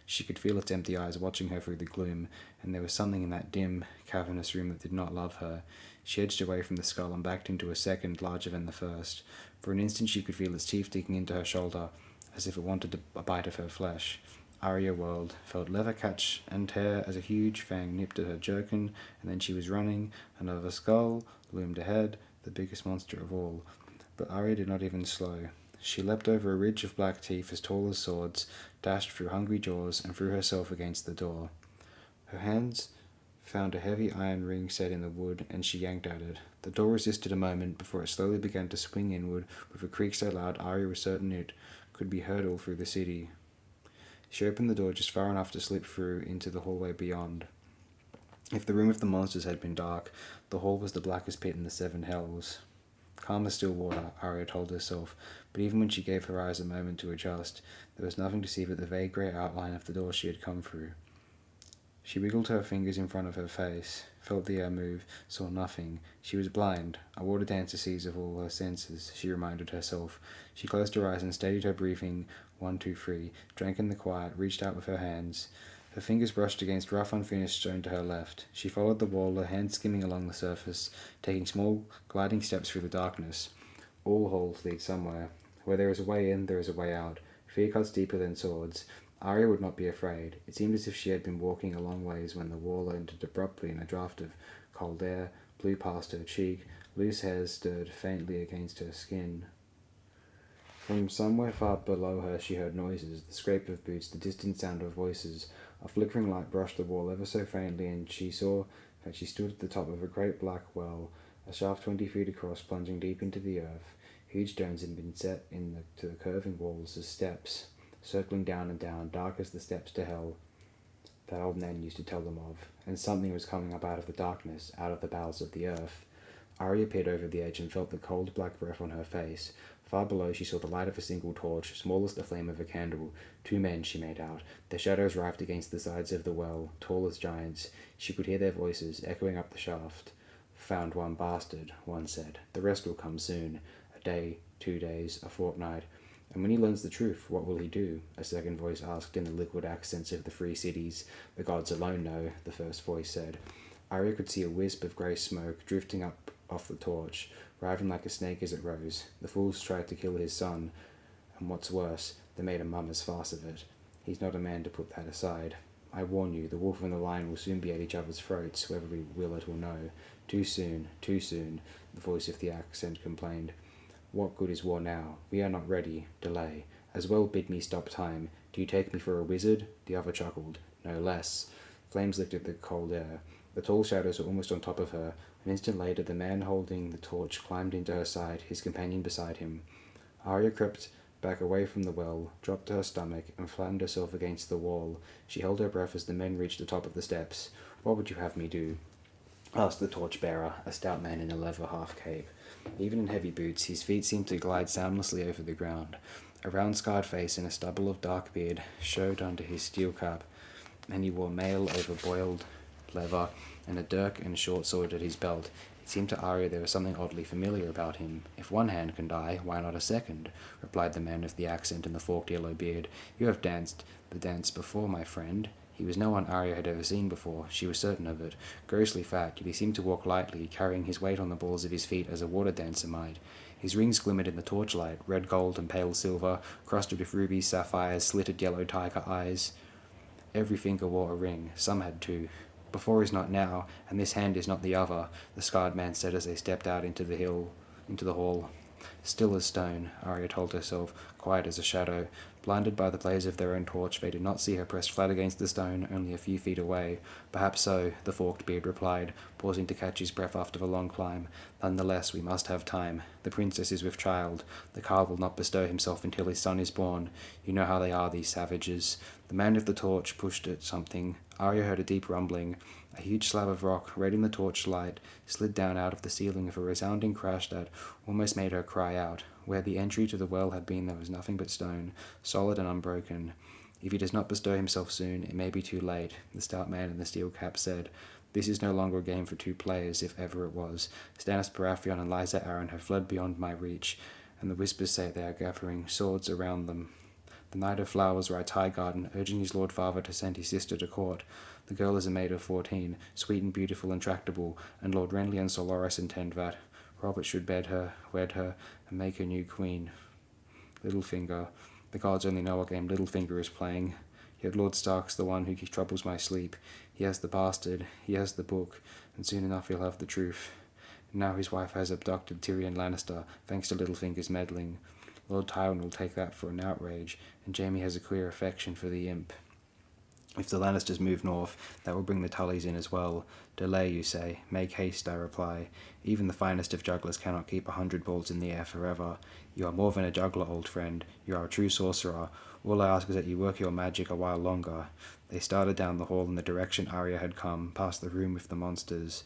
She could feel its empty eyes watching her through the gloom, and there was something in that dim, cavernous room that did not love her. She edged away from the skull and backed into a second larger than the first. For an instant she could feel its teeth digging into her shoulder, as if it wanted a bite of her flesh. Arya whirled, felt leather catch and tear as a huge fang nipped at her jerkin, and then she was running. Another skull loomed ahead, the biggest monster of all. But Arya did not even slow. She leapt over a ridge of black teeth as tall as swords, dashed through hungry jaws, and threw herself against the door. Her hands found a heavy iron ring set in the wood, and she yanked at it. The door resisted a moment before it slowly began to swing inward, with a creak so loud Arya was certain it could be heard all through the city. She opened the door just far enough to slip through into the hallway beyond. If the room of the monsters had been dark, the hall was the blackest pit in the seven hells. Calm as still water, Arya told herself, but even when she gave her eyes a moment to adjust, there was nothing to see but the vague grey outline of the door she had come through. She wiggled her fingers in front of her face, felt the air move, saw nothing. She was blind. A water dancer sees of all her senses, she reminded herself. She closed her eyes and steadied her breathing. 1, 2, 3. Drank in the quiet, reached out with her hands. Her fingers brushed against rough, unfinished stone to her left. She followed the wall, her hands skimming along the surface, taking small, gliding steps through the darkness. All halls lead somewhere. Where there is a way in, there is a way out. Fear cuts deeper than swords. Arya would not be afraid. It seemed as if she had been walking a long ways when the wall ended abruptly and a draught of cold air blew past her cheek. Loose hairs stirred faintly against her skin. From somewhere far below her she heard noises, the scrape of boots, the distant sound of voices. A flickering light brushed the wall ever so faintly, and she saw that she stood at the top of a great black well, a shaft 20 feet across, plunging deep into the earth. Huge stones had been set into the curving walls as steps, circling down and down, dark as the steps to hell that old Nan used to tell them of, and something was coming up out of the darkness, out of the bowels of the earth. Arya peered over the edge and felt the cold black breath on her face. Far below she saw the light of a single torch, small as the flame of a candle. 2 men, she made out. Their shadows writhed against the sides of the well, tall as giants. She could hear their voices, echoing up the shaft. Found one bastard, one said. The rest will come soon. A day, 2 days, a fortnight. And when he learns the truth, what will he do? A second voice asked in the liquid accents of the free cities. The gods alone know, the first voice said. Arya could see a wisp of grey smoke drifting up off the torch, writhing like a snake as it rose. The fools tried to kill his son, and what's worse, they made a mummer's farce of it. He's not a man to put that aside. I warn you, the wolf and the lion will soon be at each other's throats, whoever we will it will know. Too soon, the voice of the accent complained. What good is war now? We are not ready. Delay. As well bid me stop time. Do you take me for a wizard? The other chuckled. No less. Flames licked at the cold air. The tall shadows were almost on top of her. An instant later, the man holding the torch climbed into her side, his companion beside him. Arya crept back away from the well, dropped to her stomach, and flattened herself against the wall. She held her breath as the men reached the top of the steps. What would you have me do? Asked the torchbearer, a stout man in a leather half-cape. Even in heavy boots, his feet seemed to glide soundlessly over the ground. A round scarred face and a stubble of dark beard showed under his steel cap, and he wore mail over boiled leather and a dirk and short sword at his belt. It seemed to Arya there was something oddly familiar about him. If one hand can die, why not a second? Replied the man with the accent and the forked yellow beard. You have danced the dance before, my friend. He was no one Arya had ever seen before, she was certain of it. Grossly fat, yet he seemed to walk lightly, carrying his weight on the balls of his feet as a water dancer might. His rings glimmered in the torchlight, red gold and pale silver, crusted with rubies, sapphires, slitted yellow tiger eyes. Every finger wore a ring, some had two. Before is not now, and this hand is not the other, the scarred man said as they stepped out into the hall. Still as stone, Arya told herself, quiet as a shadow. Blinded by the blaze of their own torch, they did not see her pressed flat against the stone, only a few feet away. Perhaps so, the forked beard replied, pausing to catch his breath after the long climb. Nonetheless, we must have time. The princess is with child. The Khal will not bestow himself until his son is born. You know how they are, these savages. The man with the torch pushed at something. Arya heard a deep rumbling. A huge slab of rock, red in the torchlight, slid down out of the ceiling with a resounding crash that almost made her cry out. Where the entry to the well had been, there was nothing but stone, solid and unbroken. If he does not bestow himself soon, it may be too late, the stout man in the steel cap said. This is no longer a game for two players, if ever it was. Stannis Baratheon and Lysa Arryn have fled beyond my reach, and the whispers say they are gathering swords around them. The Knight of Flowers rides Highgarden, urging his lord father to send his sister to court. The girl is a maid of 14, sweet and beautiful and tractable, and Lord Renly and Sir Loras intend that Robert should wed her, and make her new queen. Littlefinger. The gods only know what game Littlefinger is playing. Yet Lord Stark's the one who troubles my sleep. He has the bastard, he has the book, and soon enough he'll have the truth. And now his wife has abducted Tyrion Lannister, thanks to Littlefinger's meddling. Lord Tywin will take that for an outrage, and Jaime has a queer affection for the imp. If the Lannisters move north, that will bring the Tullys in as well. Delay, you say. Make haste, I reply. Even the finest of jugglers cannot keep 100 balls in the air forever. You are more than a juggler, old friend. You are a true sorcerer. All I ask is that you work your magic a while longer. They started down the hall in the direction Arya had come, past the room with the monsters.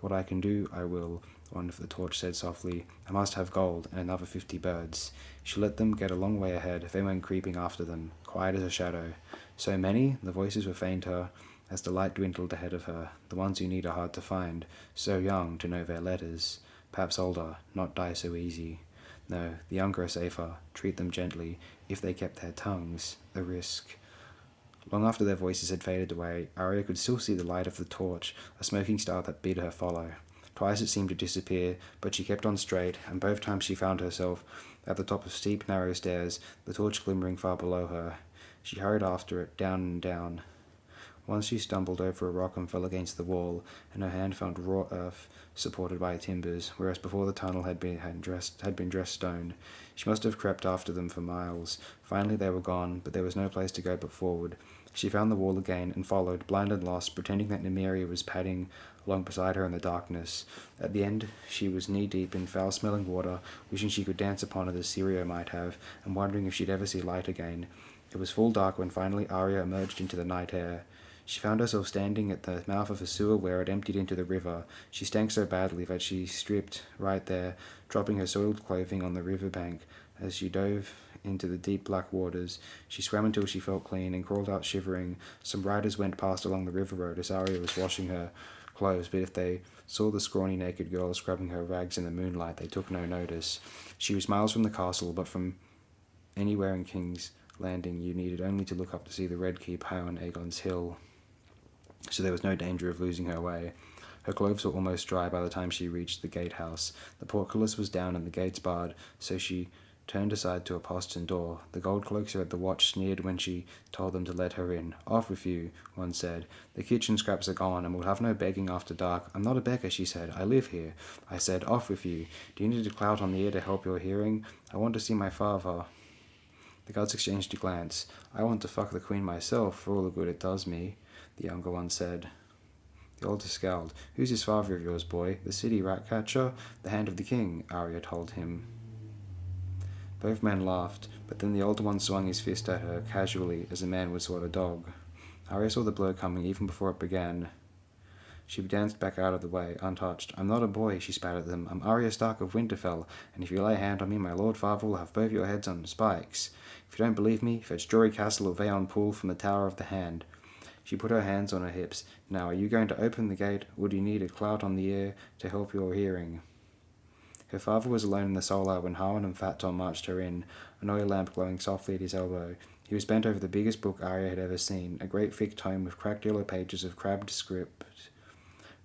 What I can do, I will, one of the torch said softly. I must have gold, and another 50 birds. She let them get a long way ahead, then went creeping after them, quiet as a shadow. So many? The voices were fainter, as the light dwindled ahead of her. The ones you need are hard to find, so young to know their letters. Perhaps older, not die so easy. No, the younger are safer. Treat them gently. If they kept their tongues, the risk. Long after their voices had faded away, Arya could still see the light of the torch, a smoking star that bid her follow. Twice it seemed to disappear, but she kept on straight, and both times she found herself at the top of steep, narrow stairs, the torch glimmering far below her. She hurried after it, down and down. Once she stumbled over a rock and fell against the wall, and her hand found raw earth supported by timbers, whereas before the tunnel had been dressed stone. She must have crept after them for miles. Finally they were gone, but there was no place to go but forward. She found the wall again and followed, blind and lost, pretending that Nymeria was padding along beside her in the darkness. At the end, she was knee-deep in foul-smelling water, wishing she could dance upon it as Syrio might have, and wondering if she'd ever see light again. It was full dark when finally Arya emerged into the night air. She found herself standing at the mouth of a sewer where it emptied into the river. She stank so badly that she stripped right there, dropping her soiled clothing on the river bank. As she dove into the deep black waters, she swam until she felt clean and crawled out shivering. Some riders went past along the river road as Arya was washing her clothes, but if they saw the scrawny naked girl scrubbing her rags in the moonlight, they took no notice. She was miles from the castle, but from anywhere in King's Landing you needed only to look up to see the Red Keep high on Aegon's Hill, so there was no danger of losing her way. Her clothes were almost dry by the time she reached the gatehouse. The portcullis was down and the gates barred, so she turned aside to a postern door. The gold cloaks who had the watch sneered when she told them to let her in. "Off with you," one said. "The kitchen scraps are gone, and we'll have no begging after dark." "I'm not a beggar," she said. "I live here." I said, "Off with you. Do you need a clout on the ear to help your hearing?" "I want to see my father." The guards exchanged a glance. "I want to fuck the queen myself, for all the good it does me," the younger one said. The older scowled. "Who's this father of yours, boy? The city rat catcher?" "The hand of the king," Arya told him. Both men laughed, but then the older one swung his fist at her, casually, as a man would swat a dog. Arya saw the blow coming even before it began. She danced back out of the way, untouched. "I'm not a boy," she spat at them. "I'm Arya Stark of Winterfell, and if you lay a hand on me, my lord father will have both your heads on spikes. If you don't believe me, fetch Jory Castle or Veon Pool from the Tower of the Hand." She put her hands on her hips. "Now, are you going to open the gate, or do you need a clout on the ear to help your hearing?" Her father was alone in the solar when Harwin and Fat Tom marched her in, an oil lamp glowing softly at his elbow. He was bent over the biggest book Arya had ever seen, a great thick tome with cracked yellow pages of crabbed script,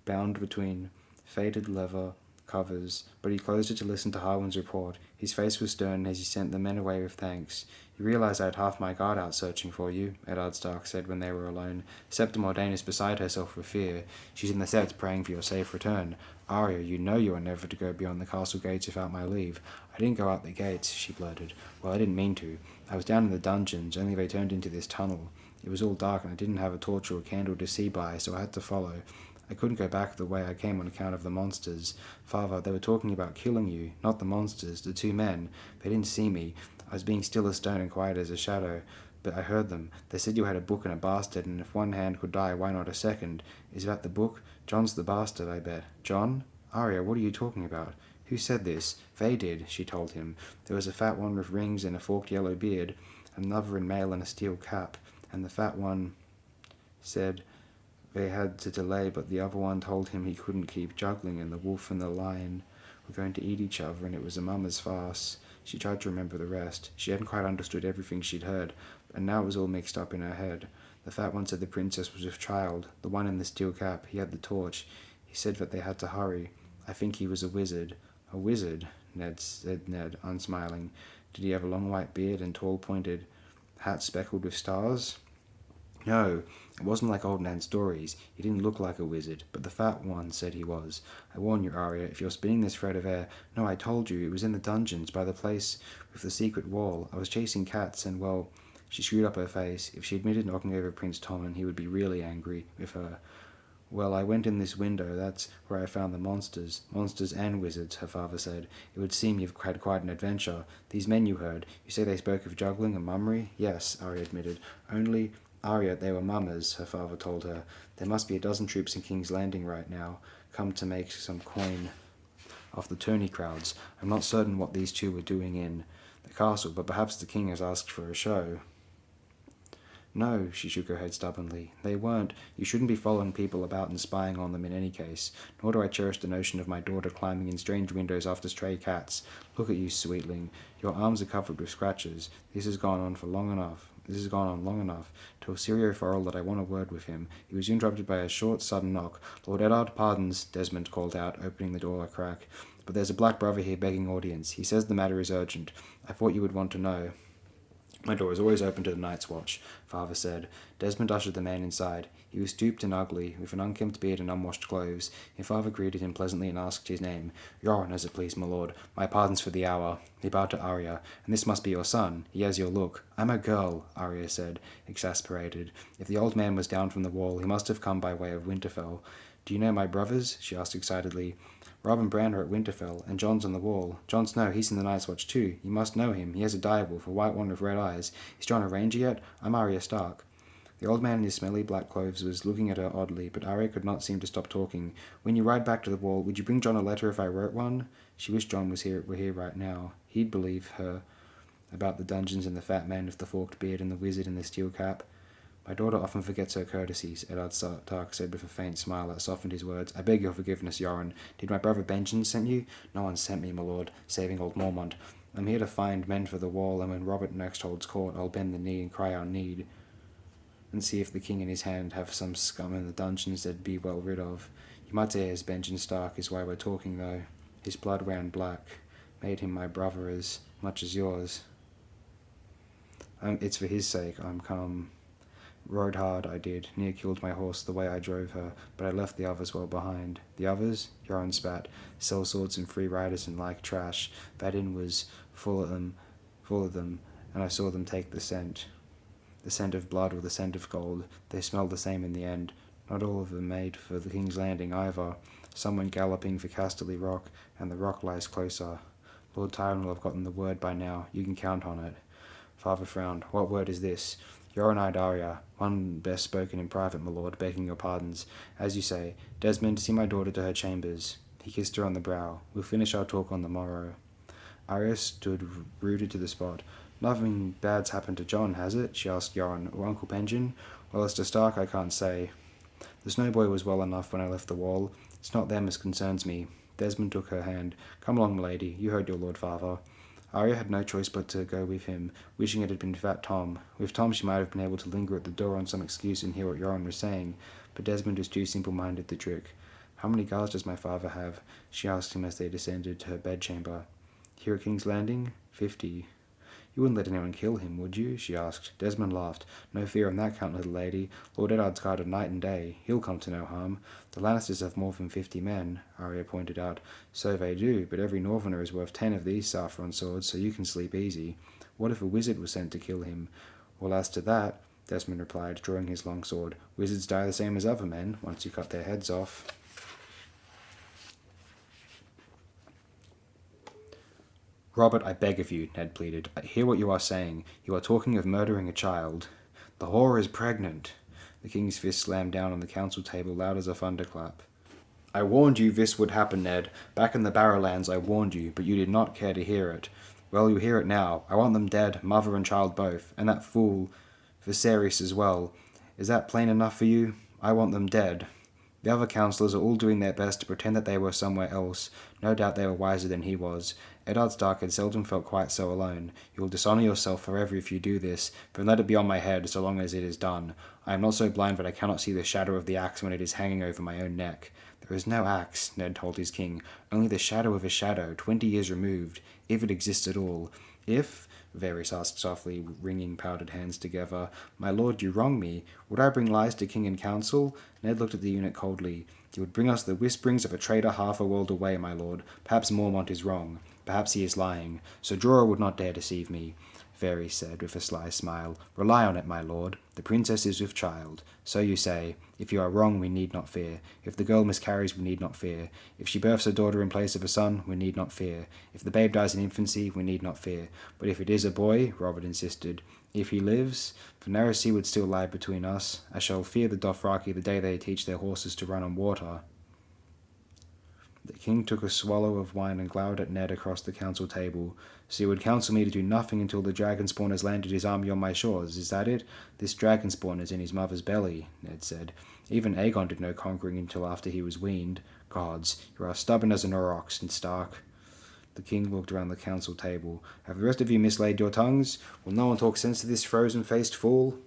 bound between faded leather covers, but he closed it to listen to Harwin's report. His face was stern as he sent the men away with thanks. "You realize I had half my guard out searching for you," Eddard Stark said when they were alone. "Septa Mordane is beside herself with fear. She's in the Sept praying for your safe return. Arya, you know you are never to go beyond the castle gates without my leave." "I didn't go out the gates," she blurted. "Well, I didn't mean to. I was down in the dungeons, only they turned into this tunnel. It was all dark and I didn't have a torch or a candle to see by, so I had to follow. I couldn't go back the way I came on account of the monsters. Father, they were talking about killing you, not the monsters, the two men. They didn't see me. I was being still as stone and quiet as a shadow. But I heard them. They said you had a book and a bastard, and if one hand could die, why not a second? Is that the book? John's the bastard, I bet." "John? Arya, what are you talking about?" "Who said this?" "They did," she told him. "There was a fat one with rings and a forked yellow beard, another in mail and a steel cap, and the fat one said they had to delay, but the other one told him he couldn't keep juggling, and the wolf and the lion were going to eat each other, and it was a mama's farce." She tried to remember the rest. She hadn't quite understood everything she'd heard, and now it was all mixed up in her head. The fat one said the princess was with child. The one in the steel cap, he had the torch. He said that they had to hurry. I think he was a wizard." "A wizard?" said Ned, unsmiling. "Did he have a long white beard and tall pointed hat speckled with stars?" "No, it wasn't like old Nan's stories. He didn't look like a wizard, but the fat one said he was. I warn you, Arya, if you're spinning this thread of air—" "No, I told you, it was in the dungeons, by the place with the secret wall. I was chasing cats, and, well—" She screwed up her face. If she admitted knocking over Prince Tommen, he would be really angry with her. "Well, I went in this window. That's where I found the monsters." "Monsters and wizards," her father said. "It would seem you've had quite an adventure. These men you heard, you say they spoke of juggling and mummery?" "Yes," Arya admitted. "Only—" "Arya, they were mummers," her father told her. "There must be a dozen troops in King's Landing right now, come to make some coin off the tourney crowds. I'm not certain what these two were doing in the castle, but perhaps the king has asked for a show." "No," she shook her head stubbornly. "They weren't. You shouldn't be following people about and spying on them in any case. Nor do I cherish the notion of my daughter climbing in strange windows after stray cats. Look at you, sweetling. Your arms are covered with scratches. This has gone on long enough. Tell Sirio Forel that I want a word with him." He was interrupted by a short, sudden knock. "Lord Eddard pardons," Desmond called out, opening the door a crack. "But there's a black brother here begging audience. He says the matter is urgent. I thought you would want to know." "My door is always open to the Night's Watch," Father said. Desmond ushered the man inside. He was stooped and ugly, with an unkempt beard and unwashed clothes. His father greeted him pleasantly and asked his name. "Yoran, as it please, my lord. My pardons for the hour." He bowed to Arya. "And this must be your son. He has your look." "I'm a girl," Arya said, exasperated. If the old man was down from the wall, he must have come by way of Winterfell. "Do you know my brothers?" she asked excitedly. "Rob and Bran are at Winterfell, and John's on the wall." "Jon Snow, he's in the Night's Watch too. You must know him. He has a direwolf, a white one with red eyes. Is Jon a ranger yet? I'm Arya Stark." The old man in his smelly black clothes was looking at her oddly, but Arya could not seem to stop talking. "When you ride back to the wall, would you bring Jon a letter if I wrote one?" She wished Jon were here right now. He'd believe her about the dungeons and the fat man with the forked beard and the wizard in the steel cap. "My daughter often forgets her courtesies," Eddard Stark said with a faint smile that softened his words. "I beg your forgiveness, Yoren. Did my brother Benjen send you?" "No one sent me, my lord, saving old Mormont. I'm here to find men for the wall, and when Robert next holds court, I'll bend the knee and cry our need, and see if the king and his hand have some scum in the dungeons they'd be well rid of. You might say his Benjen Stark is why we're talking, though." His blood ran black. made him my brother as much as yours. It's for his sake I'm come. Rode hard, I did. Near killed my horse the way I drove her, but I left the others well behind. The others? Your own spat. Sell swords and free riders and like trash. That inn was full of them, and I saw them take the scent. The scent of blood or the scent of gold. They smelled the same in the end. Not all of them made for the King's Landing either. Some went galloping for Casterly Rock, and the rock lies closer. Lord Tyrone will have gotten the word by now. You can count on it. Father frowned. What word is this? Your own Aria, one best spoken in private, my lord, begging your pardons. As you say, Desmond, see my daughter to her chambers. He kissed her on the brow. We'll finish our talk on the morrow. Arya stood rooted to the spot. Nothing bad's happened to John, has it? She asked Yoren. Or Uncle Benjen? Well, as to Stark, I can't say. The snowboy was well enough when I left the wall. It's not them as concerns me. Desmond took her hand. Come along, milady. You heard your lord father. Arya had no choice but to go with him, wishing it had been Fat Tom. With Tom she might have been able to linger at the door on some excuse and hear what Yoren was saying, but Desmond was too simple-minded to trick. How many guards does my father have? She asked him as they descended to her bedchamber. Here at King's Landing? 50. You wouldn't let anyone kill him, would you? She asked. Desmond laughed. No fear on that count, little lady. Lord Eddard's guarded night and day. He'll come to no harm. The Lannisters have more than 50 men, Arya pointed out. So they do, but every Northerner is worth 10 of these saffron swords, so you can sleep easy. What if a wizard was sent to kill him? Well, as to that, Desmond replied, drawing his long sword, wizards die the same as other men, once you cut their heads off. Robert, I beg of you, Ned pleaded. I hear what you are saying. You are talking of murdering a child. The whore is pregnant. The king's fist slammed down on the council table loud as a thunderclap. I warned you this would happen, Ned. Back in the Barrowlands I warned you, but you did not care to hear it. Well, you hear it now. I want them dead, mother and child both, and that fool, Viserys as well. Is that plain enough for you? I want them dead. The other councillors are all doing their best to pretend that they were somewhere else. No doubt they were wiser than he was. Eddard Stark had seldom felt quite so alone. You will dishonour yourself forever if you do this, but let it be on my head so long as it is done. I am not so blind that I cannot see the shadow of the axe when it is hanging over my own neck. There is no axe, Ned told his king, only the shadow of a shadow, 20 years removed, if it exists at all. If, Varys asked softly, wringing powdered hands together, my lord, you wrong me. Would I bring lies to king and council? Ned looked at the eunuch coldly. You would bring us the whisperings of a traitor half a world away, my lord. Perhaps Mormont is wrong. Perhaps he is lying. Sir Jorah would not dare deceive me. Varys said, with a sly smile. Rely on it, my lord. The princess is with child. So you say. If you are wrong, we need not fear. If the girl miscarries, we need not fear. If she births a daughter in place of a son, we need not fear. If the babe dies in infancy, we need not fear. But if it is a boy, Robert insisted, if he lives, the narrow sea would still lie between us. I shall fear the Dothraki the day they teach their horses to run on water. The king took a swallow of wine and glowered at Ned across the council table. So you would counsel me to do nothing until the Dragonspawn has landed his army on my shores, is that it? This Dragonspawn is in his mother's belly, Ned said. Even Aegon did no conquering until after he was weaned. Gods, you are stubborn as an aurochs, and Stark. The king looked around the council table. Have the rest of you mislaid your tongues? Will no one talk sense to this frozen-faced fool?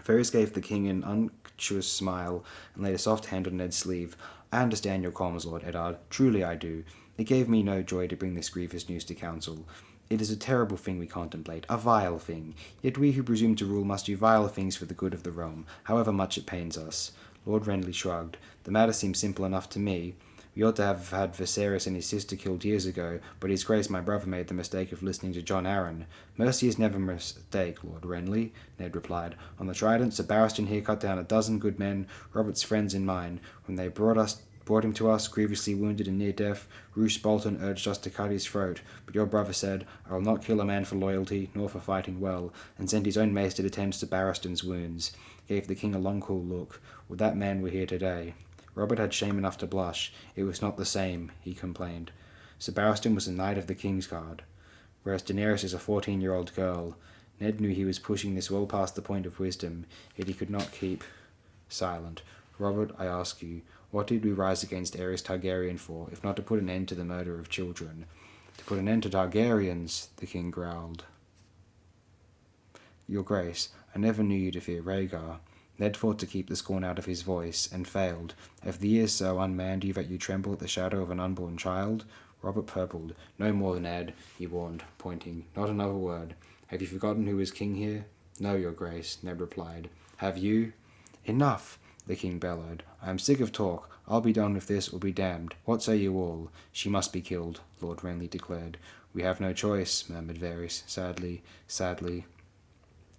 Varys gave the king an unctuous smile and laid a soft hand on Ned's sleeve. I understand your qualms, Lord Eddard. Truly I do. It gave me no joy to bring this grievous news to council. It is a terrible thing we contemplate, a vile thing. Yet we who presume to rule must do vile things for the good of the realm, however much it pains us. Lord Renly shrugged. The matter seems simple enough to me. We ought to have had Viserys and his sister killed years ago, but his grace my brother made the mistake of listening to Jon Arryn. Mercy is never a mistake, Lord Renly, Ned replied. On the Trident, Sir Barristan here cut down 12 good men, Robert's friends and mine. When they brought him to us, grievously wounded and near death, Roose Bolton urged us to cut his throat, but your brother said, I will not kill a man for loyalty, nor for fighting well, and sent his own mace to attend to Barristan's wounds. Gave the king a long cool look. Would that man were here today. Robert had shame enough to blush. It was not the same, he complained. Sir Barristan was a knight of the King's Guard, whereas Daenerys is a 14-year-old girl. Ned knew he was pushing this well past the point of wisdom, yet he could not keep silent. Robert, I ask you, what did we rise against Aerys Targaryen for, if not to put an end to the murder of children? To put an end to Targaryens, the king growled. Your Grace, I never knew you to fear Rhaegar. Ned fought to keep the scorn out of his voice, and failed. Have the years so unmanned you that you tremble at the shadow of an unborn child? Robert purpled. "No more, Ned," he warned, pointing. "Not another word. Have you forgotten who is king here?" "No, your grace," Ned replied. "Have you?" "Enough!" the king bellowed. "I am sick of talk. I'll be done with this or be damned. What say you all?" "She must be killed," Lord Renly declared. "We have no choice," murmured Varys, sadly.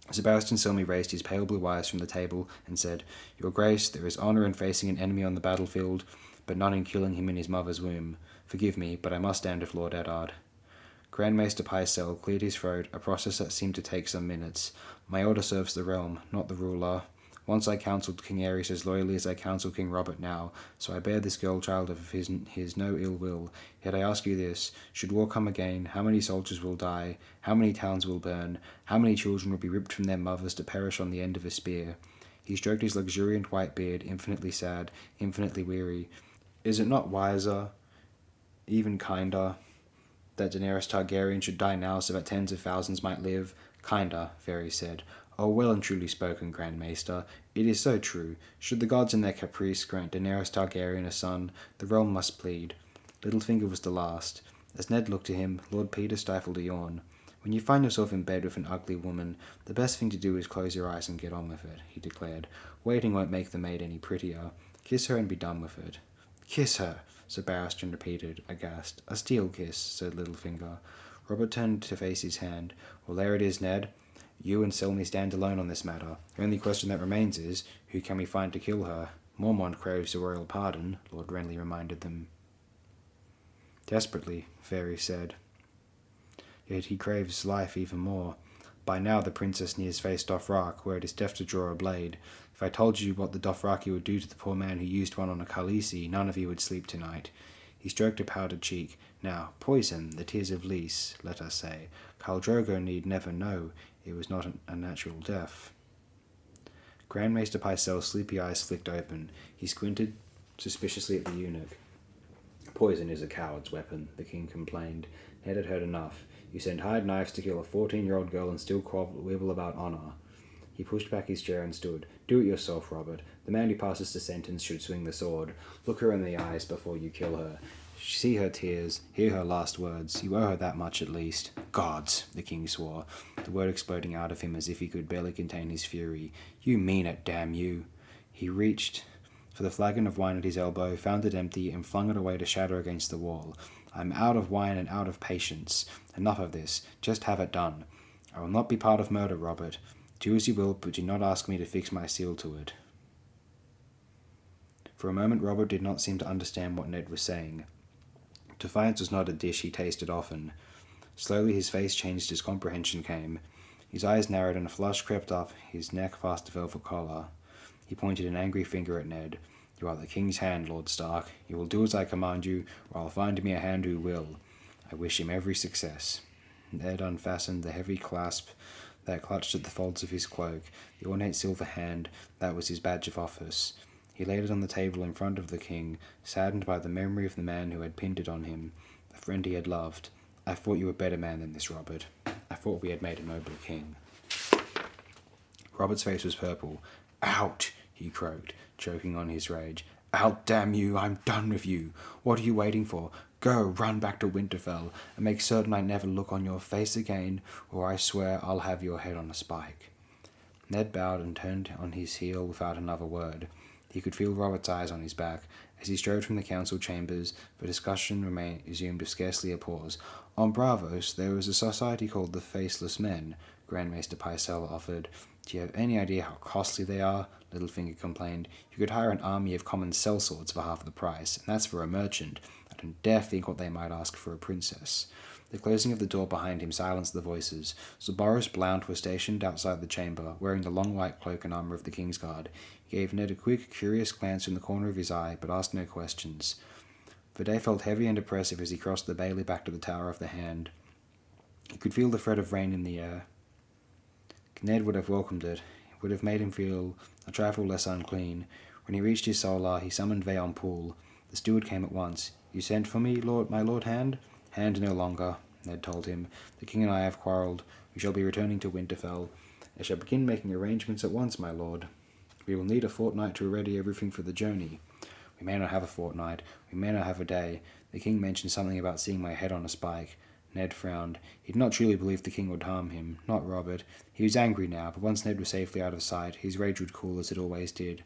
Sir Barristan Selmy raised his pale blue eyes from the table and said, "Your grace, there is honour in facing an enemy on the battlefield, but none in killing him in his mother's womb. Forgive me, but I must stand with Lord Eddard." Grand Maester Pycelle cleared his throat, a process that seemed to take some minutes. "My order serves the realm, not the ruler. Once I counselled King Aerys as loyally as I counsel King Robert now, so I bear this girl-child of his no ill will. Yet I ask you this, should war come again, how many soldiers will die, how many towns will burn, how many children will be ripped from their mothers to perish on the end of a spear?" He stroked his luxuriant white beard, infinitely sad, infinitely weary. "Is it not wiser, even kinder, that Daenerys Targaryen should die now so that tens of thousands might live?" "Kinder," Varys said. "Oh, well and truly spoken, Grand Maester. It is so true. Should the gods in their caprice grant Daenerys Targaryen a son, the realm must plead." Littlefinger was the last. As Ned looked at him, Lord Peter stifled a yawn. "When you find yourself in bed with an ugly woman, the best thing to do is close your eyes and get on with it," he declared. "Waiting won't make the maid any prettier. Kiss her and be done with it." "Kiss her," Sir Barristan repeated, aghast. "A steel kiss," said Littlefinger. Robert turned to face his hand. "Well, there it is, Ned. You and Selmy stand alone on this matter. The only question that remains is, who can we find to kill her? Mormont craves a royal pardon," Lord Renly reminded them. "Desperately," Varys said. "Yet he craves life even more. By now the princess nears face Dothraki, where it is death to draw a blade. If I told you what the Dothraki would do to the poor man who used one on a Khaleesi, none of you would sleep tonight." He stroked a powdered cheek. "Now, poison, the tears of Lys, let us say. Khal Drogo need never know it was not a natural death." Grand Maester Pycelle's sleepy eyes flicked open. He squinted suspiciously at the eunuch. "Poison is a coward's weapon," the king complained. Ned had heard enough. "You send hired knives to kill a 14-year-old girl and still quibble about honour." He pushed back his chair and stood. "Do it yourself, Robert. The man who passes the sentence should swing the sword. Look her in the eyes before you kill her. See her tears, hear her last words. You owe her that much at least." "Gods!" the king swore, the word exploding out of him as if he could barely contain his fury. "You mean it, damn you!" He reached for the flagon of wine at his elbow, found it empty, and flung it away to shatter against the wall. "I'm out of wine and out of patience. Enough of this. Just have it done. I will not be part of murder, Robert. Do as you will, but do not ask me to fix my seal to it." For a moment Robert did not seem to understand what Ned was saying. Defiance was not a dish he tasted often. Slowly his face changed as comprehension came. His eyes narrowed and a flush crept up his neck past the velvet collar. He pointed an angry finger at Ned. "You are the king's hand, Lord Stark. You will do as I command you, or I'll find me a hand who will. I wish him every success." Ned unfastened the heavy clasp that clutched at the folds of his cloak, the ornate silver hand that was his badge of office. He laid it on the table in front of the king, saddened by the memory of the man who had pinned it on him, the friend he had loved. "I thought you a better man than this, Robert. I thought we had made a noble king." Robert's face was purple. "Out!" he croaked, choking on his rage. "Out, damn you! I'm done with you! What are you waiting for? Go, run back to Winterfell, and make certain I never look on your face again, or I swear I'll have your head on a spike." Ned bowed and turned on his heel without another word. He could feel Robert's eyes on his back. As he strode from the council chambers, the discussion resumed with scarcely a pause. "On Braavos there was a society called the Faceless Men," Grand Maester Pycelle offered. "Do you have any idea how costly they are?" Littlefinger complained. "You could hire an army of common sellswords for half the price, and that's for a merchant. I don't dare think what they might ask for a princess." The closing of the door behind him silenced the voices. Sir Boros Blount was stationed outside the chamber, wearing the long white cloak and armour of the King's Guard. He gave Ned a quick, curious glance from the corner of his eye, but asked no questions. The day felt heavy and oppressive as he crossed the bailey back to the Tower of the Hand. He could feel the threat of rain in the air. Ned would have welcomed it. It would have made him feel a trifle less unclean. When he reached his solar, he summoned Veon Poole. The steward came at once. "You sent for me, my Lord Hand?" "Hand no longer," Ned told him. "The king and I have quarrelled. We shall be returning to Winterfell. I shall begin making arrangements at once, my lord. We will need a fortnight to ready everything for the journey." We may not have a fortnight. We may not have a day. The king mentioned something about seeing my head on a spike. Ned frowned. He did not truly believe the king would harm him, not Robert. He was angry now, but once Ned was safely out of sight, his rage would cool as it always did.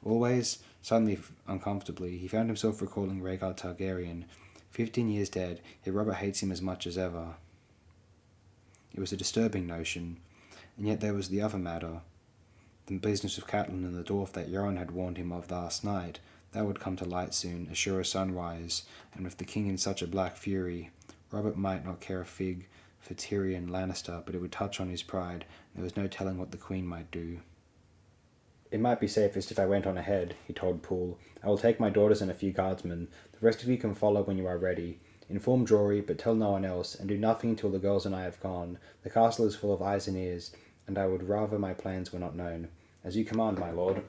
Always, suddenly, uncomfortably, he found himself recalling Rhaegar Targaryen. 15 years dead, yet Robert hates him as much as ever. It was a disturbing notion, and yet there was the other matter. The business of Catelyn and the dwarf that Euron had warned him of last night. That would come to light soon, as sure as sunrise, and with the king in such a black fury, Robert might not care a fig for Tyrion Lannister, but it would touch on his pride, and there was no telling what the queen might do. It might be safest if I went on ahead, he told Poole. I will take my daughters and a few guardsmen. The rest of you can follow when you are ready. Inform Jory, but tell no one else, and do nothing until the girls and I have gone. The castle is full of eyes and ears, and I would rather my plans were not known. As you command, my lord.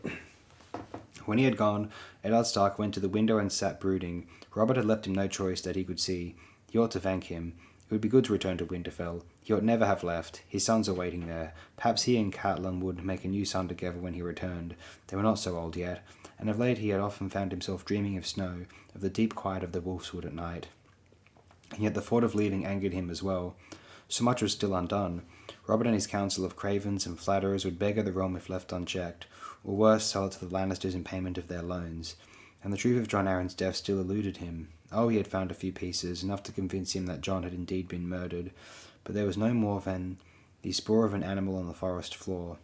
When he had gone, Eddard Stark went to the window and sat brooding. Robert had left him no choice that he could see. He ought to thank him. It would be good to return to Winterfell. He ought never have left. His sons are waiting there. Perhaps he and Catelyn would make a new son together when he returned. They were not so old yet, and of late he had often found himself dreaming of snow, of the deep quiet of the Wolfswood at night. And yet the thought of leaving angered him as well. So much was still undone. Robert and his council of cravens and flatterers would beggar the realm if left unchecked, or worse, sell it to the Lannisters in payment of their loans. And the truth of Jon Arryn's death still eluded him. Oh, he had found a few pieces, enough to convince him that Jon had indeed been murdered, but there was no more than the spoor of an animal on the forest floor.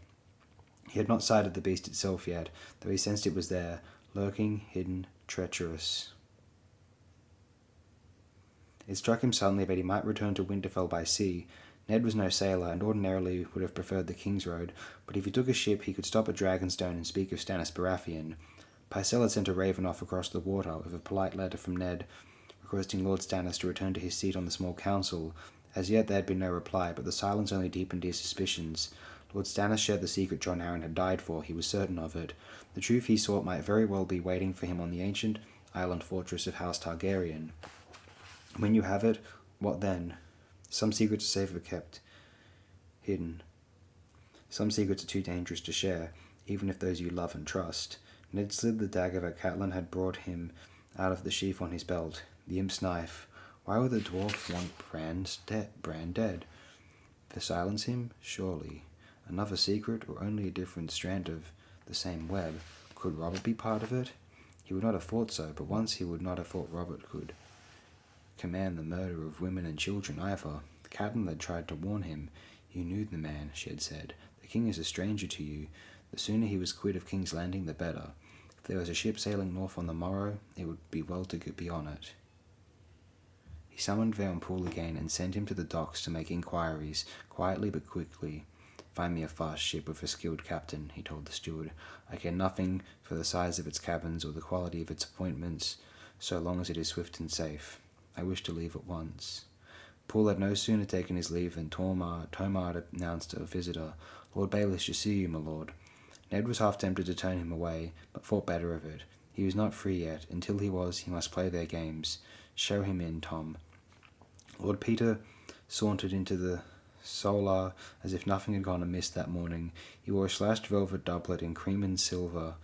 He had not sighted the beast itself yet, though he sensed it was there, lurking, hidden, treacherous. It struck him suddenly that he might return to Winterfell by sea. Ned was no sailor, and ordinarily would have preferred the King's Road, but if he took a ship he could stop at Dragonstone and speak of Stannis Baratheon. Pycelle had sent a raven off across the water with a polite letter from Ned, requesting Lord Stannis to return to his seat on the small council. As yet there had been no reply, but the silence only deepened his suspicions. Lord Stannis shared the secret Jon Arryn had died for, he was certain of it. The truth he sought might very well be waiting for him on the ancient island fortress of House Targaryen. When you have it, what then? Some secrets are safer kept hidden. Some secrets are too dangerous to share, even if those you love and trust. Ned slid the dagger that Catelyn had brought him out of the sheath on his belt. The imp's knife. Why would the dwarf want Bran dead? To silence him? Surely. Another secret, or only a different strand of the same web? Could Robert be part of it? He would not have thought so, but once he would not have thought Robert could command the murder of women and children either. Catelyn had tried to warn him. You knew the man, she had said. The king is a stranger to you. The sooner he was quit of King's Landing, the better. If there was a ship sailing north on the morrow, it would be well to be on it. He summoned Van Poole again and sent him to the docks to make inquiries, quietly but quickly. Find me a fast ship with a skilled captain, he told the steward. I care nothing for the size of its cabins or the quality of its appointments, so long as it is swift and safe. I wish to leave at once. Poole had no sooner taken his leave than Tomar had announced a visitor. Lord Baelish to see you, my lord. Ned was half tempted to turn him away, but thought better of it. He was not free yet. Until he was, he must play their games. Show him in, Tom. Lord Peter sauntered into the solar as if nothing had gone amiss that morning. He wore a slashed velvet doublet in cream and silver,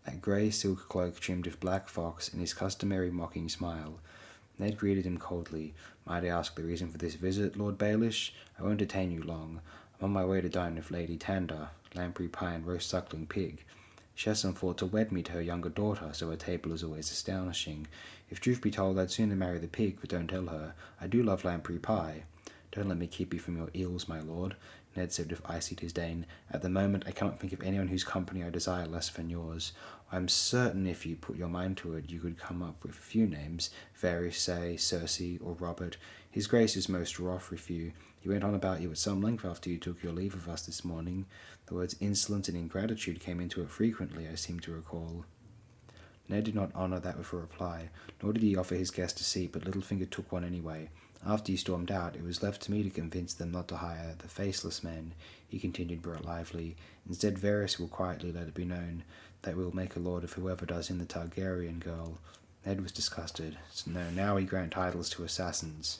a grey silk cloak trimmed with black fox, and his customary mocking smile. Ned greeted him coldly. Might I ask the reason for this visit, Lord Baelish? I won't detain you long. I'm on my way to dine with Lady Tanda, lamprey pie and roast suckling pig. She has some thought to wed me to her younger daughter, so her table is always astonishing. If truth be told, I'd sooner marry the pig, but don't tell her. I do love lamprey pie. Don't let me keep you from your eels, my lord, Ned said with icy disdain. At the moment, I cannot think of anyone whose company I desire less than yours. I am certain if you put your mind to it, you could come up with a few names. Varys, say, Cersei, or Robert. His grace is most wroth with you. He went on about you at some length after you took your leave of us this morning. The words insolence and ingratitude came into it frequently, I seem to recall. Ned did not honour that with a reply, nor did he offer his guest a seat, but Littlefinger took one anyway. After he stormed out, it was left to me to convince them not to hire the faceless men, he continued but lively. Instead, Varys will quietly let it be known that we'll make a lord of whoever does in the Targaryen girl. Ned was disgusted. So no, now we grant titles to assassins.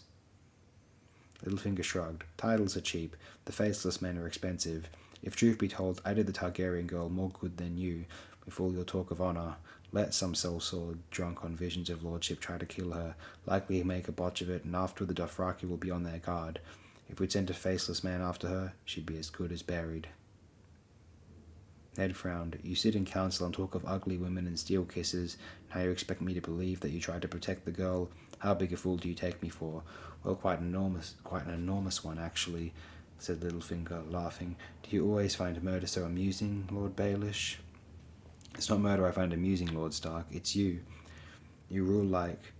Littlefinger shrugged. Titles are cheap. The faceless men are expensive. If truth be told, I did the Targaryen girl more good than you. with all your talk of honour. Let some sellsword, drunk on visions of lordship, try to kill her. Likely he'll make a botch of it, and afterward the Dothraki will be on their guard. If we'd sent a faceless man after her, she'd be as good as buried." Ned frowned. "You sit in council and talk of ugly women and steel kisses, and how you expect me to believe that you tried to protect the girl. How big a fool do you take me for?" "Well, quite an enormous one, actually," said Littlefinger, laughing. "Do you always find murder so amusing, Lord Baelish?" "It's not murder I find amusing, Lord Stark. It's you. You rule like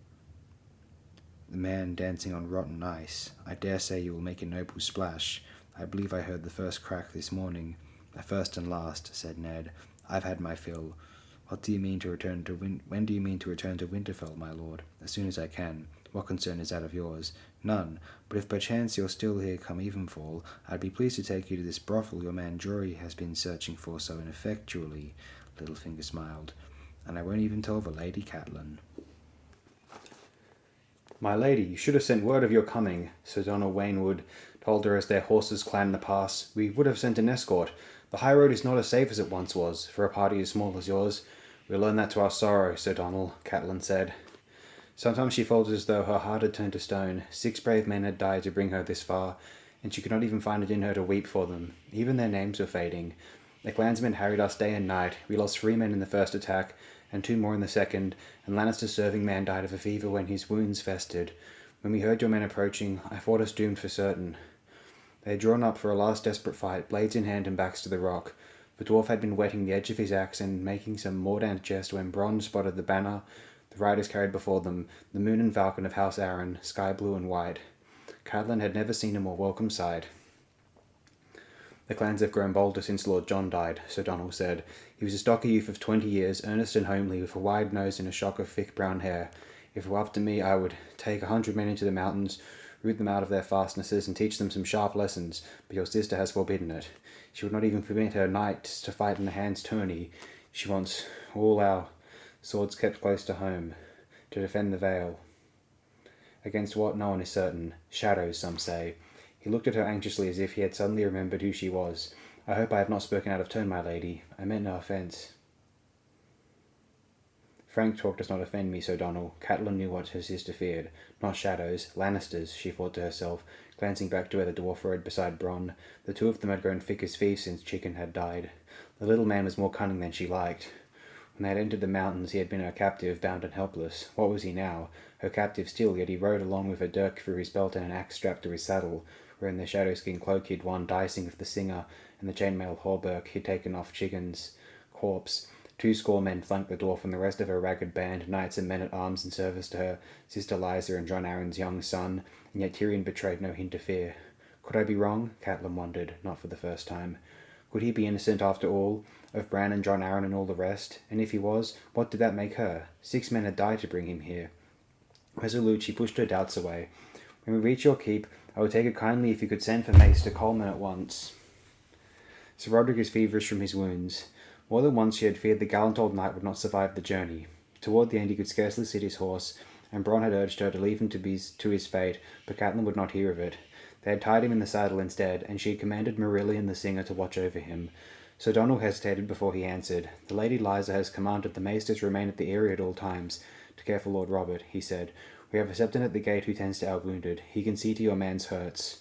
the man dancing on rotten ice. I dare say you will make a noble splash. I believe I heard the first crack this morning." "The first and last," said Ned. "I've had my fill. When do you mean to return to Winterfell, my lord?" "As soon as I can. What concern is that of yours?" "None. But if perchance you're still here come evenfall, I'd be pleased to take you to this brothel your man Jory has been searching for so ineffectually." Littlefinger smiled. "And I won't even tell the Lady Catelyn." "My lady, you should have sent word of your coming," Sir Donald Waynwood told her as their horses climbed the pass. "We would have sent an escort. The high road is not as safe as it once was, for a party as small as yours." "We'll learn that to our sorrow, Sir Donald," Catelyn said. Sometimes she felt as though her heart had turned to stone. 6 brave men had died to bring her this far, and she could not even find it in her to weep for them. Even their names were fading. "The clansmen harried us day and night. We lost 3 men in the first attack, and 2 more in the second, and Lannister's serving man died of a fever when his wounds festered. When we heard your men approaching, I thought us doomed for certain." They had drawn up for a last desperate fight, blades in hand and backs to the rock. The dwarf had been whetting the edge of his axe and making some mordant jest when Bronn spotted the banner the riders carried before them, the moon and falcon of House Arryn, sky blue and white. Catelyn had never seen a more welcome sight. "The clans have grown bolder since Lord John died," Sir Donald said. "He was a stocky youth of 20 years, earnest and homely, with a wide nose and a shock of thick brown hair. If it were up to me, I would take 100 men into the mountains, root them out of their fastnesses, and teach them some sharp lessons, but your sister has forbidden it. She would not even permit her knights to fight in the hand's tourney. She wants all our swords kept close to home, to defend the Vale. Against what, no one is certain. Shadows, some say." He looked at her anxiously as if he had suddenly remembered who she was. "I hope I have not spoken out of turn, my lady. I meant no offence." "Frank talk does not offend me, Sir Donald." Catelyn knew what her sister feared. Not shadows, Lannisters, she thought to herself, glancing back to where the dwarf rode beside Bronn. The 2 of them had grown thick as thieves since Chicken had died. The little man was more cunning than she liked. When they had entered the mountains, he had been her captive, bound and helpless. What was he now? Her captive still, yet he rode along with a dirk through his belt and an axe strapped to his saddle, where in the shadow-skin cloak he'd won dicing with the singer, and the chainmail hauberk he'd taken off Chicken's corpse. 2 men flanked the dwarf and the rest of her ragged band, knights and men-at-arms in service to her sister Lysa and Jon Arryn's young son, and yet Tyrion betrayed no hint of fear. Could I be wrong? Catelyn wondered, not for the first time. Could he be innocent after all, of Bran and Jon Arryn and all the rest? And if he was, what did that make her? 6 men had died to bring him here. Resolute, she pushed her doubts away. "When we reach your keep, I would take it kindly if you could send for Maester Coleman at once." Sir Roderick is feverish from his wounds. More than once she had feared the gallant old knight would not survive the journey. Toward the end he could scarcely sit his horse, and Bronn had urged her to leave him to his fate, but Catelyn would not hear of it. They had tied him in the saddle instead, and she had commanded Marillion the singer to watch over him. Sir Donald hesitated before he answered. "The Lady Lysa has commanded the maesters remain at the Eyrie at all times, to care for Lord Robert," he said. "We have a Septon at the gate who tends to our wounded. He can see to your man's hurts."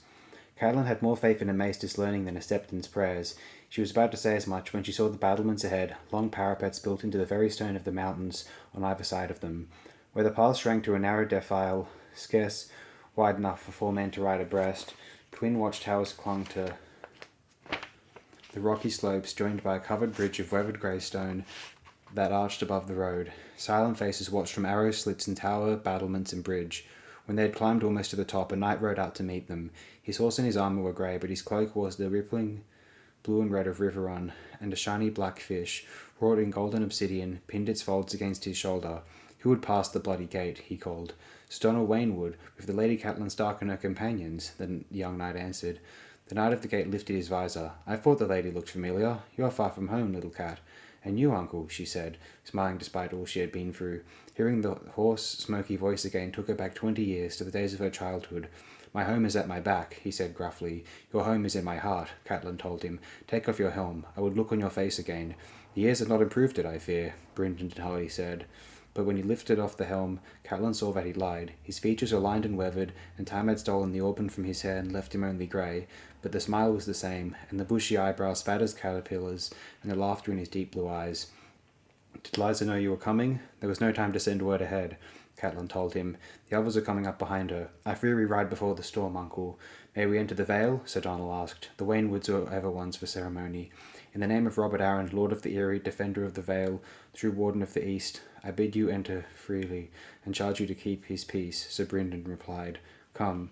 Catelyn had more faith in a maester's learning than a Septon's prayers. She was about to say as much when she saw the battlements ahead, long parapets built into the very stone of the mountains on either side of them. Where the path shrank to a narrow defile, scarce wide enough for 4 men to ride abreast, twin watchtowers clung to the rocky slopes, joined by a covered bridge of weathered grey stone that arched above the road. Silent faces watched from arrow slits in tower, battlements, and bridge. When they had climbed almost to the top, a knight rode out to meet them. His horse and his armour were grey, but his cloak was the rippling blue and red of Riverrun, and a shiny black fish, wrought in golden obsidian, pinned its folds against his shoulder. "Who would pass the bloody gate?" he called. "Sir Donald Waynwood, with the Lady Catelyn Stark and her companions," the young knight answered. The knight of the gate lifted his visor. "I thought the lady looked familiar. You are far from home, little cat." "And you, uncle," she said, smiling despite all she had been through. Hearing the hoarse, smoky voice again took her back 20 years to the days of her childhood. "My home is at my back," he said gruffly. "Your home is in my heart," Catelyn told him. "Take off your helm. I would look on your face again. The years had not improved it, I fear, Brynden Tully said. But when he lifted off the helm, Catelyn saw that he lied. His features were lined and weathered, and time had stolen the auburn from his hair and left him only grey, but the smile was the same, and the bushy eyebrows fat as caterpillars, and the laughter in his deep blue eyes. Did Liza know you were coming? There was no time to send word ahead, Catelyn told him. The others are coming up behind her. I fear we ride before the storm, uncle. May we enter the Vale? Sir Donald asked. The Waynwoods are ever ones for ceremony. In the name of Robert Arryn, Lord of the Eyrie, Defender of the Vale, true Warden of the East, I bid you enter freely, and charge you to keep his peace, Sir Brynden replied. Come.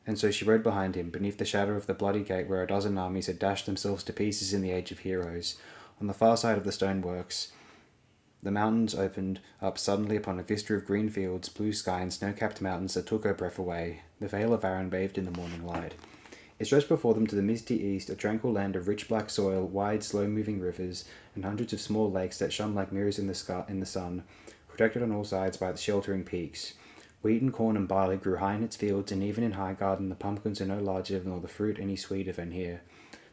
And so she rode behind him, beneath the shadow of the bloody gate where a dozen armies had dashed themselves to pieces in the Age of Heroes. On the far side of the stoneworks, the mountains opened up suddenly upon a vista of green fields, blue sky, and snow-capped mountains that took her breath away. The Vale of Arryn bathed in the morning light. It stretched before them to the misty east, a tranquil land of rich black soil, wide, slow-moving rivers, and hundreds of small lakes that shone like mirrors in the sun, protected on all sides by the sheltering peaks. Wheat and corn and barley grew high in its fields, and even in Highgarden the pumpkins are no larger nor the fruit any sweeter than here.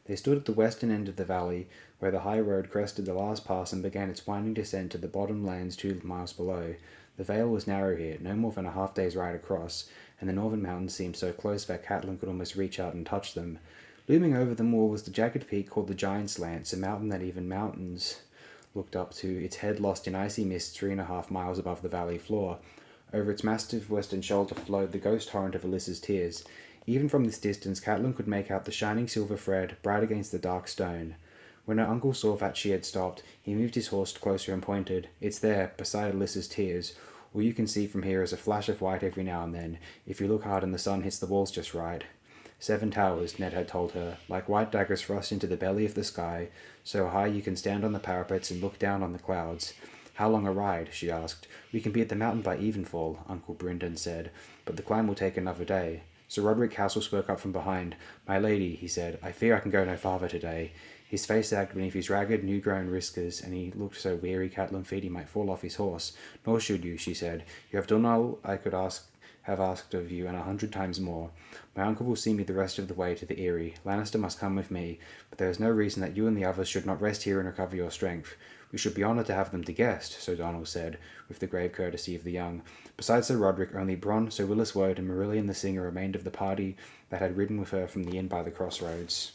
They stood at the western end of the valley, where the high road crested the last pass and began its winding descent to the bottom lands 2 miles below. The vale was narrow here, no more than a half-day's ride across, and the northern mountains seemed so close that Catelyn could almost reach out and touch them. Looming over them all was the jagged peak called the Giant's Lance, a mountain that even mountains looked up to, its head lost in icy mist 3.5 miles above the valley floor. Over its massive western shoulder flowed the ghost torrent of Alyssa's tears. Even from this distance, Catelyn could make out the shining silver thread, bright against the dark stone. When her uncle saw that she had stopped, he moved his horse closer and pointed. It's there, beside Alyssa's tears. All you can see from here is a flash of white every now and then, if you look hard and the sun hits the walls just right. 7 towers, Ned had told her, like white daggers thrust into the belly of the sky, so high you can stand on the parapets and look down on the clouds. How long a ride? She asked. We can be at the mountain by evenfall, Uncle Brynden said, but the climb will take another day. Sir Roderick Castle spoke up from behind. My lady, he said, I fear I can go no farther today. His face sagged beneath his ragged, new-grown whiskers, and he looked so weary Catelyn feared he might fall off his horse. Nor should you, she said. You have done all I could have asked of you, and 100 times more. My uncle will see me the rest of the way to the Eyrie. Lannister must come with me, but there is no reason that you and the others should not rest here and recover your strength. We should be honoured to have them to guest, Sir Donald said, with the grave courtesy of the young. Besides Sir Roderick, only Bronn, Sir Willis Woad, and Marillion the Singer remained of the party that had ridden with her from the inn by the crossroads.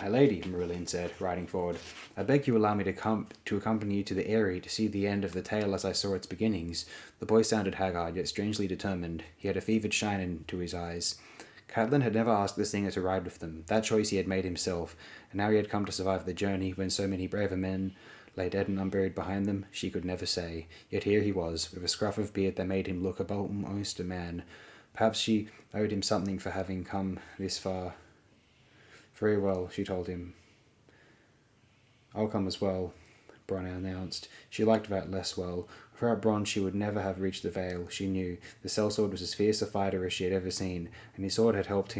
My lady, Marillion said, riding forward, I beg you allow me to accompany you to the Eyrie to see the end of the tale as I saw its beginnings. The boy sounded haggard, yet strangely determined. He had a fevered shine into his eyes. Catelyn had never asked the singer to ride with them. That choice he had made himself, and now he had come to survive the journey when so many braver men lay dead and unburied behind them. She could never say. Yet here he was, with a scruff of beard that made him look almost a man. Perhaps she owed him something for having come this far. Very well, she told him. I'll come as well, Bronn announced. She liked that less well. Without Bronn, she would never have reached the Vale, she knew. The sellsword was as fierce a fighter as she had ever seen, and his sword had helped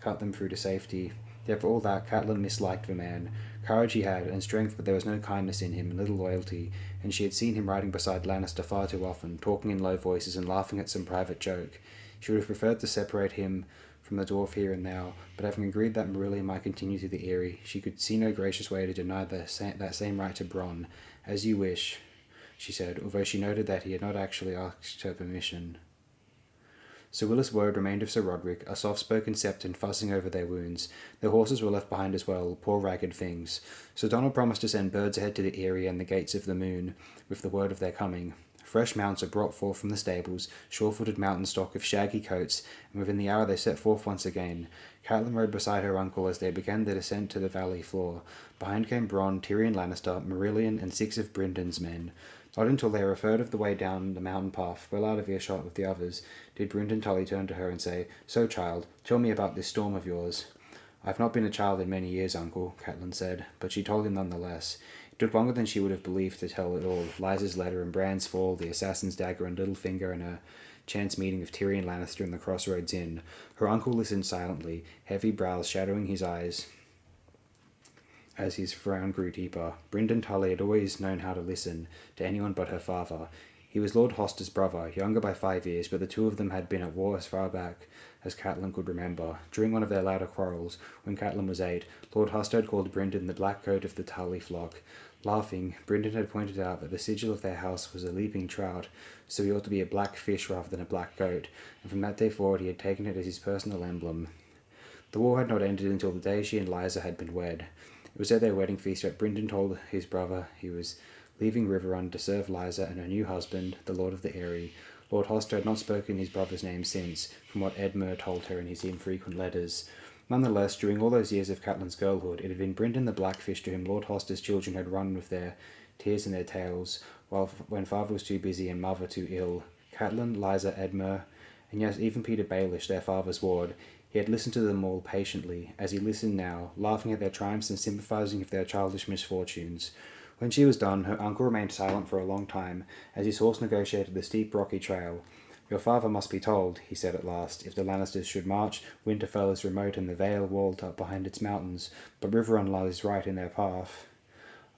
cut them through to safety. Yet for all that, Catelyn misliked the man. Courage he had, and strength, but there was no kindness in him, and little loyalty, and she had seen him riding beside Lannister far too often, talking in low voices and laughing at some private joke. She would have preferred to separate him from the dwarf here and now, but having agreed that Marillion might continue to the Eyrie, she could see no gracious way to deny that same right to Bronn. As you wish, she said, although she noted that he had not actually asked her permission. Sir Willis Woad remained with Sir Roderick, a soft-spoken septon fussing over their wounds. Their horses were left behind as well, poor ragged things. Sir Donald promised to send birds ahead to the Eyrie and the Gates of the Moon, with the word of their coming. Fresh mounts were brought forth from the stables, sure-footed mountain stock with shaggy coats, and within the hour they set forth once again. Catelyn rode beside her uncle as they began the descent to the valley floor. Behind came Bronn, Tyrion Lannister, Marillion, and 6 of Bryndon's men. Not until they were a third of the way down the mountain path, well out of earshot of the others, did Brynden Tully turn to her and say, So, child, tell me about this storm of yours. I've not been a child in many years, uncle, Catelyn said, but she told him none the less. It took longer than she would have believed to tell it all. Lysa's letter and Bran's fall, the assassin's dagger and Littlefinger, and her chance meeting of Tyrion Lannister in the Crossroads Inn. Her uncle listened silently, heavy brows shadowing his eyes as his frown grew deeper. Brynden Tully had always known how to listen to anyone but her father. He was Lord Hoster's brother, younger by 5 years, but the two of them had been at war as far back as Catelyn could remember. During one of their latter quarrels, when Catelyn was 8, Lord Hoster had called Brynden the black coat of the Tarly flock. Laughing, Brynden had pointed out that the sigil of their house was a leaping trout, so he ought to be a black fish rather than a black goat, and from that day forward he had taken it as his personal emblem. The war had not ended until the day she and Lysa had been wed. It was at their wedding feast that Brynden told his brother he was leaving Riverrun to serve Lysa and her new husband, the Lord of the Eyrie. Lord Hoster had not spoken his brother's name since, from what Edmure told her in his infrequent letters. Nonetheless, during all those years of Catelyn's girlhood, it had been Brynden the Blackfish to whom Lord Hoster's children had run with their tears in their tails, when father was too busy and mother too ill. Catelyn, Lysa, Edmure, and yes, even Peter Baelish, their father's ward, he had listened to them all patiently, as he listened now, laughing at their triumphs and sympathizing with their childish misfortunes. When she was done, her uncle remained silent for a long time, as his horse negotiated the steep rocky trail. Your father must be told, he said at last, if the Lannisters should march. Winterfell is remote and the Vale walled up behind its mountains, but Riverrun lies right in their path.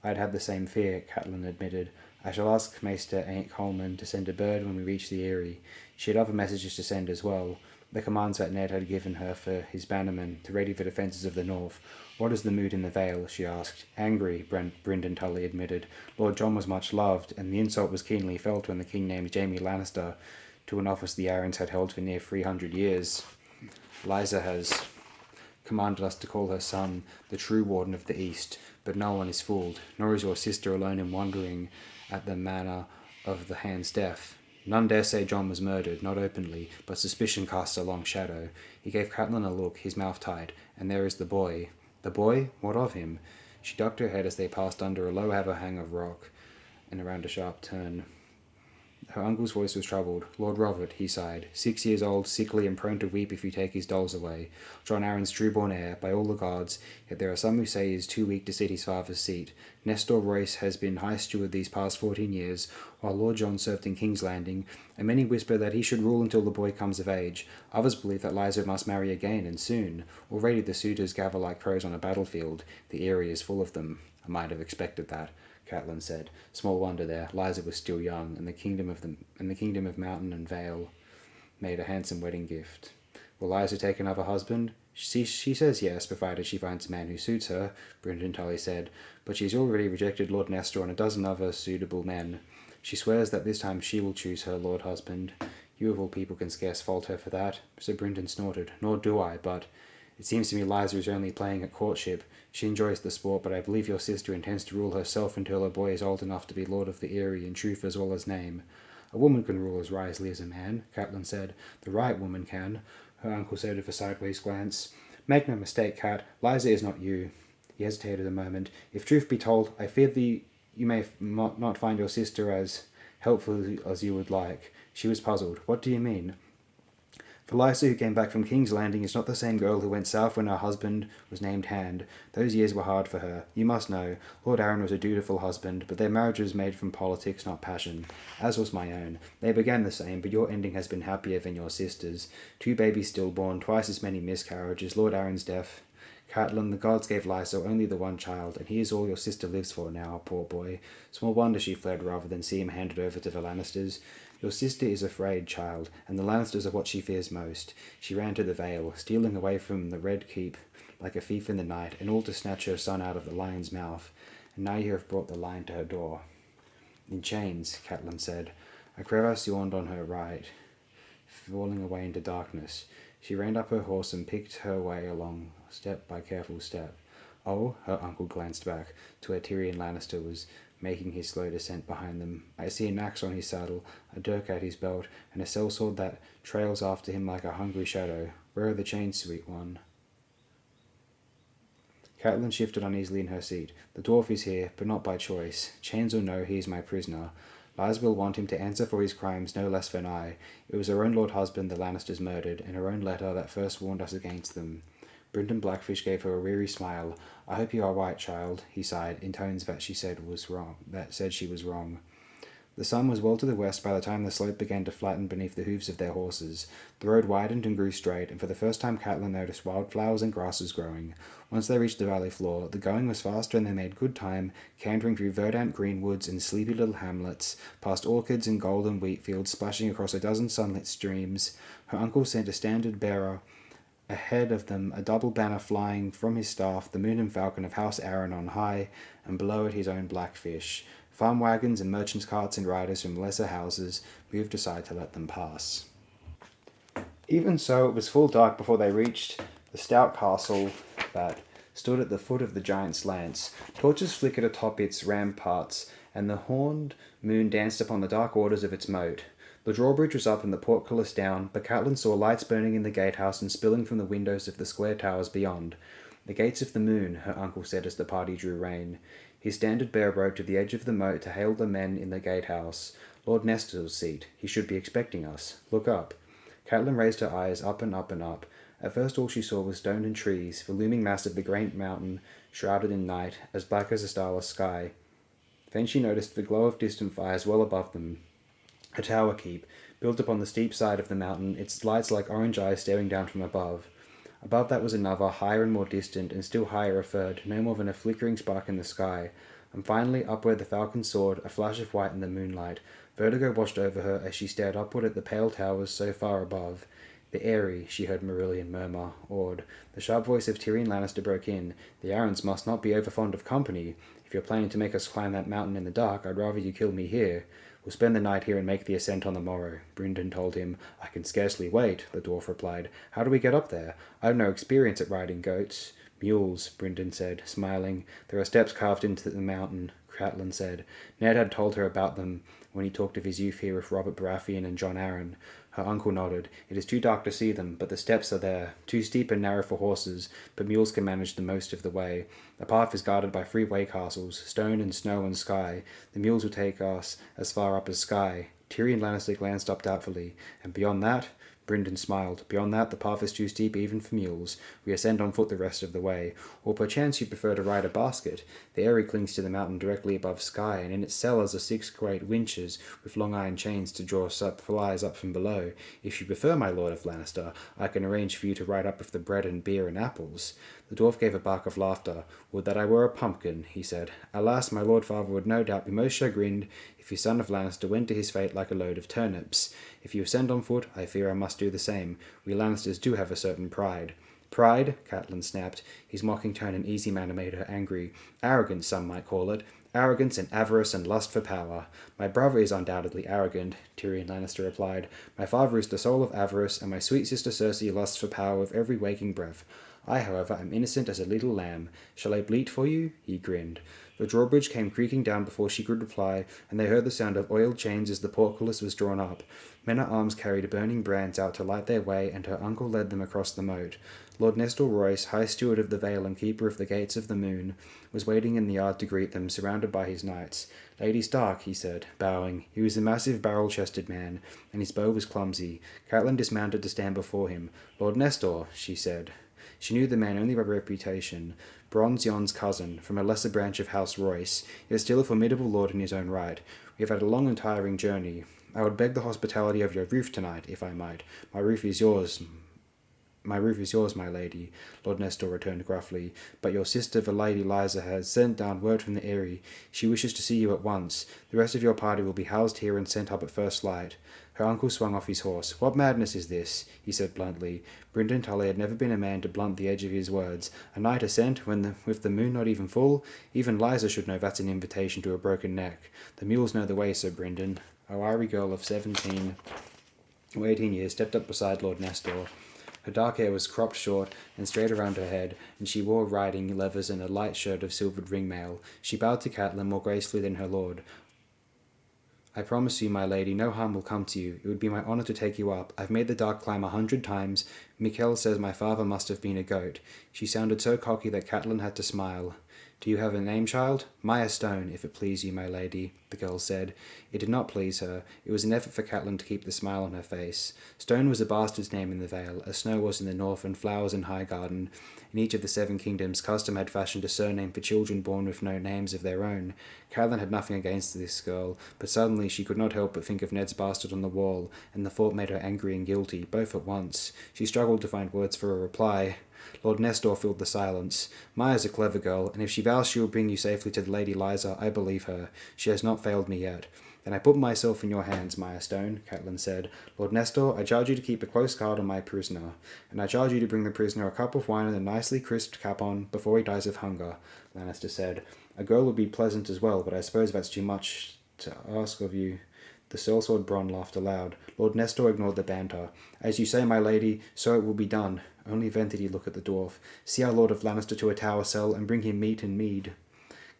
I'd had the same fear, Catelyn admitted. I shall ask Maester Aunt Coleman to send a bird when we reach the Eyrie. She had other messages to send as well. The commands that Ned had given her for his bannermen to ready for defences of the north. What is the mood in the Vale? She asked. Angry, Brynden Tully admitted. Lord John was much loved, and the insult was keenly felt when the king named Jaime Lannister to an office the Arryns had held for near 300 years. Lysa has commanded us to call her son the true Warden of the East, but no one is fooled, nor is your sister alone in wondering at the manner of the hand's death. None dare say John was murdered, not openly, but suspicion casts a long shadow. He gave Catelyn a look, his mouth tight, and there is the boy. The boy? What of him? She ducked her head as they passed under a low overhang of rock and around a sharp turn. Her uncle's voice was troubled. Lord Robert, he sighed, 6 years old, sickly and prone to weep if you take his dolls away. John Arryn's true-born heir, by all the gods, yet there are some who say he is too weak to sit his father's seat. Nestor Royce has been high steward these past 14 years, while Lord John served in King's Landing, and many whisper that he should rule until the boy comes of age. Others believe that Lysa must marry again, and soon. Already the suitors gather like crows on a battlefield. The Eyrie is full of them. I might have expected that, Catelyn said. Small wonder there. Lysa was still young, and the kingdom of Mountain and Vale made a handsome wedding gift. Will Lysa take another husband? She says yes, provided she finds a man who suits her, Brynden Tully said, but she's already rejected Lord Nestor and a dozen other suitable men. She swears that this time she will choose her lord husband. You of all people can scarce fault her for that. Sir Brynden snorted. Nor do I, but it seems to me Lysa is only playing at courtship. She enjoys the sport, but I believe your sister intends to rule herself until her boy is old enough to be Lord of the Eyrie in truth as well as name. A woman can rule as wisely as a man, Catelyn said. The right woman can, her uncle said with a sideways glance. Make no mistake, Cat, Lysa is not you. He hesitated a moment. If truth be told, I fear you may not find your sister as helpful as you would like. She was puzzled. What do you mean? For Lysa, who came back from King's Landing, is not the same girl who went south when her husband was named Hand. Those years were hard for her. You must know. Lord Arryn was a dutiful husband, but their marriage was made from politics, not passion. As was my own. They began the same, but your ending has been happier than your sister's. 2 babies stillborn, twice as many miscarriages, Lord Arryn's death. Catelyn, the gods gave Lysa only the one child, and he is all your sister lives for now, poor boy. Small wonder she fled rather than see him handed over to the Lannisters. Your sister is afraid, child, and the Lannisters are what she fears most. She ran to the Vale, stealing away from the Red Keep like a thief in the night, and all to snatch her son out of the lion's mouth. And now you have brought the lion to her door. In chains, Catelyn said. A crevasse yawned on her right, falling away into darkness. She reined up her horse and picked her way along, step by careful step. Oh, her uncle glanced back to where Tyrion Lannister was making his slow descent behind them. I see an axe on his saddle, a dirk at his belt, and a sellsword that trails after him like a hungry shadow. Where are the chains, sweet one? Catelyn shifted uneasily in her seat. The dwarf is here, but not by choice. Chains or no, he is my prisoner. Lysa will want him to answer for his crimes no less than I. It was her own lord husband the Lannisters murdered, and her own letter that first warned us against them. Brynden Blackfish gave her a weary smile. I hope you are right, child, he sighed, in tones that she said she was wrong. The sun was well to the west by the time the slope began to flatten beneath the hooves of their horses. The road widened and grew straight, and for the first time Catelyn noticed wildflowers and grasses growing. Once they reached the valley floor, the going was faster and they made good time, cantering through verdant green woods and sleepy little hamlets, past orchards and golden wheat fields splashing across a dozen sunlit streams. Her uncle sent a standard bearer ahead of them, a double banner flying from his staff, the moon and falcon of House Arryn on high, and below it his own blackfish. Farm wagons and merchants' carts and riders from lesser houses moved aside to let them pass. Even so, it was full dark before they reached the stout castle that stood at the foot of the giant's lance. Torches flickered atop its ramparts, and the horned moon danced upon the dark waters of its moat. The drawbridge was up and the portcullis down, but Catelyn saw lights burning in the gatehouse and spilling from the windows of the square towers beyond. The gates of the moon, her uncle said as the party drew rein. His standard bearer rode to the edge of the moat to hail the men in the gatehouse. Lord Nestor's seat. He should be expecting us. Look up. Catelyn raised her eyes up and up and up. At first all she saw was stone and trees, the looming mass of the great mountain shrouded in night, as black as a starless sky. Then she noticed the glow of distant fires well above them. A tower keep, built upon the steep side of the mountain, its lights like orange eyes staring down from above. Above that was another, higher and more distant, and still higher a third, no more than a flickering spark in the sky. And finally, up where the falcon soared, a flash of white in the moonlight. Vertigo washed over her as she stared upward at the pale towers so far above. The Eyrie, she heard Marillion murmur, awed. The sharp voice of Tyrion Lannister broke in. The Arryns must not be over fond of company. If you're planning to make us climb that mountain in the dark, I'd rather you kill me here. We'll spend the night here and make the ascent on the morrow, Brynden told him. I can scarcely wait, the dwarf replied. How do we get up there? I've no experience at riding goats. Mules, Brynden said, smiling. There are steps carved into the mountain, Catelyn said. Ned had told her about them when he talked of his youth here with Robert Baratheon and Jon Arryn. Her uncle nodded. It is too dark to see them, but the steps are there. Too steep and narrow for horses, but mules can manage the most of the way. The path is guarded by 3 way castles, stone and snow and sky. The mules will take us as far up as Sky. Tyrion Lannister glanced up doubtfully. And beyond that? Brynden smiled. Beyond that, the path is too steep even for mules. We ascend on foot the rest of the way. Or perchance you prefer to ride a basket. The Eyrie clings to the mountain directly above Sky, and in its cellars are 6 great winches with long iron chains to draw supplies up from below. If you prefer, my lord of Lannister, I can arrange for you to ride up with the bread and beer and apples. The dwarf gave a bark of laughter. Would that I were a pumpkin, he said. Alas, my lord father would no doubt be most chagrined if his son of Lannister went to his fate like a load of turnips. If you ascend on foot, I fear I must do the same. We Lannisters do have a certain pride. Pride? Catelyn snapped. His mocking tone and easy manner made her angry. Arrogance, some might call it. Arrogance and avarice and lust for power. My brother is undoubtedly arrogant, Tyrion Lannister replied. My father is the soul of avarice, and my sweet sister Cersei lusts for power with every waking breath. I, however, am innocent as a little lamb. Shall I bleat for you? He grinned. The drawbridge came creaking down before she could reply, and they heard the sound of oiled chains as the portcullis was drawn up. Men-at-arms carried burning brands out to light their way, and her uncle led them across the moat. Lord Nestor Royce, High Steward of the Vale and Keeper of the Gates of the Moon, was waiting in the yard to greet them, surrounded by his knights. Lady Stark, he said, bowing. He was a massive barrel-chested man, and his bow was clumsy. Catelyn dismounted to stand before him. Lord Nestor, she said. She knew the man only by reputation. Bronze Yon's cousin, from a lesser branch of House Royce, yet still a formidable lord in his own right. We have had a long and tiring journey. I would beg the hospitality of your roof tonight, if I might. My roof is yours, my lady, Lord Nestor returned gruffly, but your sister, the Lady Lysa, has sent down word from the Eyrie. She wishes to see you at once. The rest of your party will be housed here and sent up at first light. Her uncle swung off his horse. What madness is this? He said bluntly. Brynden Tully had never been a man to blunt the edge of his words. A night ascent, with the moon not even full? Even Lysa should know that's an invitation to a broken neck. The mules know the way, Sir Brynden. A wiry girl of 17 or 18 years stepped up beside Lord Nestor. Her dark hair was cropped short and straight around her head, and she wore riding leathers and a light shirt of silvered ringmail. She bowed to Catelyn more gracefully than her lord. I promise you, my lady, no harm will come to you. It would be my honour to take you up. I've made the dark climb 100 times. Mikkel says my father must have been a goat. She sounded so cocky that Catelyn had to smile. Do you have a name, child? Maya Stone, if it please you, my lady, the girl said. It did not please her. It was an effort for Catelyn to keep the smile on her face. Stone was a bastard's name in the Vale, as snow was in the north and flowers in Highgarden. In each of the 7 kingdoms, custom had fashioned a surname for children born with no names of their own. Catelyn had nothing against this girl, but suddenly she could not help but think of Ned's bastard on the wall, and the thought made her angry and guilty, both at once. She struggled to find words for a reply. Lord Nestor filled the silence. Maya's a clever girl, and if she vows she will bring you safely to the Lady Liza, I believe her. She has not failed me yet. Then I put myself in your hands, Maya Stone, Catelyn said. Lord Nestor, I charge you to keep a close guard on my prisoner, and I charge you to bring the prisoner a cup of wine and a nicely crisped capon before he dies of hunger, Lannister said. A girl would be pleasant as well, but I suppose that's too much to ask of you. The sellsword Bronn laughed aloud. Lord Nestor ignored the banter. As you say, my lady, so it will be done. Only then did he look at the dwarf. See our Lord of Lannister to a tower cell, and bring him meat and mead.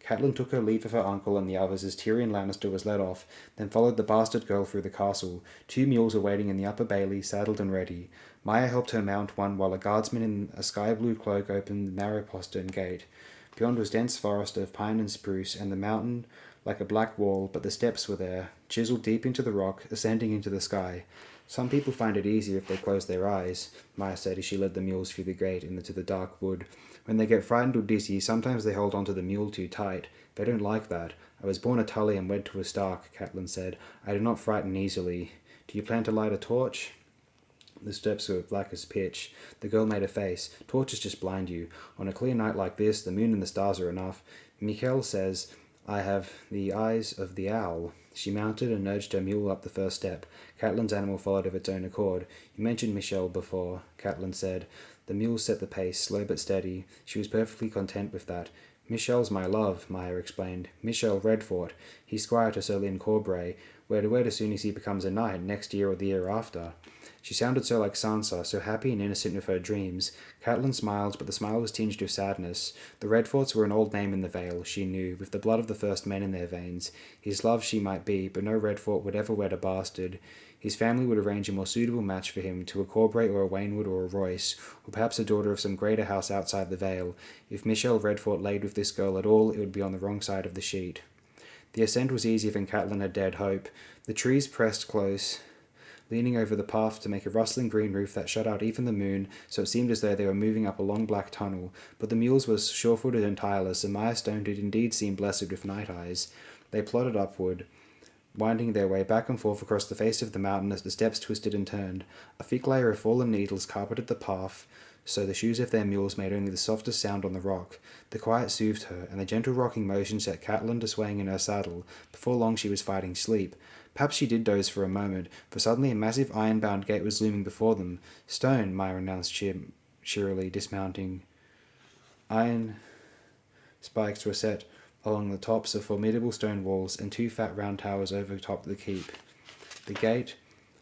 Catelyn took her leave of her uncle and the others as Tyrion Lannister was led off, then followed the bastard girl through the castle. 2 mules were waiting in the upper bailey, saddled and ready. Maya helped her mount one, while a guardsman in a sky-blue cloak opened the narrow postern gate. Beyond was dense forest of pine and spruce, and the mountain like a black wall, but the steps were there, chiseled deep into the rock, ascending into the sky. Some people find it easier if they close their eyes, Maya said as she led the mules through the gate and into the dark wood. When they get frightened or dizzy, sometimes they hold onto the mule too tight. They don't like that. I was born a Tully and wed to a Stark, Catelyn said. I do not frighten easily. Do you plan to light a torch? The steps were black as pitch. The girl made a face. Torches just blind you. On a clear night like this, the moon and the stars are enough. Mikhail says, I have the eyes of the owl. She mounted and nudged her mule up the first step. Catelyn's animal followed of its own accord. You mentioned Michelle before, Catelyn said. The mule set the pace, slow but steady. She was perfectly content with that. Michelle's my love, Maya explained. Michelle Redfort. He's squire to Sir Lyn Corbray. We're to wed as soon as he becomes a knight, next year or the year after. She sounded so like Sansa, so happy and innocent with her dreams. Catelyn smiled, but the smile was tinged with sadness. The Redforts were an old name in the Vale, she knew, with the blood of the first men in their veins. His love she might be, but no Redfort would ever wed a bastard. His family would arrange a more suitable match for him to a Corbray or a Waynwood or a Royce, or perhaps a daughter of some greater house outside the Vale. If Michelle Redfort laid with this girl at all, it would be on the wrong side of the sheet. The ascent was easier than Catelyn had dared hope. The trees pressed close, leaning over the path to make a rustling green roof that shut out even the moon, so it seemed as though they were moving up a long black tunnel. But the mules were sure-footed and tireless, and Maya Stone did indeed seem blessed with night eyes. They plodded upward, winding their way back and forth across the face of the mountain as the steps twisted and turned. A thick layer of fallen needles carpeted the path, so the shoes of their mules made only the softest sound on the rock. The quiet soothed her, and the gentle rocking motion set Catelyn to swaying in her saddle. Before long she was fighting sleep. Perhaps she did doze for a moment, for suddenly a massive iron-bound gate was looming before them. Stone, Maya announced cheerily, dismounting. Iron spikes were set along the tops of formidable stone walls, and 2 fat round towers overtopped the keep. The gate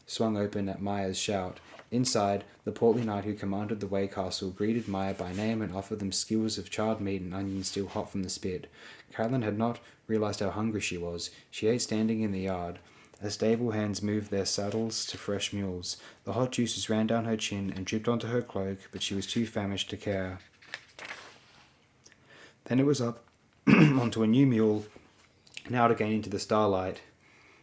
swung open at Maya's shout. Inside, the portly knight who commanded the Way Castle greeted Maya by name and offered them skewers of charred meat and onions still hot from the spit. Catelyn had not realized how hungry she was. She ate standing in the yard, as stable hands moved their saddles to fresh mules. The hot juices ran down her chin and dripped onto her cloak, but she was too famished to care. Then it was up onto a new mule, and out again into the starlight.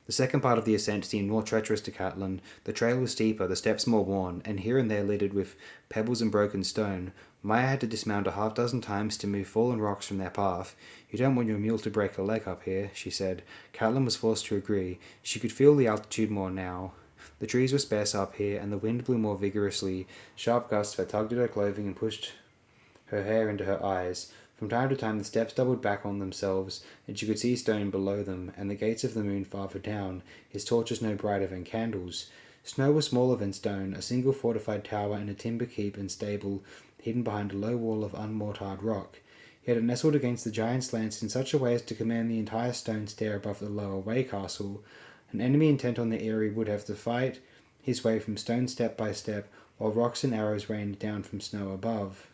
The second part of the ascent seemed more treacherous to Catelyn. The trail was steeper, the steps more worn, and here and there littered with pebbles and broken stone. Maya had to dismount a half-dozen times to move fallen rocks from their path. You don't want your mule to break a leg up here, she said. Catelyn was forced to agree. She could feel the altitude more now. The trees were sparse up here, and the wind blew more vigorously. Sharp gusts that tugged at her clothing and pushed her hair into her eyes. From time to time the steps doubled back on themselves, and she could see Stone below them, and the gates of the moon farther down, his torches no brighter than candles. Snow was smaller than Stone, a single fortified tower and a timber keep and stable, hidden behind a low wall of unmortared rock. Yet it nestled against the giant's lance in such a way as to command the entire stone stair above the lower Way Castle. An enemy intent on the eyrie would have to fight his way from stone step by step, while rocks and arrows rained down from snow above.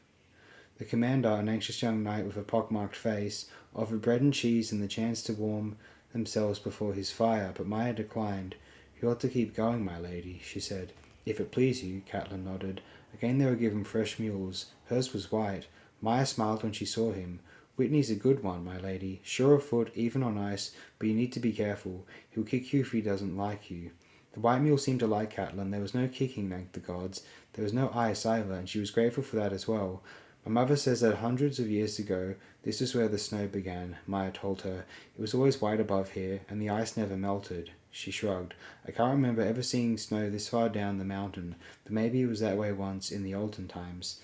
The commander, an anxious young knight with a pockmarked face, offered bread and cheese and the chance to warm themselves before his fire, but Maya declined. You ought to keep going, my lady, she said. If it please you, Catelyn nodded. Again they were given fresh mules. Hers was white. Maya smiled when she saw him. Whitney's a good one, my lady. Sure of foot, even on ice, but you need to be careful. He'll kick you if he doesn't like you. The white mule seemed to like Catelyn. There was no kicking, thank the gods. There was no ice either, and she was grateful for that as well. My mother says that hundreds of years ago, this is where the snow began, Maya told her. It was always white above here, and the ice never melted. She shrugged. I can't remember ever seeing snow this far down the mountain, but maybe it was that way once in the olden times.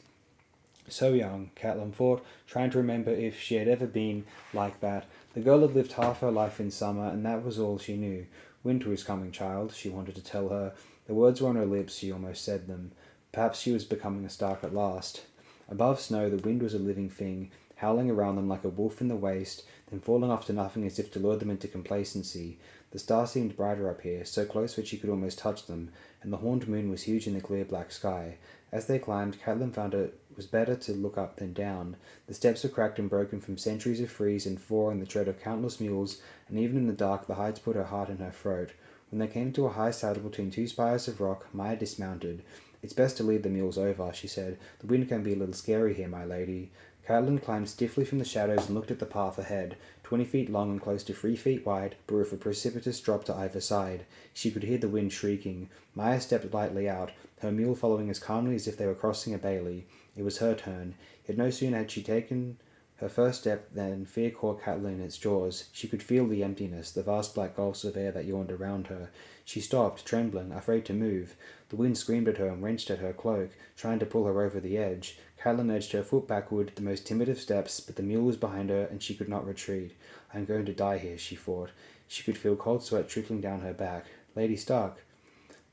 So young, Catelyn thought, trying to remember if she had ever been like that. The girl had lived half her life in summer, and that was all she knew. Winter is coming, child, she wanted to tell her. The words were on her lips, she almost said them. Perhaps she was becoming a Stark at last. Above snow, the wind was a living thing, howling around them like a wolf in the waste, then falling off to nothing as if to lure them into complacency. The stars seemed brighter up here, so close that she could almost touch them, and the horned moon was huge in the clear black sky. As they climbed, Catelyn found it was better to look up than down. The steps were cracked and broken from centuries of freeze and thaw and the tread of countless mules, and even in the dark the heights put her heart in her throat. When they came to a high saddle between two spires of rock, Maya dismounted. It's best to lead the mules over, she said. The wind can be a little scary here, my lady. Catelyn climbed stiffly from the shadows and looked at the path ahead, 20 feet long and close to 3 feet wide, but with a precipitous drop to either side. She could hear the wind shrieking. Maya stepped lightly out, her mule following as calmly as if they were crossing a bailey. It was her turn. Yet no sooner had she taken her first step than fear caught Catelyn in its jaws. She could feel the emptiness, the vast black gulfs of air that yawned around her. She stopped, trembling, afraid to move. The wind screamed at her and wrenched at her cloak, trying to pull her over the edge. Catelyn edged her foot backward, the most timid of steps, but the mule was behind her, and she could not retreat. I am going to die here, she thought. She could feel cold sweat trickling down her back. Lady Stark,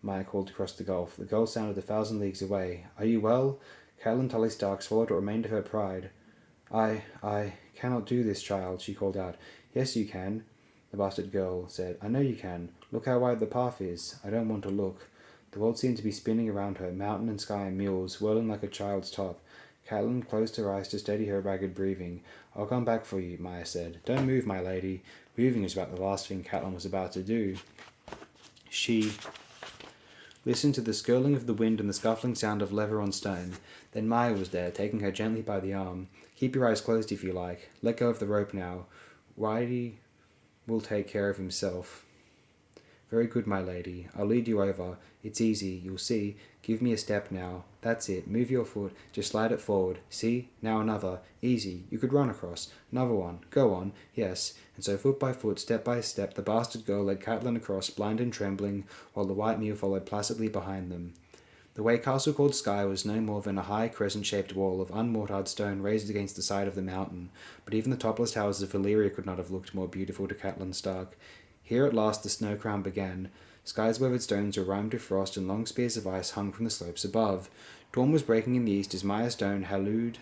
Maya called across the gulf. The girl sounded 1,000 leagues away. Are you well? Catelyn Tully Stark swallowed what remained of her pride. I cannot do this, child, she called out. Yes, you can, the bastard girl said. I know you can. Look how wide the path is. I don't want to look. The world seemed to be spinning around her, mountain and sky and mules, whirling like a child's top. Catelyn closed her eyes to steady her ragged breathing. I'll come back for you, Maya said. Don't move, my lady. Moving was about the last thing Catelyn was about to do. She listened to the skirling of the wind and the scuffling sound of leather on stone. Then Maya was there, taking her gently by the arm. Keep your eyes closed if you like. Let go of the rope now. Whitey will take care of himself. Very good, my lady. I'll lead you over. It's easy, you'll see. Give me a step now. That's it. Move your foot. Just slide it forward. See? Now another. Easy. You could run across. Another one. Go on. Yes. And so foot by foot, step by step, the bastard girl led Catelyn across, blind and trembling, while the white mule followed placidly behind them. The way castle called Skye was no more than a high crescent-shaped wall of unmortared stone raised against the side of the mountain, but even the topless towers of Valyria could not have looked more beautiful to Catelyn Stark. Here at last the snow crown began. Skye's weathered stones were rimed with frost, and long spears of ice hung from the slopes above. Dawn was breaking in the east as Maya Stone hallooed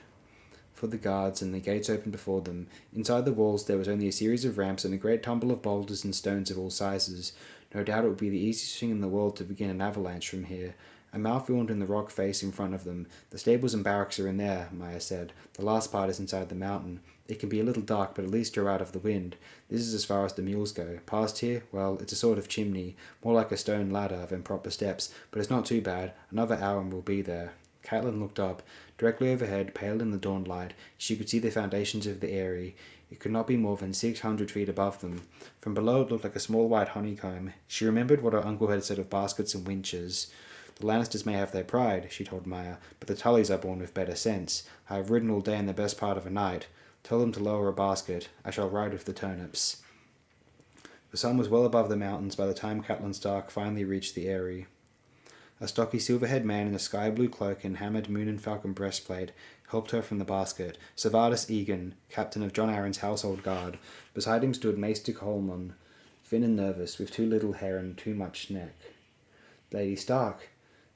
for the guards, and the gates opened before them. Inside the walls there was only a series of ramps and a great tumble of boulders and stones of all sizes. No doubt it would be the easiest thing in the world to begin an avalanche from here. A mouth yawned in the rock face in front of them. The stables and barracks are in there, Maya said. The last part is inside the mountain. It can be a little dark, but at least you're out of the wind. This is as far as the mules go. Past here, well, it's a sort of chimney, more like a stone ladder than proper steps, but it's not too bad. Another hour and we'll be there. Catelyn looked up. Directly overhead, pale in the dawn light, she could see the foundations of the eyrie. It could not be more than 600 feet above them. From below it looked like a small white honeycomb. She remembered what her uncle had said of baskets and winches. The Lannisters may have their pride, she told Maya, but the Tullys are born with better sense. I have ridden all day and the best part of a night. Tell them to lower a basket. I shall ride with the turnips. The sun was well above the mountains by the time Catelyn Stark finally reached the eyrie. A stocky silver-haired man in a sky-blue cloak and hammered moon and falcon breastplate helped her from the basket. Servatus Egan, captain of John Arryn's household guard. Beside him stood Maester Coleman, thin and nervous, with too little hair and too much neck. Lady Stark,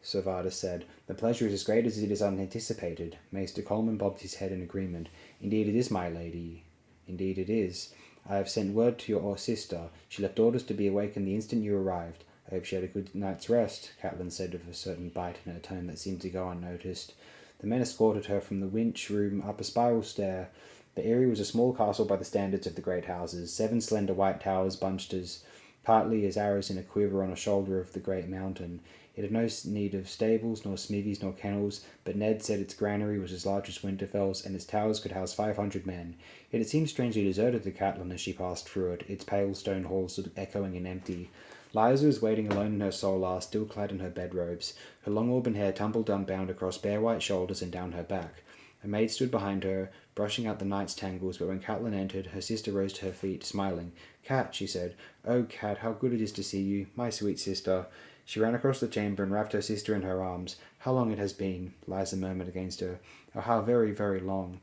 Servatus said, the pleasure is as great as it is unanticipated. Maester Coleman bobbed his head in agreement. Indeed it is, my lady. Indeed it is. I have sent word to your sister. She left orders to be awakened the instant you arrived. I hope she had a good night's rest, Catelyn said with a certain bite in her tone that seemed to go unnoticed. The men escorted her from the winch room up a spiral stair. The eyrie was a small castle by the standards of the great houses, 7 slender white towers bunched as partly as arrows in a quiver on a shoulder of the great mountain. It had no need of stables, nor smithies, nor kennels, but Ned said its granary was as large as Winterfell's, and its towers could house 500 men. Yet it seemed strangely deserted to Catelyn as she passed through it, its pale stone halls stood echoing and empty. Liza was waiting alone in her solar, still clad in her bedrobes. Her long auburn hair tumbled unbound across bare white shoulders and down her back. A maid stood behind her, brushing out the night's tangles, but when Catelyn entered, her sister rose to her feet, smiling. "Cat," she said. "Oh, Cat, how good it is to see you, my sweet sister." She ran across the chamber and wrapped her sister in her arms. "How long it has been," Liza murmured against her. "Oh, how very, very long."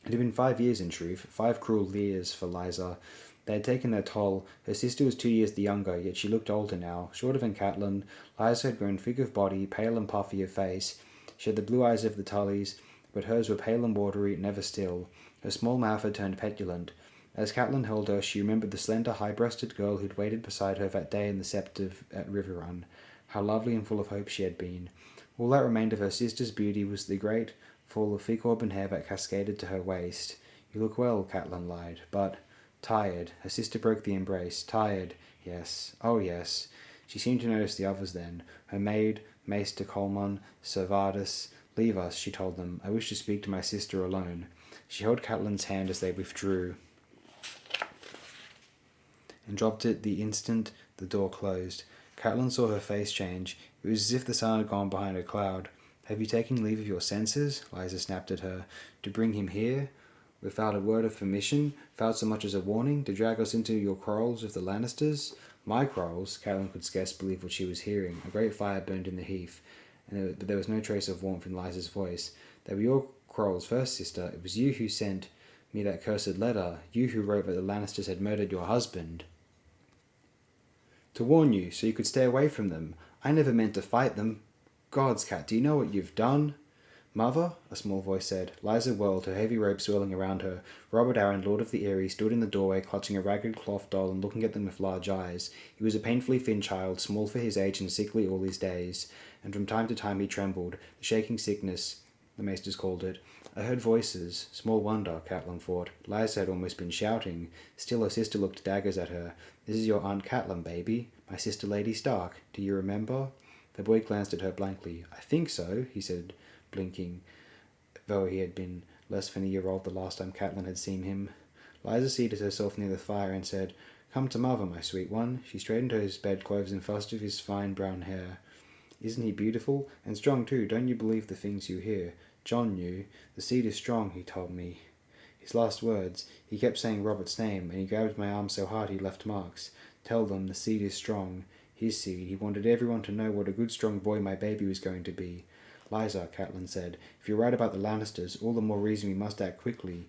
It had been 5 years, in truth, 5 cruel years for Liza. They had taken their toll. Her sister was 2 years the younger, yet she looked older now. Shorter than Catelyn, Liza had grown thick of body, pale and puffy of face. She had the blue eyes of the Tullys, but hers were pale and watery, never still. Her small mouth had turned petulant. As Catelyn held her, she remembered the slender, high-breasted girl who'd waited beside her that day in the Sept at River Run. How lovely and full of hope she had been. All that remained of her sister's beauty was the great fall of thick auburn hair that cascaded to her waist. "You look well," Catelyn lied, but tired. Her sister broke the embrace. "Tired, yes. Oh, yes." She seemed to notice the others then. Her maid, Maester Colman, Servadus. "Leave us," she told them. "I wish to speak to my sister alone." She held Catelyn's hand as they withdrew, and dropped it the instant the door closed. Catelyn saw her face change. It was as if the sun had gone behind a cloud. "Have you taken leave of your senses?" Liza snapped at her. "To bring him here, without a word of permission, without so much as a warning, to drag us into your quarrels with the Lannisters?" "My quarrels?" Catelyn could scarce believe what she was hearing. A great fire burned in the heath, but there was no trace of warmth in Liza's voice. "They were your quarrels first, sister. It was you who sent me that cursed letter. You who wrote that the Lannisters had murdered your husband. To warn you, so you could stay away from them. I never meant to fight them. Gods, Cat, do you know what you've done?" "Mother?" a small voice said. Liza whirled, her heavy robe swirling around her. Robert Arryn, Lord of the Eyrie, stood in the doorway, clutching a ragged cloth doll and looking at them with large eyes. He was a painfully thin child, small for his age and sickly all his days, and from time to time he trembled. The shaking sickness, the maesters called it. I heard voices. Small wonder, Catelyn thought. Liza had almost been shouting. Still her sister looked daggers at her. "This is your Aunt Catelyn, baby. My sister Lady Stark. Do you remember?" The boy glanced at her blankly. "I think so," he said, blinking, though he had been less than a year old the last time Catelyn had seen him. Liza seated herself near the fire and said, "Come to mother, my sweet one." She straightened his bedclothes and fussed with his fine brown hair. "Isn't he beautiful? And strong too, don't you believe the things you hear? John knew. The seed is strong, he told me." His last words. He kept saying Robert's name, and he grabbed my arm so hard he left marks. "Tell them the seed is strong. His seed. He wanted everyone to know what a good strong boy my baby was going to be." "Liza," Catelyn said, "if you're right about the Lannisters, all the more reason we must act quickly.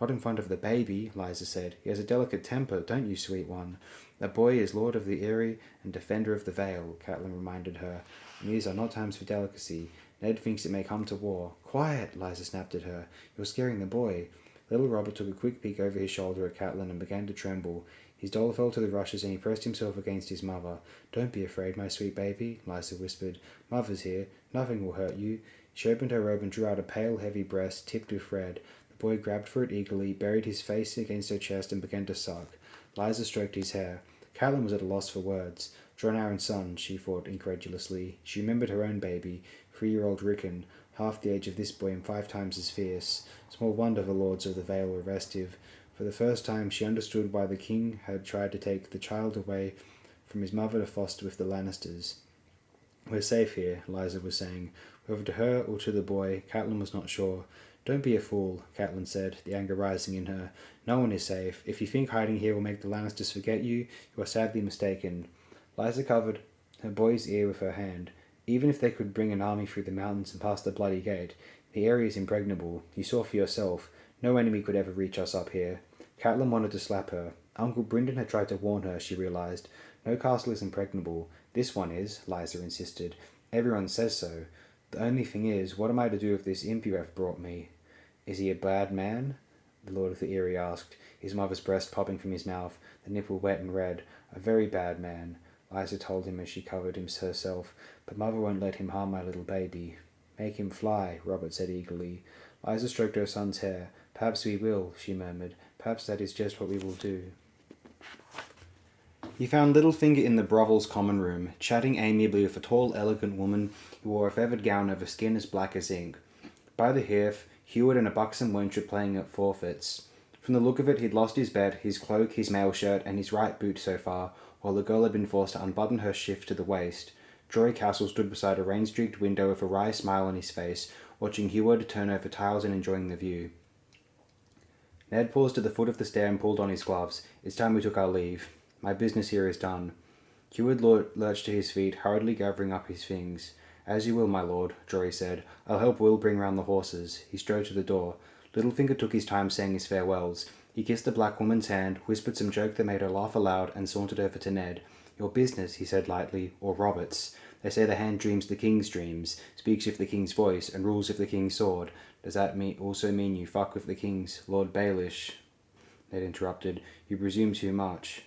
Not in front of the baby," Liza said. "He has a delicate temper, don't you, sweet one?" "That boy is Lord of the Eyrie and Defender of the Vale," Catelyn reminded her. "And these are not times for delicacy. Ned thinks it may come to war." "Quiet!" Liza snapped at her. "You're scaring the boy." Little Robert took a quick peek over his shoulder at Catelyn and began to tremble. His doll fell to the rushes and he pressed himself against his mother. "Don't be afraid, my sweet baby," Liza whispered. "Mother's here. Nothing will hurt you." She opened her robe and drew out a pale, heavy breast, tipped with red. The boy grabbed for it eagerly, buried his face against her chest and began to suck. Liza stroked his hair. Catelyn was at a loss for words. Jon Arryn's son, she thought incredulously. She remembered her own baby, 3-year-old Rickon, half the age of this boy and 5 times as fierce. Small wonder the lords of the Vale were restive. For the first time she understood why the king had tried to take the child away from his mother to foster with the Lannisters. "We're safe here," Liza was saying. Whether to her or to the boy, Catelyn was not sure. "Don't be a fool," Catelyn said, the anger rising in her. "No one is safe. If you think hiding here will make the Lannisters forget you, you are sadly mistaken." Liza covered her boy's ear with her hand. "Even if they could bring an army through the mountains and past the Bloody Gate, the area is impregnable. You saw for yourself. No enemy could ever reach us up here." Catelyn wanted to slap her. Uncle Brynden had tried to warn her, she realised. "No castle is impregnable. This one is," Liza insisted. "Everyone says so. The only thing is, what am I to do with this imp you have brought me?" "Is he a bad man?" the Lord of the Eyrie asked, his mother's breast popping from his mouth, the nipple wet and red. "A very bad man," Liza told him as she covered him herself. "But mother won't let him harm my little baby." "Make him fly," Robert said eagerly. Liza stroked her son's hair. "Perhaps we will," she murmured. "Perhaps that is just what we will do." He found Littlefinger in the brovel's common room, chatting amiably with a tall, elegant woman who wore a feathered gown over skin as black as ink. By the hearth, Heward and a buxom wench were playing at forfeits. From the look of it, he'd lost his bed, his cloak, his mail shirt, and his right boot so far, while the girl had been forced to unbutton her shift to the waist. Jory Castle stood beside a rain-streaked window with a wry smile on his face, watching Heward turn over tiles and enjoying the view. Ned paused at the foot of the stair and pulled on his gloves. It's time we took our leave. My business here is done. Heward lurched to his feet, hurriedly gathering up his things. As you will, my lord, Jory said. I'll help Will bring round the horses. He strode to the door. Littlefinger took his time saying his farewells. He kissed the black woman's hand, whispered some joke that made her laugh aloud, and sauntered over to Ned. Your business, he said lightly, or Robert's. They say the hand dreams the king's dreams, speaks with the king's voice, and rules with the king's sword. Does that also mean you fuck with the king's Lord Baelish? Ned interrupted. You presume too much.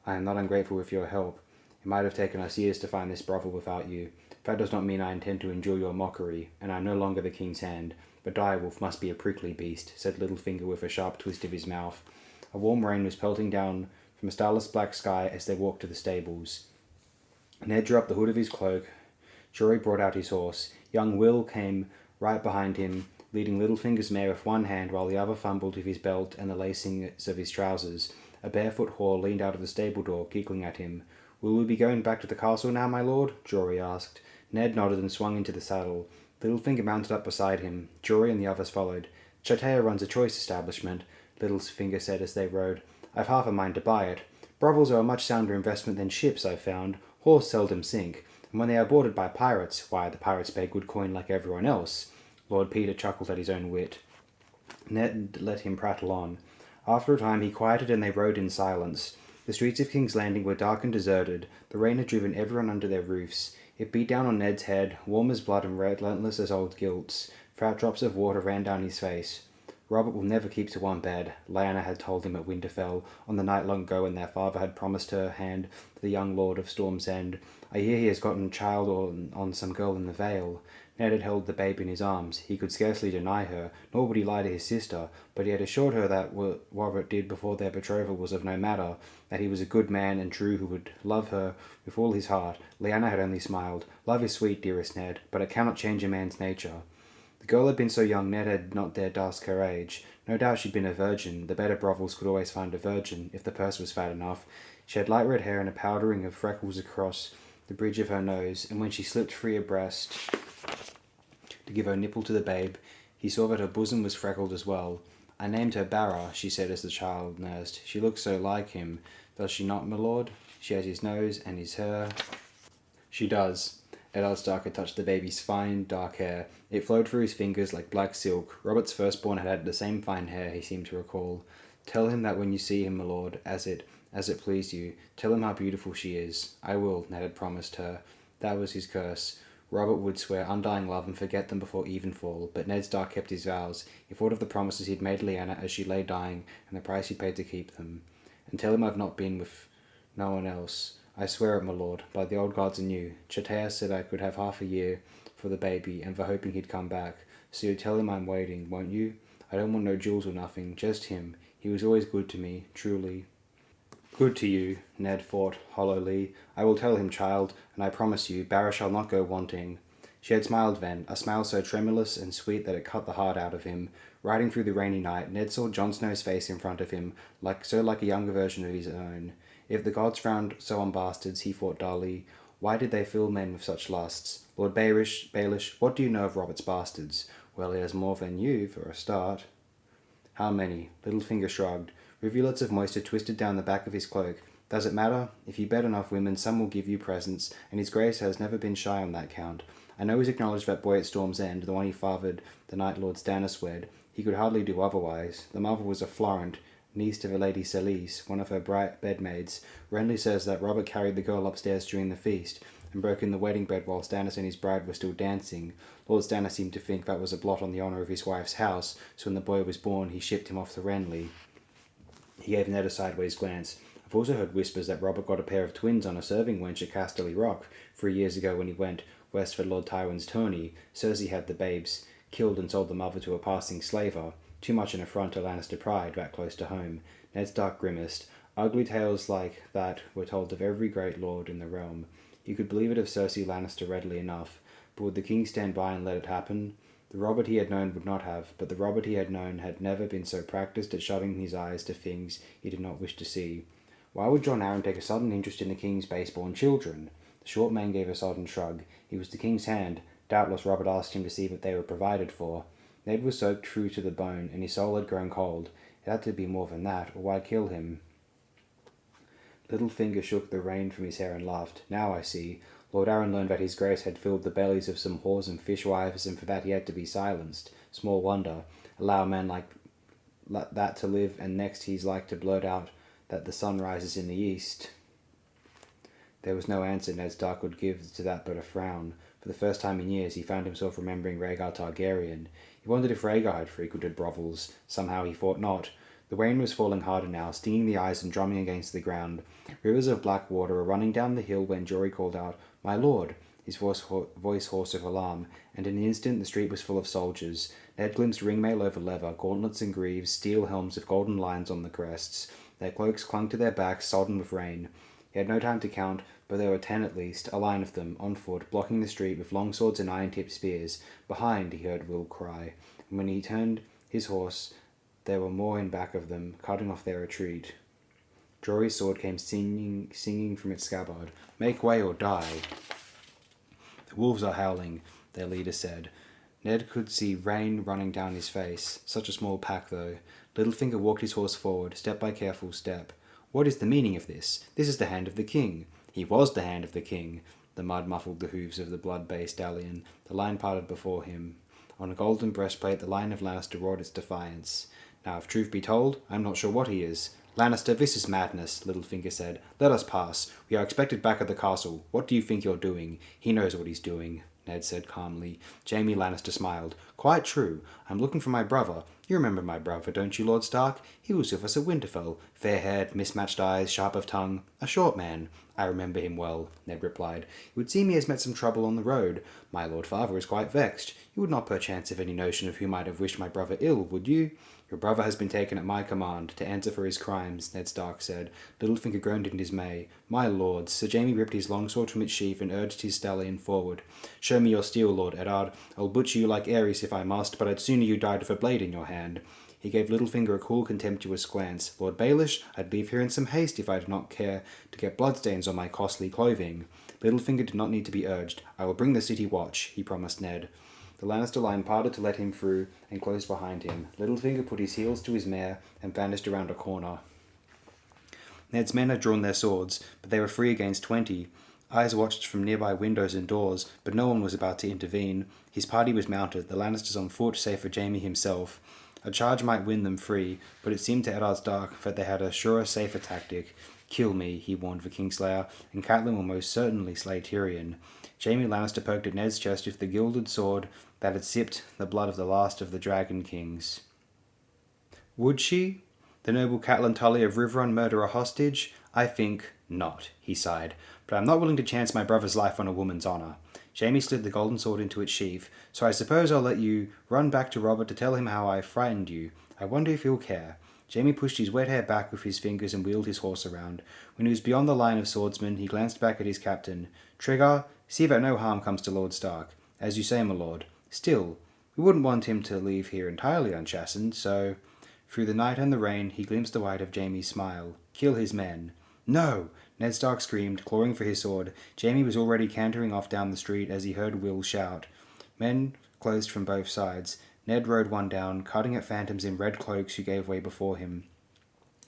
I am not ungrateful with your help. It might have taken us years to find this brothel without you. That does not mean I intend to endure your mockery, and I am no longer the king's hand. But Direwolf must be a prickly beast, said Littlefinger with a sharp twist of his mouth. A warm rain was pelting down from a starless black sky as they walked to the stables. Ned drew up the hood of his cloak. Jory brought out his horse. Young Will came right behind him, leading Littlefinger's mare with one hand while the other fumbled with his belt and the lacings of his trousers. A barefoot whore leaned out of the stable door, giggling at him. Will we be going back to the castle now, my lord? Jory asked. Ned nodded and swung into the saddle. Littlefinger mounted up beside him. Jory and the others followed. Chatea runs a choice establishment, Littlefinger said as they rode. I've half a mind to buy it. Brothels are a much sounder investment than ships, I've found. Horse seldom sink, and when they are boarded by pirates, why, the pirates pay good coin like everyone else. Lord Peter chuckled at his own wit. Ned let him prattle on. After a time he quieted and they rode in silence. The streets of King's Landing were dark and deserted. The rain had driven everyone under their roofs. It beat down on Ned's head, warm as blood and relentless as old guilts. Fat drops of water ran down his face. Robert will never keep to one bed, Lyanna had told him at Winterfell, on the night long ago when their father had promised her hand to the young lord of Storm's End. I hear he has gotten child on some girl in the Vale. Ned had held the babe in his arms. He could scarcely deny her, nor would he lie to his sister, but he had assured her that what Robert did before their betrothal was of no matter, that he was a good man and true who would love her with all his heart. Lyanna had only smiled. Love is sweet, dearest Ned, but it cannot change a man's nature. The girl had been so young Ned had not dared ask her age. No doubt she'd been a virgin. The better brothels could always find a virgin, if the purse was fat enough. She had light red hair and a powdering of freckles across the bridge of her nose, and when she slipped free abreast to give her nipple to the babe, he saw that her bosom was freckled as well. I named her Barra, she said as the child nursed. She looks so like him. Does she not, my lord? She has his nose and his hair. She does. Eddard Stark had touched the baby's fine, dark hair. It flowed through his fingers like black silk. Robert's firstborn had had the same fine hair, he seemed to recall. Tell him that when you see him, my lord, as it pleased you, tell him how beautiful she is. I will, Ned had promised her. That was his curse. Robert would swear undying love and forget them before evenfall, but Ned Stark kept his vows. He thought of the promises he'd made Lyanna as she lay dying, and the price he paid to keep them. And tell him I've not been with no one else. I swear it, my lord, by the old gods and you. Chatea said I could have half a year for the baby, and for hoping he'd come back. So you tell him I'm waiting, won't you? I don't want no jewels or nothing, just him. He was always good to me, truly. Good to you, Ned thought hollowly. I will tell him, child, and I promise you, Barra shall not go wanting. She had smiled then, a smile so tremulous and sweet that it cut the heart out of him. Riding through the rainy night, Ned saw Jon Snow's face in front of him, like a younger version of his own. If the gods frowned so on bastards, he thought dully, why did they fill men with such lusts? Lord Baelish, what do you know of Robert's bastards? Well, he has more than you, for a start. How many? Littlefinger shrugged. Rivulets of moisture twisted down the back of his cloak. Does it matter? If you bet enough women, some will give you presents, and his grace has never been shy on that count. I know he's acknowledged that boy at Storm's End, the one he fathered the Night Lord Stannis wed. He could hardly do otherwise. The mother was a Florent, niece to the Lady Celise, one of her bright bedmaids. Renly says that Robert carried the girl upstairs during the feast, and broke in the wedding bed while Stannis and his bride were still dancing. Lord Stannis seemed to think that was a blot on the honour of his wife's house, so when the boy was born he shipped him off to Renly. He gave Ned a sideways glance. I've also heard whispers that Robert got a pair of twins on a serving wench at Casterly Rock 3 years ago when he went west for Lord Tywin's tourney. Says he had the babes killed and sold the mother to a passing slaver. too much an affront to Lannister pride back close to home. Ned Stark grimaced. Ugly tales like that were told of every great lord in the realm. You could believe it of Cersei Lannister readily enough, but would the king stand by and let it happen? The Robert he had known would not have, but the Robert he had known had never been so practised at shutting his eyes to things he did not wish to see. Why would Jon Arryn take a sudden interest in the king's base-born children? The short man gave a sodden shrug. He was the king's hand. Doubtless Robert asked him to see that they were provided for. Ned was soaked through to the bone, and his soul had grown cold. It had to be more than that, or why kill him? Littlefinger shook the rain from his hair and laughed. Now I see. Lord Arryn learned that his grace had filled the bellies of some whores and fishwives, and for that he had to be silenced. Small wonder. Allow a man like that to live, and next he's like to blurt out that the sun rises in the east. There was no answer Ned Stark would give to that but a frown. For the first time in years he found himself remembering Rhaegar Targaryen. He wondered if Rhaegar had frequented brothels. Somehow he thought not. The rain was falling harder now, stinging the eyes and drumming against the ground. Rivers of black water were running down the hill when Jory called out, "My lord!" his voice hoarse with alarm, and in an instant the street was full of soldiers. Ned glimpsed ringmail over leather, gauntlets and greaves, steel helms with golden lines on the crests. Their cloaks clung to their backs, sodden with rain. He had no time to count, but there were 10 at least, a line of them, on foot, blocking the street with long swords and iron-tipped spears. Behind, he heard Will cry, and when he turned his horse, there were more in back of them, cutting off their retreat. Jory's sword came singing from its scabbard. "Make way or die." "The wolves are howling," their leader said. Ned could see rain running down his face. Such a small pack, though. Littlefinger walked his horse forward, step by careful step. "What is the meaning of this? This is the hand of the king." He was the hand of the king. The mud muffled the hooves of the blood-bay stallion. The line parted before him. On a golden breastplate, the line of Lannister roared its defiance. "Now, if truth be told, I am not sure what he is." "Lannister, this is madness," Littlefinger said. "Let us pass. We are expected back at the castle. What do you think you're doing?" "He knows what he's doing," Ned said calmly. Jaime Lannister smiled. "Quite true. I'm looking for my brother. You remember my brother, don't you, Lord Stark? He was with us at Winterfell. Fair-haired, mismatched eyes, sharp of tongue. A short man." "I remember him well," Ned replied. "It would seem he has met some trouble on the road. My lord father is quite vexed. You would not perchance have any notion of who might have wished my brother ill, would you?" "Your brother has been taken at my command, to answer for his crimes," Ned Stark said. Littlefinger groaned in dismay. "My lords," Sir Jaime ripped his longsword from its sheath and urged his stallion forward. "Show me your steel, Lord Eddard. I'll butcher you like Ares if I must, but I'd sooner you died with a blade in your hand." He gave Littlefinger a cool, contemptuous glance. "Lord Baelish, I'd leave here in some haste if I did not care to get bloodstains on my costly clothing." Littlefinger did not need to be urged. "I will bring the city watch," he promised Ned. The Lannister line parted to let him through and closed behind him. Littlefinger put his heels to his mare and vanished around a corner. Ned's men had drawn their swords, but they were 3 against 20. Eyes watched from nearby windows and doors, but no one was about to intervene. His party was mounted, the Lannisters on foot, save for Jaime himself. A charge might win them free, but it seemed to Eddard Stark that they had a surer, safer tactic. "Kill me," he warned the Kingslayer, "and Catelyn will most certainly slay Tyrion." Jaime Lannister poked at Ned's chest with the gilded sword that had sipped the blood of the last of the Dragon Kings. "Would she? The noble Catelyn Tully of Riverrun murder a hostage? I think not," he sighed. "But I'm not willing to chance my brother's life on a woman's honour." Jaime slid the golden sword into its sheath. "So I suppose I'll let you run back to Robert to tell him how I frightened you. I wonder if he'll care." Jaime pushed his wet hair back with his fingers and wheeled his horse around. When he was beyond the line of swordsmen, he glanced back at his captain. "Tregar, see that no harm comes to Lord Stark. As you say, my lord. Still, we wouldn't want him to leave here entirely unchastened, so..." Through the night and the rain, he glimpsed the white of Jaime's smile. "Kill his men." "No!" Ned Stark screamed, clawing for his sword. Jaime was already cantering off down the street as he heard Will shout. Men closed from both sides. Ned rode one down, cutting at phantoms in red cloaks who gave way before him.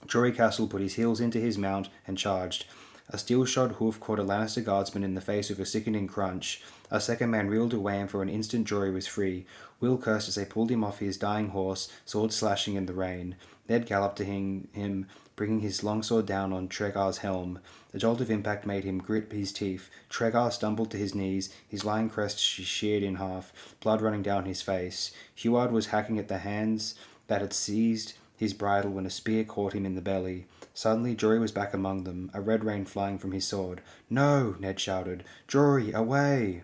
Jory Castle put his heels into his mount and charged. A steel-shod hoof caught a Lannister guardsman in the face with a sickening crunch. A second man reeled away, and for an instant Jory was free. Will cursed as they pulled him off his dying horse, sword slashing in the rain. Ned galloped to him, bringing his longsword down on Tregar's helm. The jolt of impact made him grit his teeth. Tregar stumbled to his knees, his lion crest sheared in half, blood running down his face. Huard was hacking at the hands that had seized his bridle when a spear caught him in the belly. Suddenly Jory was back among them, a red rain flying from his sword. "No!" Ned shouted. "Jory, away!"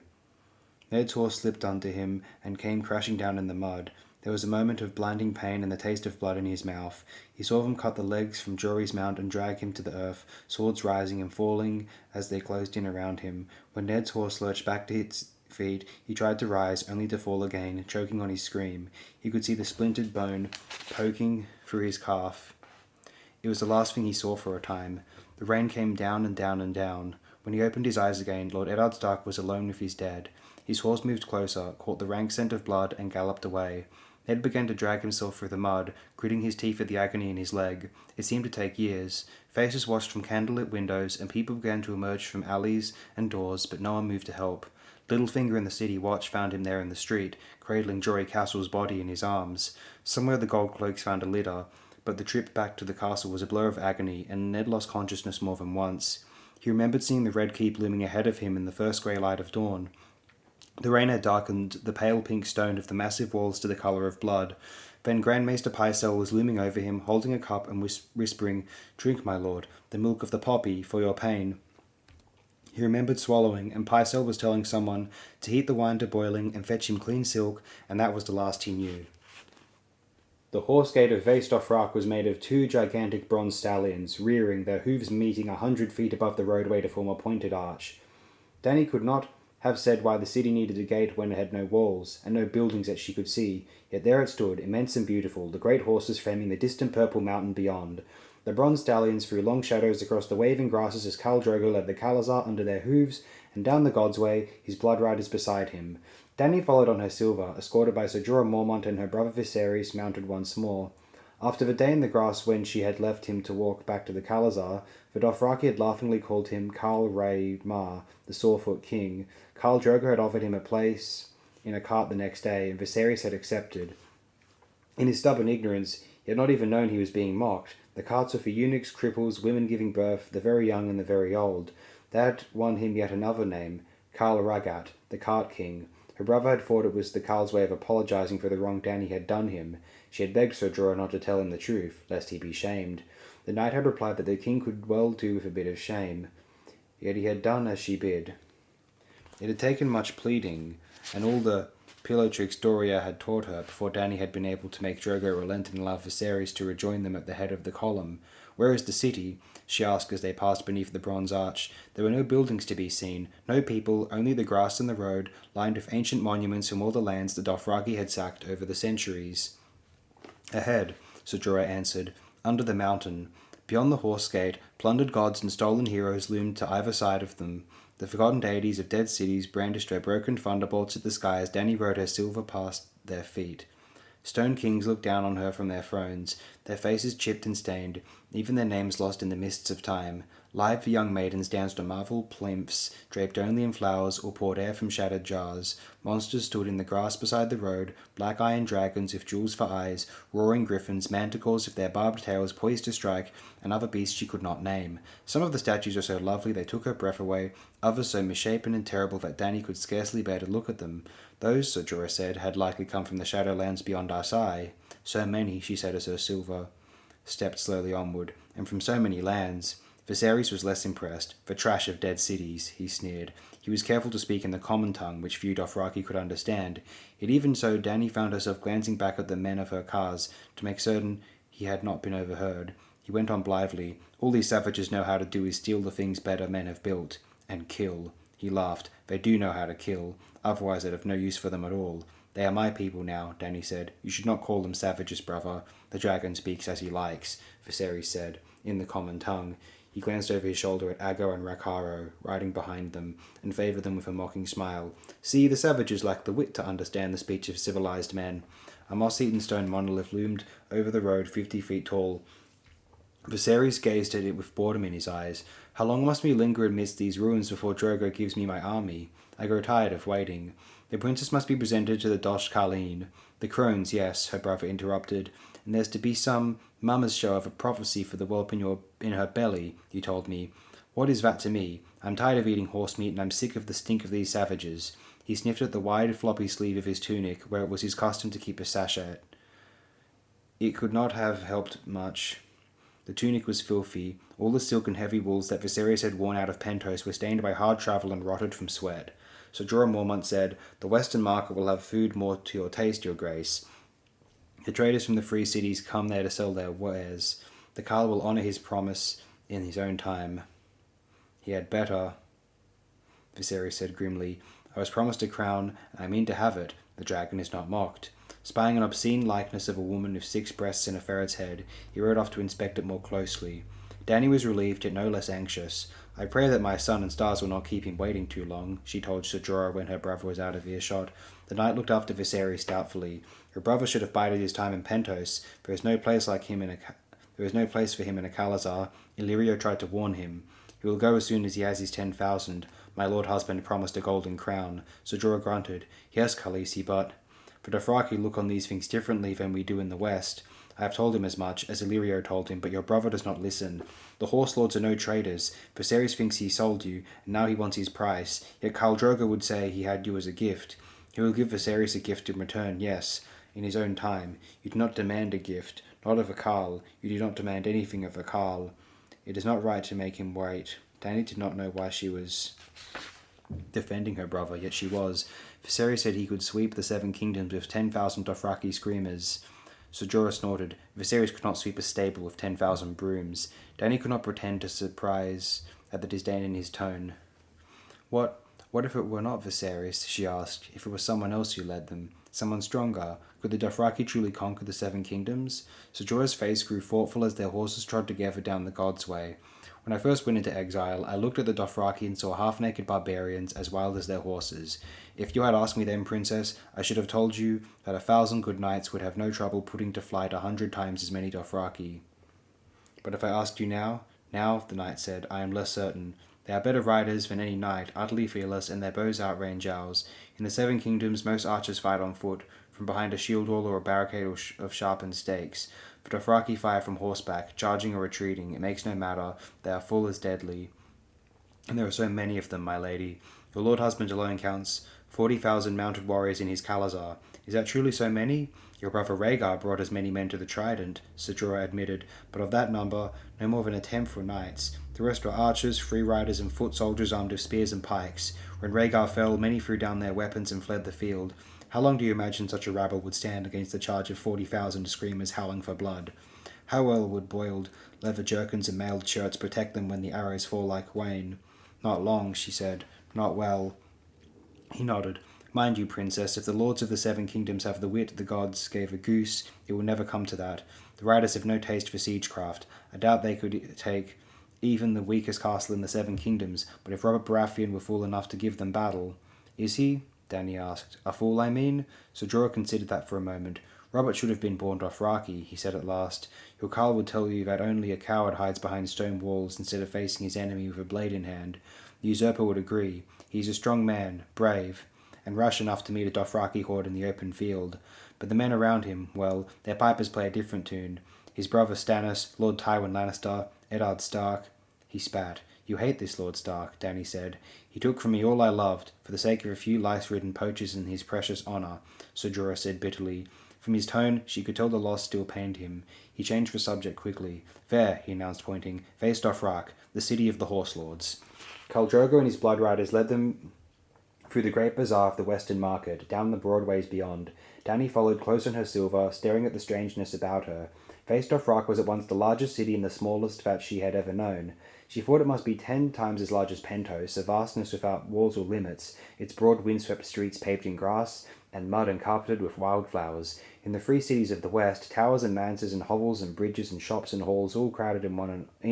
Ned's horse slipped under him and came crashing down in the mud. There was a moment of blinding pain and the taste of blood in his mouth. He saw them cut the legs from Jory's mount and drag him to the earth, swords rising and falling as they closed in around him. When Ned's horse lurched back to its feet, he tried to rise, only to fall again, choking on his scream. He could see the splintered bone poking through his calf. It was the last thing he saw for a time. The rain came down and down and down. When he opened his eyes again, Lord Eddard Stark was alone with his dead. His horse moved closer, caught the rank scent of blood, and galloped away. Ned began to drag himself through the mud, gritting his teeth at the agony in his leg. It seemed to take years. Faces watched from candlelit windows, and people began to emerge from alleys and doors, but no one moved to help. Littlefinger in the city watch found him there in the street, cradling Jory Castle's body in his arms. Somewhere the gold cloaks found a litter, but the trip back to the castle was a blur of agony, and Ned lost consciousness more than once. He remembered seeing the red keep looming ahead of him in the first grey light of dawn. The rain had darkened the pale pink stone of the massive walls to the colour of blood. Then Grand Maester Pycelle was looming over him, holding a cup and whispering, "Drink, my lord, the milk of the poppy, for your pain." He remembered swallowing, and Pycelle was telling someone to heat the wine to boiling and fetch him clean silk, and that was the last he knew. The horse gate of Vaes Dothrak was made of 2 gigantic bronze stallions, rearing, their hooves meeting 100 feet above the roadway to form a pointed arch. Danny could not have said why the city needed a gate when it had no walls, and no buildings that she could see, yet there it stood, immense and beautiful, the great horses framing the distant purple mountain beyond. The bronze stallions threw long shadows across the waving grasses as Khal Drogo led the Khalazar under their hooves, and down the God's Way, his blood riders beside him. Dany followed on her silver, escorted by Ser Jorah Mormont and her brother Viserys, mounted once more. After the day in the grass when she had left him to walk back to the Khalazar, the Dothraki had laughingly called him Khal Rhae Mar, the Sorefoot King. Khal Drogo had offered him a place in a cart the next day, and Viserys had accepted. In his stubborn ignorance, he had not even known he was being mocked. The carts were for eunuchs, cripples, women giving birth, the very young and the very old. They had won him yet another name, Khal Rhagat, the Cart King. Her brother had thought it was the Khal's way of apologizing for the wrong Dany had done him. She had begged Ser Jorah not to tell him the truth, lest he be shamed. The knight had replied that the king could well do with a bit of shame. Yet he had done as she bid. It had taken much pleading, and all the pillow tricks Doria had taught her before Dany had been able to make Drogo relent and allow Viserys to rejoin them at the head of the column. "Where is the city?" she asked as they passed beneath the bronze arch. There were no buildings to be seen, no people, only the grass and the road, lined with ancient monuments from all the lands the Dothraki had sacked over the centuries. "Ahead," Ser Jorah answered, "under the mountain. Beyond the horse gate, plundered gods and stolen heroes loomed to either side of them. The forgotten deities of dead cities brandished their broken thunderbolts at the sky as Dany rode her silver past their feet. Stone kings looked down on her from their thrones, their faces chipped and stained, even their names lost in the mists of time. Lithe young maidens danced on marble plinths, draped only in flowers, or poured air from shattered jars. Monsters stood in the grass beside the road, black iron dragons with jewels for eyes, roaring griffins, manticores with their barbed tails poised to strike, and other beasts she could not name. Some of the statues were so lovely they took her breath away, others so misshapen and terrible that Dany could scarcely bear to look at them. Those, Ser Jorah said, had likely come from the Shadowlands beyond our Eye. So many, she said as her silver stepped slowly onward, and from so many lands. Viserys was less impressed. "The trash of dead cities," he sneered. He was careful to speak in the common tongue, which few Dothraki could understand. Yet even so, Dany found herself glancing back at the men of her cars, to make certain he had not been overheard. He went on blithely, "All these savages know how to do is steal the things better men have built. And kill." He laughed. "They do know how to kill. Otherwise I'd have no use for them at all. They are my people now," Dany said. "You should not call them savages, brother. The dragon speaks as he likes," Viserys said, in the common tongue. He glanced over his shoulder at Aggo and Rakaro, riding behind them, and favoured them with a mocking smile. "See, the savages lack the wit to understand the speech of civilized men." A moss-eaten stone monolith loomed over the road 50 feet tall. Viserys gazed at it with boredom in his eyes. "How long must we linger amidst these ruins before Drogo gives me my army? I grow tired of waiting. The princess must be presented to the Dosh Khaleen." "The crones, yes," her brother interrupted. "And there's to be some mummer's show of a prophecy for the whelp in her belly, you told me. What is that to me? I'm tired of eating horse meat, and I'm sick of the stink of these savages." He sniffed at the wide, floppy sleeve of his tunic, where it was his custom to keep a sachet. It could not have helped much. The tunic was filthy. All the silk and heavy wools that Viserys had worn out of Pentos were stained by hard travel and rotted from sweat. Ser Jorah Mormont said, "The Western market will have food more to your taste, your grace." The traders from the free cities come there to sell their wares. The Carl will honour his promise in his own time. He had better, Viserys said grimly. I was promised a crown, and I mean to have it. The dragon is not mocked. Spying an obscene likeness of a woman with 6 breasts and a ferret's head, he rode off to inspect it more closely. Dany was relieved, yet no less anxious. I pray that my son and stars will not keep him waiting too long, she told Ser Jorah when her brother was out of earshot. The knight looked after Viserys doubtfully. Your brother should have bided his time in Pentos. There is no place for him in a Khalazar. Illyrio tried to warn him. He will go as soon as he has his 10,000. My lord husband promised a golden crown. Ser Jorah grunted. Yes, Khaleesi, but... For Dothraki look on these things differently than we do in the West. I have told him as much, as Illyrio told him, but your brother does not listen. The horse lords are no traders. Viserys thinks he sold you, and now he wants his price. Yet Khal Drogo would say he had you as a gift. He will give Viserys a gift in return, yes, in his own time. You do not demand a gift, not of a Khal. You do not demand anything of a Khal. It is not right to make him wait. Dany did not know why she was defending her brother, yet she was. Viserys said he could sweep the 7 kingdoms with 10,000 Dothraki screamers. Ser Jorah snorted. Viserys could not sweep a stable with 10,000 brooms. Dany could not pretend to surprise at the disdain in his tone. What if it were not Viserys? She asked. If it was someone else who led them? Someone stronger? Could the Dothraki truly conquer the 7 kingdoms? Ser Jorah's face grew thoughtful as their horses trod together down the God's Way. When I first went into exile, I looked at the Dothraki and saw half-naked barbarians as wild as their horses. If you had asked me then, Princess, I should have told you that 1,000 good knights would have no trouble putting to flight 100 times as many Dothraki. But if I asked you now, the knight said, I am less certain. They are better riders than any knight, utterly fearless, and their bows outrange ours. In the 7 kingdoms, most archers fight on foot, from behind a shield wall or a barricade of sharpened stakes. The Dothraki fire from horseback, charging or retreating. It makes no matter. They are full as deadly. And there are so many of them, my lady. Your lord husband alone counts 40,000 mounted warriors in his Khalazar. Is that truly so many? Your brother Rhaegar brought as many men to the Trident, Ser Jorah admitted, but of that number, no more than a tenth were knights. The rest were archers, free riders, and foot soldiers armed with spears and pikes. When Rhaegar fell, many threw down their weapons and fled the field. How long do you imagine such a rabble would stand against the charge of 40,000 screamers howling for blood? How well would boiled leather jerkins and mailed shirts protect them when the arrows fall like rain? Not long, she said. Not well. He nodded. Mind you, Princess, if the lords of the 7 kingdoms have the wit the gods gave a goose, it will never come to that. The riders have no taste for siegecraft. I doubt they could take even the weakest castle in the 7 kingdoms, but if Robert Baratheon were fool enough to give them battle... Is he? Dany asked. A fool, I mean? Ser Jorah considered that for a moment. Robert should have been born Dothraki, he said at last. Your Carl would tell you that only a coward hides behind stone walls instead of facing his enemy with a blade in hand. The usurper would agree. He is a strong man, brave, and rash enough to meet a Dothraki horde in the open field. But the men around him, well, their pipers play a different tune. His brother Stannis, Lord Tywin Lannister, Eddard Stark... He spat. You hate this Lord Stark, Dany said. He took from me all I loved, for the sake of a few lice-ridden poachers and his precious honour, Ser Jorah said bitterly. From his tone, she could tell the loss still pained him. He changed the subject quickly. There, he announced, pointing. Face Dothrak, the city of the horse lords. Khal Drogo and his blood riders led them through the great bazaar of the western market, down the broad ways beyond. Dany followed close on her silver, staring at the strangeness about her. Face Dothrak was at once the largest city and the smallest that she had ever known. She thought it must be 10 times as large as Pentos, a vastness without walls or limits, its broad windswept streets paved in grass and mud and carpeted with wildflowers. In the free cities of the west, towers and manses and hovels and bridges and shops and halls all crowded in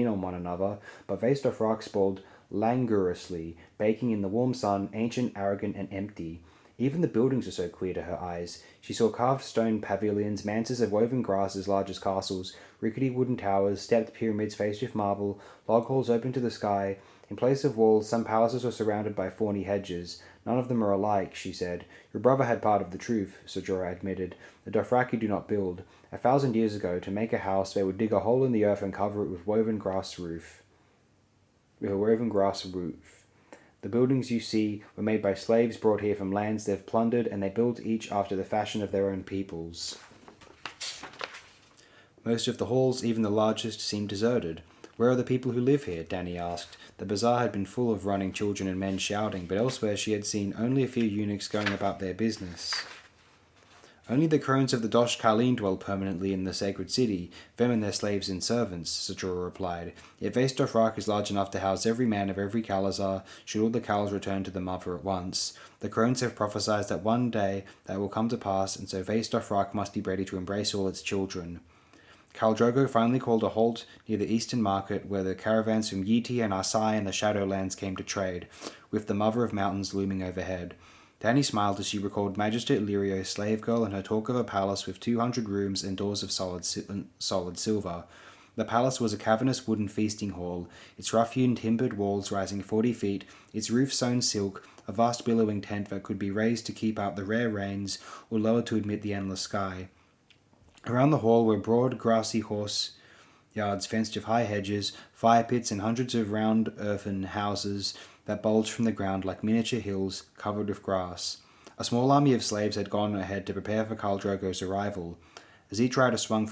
on one another, but Face Dothrak sprawled languorously, baking in the warm sun, ancient, arrogant, and empty. Even the buildings were so queer to her eyes. She saw carved stone pavilions, manses of woven grass as large as castles, rickety wooden towers, stepped pyramids faced with marble, log halls open to the sky. In place of walls, some palaces were surrounded by thorny hedges. None of them are alike, she said. Your brother had part of the truth, Ser Jorah admitted. The Dothraki do not build. 1,000 years ago, to make a house, they would dig a hole in the earth and cover it with a woven grass roof. The buildings you see were made by slaves brought here from lands they've plundered, and they built each after the fashion of their own peoples. Most of the halls, even the largest, seemed deserted. Where are the people who live here? Dany asked. The bazaar had been full of running children and men shouting, but elsewhere she had seen only a few eunuchs going about their business. Only the crones of the Dosh Karlin dwell permanently in the sacred city, them and their slaves and servants, Sajora replied. Yet Vaistofrak is large enough to house every man of every Kalazar, should all the Kals return to the mother at once. The crones have prophesied that one day that will come to pass, and so Vaistofrak must be ready to embrace all its children. Khal Drogo finally called a halt near the eastern market, where the caravans from Yiti and Asai and the Shadowlands came to trade, with the Mother of Mountains looming overhead. Dany smiled as she recalled Magister Illyrio's slave girl and her talk of a palace with 200 rooms and doors of solid silver. The palace was a cavernous wooden feasting hall, its rough-hewn timbered walls rising 40 feet, its roof sewn silk, a vast billowing tent that could be raised to keep out the rare rains or lowered to admit the endless sky. Around the hall were broad, grassy horse yards fenced with high hedges, fire pits, and hundreds of round earthen houses that bulged from the ground like miniature hills covered with grass. A small army of slaves had gone ahead to prepare for Khal Drogo's arrival. As each rider swung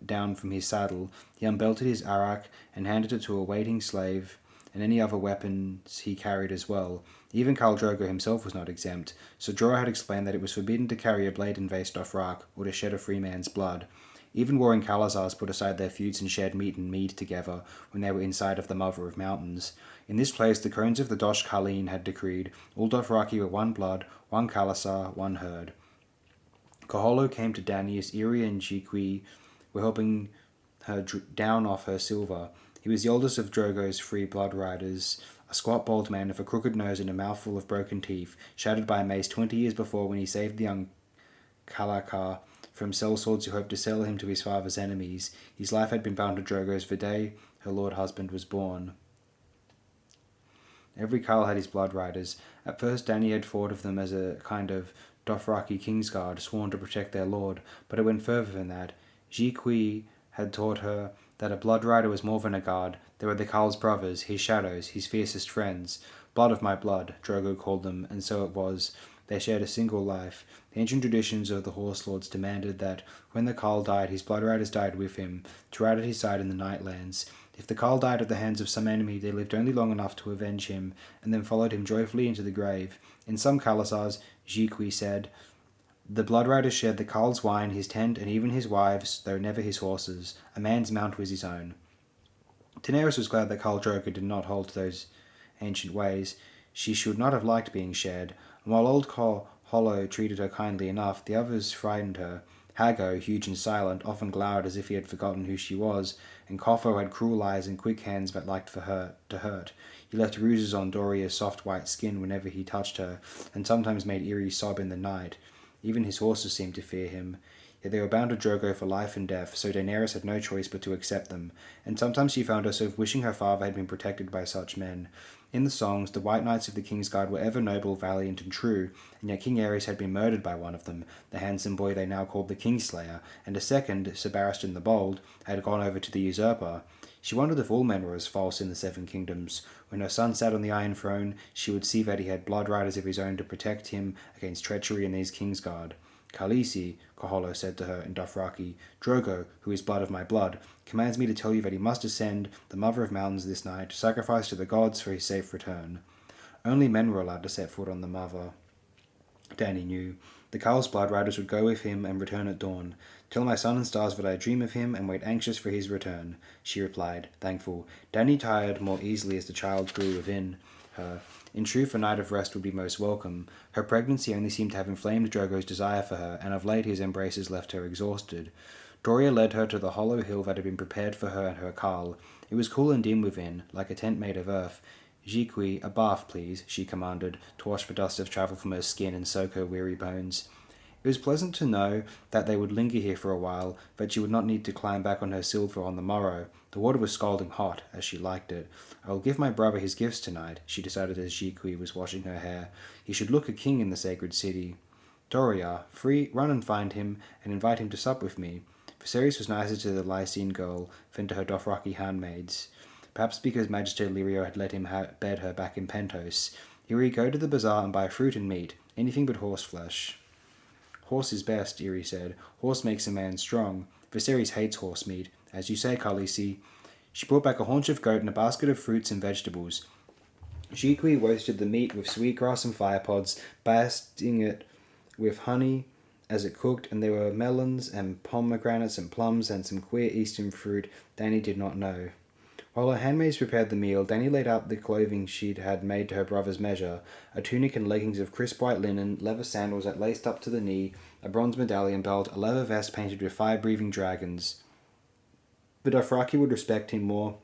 down from his saddle, he unbelted his arak and handed it to a waiting slave, and any other weapons he carried as well. Even Khal Drogo himself was not exempt, so Jorah had explained that it was forbidden to carry a blade in Vaistofrak or to shed a free man's blood. Even warring Kalazars put aside their feuds and shared meat and mead together when they were inside of the Mother of Mountains. In this place, the crones of the Dosh Karlin had decreed, all Dothraki were one blood, one Khalasar, one herd. Kaholo came to Dany as Irri and Jiqui were helping her down off her silver. He was the oldest of Drogo's free blood riders, a squat bald man with a crooked nose and a mouthful of broken teeth, shattered by a mace 20 years before when he saved the young Kalakar from sellswords who hoped to sell him to his father's enemies. His life had been bound to Drogo's the day her lord husband was born. Every Khal had his blood riders. At first Dany had thought of them as a kind of Dothraki Kingsguard sworn to protect their lord, but it went further than that. Jiqui had taught her that a blood rider was more than a guard. They were the Khal's brothers, his shadows, his fiercest friends. Blood of my blood, Drogo called them, and so it was. They shared a single life. The ancient traditions of the Horse Lords demanded that when the Khal died, his blood riders died with him, to ride at his side in the Nightlands. If the Khal died at the hands of some enemy, they lived only long enough to avenge him, and then followed him joyfully into the grave. In some Khalasars, Jiqui said, the blood riders shared the Khal's wine, his tent, and even his wives, though never his horses. A man's mount was his own. Daenerys was glad that Khal Drogo did not hold to those ancient ways. She should not have liked being shared, and while old Hollow treated her kindly enough, the others frightened her. Hago, huge and silent, often glowered as if he had forgotten who she was, and Kotho had cruel eyes and quick hands that liked to hurt. He left bruises on Doria's soft white skin whenever he touched her, and sometimes made Irri sob in the night. Even his horses seemed to fear him. Yet they were bound to Drogo for life and death, so Daenerys had no choice but to accept them, and sometimes she found herself wishing her father had been protected by such men. In the songs, the White Knights of the Kingsguard were ever noble, valiant, and true, and yet King Aerys had been murdered by one of them, the handsome boy they now called the Kingslayer, and a second, Sir Barristan the Bold, had gone over to the usurper. She wondered if all men were as false in the Seven Kingdoms. When her son sat on the Iron Throne, she would see that he had blood riders of his own to protect him against treachery in these Kingsguard. Khaleesi, Kaholo said to her in Dothraki, Drogo, who is blood of my blood, commands me to tell you that he must ascend the Mother of Mountains this night to sacrifice to the gods for his safe return. Only men were allowed to set foot on the Mother. Dany knew. The Khal's blood riders would go with him and return at dawn. Tell my sun and stars that I dream of him and wait anxious for his return, she replied, thankful. Dany tired more easily as the child grew within her. In truth, a night of rest would be most welcome. Her pregnancy only seemed to have inflamed Drogo's desire for her, and of late his embraces left her exhausted. Doria led her to the hollow hill that had been prepared for her and her Khal. It was cool and dim within, like a tent made of earth. Jiqui, a bath, please, she commanded, to wash the dust of travel from her skin and soak her weary bones. It was pleasant to know that they would linger here for a while, that she would not need to climb back on her silver on the morrow. The water was scalding hot, as she liked it. I will give my brother his gifts tonight, she decided as Jiqui was washing her hair. He should look a king in the sacred city. Doria, run and find him, and invite him to sup with me. Viserys was nicer to the Lysene girl than to her Dothraki handmaids. Perhaps because Magister Illyrio had let him bed her back in Pentos. Irri, go to the bazaar and buy fruit and meat, anything but horse flesh. Horse is best, Irri said. Horse makes a man strong. Viserys hates horse meat. As you say, Khaleesi. She brought back a haunch of goat and a basket of fruits and vegetables. Jiqui roasted the meat with sweetgrass and fire pods, basting it with honey as it cooked, and there were melons and pomegranates and plums and some queer eastern fruit Danny did not know. While her handmaids prepared the meal, Danny laid out the clothing she'd had made to her brother's measure, a tunic and leggings of crisp white linen, leather sandals that laced up to the knee, a bronze medallion belt, a leather vest painted with fire-breathing dragons. But Dothraki would respect him more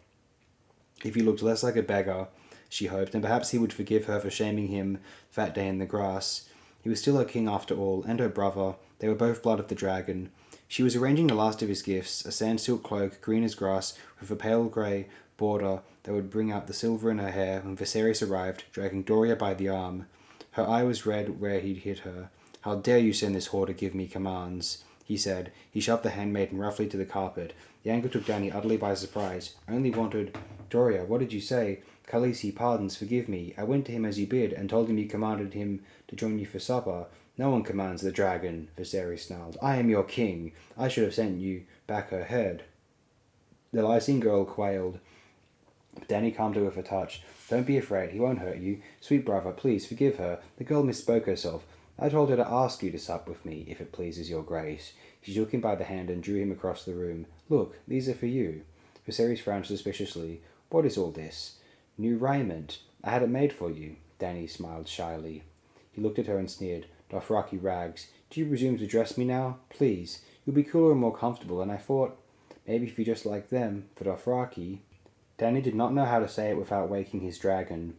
if he looked less like a beggar, she hoped, and perhaps he would forgive her for shaming him that day in the grass. He was still her king after all, and her brother. They were both blood of the dragon. She was arranging the last of his gifts, a sand silk cloak, green as grass, with a pale grey border that would bring out the silver in her hair, when Viserys arrived, dragging Doria by the arm. Her eye was red where he'd hit her. "How dare you send this whore to give me commands?" he said. He shoved the handmaiden roughly to the carpet. The anger took Danny utterly by surprise. "I only wanted—" "Doria, what did you say?" "Khaleesi, pardons, forgive me. I went to him as you bid, and told him you commanded him to join you for supper." "No one commands the dragon," Viserys snarled. "I am your king. I should have sent you back her head." The Lysine girl quailed. But Danny calmed her with a touch. "Don't be afraid. He won't hurt you. Sweet brother, please forgive her. The girl misspoke herself. I told her to ask you to sup with me, if it pleases your grace." She took him by the hand and drew him across the room. "Look, these are for you." Viserys frowned suspiciously. "What is all this?" "New raiment. I had it made for you." Danny smiled shyly. He looked at her and sneered. "Dothraki rags. Do you presume to dress me now? Please. You'll be cooler and more comfortable, and I thought, maybe if you just like them, for Dothraki." Danny did not know how to say it without waking his dragon.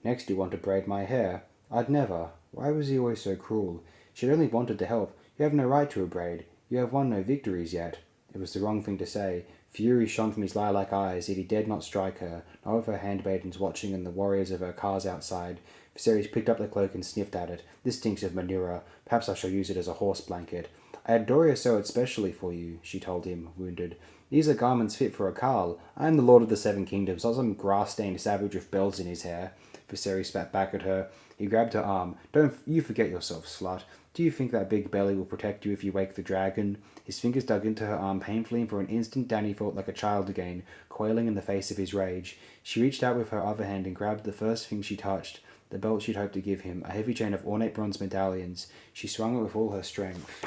"Next you want to braid my hair. I'd never." Why was he always so cruel? She had only wanted to help. "You have no right to a braid. You have won no victories yet." It was the wrong thing to say. Fury shone from his lilac eyes, yet he dared not strike her, not with her handmaidens watching and the warriors of her cars outside. Viserys picked up the cloak and sniffed at it. "This stinks of manure. Perhaps I shall use it as a horse blanket." "I had Doria sew it specially for you," she told him, wounded. "These are garments fit for a Khal. I am the Lord of the Seven Kingdoms, not some grass-stained savage with bells in his hair." Viserys spat back at her. He grabbed her arm. "Don't you forget yourself, slut. Do you think that big belly will protect you if you wake the dragon?" His fingers dug into her arm painfully, and for an instant Danny felt like a child again, quailing in the face of his rage. She reached out with her other hand and grabbed the first thing she touched, the belt she'd hoped to give him, a heavy chain of ornate bronze medallions. She swung it with all her strength.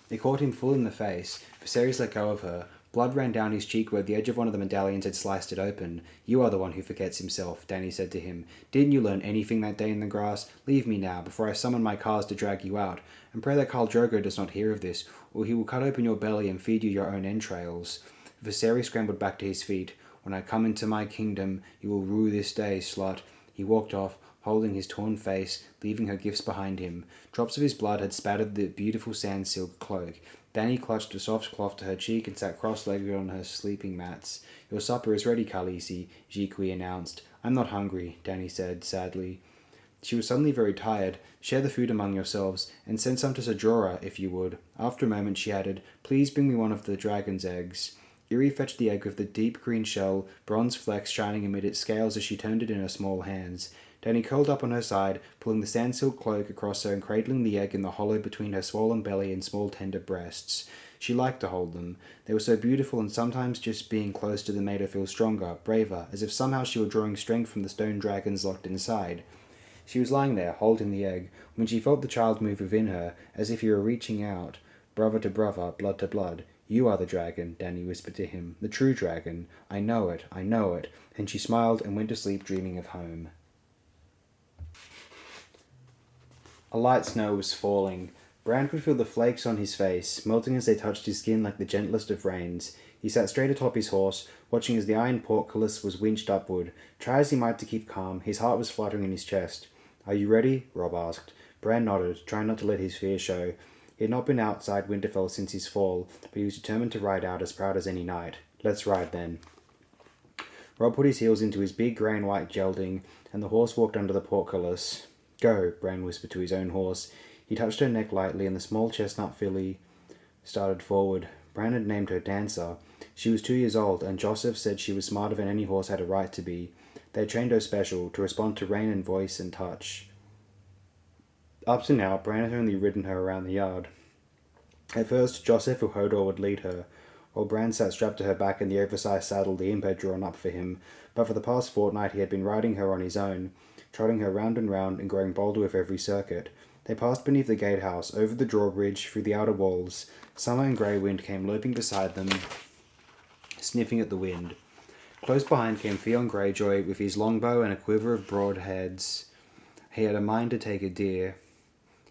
It caught him full in the face. Viserys let go of her. Blood ran down his cheek where the edge of one of the medallions had sliced it open. "You are the one who forgets himself," Danny said to him. "Didn't you learn anything that day in the grass? Leave me now, before I summon my cars to drag you out. And pray that Khal Drogo does not hear of this, or he will cut open your belly and feed you your own entrails." Viserys scrambled back to his feet. "When I come into my kingdom, you will rue this day, slut." He walked off, holding his torn face, leaving her gifts behind him. Drops of his blood had spattered the beautiful sand silk cloak. Danny clutched a soft cloth to her cheek and sat cross-legged on her sleeping mats. "Your supper is ready, Khaleesi," Jiqui announced. "I'm not hungry," Danny said, sadly. She was suddenly very tired. "Share the food among yourselves, and send some to Ser Jorah, if you would." After a moment she added, "Please bring me one of the dragon's eggs." Irri fetched the egg with the deep green shell, bronze flecks shining amid its scales as she turned it in her small hands. Danny curled up on her side, pulling the sand silk cloak across her and cradling the egg in the hollow between her swollen belly and small tender breasts. She liked to hold them. They were so beautiful, and sometimes just being close to them made her feel stronger, braver, as if somehow she were drawing strength from the stone dragons locked inside. She was lying there, holding the egg, when she felt the child move within her, as if he were reaching out, brother to brother, blood to blood. "You are the dragon," Danny whispered to him. "The true dragon. I know it, I know it." And she smiled and went to sleep dreaming of home. A light snow was falling. Bran could feel the flakes on his face, melting as they touched his skin like the gentlest of rains. He sat straight atop his horse, watching as the iron portcullis was winched upward. Try as he might to keep calm, his heart was fluttering in his chest. "Are you ready?" Robb asked. Bran nodded, trying not to let his fear show. He had not been outside Winterfell since his fall, but he was determined to ride out as proud as any knight. "Let's ride, then." Robb put his heels into his big grey and white gelding, and the horse walked under the portcullis. "Go," Bran whispered to his own horse. He touched her neck lightly, and the small chestnut filly started forward. Bran had named her Dancer. She was 2 years old, and Joseph said she was smarter than any horse had a right to be. They had trained her special, to respond to rein and voice and touch. Up to now, Bran had only ridden her around the yard. At first, Joseph or Hodor would lead her, while Bran sat strapped to her back in the oversized saddle the imp had drawn up for him, but for the past fortnight he had been riding her on his own, trotting her round and round and growing bolder with every circuit. They passed beneath the gatehouse, over the drawbridge, through the outer walls. Summer and grey wind came loping beside them, sniffing at the wind. Close behind came Theon Greyjoy with his longbow and a quiver of broadheads. He had a mind to take a deer,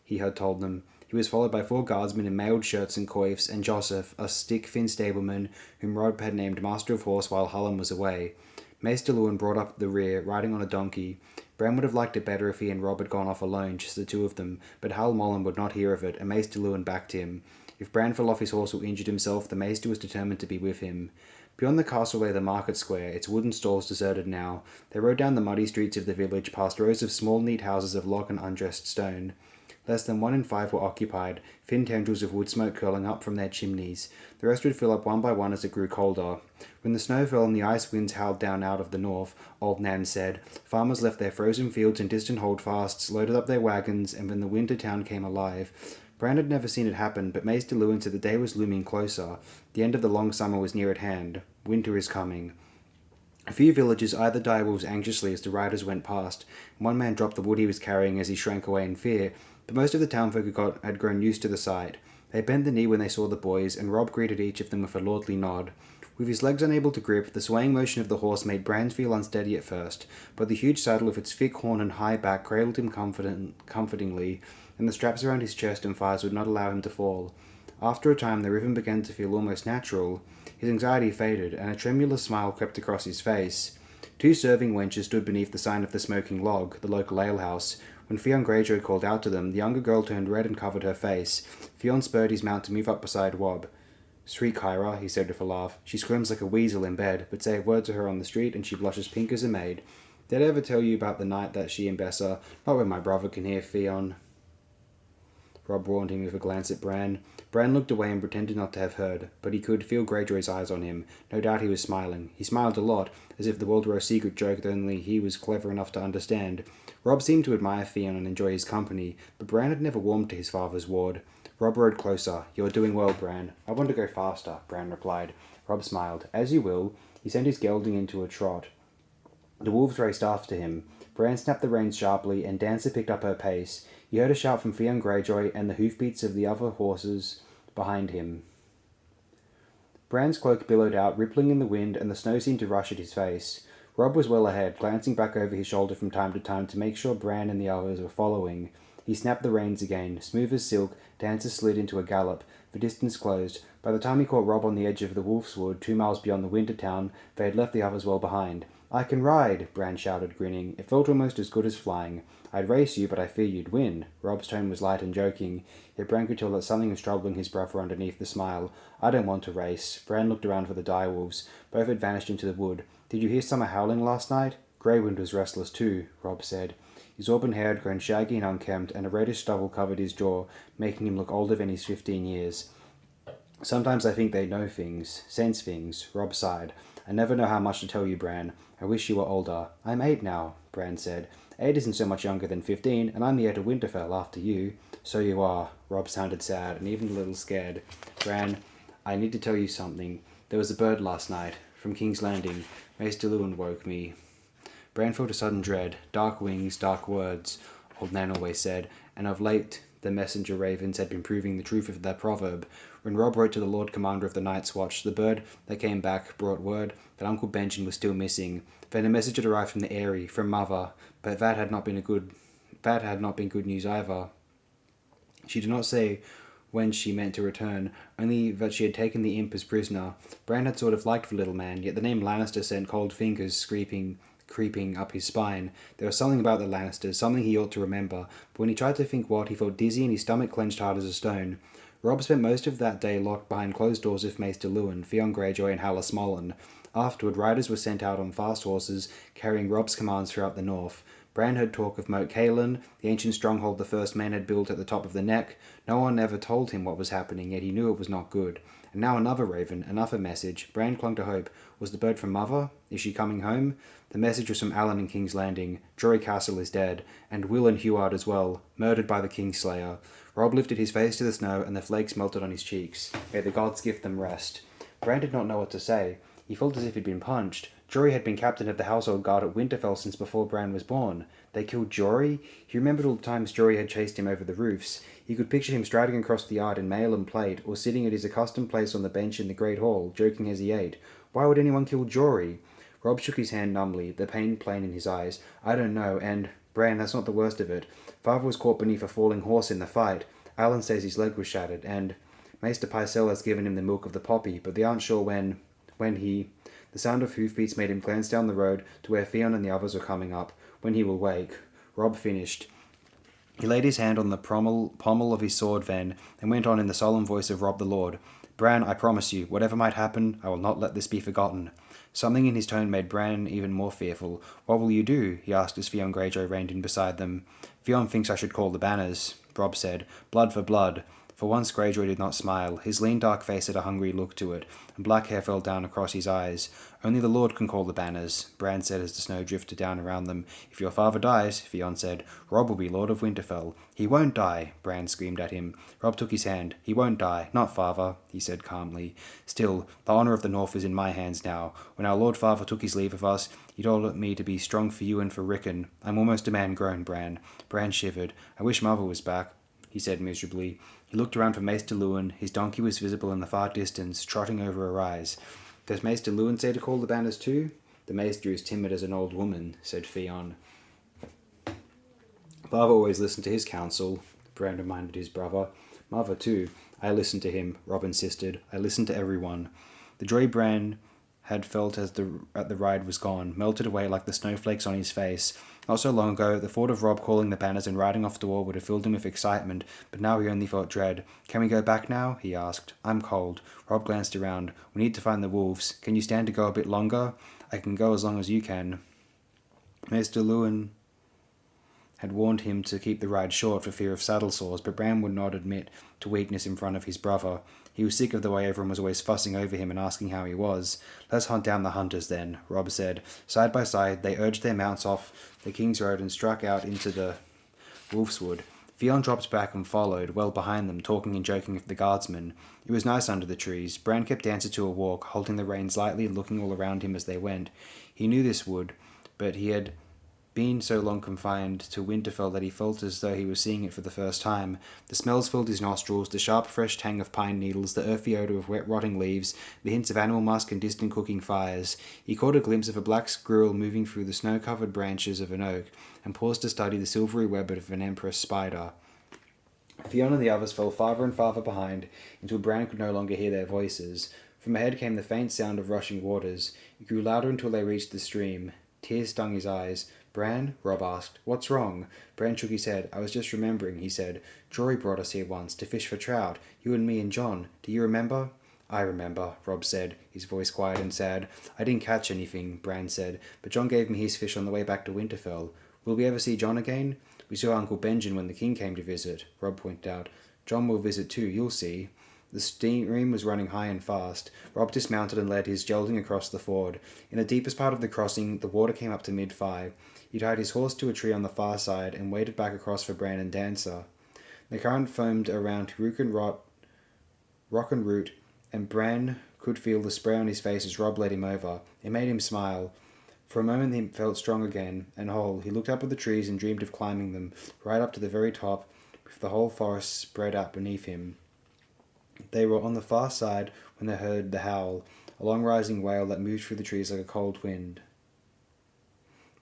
he had told them. He was followed by 4 guardsmen in mailed shirts and coifs, and Joseph, a stick-thin stableman, whom Rob had named Master of Horse while Hallam was away. Maester Lewin brought up the rear, riding on a donkey. Bran would have liked it better if he and Rob had gone off alone, just the 2 of them, but Hal Mollen would not hear of it, and Maester Lewin backed him. If Bran fell off his horse or injured himself, the Maester was determined to be with him. Beyond the castle lay the market square, its wooden stalls deserted now. They rode down the muddy streets of the village, past rows of small, neat houses of log and undressed stone. Less than 1 in 5 were occupied, thin tendrils of wood smoke curling up from their chimneys. The rest would fill up one by one as it grew colder. When the snow fell and the ice winds howled down out of the north, old Nan said, farmers left their frozen fields and distant holdfasts, loaded up their wagons, and when the winter town came alive. Bran had never seen it happen, but Maester Lewin said the day was looming closer. The end of the long summer was near at hand. Winter is coming. A few villagers eyed the direwolves anxiously as the riders went past, and one man dropped the wood he was carrying as he shrank away in fear, but most of the townfolk had grown used to the sight. They bent the knee when they saw the boys, and Rob greeted each of them with a lordly nod. With his legs unable to grip, the swaying motion of the horse made Bran feel unsteady at first, but the huge saddle with its thick horn and high back cradled him comfortingly, and the straps around his chest and thighs would not allow him to fall. After a time the rhythm began to feel almost natural. His anxiety faded, and a tremulous smile crept across his face. 2 serving wenches stood beneath the sign of the Smoking Log, the local alehouse. When Theon Greyjoy called out to them, the younger girl turned red and covered her face. Theon spurred his mount to move up beside Rob. "Sweet Kyra," he said with a laugh. "She squirms like a weasel in bed, but say a word to her on the street and she blushes pink as a maid. Did I ever tell you about the night that she and Bessa? Not when my brother can hear, Theon." Rob warned him with a glance at Bran. Bran looked away and pretended not to have heard, but he could feel Greyjoy's eyes on him. No doubt he was smiling. He smiled a lot, as if the world were a secret joke that only he was clever enough to understand. Rob seemed to admire Theon and enjoy his company, but Bran had never warmed to his father's ward. Rob rode closer. "You're doing well, Bran." "I want to go faster," Bran replied. Rob smiled. "As you will." He sent his gelding into a trot. The wolves raced after him. Bran snapped the reins sharply, and Dancer picked up her pace. He heard a shout from Theon Greyjoy and the hoofbeats of the other horses behind him. Bran's cloak billowed out, rippling in the wind, and the snow seemed to rush at his face. Rob was well ahead, glancing back over his shoulder from time to time to make sure Bran and the others were following. He snapped the reins again. Smooth as silk, Dancer slid into a gallop. The distance closed. By the time he caught Rob on the edge of the Wolf's Wood, 2 miles beyond the winter town, they had left the others well behind. "I can ride," Bran shouted, grinning. "It felt almost as good as flying. I'd race you, but I fear you'd win." Rob's tone was light and joking, yet Bran could tell that something was troubling his brother underneath the smile. "I don't want to race." Bran looked around for the direwolves. Both had vanished into the wood. "Did you hear Summer howling last night?" "Greywind was restless too," Rob said. His auburn hair had grown shaggy and unkempt, and a reddish stubble covered his jaw, making him look older than his 15 years. "Sometimes I think they know things, sense things," Rob sighed. "I never know how much to tell you, Bran. I wish you were older." "I'm 8 now," Bran said. 8 isn't so much younger than 15, and I'm the heir to Winterfell after you." "So you are." Rob sounded sad and even a little scared. "Bran, I need to tell you something. There was a bird last night, from King's Landing. Maester Lewin woke me." Bran felt a sudden dread. "Dark wings, dark words," old Nan always said, and of late the messenger ravens had been proving the truth of that proverb. When Rob wrote to the Lord Commander of the Night's Watch, the bird that came back brought word that Uncle Benjen was still missing. Then a message had arrived from the Eyrie, from Mother, but that had not been good news either. She did not say when she meant to return, only that she had taken the imp as prisoner. Bran had sort of liked the little man, yet the name Lannister sent cold fingers creeping up his spine. There was something about the Lannisters, something he ought to remember, but when he tried to think what, he felt dizzy and his stomach clenched hard as a stone. Rob spent most of that day locked behind closed doors with Maester Lewin, Theon Greyjoy, and Hallis Mullen. Afterward, riders were sent out on fast horses, carrying Rob's commands throughout the north. Bran heard talk of Moat Cailin, the ancient stronghold the first men had built at the top of the neck. No one ever told him what was happening, yet he knew it was not good. And now another raven, another message. Bran clung to hope. Was the bird from Mother? Is she coming home? The message was from Alan in King's Landing. Jory Castle is dead, and Will and Huard as well, murdered by the Kingslayer. Rob lifted his face to the snow, and the flakes melted on his cheeks. May the gods give them rest. Bran did not know what to say. He felt as if he'd been punched. Jory had been captain of the household guard at Winterfell since before Bran was born. They killed Jory? He remembered all the times Jory had chased him over the roofs. He could picture him striding across the yard in mail and plate, or sitting at his accustomed place on the bench in the great hall, joking as he ate. Why would anyone kill Jory? Rob shook his hand numbly, the pain plain in his eyes. I don't know, and, Bran, that's not the worst of it. Father was caught beneath a falling horse in the fight. Alan says his leg was shattered, and Maester Pycelle has given him the milk of the poppy, but they aren't sure when he... The sound of hoofbeats made him glance down the road to where Theon and the others were coming up. When he will wake. Rob finished. He laid his hand on the pommel of his sword then, and went on in the solemn voice of Rob the Lord. Bran, I promise you, whatever might happen, I will not let this be forgotten. Something in his tone made Bran even more fearful. What will you do? He asked as Theon Greyjoy reined in beside them. Theon thinks I should call the banners, Rob said. Blood for blood. For once Greyjoy did not smile. His lean dark face had a hungry look to it, and black hair fell down across his eyes. Only the Lord can call the banners, Bran said as the snow drifted down around them. If your father dies, Theon said, Rob will be Lord of Winterfell. He won't die, Bran screamed at him. Rob took his hand. He won't die, not father, he said calmly. Still, the honour of the North is in my hands now. When our Lord Father took his leave of us, he told me to be strong for you and for Rickon. I'm almost a man grown, Bran. Bran shivered. I wish Mother was back, he said miserably. He looked around for Maester Luwin. His donkey was visible in the far distance, trotting over a rise. Does Maester Luwin say to call the banners too? The Maester is timid as an old woman, said Theon. Father always listened to his counsel, Bran reminded his brother. Mother too. I listened to him, Rob insisted. I listened to everyone. The joy Bran had felt at the ride was gone, melted away like the snowflakes on his face. Not so long ago, the thought of Rob calling the banners and riding off to war would have filled him with excitement, but now he only felt dread. Can we go back now? He asked. I'm cold. Rob glanced around. We need to find the wolves. Can you stand to go a bit longer? I can go as long as you can. Maester Luwin had warned him to keep the ride short for fear of saddle sores, but Bran would not admit to weakness in front of his brother. He was sick of the way everyone was always fussing over him and asking how he was. Let's hunt down the hunters then, Rob said. Side by side, they urged their mounts off the King's Road and struck out into the Wolfswood. Theon dropped back and followed, well behind them, talking and joking with the guardsmen. It was nice under the trees. Bran kept Dancer to a walk, holding the reins lightly and looking all around him as they went. He knew this wood, but he had been so long confined to Winterfell that he felt as though he was seeing it for the first time. The smells filled his nostrils, the sharp fresh tang of pine needles, the earthy odour of wet rotting leaves, the hints of animal musk and distant cooking fires. He caught a glimpse of a black squirrel moving through the snow-covered branches of an oak, and paused to study the silvery web of an empress spider. Theon and the others fell farther and farther behind, until Bran could no longer hear their voices. From ahead came the faint sound of rushing waters. It grew louder until they reached the stream. Tears stung his eyes. Bran? Rob asked. What's wrong? Bran shook his head. I was just remembering, he said. Jory brought us here once, to fish for trout. You and me and John. Do you remember? I remember, Rob said, his voice quiet and sad. I didn't catch anything, Bran said, but John gave me his fish on the way back to Winterfell. Will we ever see John again? We saw Uncle Benjen when the king came to visit, Rob pointed out. John will visit too, you'll see. The stream was running high and fast. Rob dismounted and led his gelding across the ford. In the deepest part of the crossing, the water came up to mid-thigh. He tied his horse to a tree on the far side and waded back across for Bran and Dancer. The current foamed around rock and root, and Bran could feel the spray on his face as Rob led him over. It made him smile. For a moment he felt strong again and whole. He looked up at the trees and dreamed of climbing them, right up to the very top, with the whole forest spread out beneath him. They were on the far side when they heard the howl, a long rising wail that moved through the trees like a cold wind.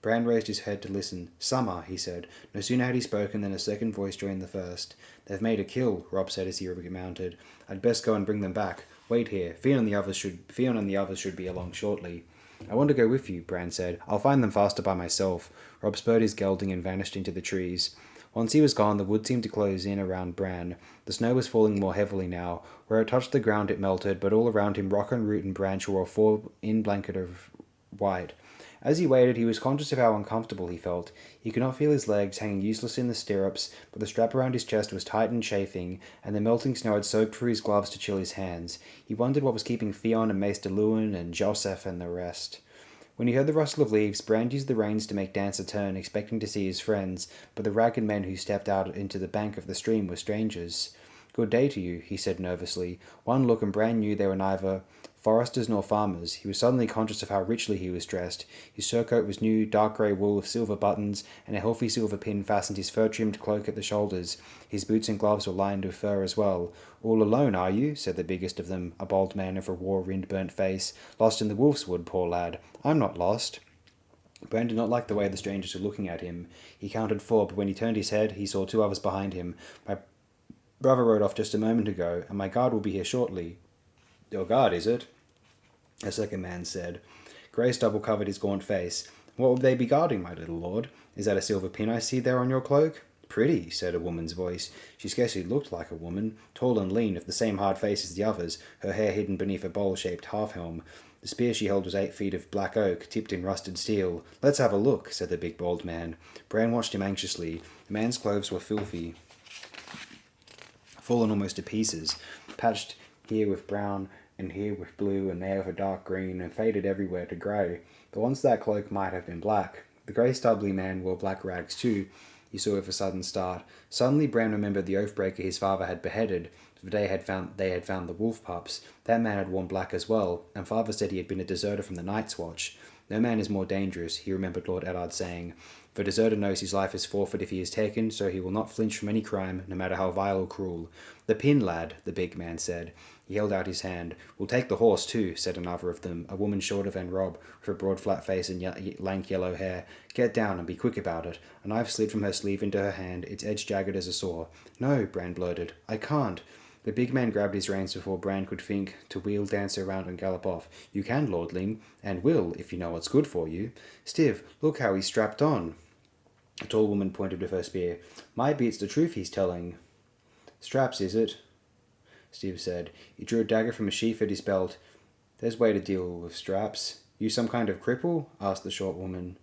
Bran raised his head to listen. Summer, he said. No sooner had he spoken than a second voice joined the first. They've made a kill, Rob said as he remounted. I'd best go and bring them back. Wait here. Theon and the others should be along shortly. I want to go with you, Bran said. I'll find them faster by myself. Rob spurred his gelding and vanished into the trees. Once he was gone, the wood seemed to close in around Bran. The snow was falling more heavily now. Where it touched the ground it melted, but all around him rock and root and branch wore a full-in blanket of white. As he waited, he was conscious of how uncomfortable he felt. He could not feel his legs hanging useless in the stirrups, but the strap around his chest was tight and chafing, and the melting snow had soaked through his gloves to chill his hands. He wondered what was keeping Theon and Maester Luwin and Joseph and the rest. When he heard the rustle of leaves, Bran used the reins to make Dancer turn, expecting to see his friends, but the ragged men who stepped out into the bank of the stream were strangers. Good day to you, he said nervously. One look and Bran knew they were neither foresters nor farmers. He was suddenly conscious of how richly he was dressed. His surcoat was new, dark grey wool with silver buttons, and a healthy silver pin fastened his fur-trimmed cloak at the shoulders. His boots and gloves were lined with fur as well. All alone, are you? Said the biggest of them, a bald man of a raw, wind-burnt face. Lost in the wolf's wood, poor lad. I'm not lost. Bran did not like the way the strangers were looking at him. He counted 4, but when he turned his head, he saw 2 others behind him. My brother rode off just a moment ago, and my guard will be here shortly. Your guard, is it? A second man said. Grey stubble covered his gaunt face. What would they be guarding, my little lord? Is that a silver pin I see there on your cloak? Pretty, said a woman's voice. She scarcely looked like a woman, tall and lean, with the same hard face as the others, her hair hidden beneath a bowl-shaped half-helm. The spear she held was 8 feet of black oak, tipped in rusted steel. Let's have a look, said the big bald man. Bran watched him anxiously. The man's clothes were filthy, fallen almost to pieces, patched here with brown and here with blue and there with a dark green, and faded everywhere to grey. But once that cloak might have been black. The grey stubbly man wore black rags too, he saw with a sudden start. Suddenly Bran remembered the oath-breaker his father had beheaded. They had found the wolf pups. That man had worn black as well, and father said he had been a deserter from the Night's Watch. No man is more dangerous, he remembered Lord Eddard saying. The deserter knows his life is forfeit if he is taken, so he will not flinch from any crime, no matter how vile or cruel. The pin, lad, the big man said. He held out his hand. We'll take the horse too, said another of them, a woman shorter than Rob, with a broad flat face and lank yellow hair. Get down and be quick about it. A knife slid from her sleeve into her hand, its edge jagged as a saw. No, Bran blurted. I can't. The big man grabbed his reins before Bran could think to wheel, dance around and gallop off. You can, lordling, and will, if you know what's good for you. Stiv, look how he's strapped on. A tall woman pointed with her spear. My beats the truth he's telling. Straps, is it? Stiv said. He drew a dagger from a sheath at his belt. There's way to deal with straps. You some kind of cripple? Asked the short woman.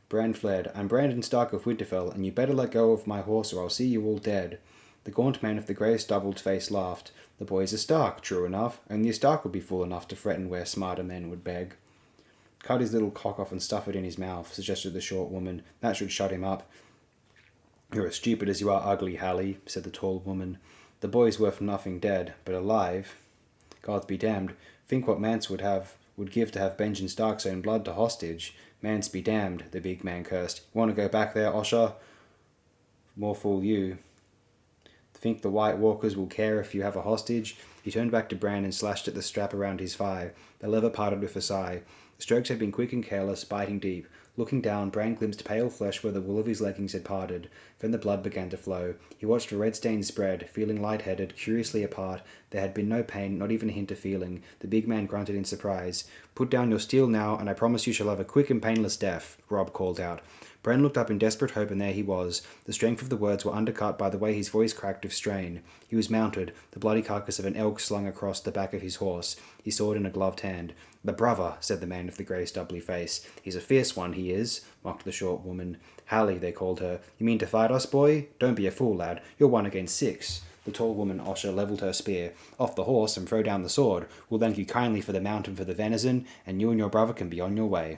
Bran fled. I'm Brandon Stark of Winterfell, and you better let go of my horse or I'll see you all dead. The gaunt man with the grey stubbled face laughed. The boy's a Stark, true enough. Only a Stark would be fool enough to threaten where smarter men would beg. Cut his little cock off and stuff it in his mouth, suggested the short woman. That should shut him up. You're as stupid as you are ugly, Hallie, said the tall woman. The boy's worth nothing dead, but alive. God be damned. Think what Mance would give to have Benjen Stark's own blood to hostage. Mance be damned, the big man cursed. You want to go back there, Osher? More fool you. Think the White Walkers will care if you have a hostage? He turned back to Bran and slashed at the strap around his thigh. The leather parted with a sigh. The strokes had been quick and careless, biting deep. Looking down, Bran glimpsed pale flesh where the wool of his leggings had parted. Then the blood began to flow. He watched the red stain spread, feeling lightheaded, curiously apart. There had been no pain, not even a hint of feeling. The big man grunted in surprise. Put down your steel now, and I promise you shall have a quick and painless death, Rob called out. Bran looked up in desperate hope, and there he was. The strength of the words were undercut by the way his voice cracked with strain. He was mounted, the bloody carcass of an elk slung across the back of his horse, his sword in a gloved hand. The brother, said the man with the grey stubbly face. He's a fierce one, he is, mocked the short woman. Hallie, they called her. You mean to fight us, boy? Don't be a fool, lad. You're 1 against 6. The tall woman Osher levelled her spear. Off the horse and throw down the sword. We'll thank you kindly for the mount and for the venison, and you and your brother can be on your way.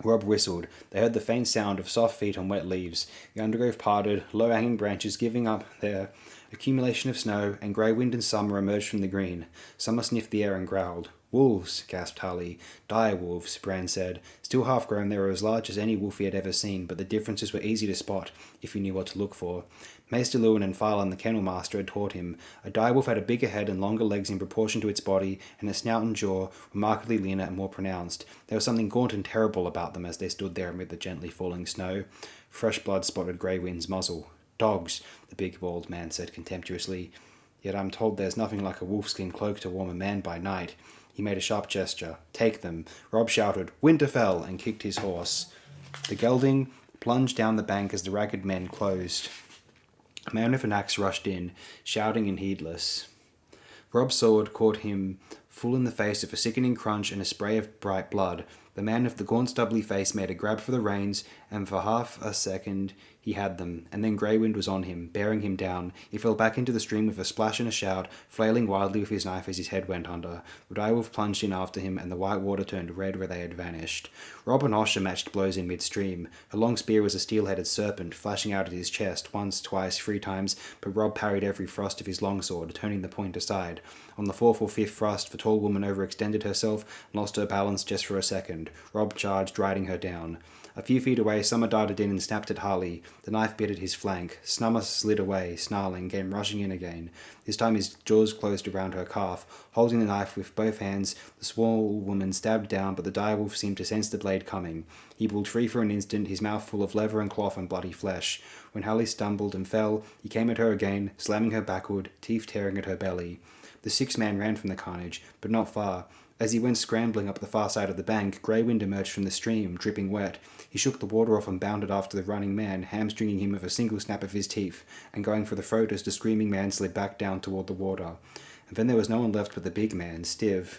Rob whistled. They heard the faint sound of soft feet on wet leaves. The undergrowth parted, low-hanging branches giving up their accumulation of snow, and grey wind and summer emerged from the green. Summer sniffed the air and growled. Wolves, gasped Harley. Dire wolves, Bran said. Still half-grown, they were as large as any wolf he had ever seen, but the differences were easy to spot, if he knew what to look for. Maester Lewin and Farlan, the kennel master, had taught him. A direwolf had a bigger head and longer legs in proportion to its body, and a snout and jaw were markedly leaner and more pronounced. There was something gaunt and terrible about them as they stood there amid the gently falling snow. Fresh blood spotted Grey Wind's muzzle. Dogs, the big bald man said contemptuously. Yet I'm told there's nothing like a wolfskin cloak to warm a man by night. He made a sharp gesture. Take them. Rob shouted, Winterfell, and kicked his horse. The gelding plunged down the bank as the ragged men closed. A man with an axe rushed in, shouting and heedless. Rob's sword caught him full in the face with a sickening crunch and a spray of bright blood. The man with the gaunt stubbly face made a grab for the reins, and for half a second he had them, and then Greywind was on him, bearing him down. He fell back into the stream with a splash and a shout, flailing wildly with his knife as his head went under. The direwolf plunged in after him, and the white water turned red where they had vanished. Rob and Osher matched blows in midstream. Her long spear was a steel-headed serpent, flashing out at his chest once, twice, 3 times, but Rob parried every thrust of his longsword, turning the point aside. On the 4th or 5th thrust, the tall woman overextended herself and lost her balance just for a second. Rob charged, riding her down. A few feet away, Summer darted in and snapped at Harley. The knife bit at his flank. Summer slid away, snarling, came rushing in again. This time his jaws closed around her calf. Holding the knife with both hands, the small woman stabbed down, but the direwolf seemed to sense the blade coming. He pulled free for an instant, his mouth full of leather and cloth and bloody flesh. When Harley stumbled and fell, he came at her again, slamming her backward, teeth tearing at her belly. The 6th man ran from the carnage, but not far. As he went scrambling up the far side of the bank, Greywind emerged from the stream, dripping wet. He shook the water off and bounded after the running man, hamstringing him with a single snap of his teeth, and going for the throat as the screaming man slid back down toward the water. And then there was no one left but the big man, Stiv.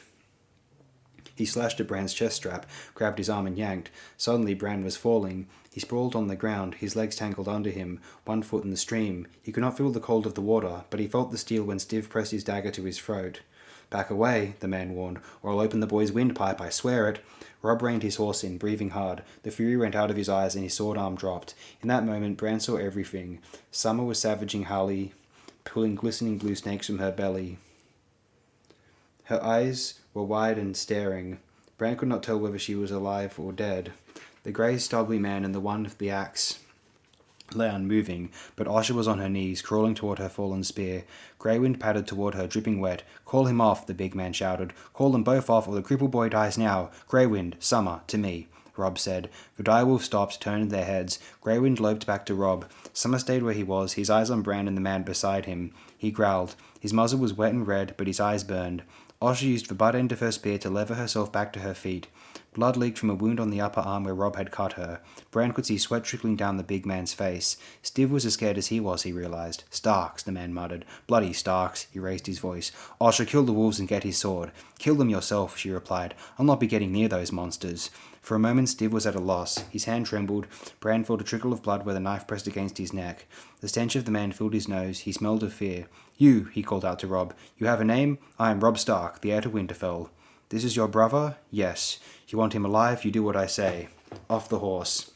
He slashed at Bran's chest strap, grabbed his arm and yanked. Suddenly Bran was falling. He sprawled on the ground, his legs tangled under him, 1 foot in the stream. He could not feel the cold of the water, but he felt the steel when Stiv pressed his dagger to his throat. "Back away," the man warned, "or I'll open the boy's windpipe, I swear it." Rob reined his horse in, breathing hard. The fury went out of his eyes and his sword arm dropped. In that moment, Bran saw everything. Summer was savaging Harley, pulling glistening blue snakes from her belly. Her eyes were wide and staring. Bran could not tell whether she was alive or dead. The grey, stubbly man and the one with the axe lay unmoving, but Osher was on her knees, crawling toward her fallen spear. Greywind padded toward her, dripping wet. "Call him off," the big man shouted. "Call them both off, or the cripple boy dies now. Greywind, Summer, to me," Rob said. The direwolf stopped, turned their heads. Greywind loped back to Rob. Summer stayed where he was, his eyes on Bran and the man beside him. He growled. His muzzle was wet and red, but his eyes burned. Osher used the butt end of her spear to lever herself back to her feet. Blood leaked from a wound on the upper arm where Rob had cut her. Bran could see sweat trickling down the big man's face. Stiv was as scared as he was, he realized. "Starks," the man muttered. "Bloody Starks," he raised his voice. "Osher, kill the wolves and get his sword." "Kill them yourself," she replied. "I'll not be getting near those monsters." For a moment Stiv was at a loss. His hand trembled. Bran felt a trickle of blood where the knife pressed against his neck. The stench of the man filled his nose. He smelled of fear. "You," he called out to Rob. "You have a name? I am Robb Stark, the heir to Winterfell." "This is your brother?" "Yes." "You want him alive? You do what I say." "Off the horse."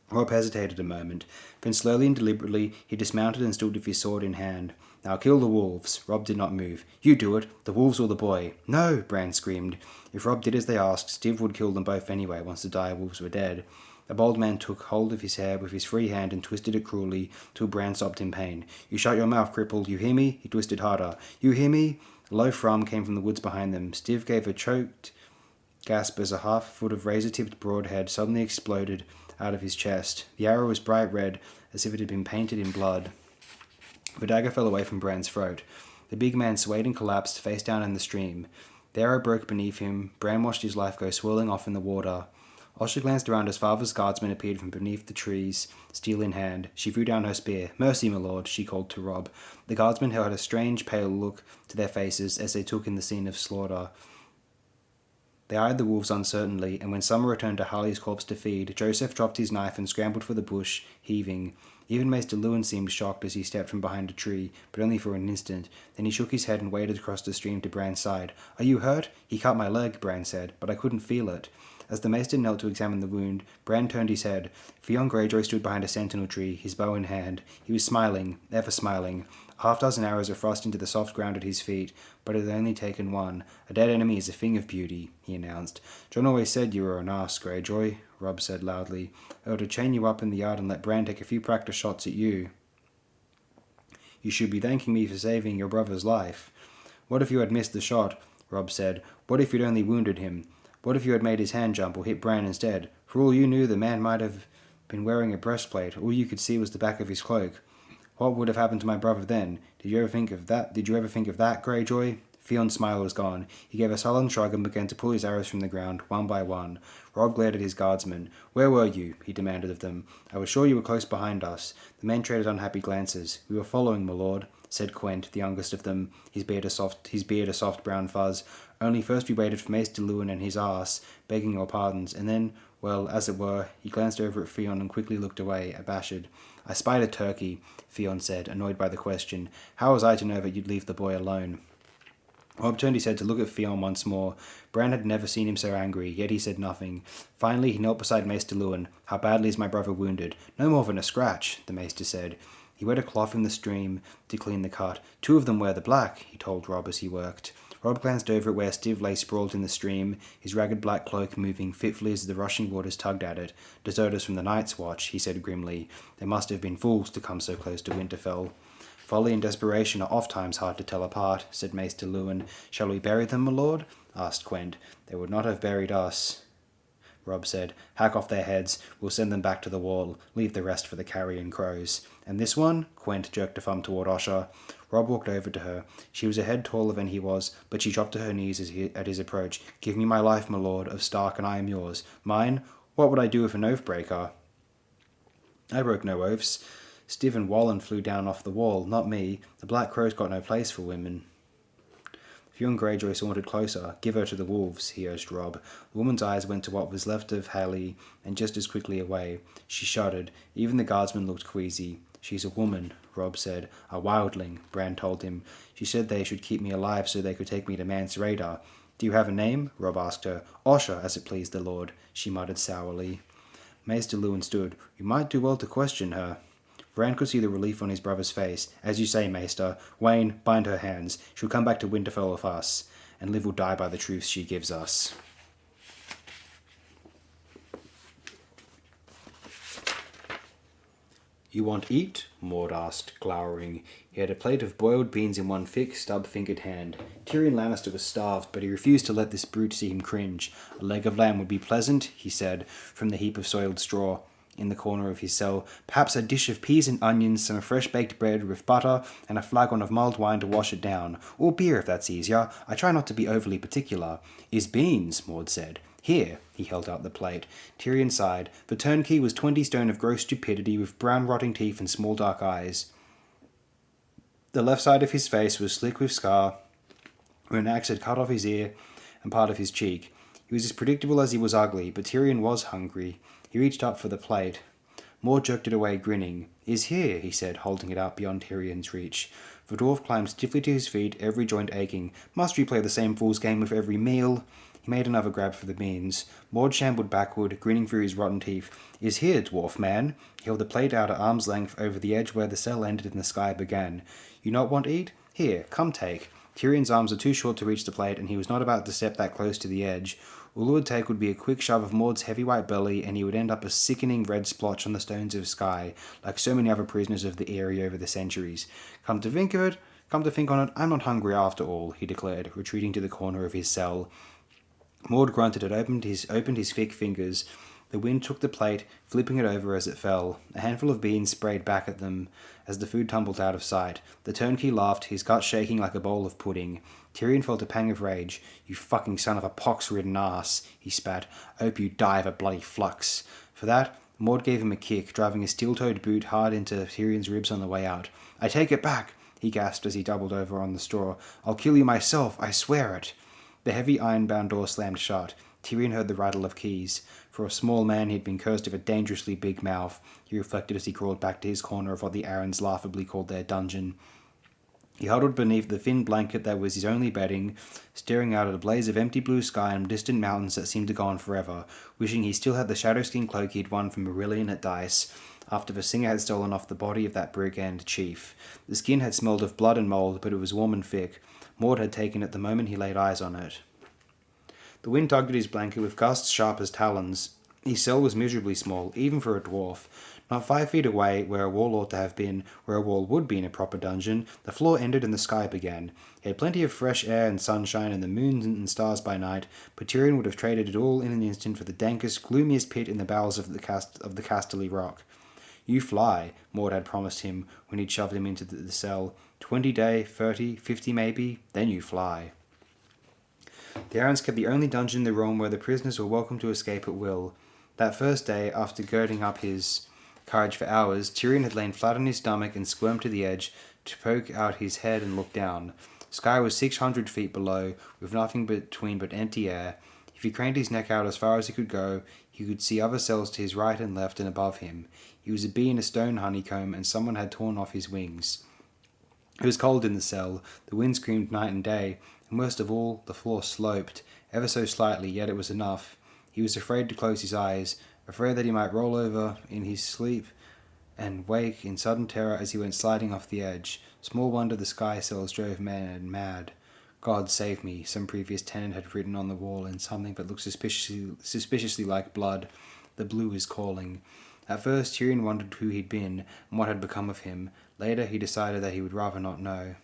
Rob hesitated a moment. Then slowly and deliberately he dismounted and stood with his sword in hand. "Now kill the wolves." Rob did not move. "You do it. The wolves or the boy." "No!" Bran screamed. If Rob did as they asked, Stiv would kill them both anyway once the dire wolves were dead. The bold man took hold of his hair with his free hand and twisted it cruelly, till Bran sobbed in pain. "You shut your mouth, cripple. You hear me?" He twisted harder. "You hear me?" A low thrum came from the woods behind them. Stiv gave a choked gasp as a half-foot of razor-tipped broadhead suddenly exploded out of his chest. The arrow was bright red, as if it had been painted in blood. The dagger fell away from Bran's throat. The big man swayed and collapsed, face down in the stream. The arrow broke beneath him. Bran watched his life go swirling off in the water. Osher glanced around as father's guardsmen appeared from beneath the trees, steel in hand. She threw down her spear. "Mercy, my lord," she called to Rob. The guardsmen held a strange, pale look to their faces as they took in the scene of slaughter. They eyed the wolves uncertainly, and when Summer returned to Harley's corpse to feed, Joseph dropped his knife and scrambled for the bush, heaving. Even Maester Lewin seemed shocked as he stepped from behind a tree, but only for an instant. Then he shook his head and waded across the stream to Bran's side. "Are you hurt?" "He cut my leg," Bran said, "but I couldn't feel it." As the maester knelt to examine the wound, Bran turned his head. Theon Greyjoy stood behind a sentinel tree, his bow in hand. He was smiling, ever smiling. A half-dozen arrows were thrust into the soft ground at his feet, but it had only taken one. "A dead enemy is a thing of beauty," he announced. "Jon always said you were an ass, Greyjoy," Robb said loudly. "I ought to chain you up in the yard and let Bran take a few practice shots at you." "You should be thanking me for saving your brother's life." "What if you had missed the shot?" Robb said. "What if you'd only wounded him? What if you had made his hand jump or hit Bran instead? For all you knew, the man might have been wearing a breastplate. All you could see was the back of his cloak. What would have happened to my brother then? Did you ever think of that, Greyjoy?" Theon's smile was gone. He gave a sullen shrug and began to pull his arrows from the ground, one by one. Robb glared at his guardsmen. "Where were you?" he demanded of them. "I was sure you were close behind us." The men traded unhappy glances. "We were following, my lord." said Quent, the youngest of them, his beard a soft brown fuzz. Only first we waited for Maester Lewin and his ass, begging your pardons, and then, well, as it were, he glanced over at Fionn and quickly looked away, abashed. I spied a turkey, Fionn said, annoyed by the question. How was I to know that you'd leave the boy alone? Rob turned his head to look at Fionn once more. Bran had never seen him so angry, yet he said nothing. Finally, he knelt beside Maester Lewin. How badly is my brother wounded? No more than a scratch, the Maester said. He wet a cloth in the stream to clean the cut. 2 of them wear the black, he told Rob as he worked. Rob glanced over at where Stiv lay sprawled in the stream, his ragged black cloak moving fitfully as the rushing waters tugged at it. Deserters from the Night's Watch, he said grimly. They must have been fools to come so close to Winterfell. Folly and desperation are oft-times hard to tell apart, said Maester Lewin. Shall we bury them, my lord? Asked Quent. They would not have buried us, Rob said. Hack off their heads. We'll send them back to the wall. Leave the rest for the carrion crows. And this one? Quent jerked a thumb toward Osha. Rob walked over to her. She was a head taller than he was, but she dropped to her knees at his approach. Give me my life, my lord, of Stark, and I am yours. Mine? What would I do with an oath-breaker? I broke no oaths. Stiv and Wallen flew down off the wall, not me. The Black Crow's got no place for women. Fionn Greyjoy sauntered closer. Give her to the wolves, he urged Rob. The woman's eyes went to what was left of Hallie, and just as quickly away. She shuddered. Even the guardsman looked queasy. She's a woman, Rob said. A wildling, Bran told him. She said they should keep me alive so they could take me to Mance Rayder. Do you have a name? Rob asked her. Osha, as it pleased the lord, she muttered sourly. Maester Lewin stood. You might do well to question her. Bran could see the relief on his brother's face. As you say, Maester. Wayne, bind her hands. She'll come back to Winterfell with us, and Liv will die by the truths she gives us. You want eat? Maud asked, glowering. He had a plate of boiled beans in one thick, stub-fingered hand. Tyrion Lannister was starved, but he refused to let this brute see him cringe. A leg of lamb would be pleasant, he said, from the heap of soiled straw in the corner of his cell. Perhaps a dish of peas and onions, some fresh-baked bread with butter, and a flagon of mulled wine to wash it down. Or beer, if that's easier. I try not to be overly particular. Is beans, Maud said. Here, he held out the plate. Tyrion sighed. The turnkey was 20 stone of gross stupidity, with brown rotting teeth and small dark eyes. The left side of his face was slick with scar, where an axe had cut off his ear and part of his cheek. He was as predictable as he was ugly, but Tyrion was hungry. He reached up for the plate. Maud jerked it away, grinning. Is here, he said, holding it out beyond Tyrion's reach. The dwarf climbed stiffly to his feet, every joint aching. Must we play the same fool's game with every meal? He made another grab for the beans. Maud shambled backward, grinning through his rotten teeth. Is here, dwarf man. He held the plate out at arm's length over the edge where the cell ended and the sky began. You not want eat? Here, come take. Tyrion's arms were too short to reach the plate, and he was not about to step that close to the edge. All it would take would be a quick shove of Maud's heavy white belly, and he would end up a sickening red splotch on the stones of Skye, like so many other prisoners of the Eyrie over the centuries. Come to think on it, I'm not hungry after all, he declared, retreating to the corner of his cell. Maud grunted and opened his thick fingers. The wind took the plate, flipping it over as it fell. A handful of beans sprayed back at them as the food tumbled out of sight. The turnkey laughed, his gut shaking like a bowl of pudding. Tyrion felt a pang of rage. You fucking son of a pox-ridden ass, he spat. I hope you die of a bloody flux. For that, Maud gave him a kick, driving a steel-toed boot hard into Tyrion's ribs on the way out. I take it back, he gasped as he doubled over on the straw. I'll kill you myself, I swear it. The heavy iron-bound door slammed shut. Tyrion heard the rattle of keys. For a small man, he had been cursed with a dangerously big mouth, he reflected as he crawled back to his corner of what the Arryns laughably called their dungeon. He huddled beneath the thin blanket that was his only bedding, staring out at a blaze of empty blue sky and distant mountains that seemed to go on forever, wishing he still had the shadow-skin cloak he'd won from Marillion at Dice, after the singer had stolen off the body of that brigand chief. The skin had smelled of blood and mould, but it was warm and thick. Maud had taken it the moment he laid eyes on it. The wind tugged at his blanket with gusts sharp as talons. His cell was miserably small, even for a dwarf. Not 5 feet away, where a wall ought to have been, where a wall would be in a proper dungeon, the floor ended and the sky began. He had plenty of fresh air and sunshine and the moon and stars by night, but Tyrion would have traded it all in an instant for the dankest, gloomiest pit in the bowels of the Casterly Rock. You fly, Maud had promised him when he'd shoved him into the cell. 20 day, 30, 50 maybe, then you fly. The Arryns kept the only dungeon in the realm where the prisoners were welcome to escape at will. That first day, after girding up his courage for hours, Tyrion had lain flat on his stomach and squirmed to the edge to poke out his head and look down. Sky was 600 feet below, with nothing between but empty air. If he craned his neck out as far as he could go, he could see other cells to his right and left and above him. He was a bee in a stone honeycomb, and someone had torn off his wings. It was cold in the cell. The wind screamed night and day, and worst of all, the floor sloped, ever so slightly, yet it was enough. He was afraid to close his eyes, afraid that he might roll over in his sleep and wake in sudden terror as he went sliding off the edge. Small wonder the sky cells drove men mad. "God save me," some previous tenant had written on the wall in something that looked suspiciously like blood. The blue is calling. At first, Tyrion wondered who he'd been and what had become of him. Later, he decided that he would rather not know.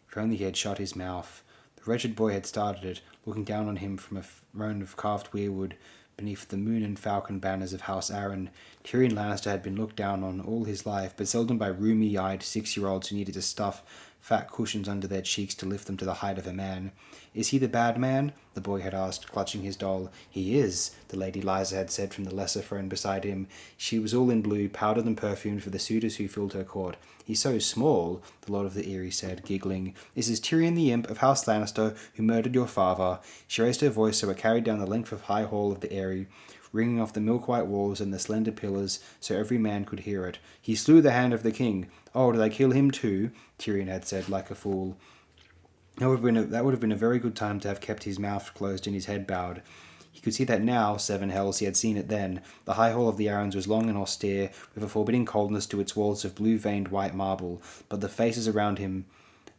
If only he had shut his mouth. The wretched boy had started it, looking down on him from a throne of carved weirwood beneath the moon and falcon banners of House Arryn. Tyrion Lannister had been looked down on all his life, but seldom by roomy-eyed 6-year-olds who needed to stuff fat cushions under their cheeks to lift them to the height of a man. "Is he the bad man?" the boy had asked, clutching his doll. "He is," the Lady Lysa had said from the lesser throne beside him. She was all in blue, powdered and perfumed for the suitors who filled her court. "He's so small," the Lord of the Eyrie said, giggling. "This is Tyrion the Imp of House Lannister, who murdered your father." She raised her voice so it carried down the length of high hall of the Eyrie, ringing off the milk-white walls and the slender pillars so every man could hear it. "He slew the hand of the king. Oh, did I kill him too?" Tyrion had said, like a fool. That would have been a very good time to have kept his mouth closed and his head bowed. He could see that now, 7 hells, he had seen it then. The high hall of the Arryns was long and austere, with a forbidding coldness to its walls of blue-veined white marble, but the faces around him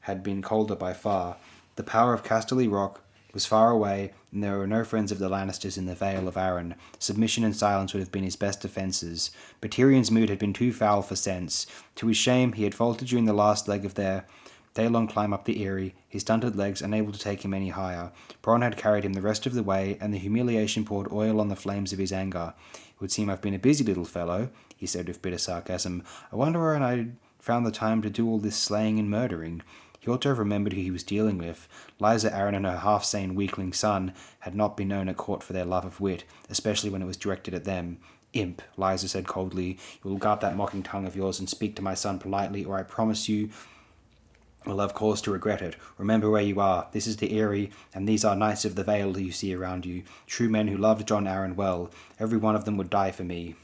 had been colder by far. The power of Casterly Rock was far away, and there were no friends of the Lannisters in the Vale of Arryn. Submission and silence would have been his best defences. But Tyrion's mood had been too foul for sense. To his shame, he had faltered during the last leg of their day-long climb up the Eyrie, his stunted legs unable to take him any higher. Bronn had carried him the rest of the way, and the humiliation poured oil on the flames of his anger. "It would seem I've been a busy little fellow," he said with bitter sarcasm. "I wonder where I found the time to do all this slaying and murdering." He ought to have remembered who he was dealing with. Lysa Arryn and her half-sane weakling son had not been known at court for their love of wit, especially when it was directed at them. "Imp," Lysa said coldly, "you will guard that mocking tongue of yours and speak to my son politely, or I promise you will have cause to regret it. Remember where you are. This is the Eyrie, and these are knights of the Vale you see around you. True men who loved Jon Arryn well. Every one of them would die for me.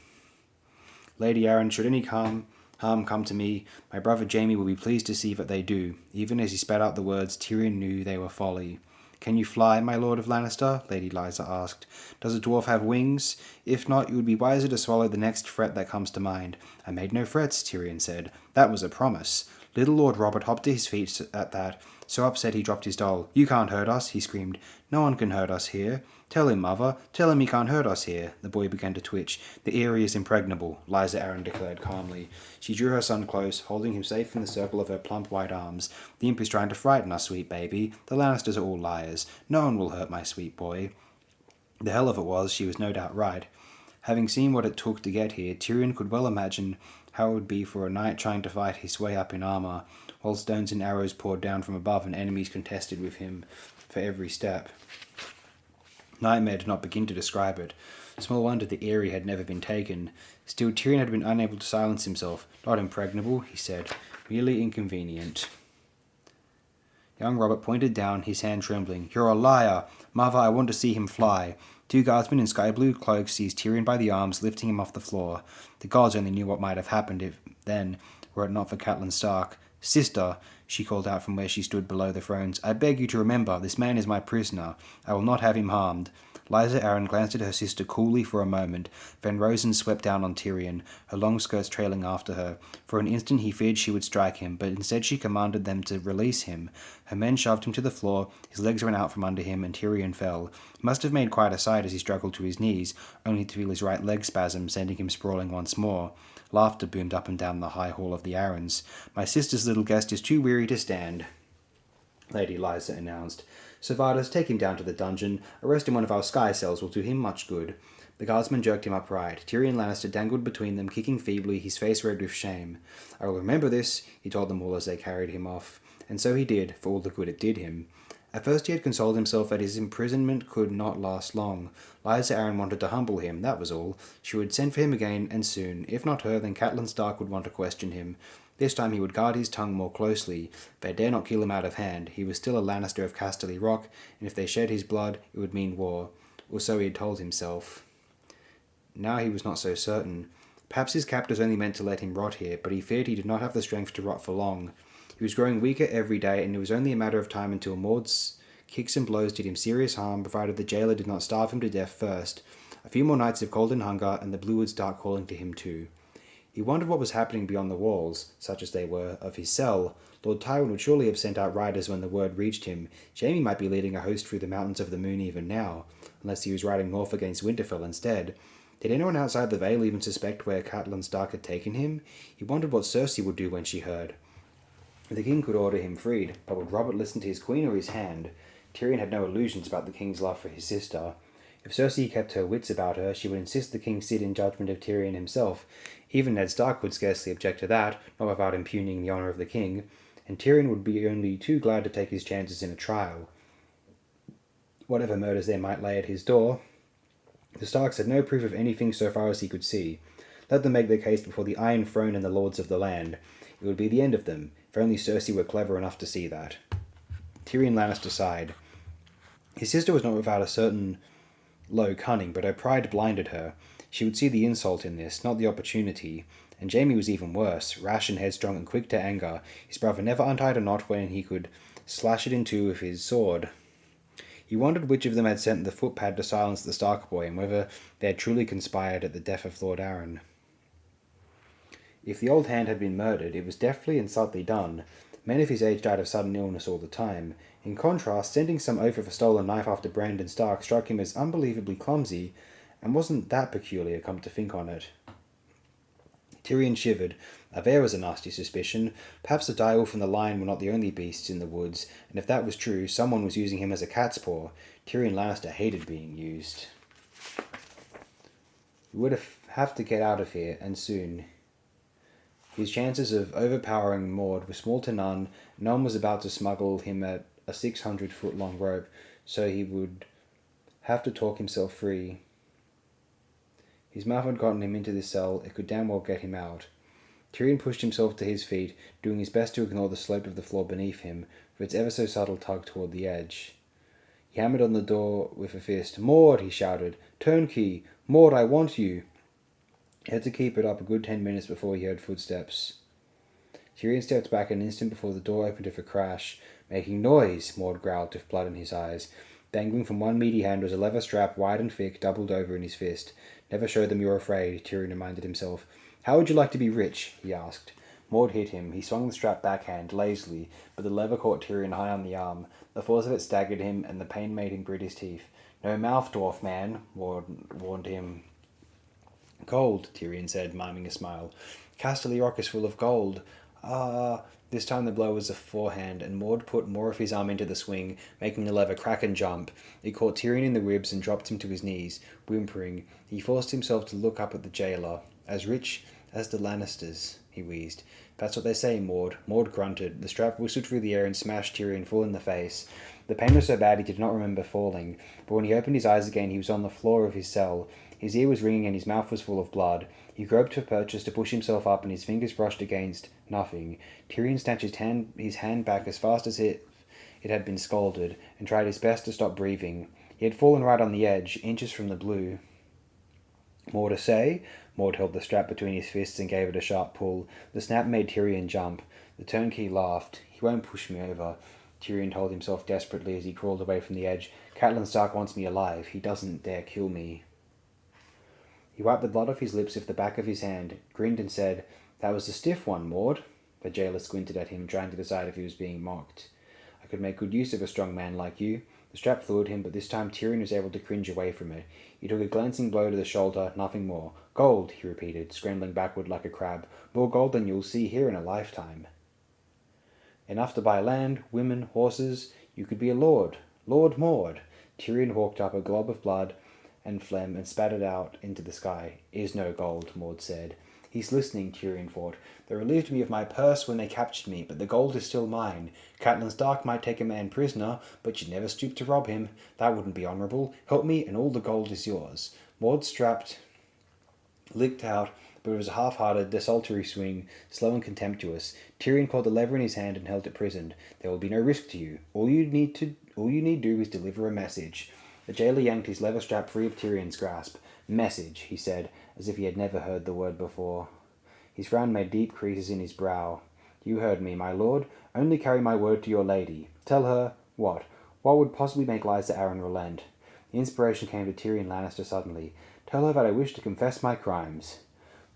Lady Arryn, should any harm come to me, my brother Jaime will be pleased to see that they do." Even as he spat out the words, Tyrion knew they were folly. "Can you fly, my lord of Lannister?" Lady Lysa asked. "Does a dwarf have wings? If not, you would be wiser to swallow the next threat that comes to mind." "I made no threats," Tyrion said. "That was a promise." Little Lord Robert hopped to his feet at that, so upset he dropped his doll. "You can't hurt us," he screamed. "No one can hurt us here." "Tell him, mother. Tell him he can't hurt us here." The boy began to twitch. "The Eyrie is impregnable," Lysa Arryn declared calmly. She drew her son close, holding him safe in the circle of her plump white arms. "The imp is trying to frighten us, sweet baby. The Lannisters are all liars. No one will hurt my sweet boy." The hell of it was, she was no doubt right. Having seen what it took to get here, Tyrion could well imagine how it would be for a knight trying to fight his way up in armour, while stones and arrows poured down from above and enemies contested with him for every step. Nightmare did not begin to describe it. Small wonder the Eyrie had never been taken. Still, Tyrion had been unable to silence himself. "Not impregnable," he said. "Merely inconvenient." Young Robert pointed down, his hand trembling. "You're a liar! Mother, I want to see him fly." 2 guardsmen in sky-blue cloaks seized Tyrion by the arms, lifting him off the floor. The gods only knew what might have happened then, were it not for Catelyn Stark. "Sister," she called out from where she stood below the thrones, "I beg you to remember, this man is my prisoner. I will not have him harmed." Lysa Arryn glanced at her sister coolly for a moment, then rose and swept down on Tyrion, her long skirts trailing after her. For an instant he feared she would strike him, but instead she commanded them to release him. Her men shoved him to the floor, his legs ran out from under him, and Tyrion fell. He must have made quite a sight as he struggled to his knees, only to feel his right leg spasm, sending him sprawling once more. Laughter boomed up and down the high hall of the Arryns. "My sister's little guest is too weary to stand," Lady Lysa announced. "Servatus, take him down to the dungeon. Arrest in one of our sky cells will do him much good." The guardsman jerked him upright. Tyrion Lannister dangled between them, kicking feebly, his face red with shame. "I will remember this," he told them all as they carried him off. And so he did, for all the good it did him. At first he had consoled himself that his imprisonment could not last long. Lysa Arryn wanted to humble him, that was all. She would send for him again, and soon. If not her, then Catelyn Stark would want to question him. This time he would guard his tongue more closely. They dare not kill him out of hand. He was still a Lannister of Casterly Rock, and if they shed his blood, it would mean war. Or so he had told himself. Now he was not so certain. Perhaps his captors only meant to let him rot here, but he feared he did not have the strength to rot for long. He was growing weaker every day, and it was only a matter of time until Maud's kicks and blows did him serious harm, provided the jailer did not starve him to death first. A few more nights of cold and hunger, and the Blue would start calling to him too. He wondered what was happening beyond the walls, such as they were, of his cell. Lord Tywin would surely have sent out riders when the word reached him. Jaime might be leading a host through the Mountains of the Moon even now, unless he was riding north against Winterfell instead. Did anyone outside the Vale even suspect where Catelyn Stark had taken him? He wondered what Cersei would do when she heard. The king could order him freed, but would Robert listen to his queen or his hand? Tyrion had no illusions about the king's love for his sister. If Cersei kept her wits about her, she would insist the king sit in judgment of Tyrion himself. Even Ned Stark would scarcely object to that, not without impugning the honour of the king, and Tyrion would be only too glad to take his chances in a trial. Whatever murders there might lay at his door, the Starks had no proof of anything so far as he could see. Let them make their case before the Iron Throne and the Lords of the Land. It would be the end of them, if only Cersei were clever enough to see that. Tyrion Lannister sighed. His sister was not without a certain low cunning, but her pride blinded her. She would see the insult in this, not the opportunity. And Jaime was even worse, rash and headstrong and quick to anger. His brother never untied a knot when he could slash it in two with his sword. He wondered which of them had sent the footpad to silence the Stark boy, and whether they had truly conspired at the death of Lord Arryn. If the old hand had been murdered, it was deftly and subtly done. Men of his age died of sudden illness all the time. In contrast, sending some oath of a stolen knife after Brandon Stark struck him as unbelievably clumsy, and wasn't that peculiar, come to think on it. Tyrion shivered. There was a nasty suspicion. Perhaps the direwolf and the lion were not the only beasts in the woods, and if that was true, someone was using him as a cat's paw. Tyrion Lannister hated being used. He would have to get out of here, and soon. His chances of overpowering Maud were small to none. No one was about to smuggle him at a 600-foot-long rope, so he would have to talk himself free. His mouth had gotten him into this cell, it could damn well get him out. Tyrion pushed himself to his feet, doing his best to ignore the slope of the floor beneath him, with its ever so subtle tug toward the edge. He hammered on the door with a fist. "Maud!" he shouted. "Turnkey! Maud, I want you!" He had to keep it up a good 10 minutes before he heard footsteps. Tyrion stepped back an instant before the door opened with a crash. "Making noise," Maud growled with blood in his eyes. Dangling from one meaty hand was a leather strap, wide and thick, doubled over in his fist. "Never show them you're afraid," Tyrion reminded himself. "How would you like to be rich?" he asked. Maud hit him. He swung the strap backhand, lazily, but the lever caught Tyrion high on the arm. The force of it staggered him, and the pain made him grit his teeth. "No mouth, dwarf man," Maud warned him. "Gold," Tyrion said, miming a smile. "Casterly Rock is full of gold. Ah." This time the blow was a forehand, and Maud put more of his arm into the swing, making the lever crack and jump. It caught Tyrion in the ribs and dropped him to his knees. Whimpering, he forced himself to look up at the jailer. "As rich as the Lannisters," he wheezed. "That's what they say, Maud." Maud grunted. The strap whistled through the air and smashed Tyrion full in the face. The pain was so bad he did not remember falling, but when he opened his eyes again he was on the floor of his cell. His ear was ringing and his mouth was full of blood. He groped for purchase to push himself up, and his fingers brushed against nothing. Tyrion snatched his hand back as fast as it had been scalded, and tried his best to stop breathing. He had fallen right on the edge, inches from the blue. "More to say?" Maud held the strap between his fists and gave it a sharp pull. The snap made Tyrion jump. The turnkey laughed. "He won't push me over," Tyrion told himself desperately as he crawled away from the edge. "Catelyn Stark wants me alive. He doesn't dare kill me." He wiped the blood off his lips with the back of his hand, grinned and said, "That was a stiff one, Maud." The jailer squinted at him, trying to decide if he was being mocked. "I could make good use of a strong man like you." The strap floored him, but this time Tyrion was able to cringe away from it. He took a glancing blow to the shoulder, nothing more. "Gold," he repeated, scrambling backward like a crab. "More gold than you'll see here in a lifetime." "Enough to buy land, women, horses. You could be a lord. Lord Maud." Tyrion hawked up a glob of blood and phlegm and spat it out into the sky. "Is no gold," Maud said. "He's listening," Tyrion thought. "They relieved me of my purse when they captured me, but the gold is still mine. Catelyn Stark might take a man prisoner, but she'd never stoop to rob him. That wouldn't be honourable. Help me, and all the gold is yours." Maud's strap licked out but it was a half-hearted, desultory swing, slow and contemptuous. Tyrion caught the lever in his hand and held it prisoned. There will be no risk to you. All you need do is deliver a message. The jailer yanked his leather strap free of Tyrion's grasp. Message, he said, as if he had never heard the word before. His frown made deep creases in his brow. You heard me, my lord. Only carry my word to your lady. Tell her, what? What would possibly make Lysa Arryn relent? The inspiration came to Tyrion Lannister suddenly. Tell her that I wish to confess my crimes.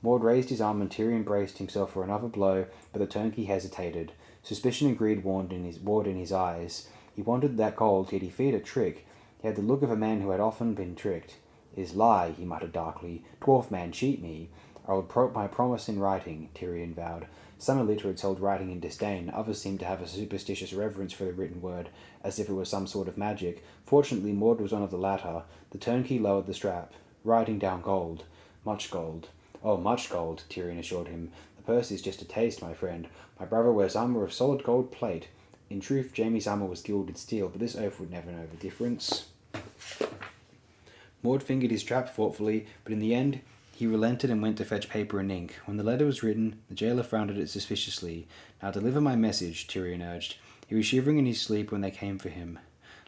Mord raised his arm and Tyrion braced himself for another blow, but the turnkey hesitated. Suspicion and greed warred in his eyes. He wanted that gold, yet he feared a trick. He had the look of a man who had often been tricked. It is lie, he muttered darkly. Dwarf man, cheat me. I will put my promise in writing, Tyrion vowed. Some illiterates held writing in disdain, others seemed to have a superstitious reverence for the written word, as if it was some sort of magic. Fortunately, Mord was one of the latter. The turnkey lowered the strap. Writing down gold. Much gold. Oh, much gold, Tyrion assured him. The purse is just a taste, my friend. My brother wears armor of solid gold plate. In truth, Jaime's armor was gilded steel, but this oath would never know the difference. Mord fingered his strap thoughtfully, but in the end, he relented and went to fetch paper and ink. When the letter was written, the jailer frowned at it suspiciously. Now deliver my message, Tyrion urged. He was shivering in his sleep when they came for him.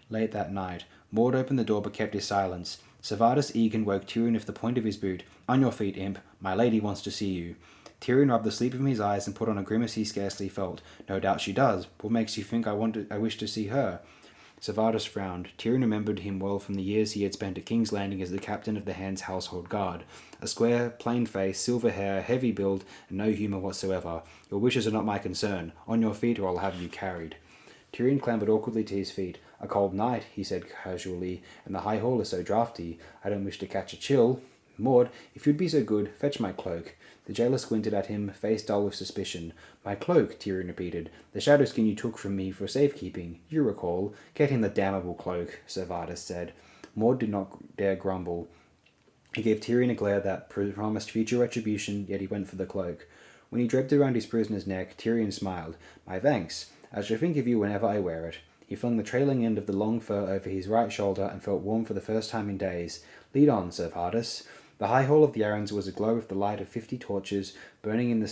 Late that night, Mord opened the door but kept his silence. Servatus Egan woke Tyrion with the point of his boot. On your feet, imp. My lady wants to see you. Tyrion rubbed the sleep from his eyes and put on a grimace he scarcely felt. No doubt she does. What makes you think I wish to see her? Servatus frowned. Tyrion remembered him well from the years he had spent at King's Landing as the captain of the Hand's household guard. A square, plain face, silver hair, heavy build, and no humour whatsoever. Your wishes are not my concern. On your feet, or I'll have you carried. Tyrion clambered awkwardly to his feet. A cold night, he said casually, and the high hall is so draughty. I don't wish to catch a chill. Mord, if you'd be so good, fetch my cloak. The jailer squinted at him, face dull with suspicion. My cloak, Tyrion repeated. The shadow skin you took from me for safekeeping. You recall. Get him the damnable cloak, Servatus said. Mord did not dare grumble. He gave Tyrion a glare that promised future retribution, yet he went for the cloak. When he draped it around his prisoner's neck, Tyrion smiled. My thanks. I shall think of you whenever I wear it. He flung the trailing end of the long fur over his right shoulder and felt warm for the first time in days. Lead on, Servatus. The high hall of the Arryns was aglow with the light of 50 torches burning in the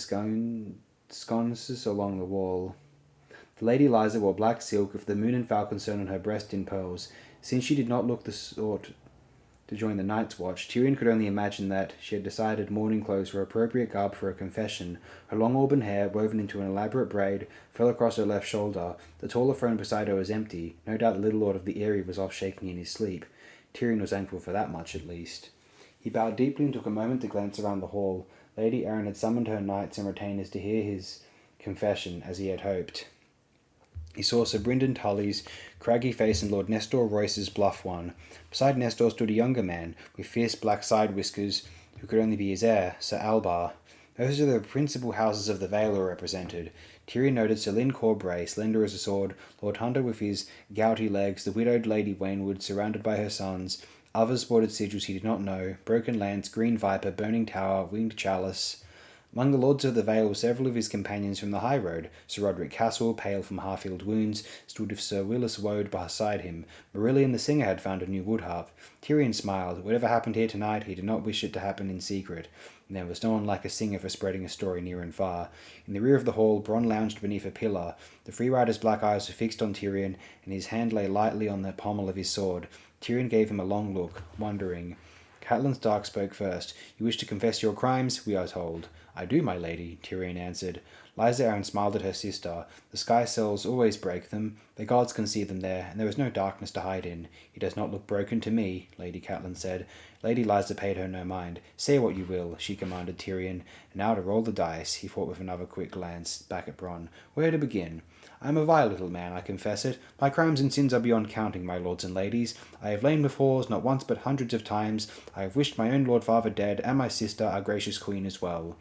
sconces along the wall. The Lady Lysa wore black silk with the moon and falcon sewn on her breast in pearls. Since she did not look the sort to join the Night's Watch, Tyrion could only imagine that she had decided mourning clothes were appropriate garb for a confession. Her long auburn hair, woven into an elaborate braid, fell across her left shoulder. The taller throne beside her was empty. No doubt the little lord of the Eyrie was off shaking in his sleep. Tyrion was thankful for that much, at least. He bowed deeply and took a moment to glance around the hall. Lady Arryn had summoned her knights and retainers to hear his confession, as he had hoped. He saw Sir Brynden Tully's craggy face and Lord Nestor Royce's bluff one. Beside Nestor stood a younger man, with fierce black side whiskers, who could only be his heir, Sir Albar. Those are the principal houses of the Vale were represented. Tyrion noted Sir Lyn Corbray, slender as a sword, Lord Hunter with his gouty legs, the widowed Lady Waynwood surrounded by her sons. Others sported sigils he did not know, Broken Lance, Green Viper, Burning Tower, Winged Chalice. Among the lords of the Vale were several of his companions from the high road. Sir Roderick Castle, pale from half-healed wounds, stood with Sir Willis Woade beside him. Marillion the singer had found a new wood harp. Tyrion smiled. Whatever happened here tonight, he did not wish it to happen in secret. And there was no one like a singer for spreading a story near and far. In the rear of the hall, Bronn lounged beneath a pillar. The free rider's black eyes were fixed on Tyrion, and his hand lay lightly on the pommel of his sword. Tyrion gave him a long look, wondering. Catelyn Stark spoke first. You wish to confess your crimes, we are told. I do, my lady, Tyrion answered. Lysa Arryn smiled at her sister. The sky cells always break them. The gods can see them there, and there is no darkness to hide in. He does not look broken to me, Lady Catelyn said. Lady Lysa paid her no mind. Say what you will, she commanded Tyrion. And now to roll the dice, he thought with another quick glance back at Bronn. Where to begin? I am a vile little man, I confess it. My crimes and sins are beyond counting, my lords and ladies. I have lain with whores not once but hundreds of times. I have wished my own lord father dead, and my sister, our gracious queen, as well.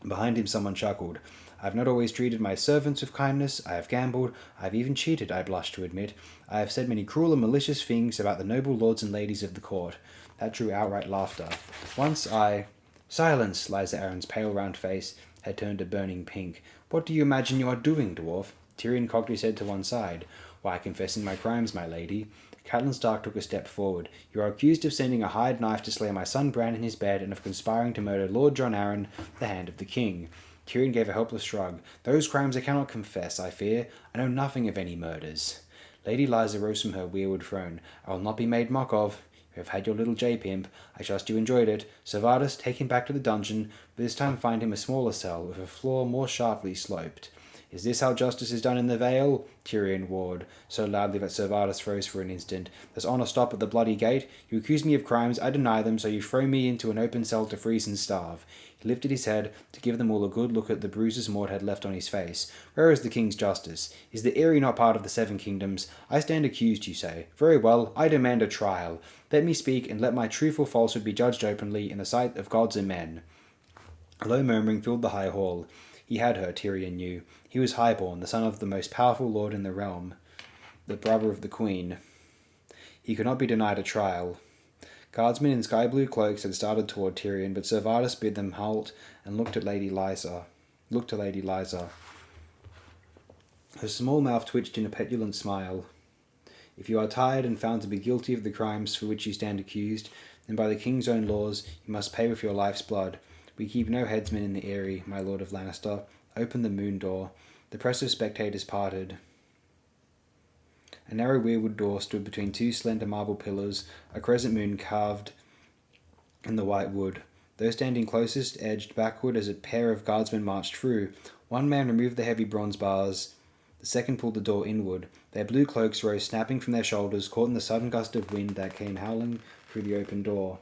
Behind him someone chuckled. I have not always treated my servants with kindness. I have gambled. I have even cheated, I blush to admit. I have said many cruel and malicious things about the noble lords and ladies of the court. That drew outright laughter. Once I... Silence! Lysa Arryn's pale round face had turned a burning pink. What do you imagine you are doing, dwarf? Tyrion cocked his head to one side. Why, confessing my crimes, my lady. Catelyn Stark took a step forward. You are accused of sending a hired knife to slay my son Bran in his bed, and of conspiring to murder Lord John Arryn, the Hand of the King. Tyrion gave a helpless shrug. Those crimes I cannot confess, I fear. I know nothing of any murders. Lady Lysa rose from her weirwood throne. I will not be made mock of. You have had your little J-pimp. I trust you enjoyed it. Servatus, take him back to the dungeon, but this time find him a smaller cell, with a floor more sharply sloped. Is this how justice is done in the Vale? Tyrion roared, so loudly that Servatus froze for an instant. Does honour stop at the bloody gate? You accuse me of crimes, I deny them, so you throw me into an open cell to freeze and starve. He lifted his head to give them all a good look at the bruises Mord had left on his face. Where is the king's justice? Is the Eyrie not part of the Seven Kingdoms? I stand accused, you say. Very well, I demand a trial. Let me speak, and let my truth or falsehood be judged openly in the sight of gods and men. A low murmuring filled the high hall. He had her, Tyrion knew. He was highborn, the son of the most powerful lord in the realm, the brother of the queen. He could not be denied a trial. Guardsmen in sky-blue cloaks had started toward Tyrion, but Servatus bid them halt and looked to Lady Lysa. Her small mouth twitched in a petulant smile. If you are tired and found to be guilty of the crimes for which you stand accused, then by the king's own laws you must pay with your life's blood. We keep no headsmen in the Eyrie, my lord of Lannister. Open the moon door. The press of spectators parted. A narrow weirwood door stood between two slender marble pillars, a crescent moon carved in the white wood. Those standing closest edged backward as a pair of guardsmen marched through. One man removed the heavy bronze bars. The second pulled the door inward. Their blue cloaks rose snapping from their shoulders, caught in the sudden gust of wind that came howling through the open door.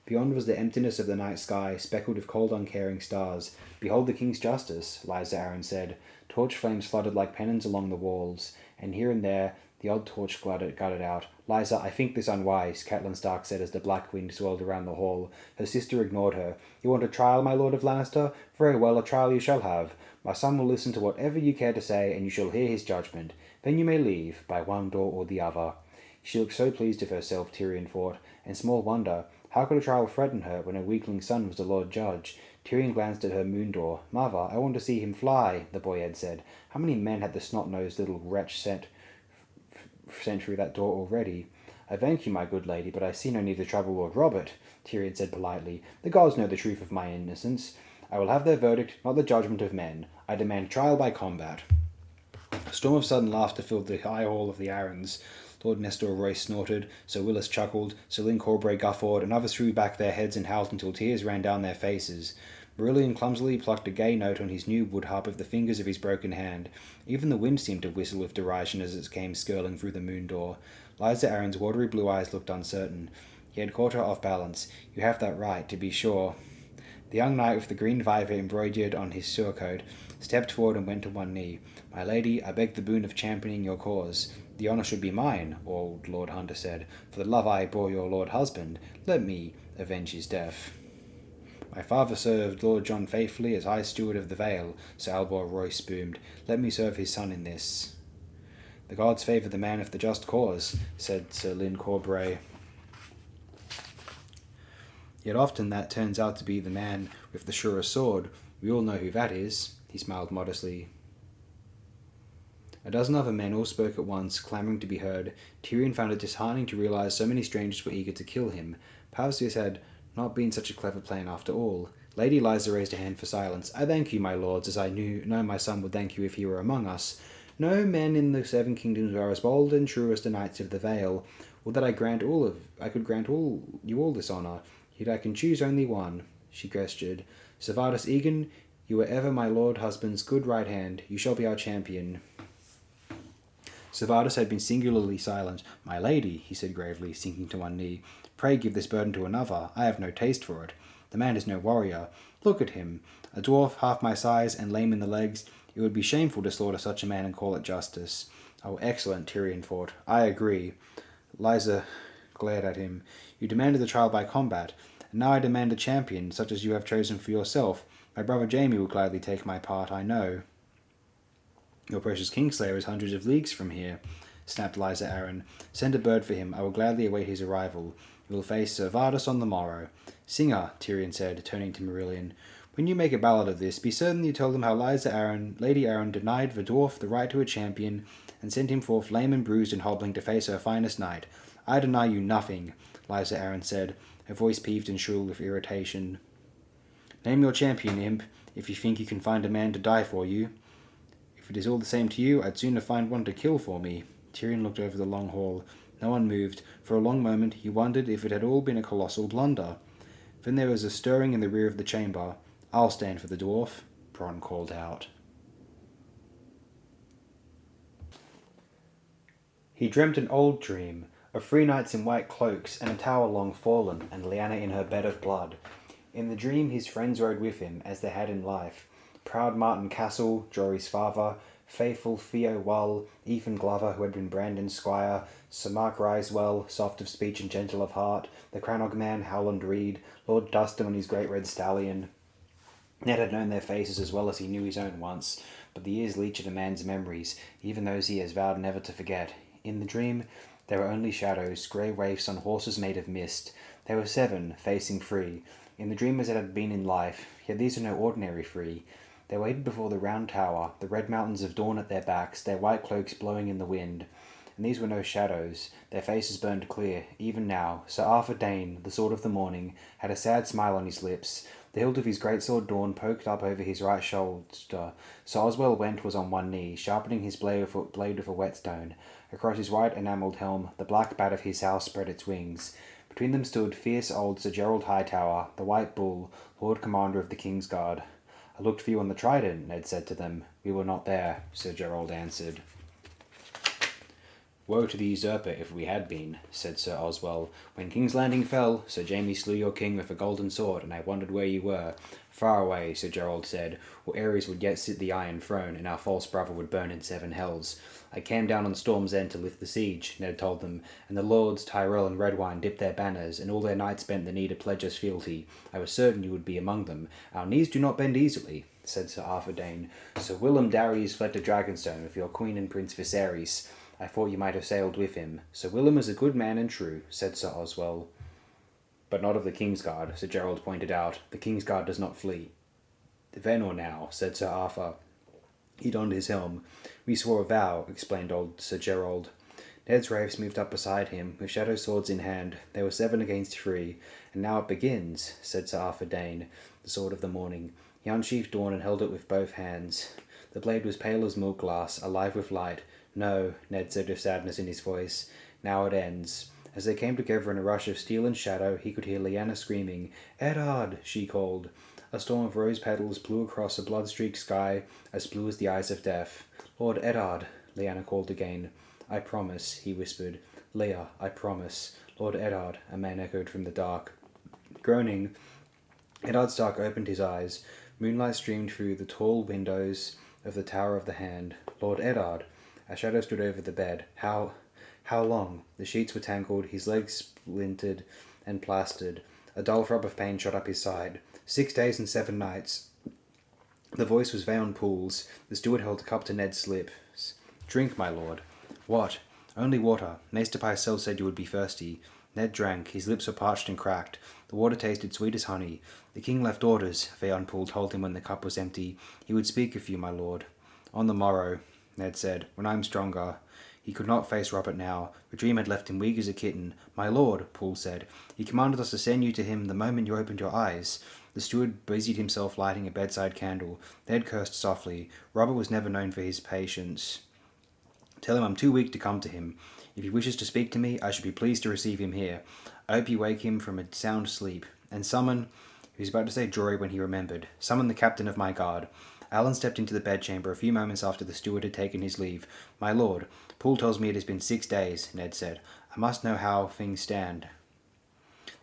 Beyond was the emptiness of the night sky, speckled with cold, uncaring stars. Behold the king's justice, Lysa Arryn said. Torch flames fluttered like pennons along the walls, and here and there the odd torch guttered out. Lysa, I think this unwise, Catelyn Stark said as the black wind swirled around the hall. Her sister ignored her. You want a trial, my lord of Lannister? Very well, a trial you shall have. My son will listen to whatever you care to say, and you shall hear his judgment. Then you may leave, by one door or the other. She looked so pleased of herself, Tyrion thought, and small wonder. How could a trial threaten her when her weakling son was the Lord Judge? Tyrion glanced at her moon door. Mother, I want to see him fly, the boy had said. How many men had the snot-nosed little wretch sent through that door already? I thank you, my good lady, but I see no need to trouble Lord Robert, Tyrion said politely. The gods know the truth of my innocence. I will have their verdict, not the judgment of men. I demand trial by combat. A storm of sudden laughter filled the high hall of the Arryns. Lord Nestor Royce snorted, Sir Willis chuckled, Sir Lyn Corbray guffawed, and others threw back their heads and howled until tears ran down their faces. Marillion clumsily plucked a gay note on his new wood harp with the fingers of his broken hand. Even the wind seemed to whistle with derision as it came skirling through the moon door. Lysa Arryn's watery blue eyes looked uncertain. He had caught her off balance. You have that right, to be sure. The young knight with the green viver embroidered on his surcoat stepped forward and went to one knee. My lady, I beg the boon of championing your cause. The honour should be mine, old Lord Hunter said. For the love I bore your lord husband, let me avenge his death. My father served Lord John faithfully as High Steward of the Vale, Sir Albor Royce boomed. Let me serve his son in this. The gods favour the man of the just cause, said Sir Lyn Corbray. Yet often that turns out to be the man with the surest sword. We all know who that is. He smiled modestly. A dozen other men all spoke at once, clamouring to be heard. Tyrion found it disheartening to realize so many strangers were eager to kill him. Perhaps this had not been such a clever plan after all. Lady Lysa raised a hand for silence. I thank you, my lords, as I know my son would thank you if he were among us. No men in the Seven Kingdoms are as bold and true as the Knights of the Vale. Would that I could grant you all this honour, yet I can choose only one. She gestured. Servatus Egan, you were ever my lord husband's good right hand. You shall be our champion. Servatus had been singularly silent. My lady, he said gravely, sinking to one knee, pray give this burden to another. I have no taste for it. The man is no warrior. Look at him, a dwarf half my size and lame in the legs. It would be shameful to slaughter such a man and call it justice. Oh, excellent, Tyrion thought. I agree. Lysa glared at him. You demanded the trial by combat, and now I demand a champion, such as you have chosen for yourself. My brother Jaime will gladly take my part, I know. Your precious Kingslayer is hundreds of leagues from here, snapped Lysa Arryn. Send a bird for him. I will gladly await his arrival. You will face Sir Vardis on the morrow. Singer, Tyrion said, turning to Marillion, when you make a ballad of this, be certain you tell them how Lysa Arryn, Lady Arryn, denied the dwarf the right to a champion, and sent him forth lame and bruised and hobbling to face her finest knight. I deny you nothing, Liza Aaron said, her voice peeved and shrill with irritation. Name your champion, imp, if you think you can find a man to die for you. If it is all the same to you, I'd sooner find one to kill for me. Tyrion looked over the long hall. No one moved. For a long moment he wondered if it had all been a colossal blunder. Then there was a stirring in the rear of the chamber. I'll stand for the dwarf, Bronn called out. He dreamt an old dream, of 3 knights in white cloaks and a tower long fallen, and Lyanna in her bed of blood. In the dream his friends rode with him, as they had in life. Proud Martin Castle, Jory's father, faithful Theo Wull, Ethan Glover, who had been Brandon's squire, Sir Mark Risewell, soft of speech and gentle of heart, the Crannog man, Howland Reed, Lord Dustin on his great red stallion. Ned had known their faces as well as he knew his own once, but the years leech at a man's memories, even those he has vowed never to forget. In the dream, there were only shadows, grey waifs on horses made of mist. There were 7, facing 3. In the dream as it had been in life, yet these are no ordinary 3. They waited before the round tower, the red mountains of dawn at their backs, their white cloaks blowing in the wind. And these were no shadows. Their faces burned clear. Even now, Sir Arthur Dane, the Sword of the Morning, had a sad smile on his lips. The hilt of his greatsword Dawn poked up over his right shoulder. Sir Oswell Went was on one knee, sharpening his blade with a whetstone. Across his white enamelled helm, the black bat of his house spread its wings. Between them stood fierce old Sir Gerald Hightower, the White Bull, Lord Commander of the King's Guard. I looked for you on the Trident, Ned said to them. We were not there, Sir Gerald answered. Woe to the usurper if we had been, said Sir Oswell. When King's Landing fell, Sir Jamie slew your king with a golden sword, and I wondered where you were. Far away, Sir Gerald said, or Ares would yet sit the Iron Throne, and our false brother would burn in 7 hells. I came down on Storm's End to lift the siege, Ned told them, and the lords Tyrell and Redwine dipped their banners, and all their knights bent the knee to pledge us fealty. I was certain you would be among them. Our knees do not bend easily, said Sir Arthur Dane. Sir Willem Darius fled to Dragonstone with your queen and Prince Viserys. I thought you might have sailed with him. Sir Willem is a good man and true, said Sir Oswell. But not of the King's Guard, Sir Gerald pointed out. The King's Guard does not flee. Then or now, said Sir Arthur. He donned his helm. We swore a vow, explained old Sir Gerald. Ned's wraiths moved up beside him, with shadow swords in hand. They were 7 against 3. And now it begins, said Sir Arthur Dane, the Sword of the Morning. He unsheathed Dawn and held it with both hands. The blade was pale as milk glass, alive with light. No, Ned said with sadness in his voice. Now it ends. As they came together in a rush of steel and shadow, he could hear Lyanna screaming. Eddard, she called. A storm of rose petals blew across a blood-streaked sky, as blue as the eyes of death. Lord Eddard, Lyanna called again. I promise, he whispered. Leah, I promise. Lord Eddard, a man echoed from the dark. Groaning, Eddard Stark opened his eyes. Moonlight streamed through the tall windows of the Tower of the Hand. Lord Eddard. A shadow stood over the bed. How long? The sheets were tangled, his legs splintered and plastered. A dull throb of pain shot up his side. 6 days and 7 nights. The voice was Vaon Poole's. The steward held a cup to Ned's lips. Drink, my lord. What? Only water. Maester Pycelle said you would be thirsty. Ned drank. His lips were parched and cracked. The water tasted sweet as honey. The king left orders, Vaon Poole told him when the cup was empty. He would speak of you, my lord. On the morrow, Ned said, when I am stronger. He could not face Robert now. The dream had left him weak as a kitten. My lord, Poole said, he commanded us to send you to him the moment you opened your eyes. The steward busied himself lighting a bedside candle. Ned cursed softly. Robert was never known for his patience. Tell him I'm too weak to come to him. If he wishes to speak to me, I should be pleased to receive him here. I hope you wake him from a sound sleep. And summon... He was about to say Jory when he remembered. Summon the captain of my guard. Alan stepped into the bedchamber a few moments after the steward had taken his leave. My lord, Poole tells me it has been 6 days, Ned said. I must know how things stand.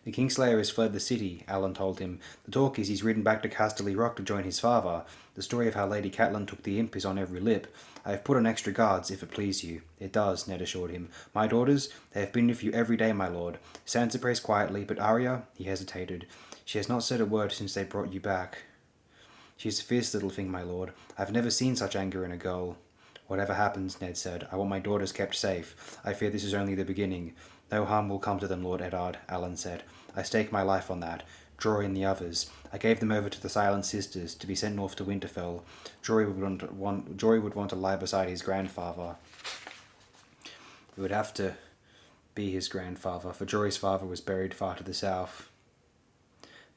The Kingslayer has fled the city, Alan told him. The talk is he's ridden back to Casterly Rock to join his father. The story of how Lady Catelyn took the imp is on every lip. I have put on extra guards, if it please you. It does, Ned assured him. My daughters, they have been with you every day, my lord. Sansa prays quietly, but Arya, he hesitated. She has not said a word since they brought you back. She is a fierce little thing, my lord. I have never seen such anger in a girl. Whatever happens, Ned said, I want my daughters kept safe. I fear this is only the beginning. No harm will come to them, Lord Eddard, Alan said. I stake my life on that. Jory and the others. I gave them over to the Silent Sisters, to be sent north to Winterfell. Jory would want to lie beside his grandfather. We would have to be his grandfather, for Jory's father was buried far to the south.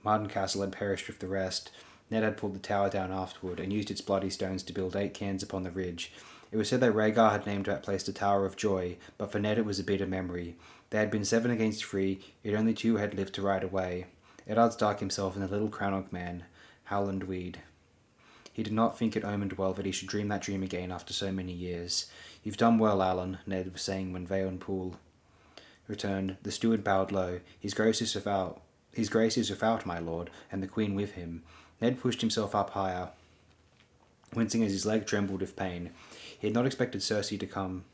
Martin Castle had perished with the rest. Ned had pulled the tower down afterward and used its bloody stones to build 8 cairns upon the ridge. It was said that Rhaegar had named that place the Tower of Joy, but for Ned it was a bitter memory. There had been 7 against 3, yet only 2 had lived to ride away. Eddard Stark himself and the little Crannog man, Howland Weed. He did not think it omened well that he should dream that dream again after so many years. "You've done well, Alan," Ned was saying when Vaon Poole returned. The steward bowed low. His grace is without, my lord, and the Queen with him." Ned pushed himself up higher, wincing as his leg trembled with pain. He had not expected Cersei to come.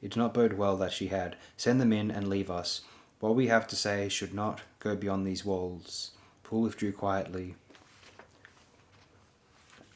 It did not bode well that she had. "Send them in and leave us. What we have to say should not go beyond these walls." Poole withdrew quietly.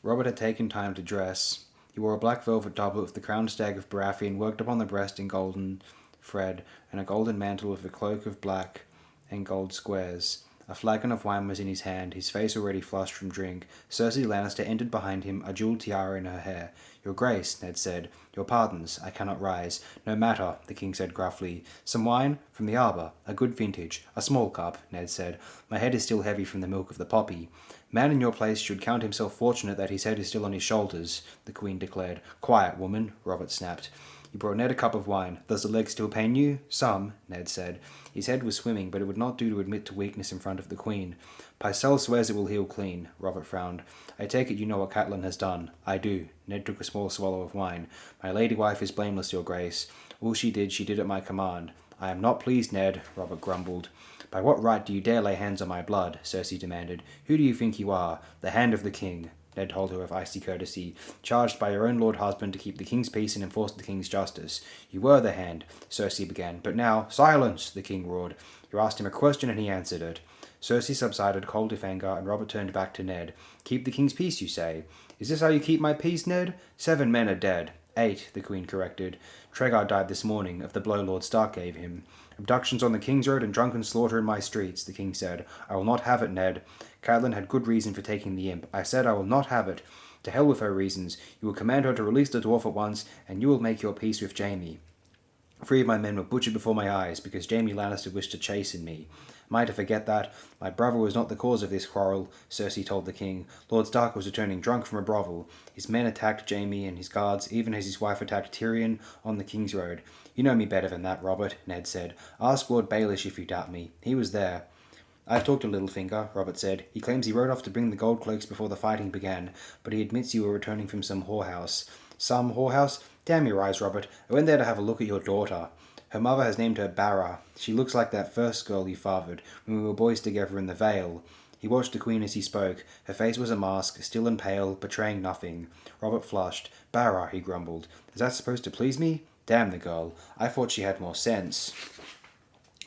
Robert had taken time to dress. He wore a black velvet doublet with the crowned stag of Baratheon worked upon the breast in golden thread, and a golden mantle with a cloak of black and gold squares. A flagon of wine was in his hand, his face already flushed from drink. Cersei Lannister entered behind him, a jewelled tiara in her hair. "Your Grace," Ned said. "Your pardons, I cannot rise." "No matter," the king said gruffly. "Some wine? From the arbour. A good vintage. A small cup," Ned said. "My head is still heavy from the milk of the poppy." "Man in your place should count himself fortunate that his head is still on his shoulders," the Queen declared. "Quiet, woman," Robert snapped. He brought Ned a cup of wine. "Does the leg still pain you?" "Some," Ned said. His head was swimming, but it would not do to admit to weakness in front of the Queen. "Pycelle swears it will heal clean," Robert frowned. "I take it you know what Catelyn has done." "I do." Ned took a small swallow of wine. "My lady wife is blameless, your Grace. All she did at my command." "I am not pleased, Ned," Robert grumbled. "By what right do you dare lay hands on my blood?" Cersei demanded. "Who do you think you are?" "The hand of the king," Ned told her with icy courtesy, "charged by your own lord husband to keep the king's peace and enforce the king's justice." "You were the hand," Cersei began, "but now—" "Silence!" the king roared. "You asked him a question and he answered it." Cersei subsided, cold with anger, and Robert turned back to Ned. "Keep the king's peace, you say? Is this how you keep my peace, Ned? 7 men are dead." 8, the Queen corrected. "Tregar died this morning, of the blow Lord Stark gave him." "Abductions on the King's Road and drunken slaughter in my streets," the king said. "I will not have it, Ned. Catelyn had good reason for taking the imp. I said I will not have it. To hell with her reasons. You will command her to release the dwarf at once, and you will make your peace with Jaime. 3 of my men were butchered before my eyes, because Jaime Lannister wished to chasten me. Am I to forget that? My brother was not the cause of this quarrel," Cersei told the king. "Lord Stark was returning drunk from a brothel. His men attacked Jaime and his guards, even as his wife attacked Tyrion on the King's Road." "You know me better than that, Robert," Ned said. "Ask Lord Baelish if you doubt me. He was there." "I've talked to Littlefinger," Robert said. "He claims he rode off to bring the gold cloaks before the fighting began, but he admits you were returning from some whorehouse." "Some whorehouse? Damn your eyes, Robert. I went there to have a look at your daughter. Her mother has named her Barra. She looks like that first girl you fathered, when we were boys together in the Vale." He watched the Queen as he spoke. Her face was a mask, still and pale, betraying nothing. Robert flushed. "Barra," he grumbled. "Is that supposed to please me? Damn the girl. I thought she had more sense."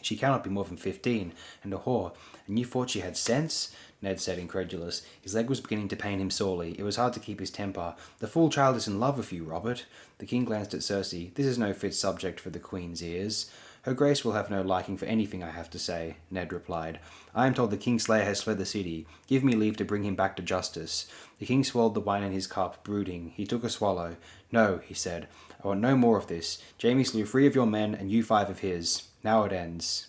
"She cannot be more than 15, and a whore. And you thought she had sense?" Ned said, incredulous. His leg was beginning to pain him sorely. It was hard to keep his temper. "The fool child is in love with you, Robert." The king glanced at Cersei. "This is no fit subject for the Queen's ears." "Her Grace will have no liking for anything I have to say," Ned replied. "I am told the Kingslayer has fled the city. Give me leave to bring him back to justice." The king swallowed the wine in his cup, brooding. He took a swallow. "No," he said. "I want no more of this. Jaime slew 3 of your men, and you 5 of his. Now it ends."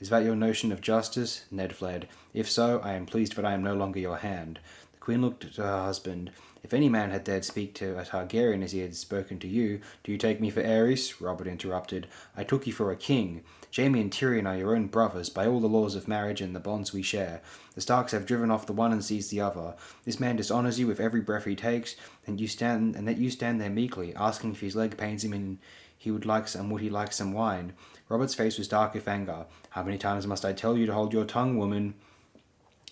"Is that your notion of justice?" Ned fled. "If so, I am pleased that I am no longer your hand." The Queen looked at her husband. "If any man had dared speak to a Targaryen as he had spoken to you—" "Do you take me for Aerys?" Robert interrupted. "I took you for a king. Jaime and Tyrion are your own brothers, by all the laws of marriage and the bonds we share. The Starks have driven off the one and seized the other. This man dishonours you with every breath he takes, and you stand there meekly, asking if his leg pains him and would he like some wine." Robert's face was dark with anger. "How many times must I tell you to hold your tongue, woman?"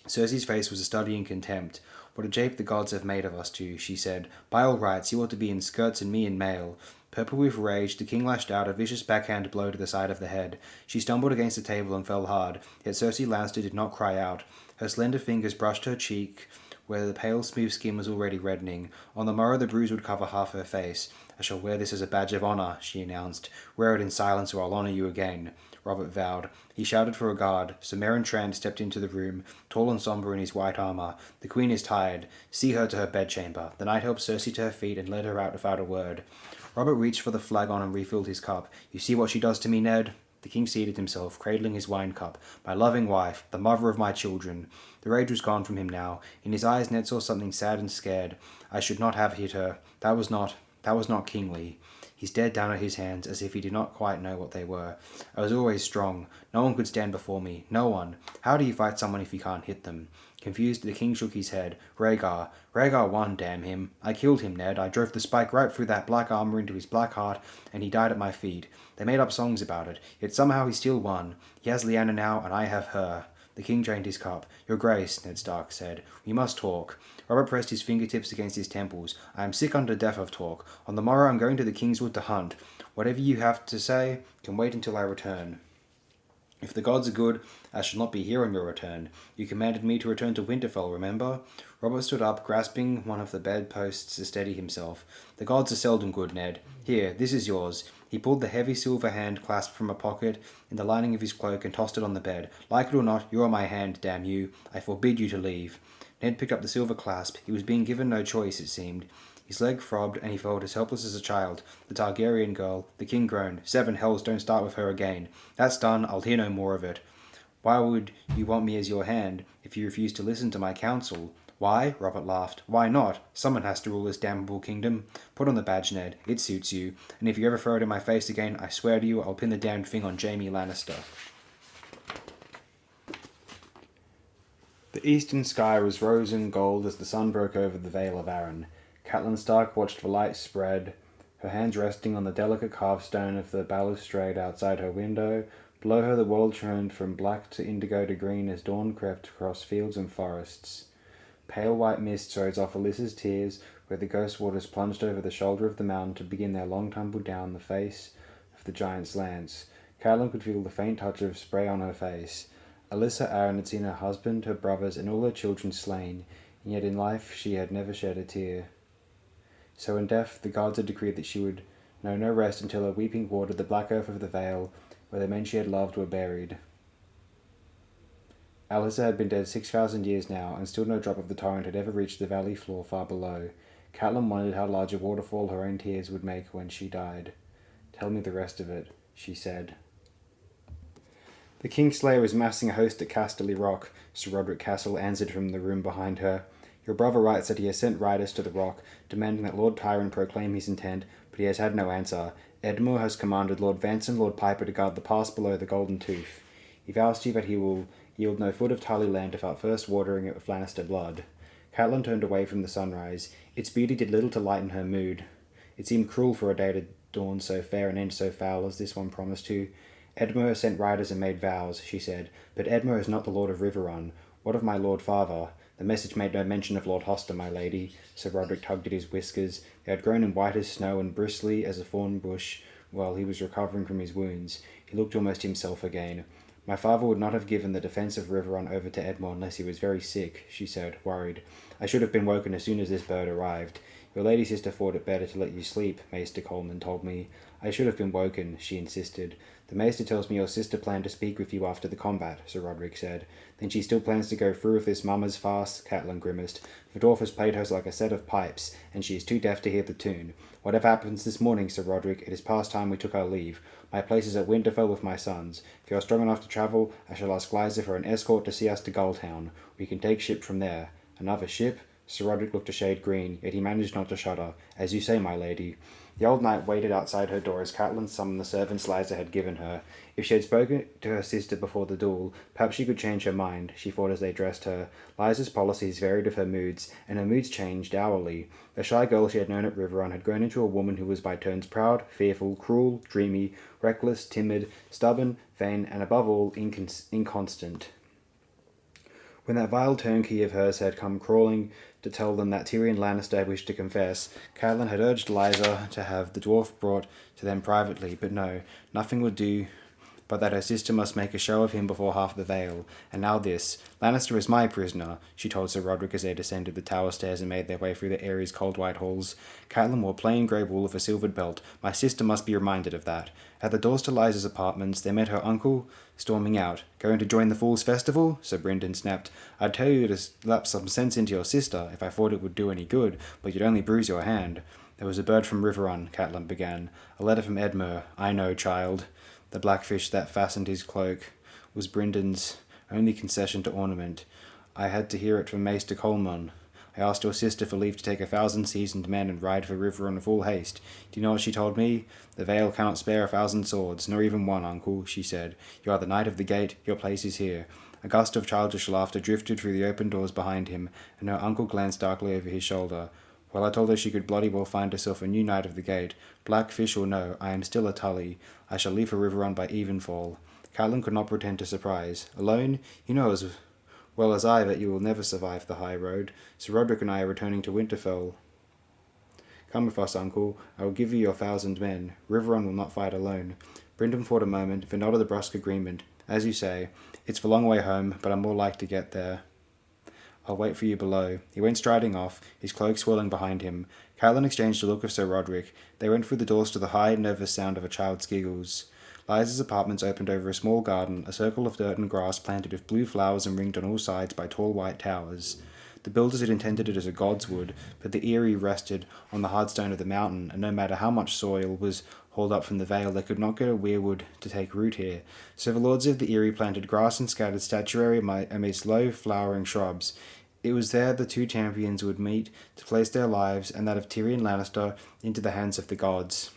Cersei's face was a study in contempt. "What a jape the gods have made of us two," she said. "By all rights, you ought to be in skirts and me in mail." Purple with rage, the king lashed out a vicious backhand blow to the side of the head. She stumbled against the table and fell hard, yet Cersei Lannister did not cry out. Her slender fingers brushed her cheek, where the pale, smooth skin was already reddening. On the morrow the bruise would cover half her face. "I shall wear this as a badge of honour," she announced. "Wear it in silence or I'll honour you again." Robert vowed. He shouted for a guard. Sir Meryn Trant stepped into the room, tall and sombre in his white armour. "The Queen is tired. See her to her bedchamber." The knight helped Cersei to her feet and led her out without a word. Robert reached for the flagon and refilled his cup. You see what she does to me, Ned? The king seated himself, cradling his wine cup. My loving wife, the mother of my children. The rage was gone from him now. In his eyes Ned saw something sad and scared. I should not have hit her. That was not kingly. He stared down at his hands as if he did not quite know what they were. I was always strong. No one could stand before me. No one. How do you fight someone if you can't hit them? Confused, the king shook his head. Rhaegar won, damn him. I killed him, Ned. I drove the spike right through that black armor into his black heart, and he died at my feet. They made up songs about it, yet somehow he still won. He has Lyanna now, and I have her. The king drained his cup. Your Grace, Ned Stark said, we must talk. Robert pressed his fingertips against his temples. I am sick unto death of talk. On the morrow I'm going to the Kingswood to hunt. Whatever you have to say can wait until I return. If the gods are good, I shall not be here on your return. You commanded me to return to Winterfell, remember? Robert stood up, grasping one of the bedposts to steady himself. The gods are seldom good, Ned. Here, this is yours. He pulled the heavy silver hand clasp from a pocket in the lining of his cloak and tossed it on the bed. Like it or not, you are my hand, damn you. I forbid you to leave. Ned picked up the silver clasp. He was being given no choice, it seemed. His leg throbbed, and he felt as helpless as a child. The Targaryen girl, the king groaned. 7 hells, don't start with her again. That's done, I'll hear no more of it. Why would you want me as your hand, if you refuse to listen to my counsel? Why? Robert laughed. Why not? Someone has to rule this damnable kingdom. Put on the badge, Ned. It suits you. And if you ever throw it in my face again, I swear to you I'll pin the damned thing on Jaime Lannister. The eastern sky was rose and gold as the sun broke over the Vale of Arryn. Catelyn Stark watched the light spread, her hands resting on the delicate carved stone of the balustrade outside her window. Below her the world turned from black to indigo to green as dawn crept across fields and forests. Pale white mist rose off Alyssa's tears, where the ghost waters plunged over the shoulder of the mountain to begin their long tumble down the face of the giant's lance. Catelyn could feel the faint touch of spray on her face. Alyssa Arryn had seen her husband, her brothers, and all her children slain, and yet in life she had never shed a tear. So in death the gods had decreed that she would know no rest until her weeping watered the black earth of the vale, where the men she had loved were buried. Alyssa had been dead 6,000 years now, and still no drop of the torrent had ever reached the valley floor far below. Catelyn wondered how large a waterfall her own tears would make when she died. Tell me the rest of it, she said. The Kingslayer is massing a host at Casterly Rock, Sir Roderick Castle answered from the room behind her. Your brother writes that he has sent riders to the rock, demanding that Lord Tyrone proclaim his intent, but he has had no answer. Edmure has commanded Lord Vance and Lord Piper to guard the pass below the Golden Tooth. He vows to you that he will yield no foot of Tarly land without first watering it with Lannister blood. Catelyn turned away from the sunrise. Its beauty did little to lighten her mood. It seemed cruel for a day to dawn so fair and end so foul as this one promised to. Edmure has sent riders and made vows, she said, but Edmure is not the Lord of Riverrun. What of my Lord Father? The message made no mention of Lord Hoster, my lady. Sir Roderick tugged at his whiskers. They had grown in white as snow and bristly as a thorn bush while he was recovering from his wounds. He looked almost himself again. My father would not have given the defence of Riverrun over to Edmure unless he was very sick, she said, worried. I should have been woken as soon as this bird arrived. Your lady sister thought it better to let you sleep, Maester Coleman told me. I should have been woken, she insisted. The Maester tells me your sister planned to speak with you after the combat, Sir Roderick said. Then she still plans to go through with this mummer's farce, Catelyn grimaced. The dwarf has played hers like a set of pipes, and she is too deaf to hear the tune. Whatever happens this morning, Sir Roderick, it is past time we took our leave. My place is at Winterfell with my sons. If you are strong enough to travel, I shall ask Lysa for an escort to see us to Gulltown. We can take ship from there. Another ship? Sir Roderick looked a shade green, yet he managed not to shudder. As you say, my lady. The old knight waited outside her door as Catelyn summoned the servants Lysa had given her. If she had spoken to her sister before the duel, perhaps she could change her mind, she thought as they dressed her. Lysa's policies varied with her moods, and her moods changed hourly. The shy girl she had known at Riverrun had grown into a woman who was by turns proud, fearful, cruel, dreamy, reckless, timid, stubborn, vain, and above all, inconstant. When that vile turnkey of hers had come crawling to tell them that Tyrion Lannister wished to confess, Catelyn had urged Lysa to have the dwarf brought to them privately, but no, nothing would do but that her sister must make a show of him before half the Vale. And now this. Lannister is my prisoner, she told Sir Roderick as they descended the tower stairs and made their way through the Ares' cold white halls. Catelyn wore plain grey wool with a silvered belt. My sister must be reminded of that. At the doors to Lysa's apartments, they met her uncle, storming out. Going to join the Fool's Festival? Sir Brynden snapped. I'd tell you to slap some sense into your sister, if I thought it would do any good, but you'd only bruise your hand. There was a bird from Riverrun, Catelyn began. A letter from Edmure. I know, child. The blackfish that fastened his cloak was Bryndon's only concession to ornament. I had to hear it from Maester Colmon. I asked your sister for leave to take 1,000 seasoned men and ride for Riverrun in full haste. Do you know what she told me? The Vale cannot spare 1,000 swords, nor even one, uncle, she said. You are the Knight of the Gate, your place is here. A gust of childish laughter drifted through the open doors behind him, and her uncle glanced darkly over his shoulder. Well, I told her she could bloody well find herself a new Knight of the Gate. Blackfish or no, I am still a Tully. I shall leave for Riverrun by evenfall. Catelyn could not pretend to surprise. Alone? You know as well as I that you will never survive the high road. Sir Roderick and I are returning to Winterfell. Come with us, uncle. I will give you your 1,000 men. Riverrun will not fight alone. Bryndon thought a moment, then nodded a brusque agreement. As you say, it's a long way home, but I'm more like to get there. I'll wait for you below. He went striding off, his cloak swirling behind him. Catelyn exchanged a look with Sir Roderick. They went through the doors to the high, nervous sound of a child's giggles. Lysa's apartments opened over a small garden, a circle of dirt and grass planted with blue flowers and ringed on all sides by tall white towers. The builders had intended it as a god's wood, but the eyrie rested on the hard stone of the mountain, and no matter how much soil was hauled up from the vale, they could not get a weirwood to take root here. So the lords of the eyrie planted grass and scattered statuary amidst low flowering shrubs. It was there the two champions would meet to place their lives and that of Tyrion Lannister into the hands of the gods.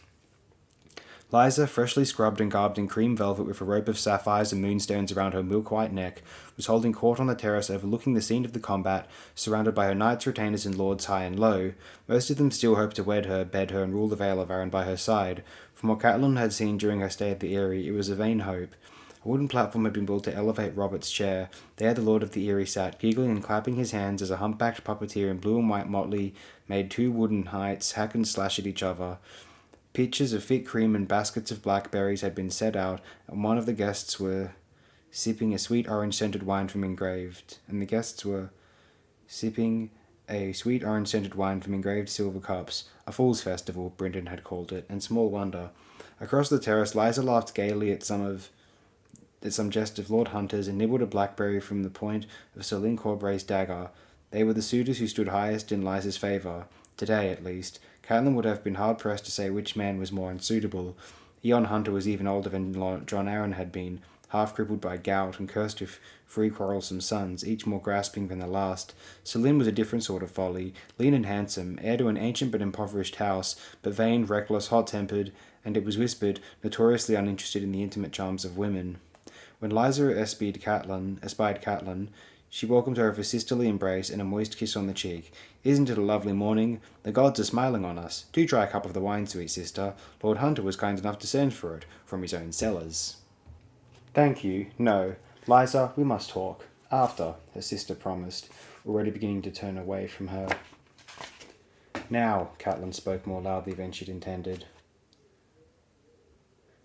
Lysa, freshly scrubbed and garbed in cream velvet with a rope of sapphires and moonstones around her milk-white neck, was holding court on the terrace overlooking the scene of the combat, surrounded by her knights, retainers, and lords high and low. Most of them still hoped to wed her, bed her, and rule the Vale of Arryn by her side. From what Catelyn had seen during her stay at the Eyrie, it was a vain hope. A wooden platform had been built to elevate Robert's chair. There the Lord of the Eyrie sat, giggling and clapping his hands as a humpbacked puppeteer in blue and white motley made two wooden knights hack and slash at each other. Pitchers of thick cream and baskets of blackberries had been set out, and one of the guests were sipping a sweet orange-scented wine from engraved silver cups. A fool's festival, Bryndon had called it, and small wonder. Across the terrace, Lysa laughed gaily at some jest of Lord Hunter's and nibbled a blackberry from the point of Sir Lyn Corbray's dagger. They were the suitors who stood highest in Lysa's favour. Today, at least. Catelyn would have been hard-pressed to say which man was more unsuitable. Eon Hunter was even older than Jon Arryn had been, half-crippled by gout and cursed with 3 quarrelsome sons, each more grasping than the last. Sir Lyn was a different sort of folly, lean and handsome, heir to an ancient but impoverished house, but vain, reckless, hot-tempered, and it was whispered, notoriously uninterested in the intimate charms of women. When Lysa espied Catelyn, she welcomed her with a sisterly embrace and a moist kiss on the cheek. Isn't it a lovely morning? The gods are smiling on us. Do try a cup of the wine, sweet sister. Lord Hunter was kind enough to send for it, from his own cellars. Thank you. No. Lysa, we must talk. After, her sister promised, already beginning to turn away from her. Now, Catelyn spoke more loudly than she'd intended.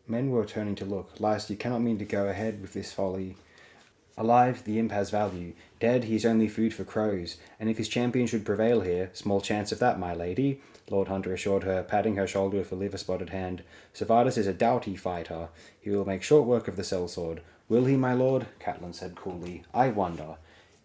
Men were turning to look. Lysa, you cannot mean to go ahead with this folly. Alive, the imp has value. Dead, he is only food for crows. And if his champion should prevail here, small chance of that, my lady, Lord Hunter assured her, patting her shoulder with a liver-spotted hand. Servatus is a doughty fighter. He will make short work of the sellsword. Will he, my lord? Catelyn said coolly. I wonder.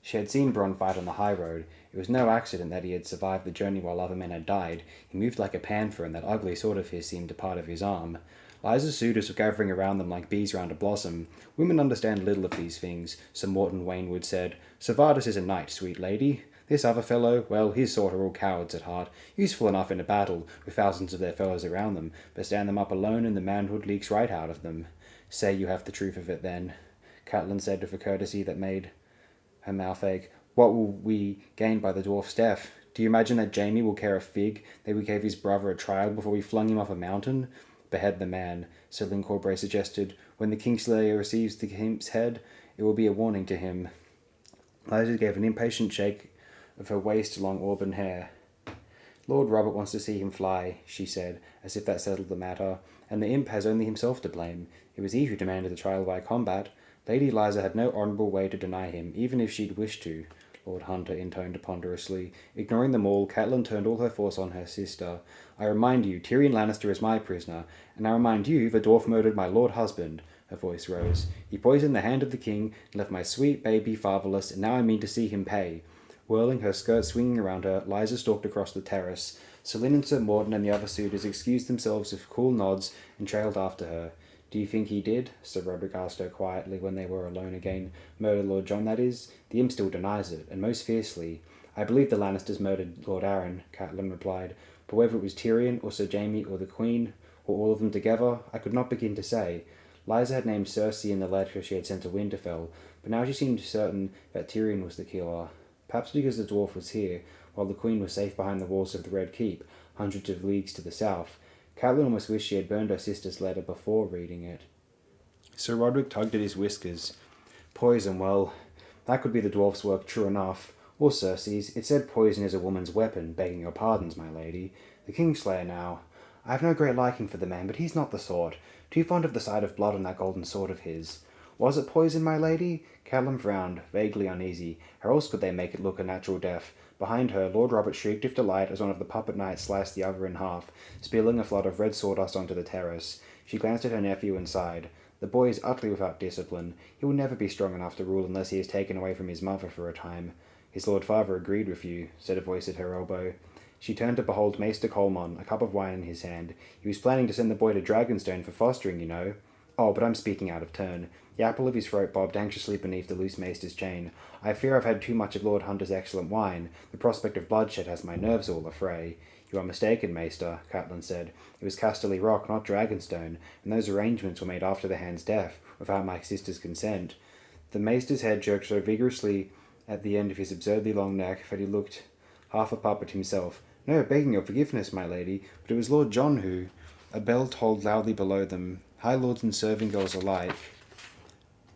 She had seen Bronn fight on the high road. It was no accident that he had survived the journey while other men had died. He moved like a panther, and that ugly sword of his seemed a part of his arm. Lysa's suitors were gathering around them like bees round a blossom. Women understand little of these things, Sir Morton Waynwood said. Servatus is a knight, sweet lady. This other fellow, well, his sort are all cowards at heart, useful enough in a battle, with thousands of their fellows around them, but stand them up alone and the manhood leaks right out of them. Say you have the truth of it, then, Catelyn said with a courtesy that made her mouth ache. What will we gain by the dwarf's death? Do you imagine that Jaime will care a fig that we gave his brother a trial before we flung him off a mountain? Behead the man, Sir Lyn Corbray suggested. When the Kingslayer receives the imp's head, it will be a warning to him. Lysa gave an impatient shake of her waist-long auburn hair. Lord Robert wants to see him fly, she said, as if that settled the matter, and the imp has only himself to blame. It was he who demanded the trial by combat. Lady Lysa had no honourable way to deny him, even if she'd wished to, Lord Hunter intoned ponderously. Ignoring them all, Catelyn turned all her force on her sister. I remind you, Tyrion Lannister is my prisoner, and I remind you, the dwarf murdered my lord husband. Her voice rose. He poisoned the hand of the king, and left my sweet baby fatherless, and now I mean to see him pay. Whirling, her skirt swinging around her, Liza stalked across the terrace. Selin and Sir Morton and the other suitors excused themselves with cool nods and trailed after her. "Do you think he did?" Sir Roderick asked her quietly when they were alone again. "Murder Lord John, that is? The imp still denies it, and most fiercely." "I believe the Lannisters murdered Lord Arryn," Catelyn replied. "But whether it was Tyrion, or Sir Jaime, or the Queen, or all of them together, I could not begin to say." Liza had named Cersei in the letter she had sent to Winterfell, but now she seemed certain that Tyrion was the killer. Perhaps because the dwarf was here, while the Queen was safe behind the walls of the Red Keep, hundreds of leagues to the south. Catelyn almost wished she had burned her sister's letter before reading it. Sir Roderick tugged at his whiskers. "Poison, well, that could be the dwarf's work, true enough. Or Cersei's. It said poison is a woman's weapon, begging your pardons, my lady. The Kingslayer now. I have no great liking for the man, but he's not the sort. Too fond of the sight of blood on that golden sword of his. Was it poison, my lady?" Catelyn frowned, vaguely uneasy. How else could they make it look a natural death? Behind her, Lord Robert shrieked with delight as one of the puppet knights sliced the other in half, spilling a flood of red sawdust onto the terrace. She glanced at her nephew and sighed. "The boy is utterly without discipline. He will never be strong enough to rule unless he is taken away from his mother for a time." "His lord father agreed with you," said a voice at her elbow. She turned to behold Maester Colmon, a cup of wine in his hand. "He was planning to send the boy to Dragonstone for fostering, you know." "Oh, but I'm speaking out of turn." The apple of his throat bobbed anxiously beneath the loose maester's chain. "I fear I've had too much of Lord Hunter's excellent wine. The prospect of bloodshed has my nerves all afray." "You are mistaken, Maester," Catelyn said. "It was Casterly Rock, not Dragonstone, and those arrangements were made after the hand's death, without my sister's consent." The maester's head jerked so vigorously at the end of his absurdly long neck that he looked half a puppet himself. "No, begging your forgiveness, my lady, but it was Lord John who—" A bell tolled loudly below them. High lords and serving girls alike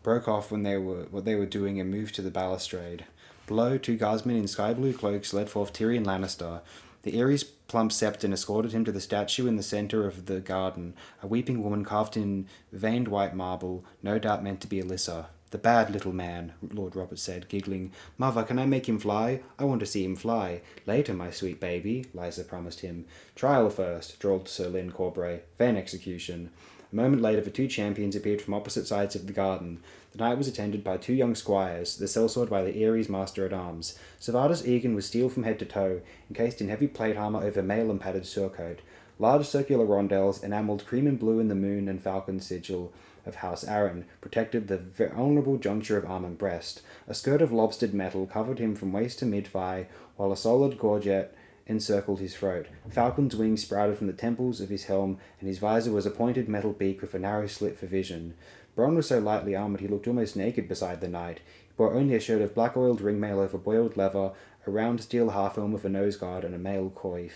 broke off what they were doing and moved to the balustrade. Below, two guardsmen in sky-blue cloaks led forth Tyrion Lannister. The Ares plump Septon escorted him to the statue in the centre of the garden, a weeping woman carved in veined white marble, no doubt meant to be Alyssa. "The bad little man," Lord Robert said, giggling. "Mother, can I make him fly? I want to see him fly." "Later, my sweet baby," Liza promised him. "Trial first," drawled Sir Lyn Corbray, "then execution." A moment later, the two champions appeared from opposite sides of the garden. The knight was attended by two young squires, the sellsword by the Ares master-at-arms. Servatus Egan was steel from head to toe, encased in heavy plate armour over mail and padded surcoat. Large circular rondelles, enamelled cream and blue in the moon and falcon sigil of House Arryn, protected the vulnerable juncture of arm and breast. A skirt of lobstered metal covered him from waist to mid-thigh, while a solid gorget encircled his throat. Falcon's wings sprouted from the temples of his helm, and his visor was a pointed metal beak with a narrow slit for vision. Bronn was so lightly armoured he looked almost naked beside the knight. He bore only a shirt of black-oiled ringmail over boiled leather, a round steel half-helm with a nose-guard, and a mail coif.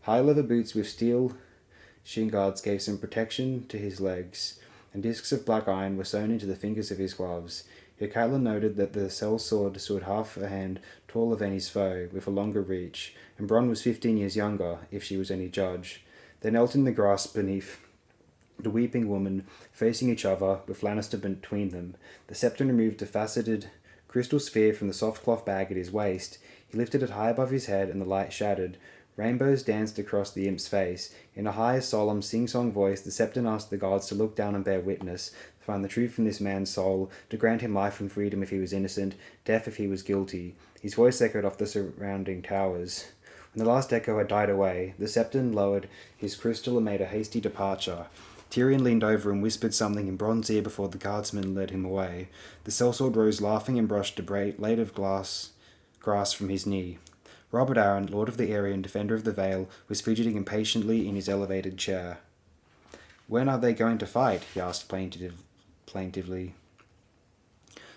High leather boots with steel shin guards gave some protection to his legs, and discs of black iron were sewn into the fingers of his gloves. Yet Catelyn noted that the sellsword stood half a hand taller than his foe, with a longer reach, and Bronn was 15 years younger, if she was any judge. They knelt in the grass beneath the weeping woman, facing each other, with Lannister between them. The Septon removed a faceted crystal sphere from the soft cloth bag at his waist. He lifted it high above his head, and the light shattered. Rainbows danced across the imp's face. In a high, solemn, sing-song voice, the Septon asked the gods to look down and bear witness, to find the truth in this man's soul, to grant him life and freedom if he was innocent, death if he was guilty. His voice echoed off the surrounding towers. When the last echo had died away, the Septon lowered his crystal and made a hasty departure. Tyrion leaned over and whispered something in Bronn's ear before the guardsmen led him away. The sellsword rose laughing and brushed a blade of grass from his knee. Robert Arryn, Lord of the Area and Defender of the Vale, was fidgeting impatiently in his elevated chair. "When are they going to fight?" he asked plaintively.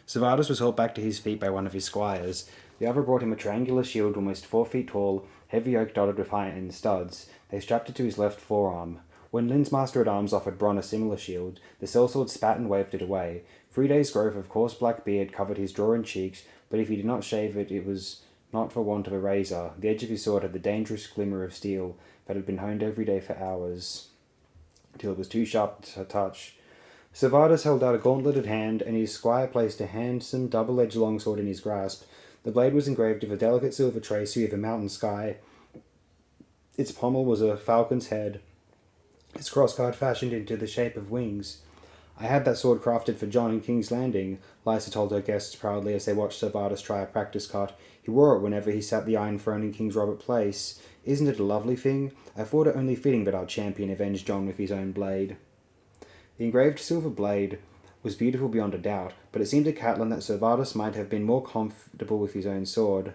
Servatus was held back to his feet by one of his squires. The other brought him a triangular shield almost 4 feet tall, heavy oak dotted with iron studs. They strapped it to his left forearm. When Lyn's master-at-arms offered Bronn a similar shield, the sellsword spat and waved it away. 3 days' growth of coarse black beard covered his jaw and cheeks, but if he did not shave it, it was not for want of a razor. The edge of his sword had the dangerous glimmer of steel that had been honed every day for hours, till it was too sharp to touch. Servatus held out a gauntleted hand, and his squire placed a handsome double-edged longsword in his grasp. The blade was engraved with a delicate silver tracery of a mountain sky. Its pommel was a falcon's head, its crossguard fashioned into the shape of wings. I had that sword crafted for John in King's Landing, Lysa told her guests proudly as they watched Sir Vardis try a practice cut. He wore it whenever he sat the Iron Throne in King's Robert Place. Isn't it a lovely thing? I thought it only fitting that our champion avenged John with his own blade. The engraved silver blade was beautiful beyond a doubt, but it seemed to Catelyn that Sir Vardis might have been more comfortable with his own sword.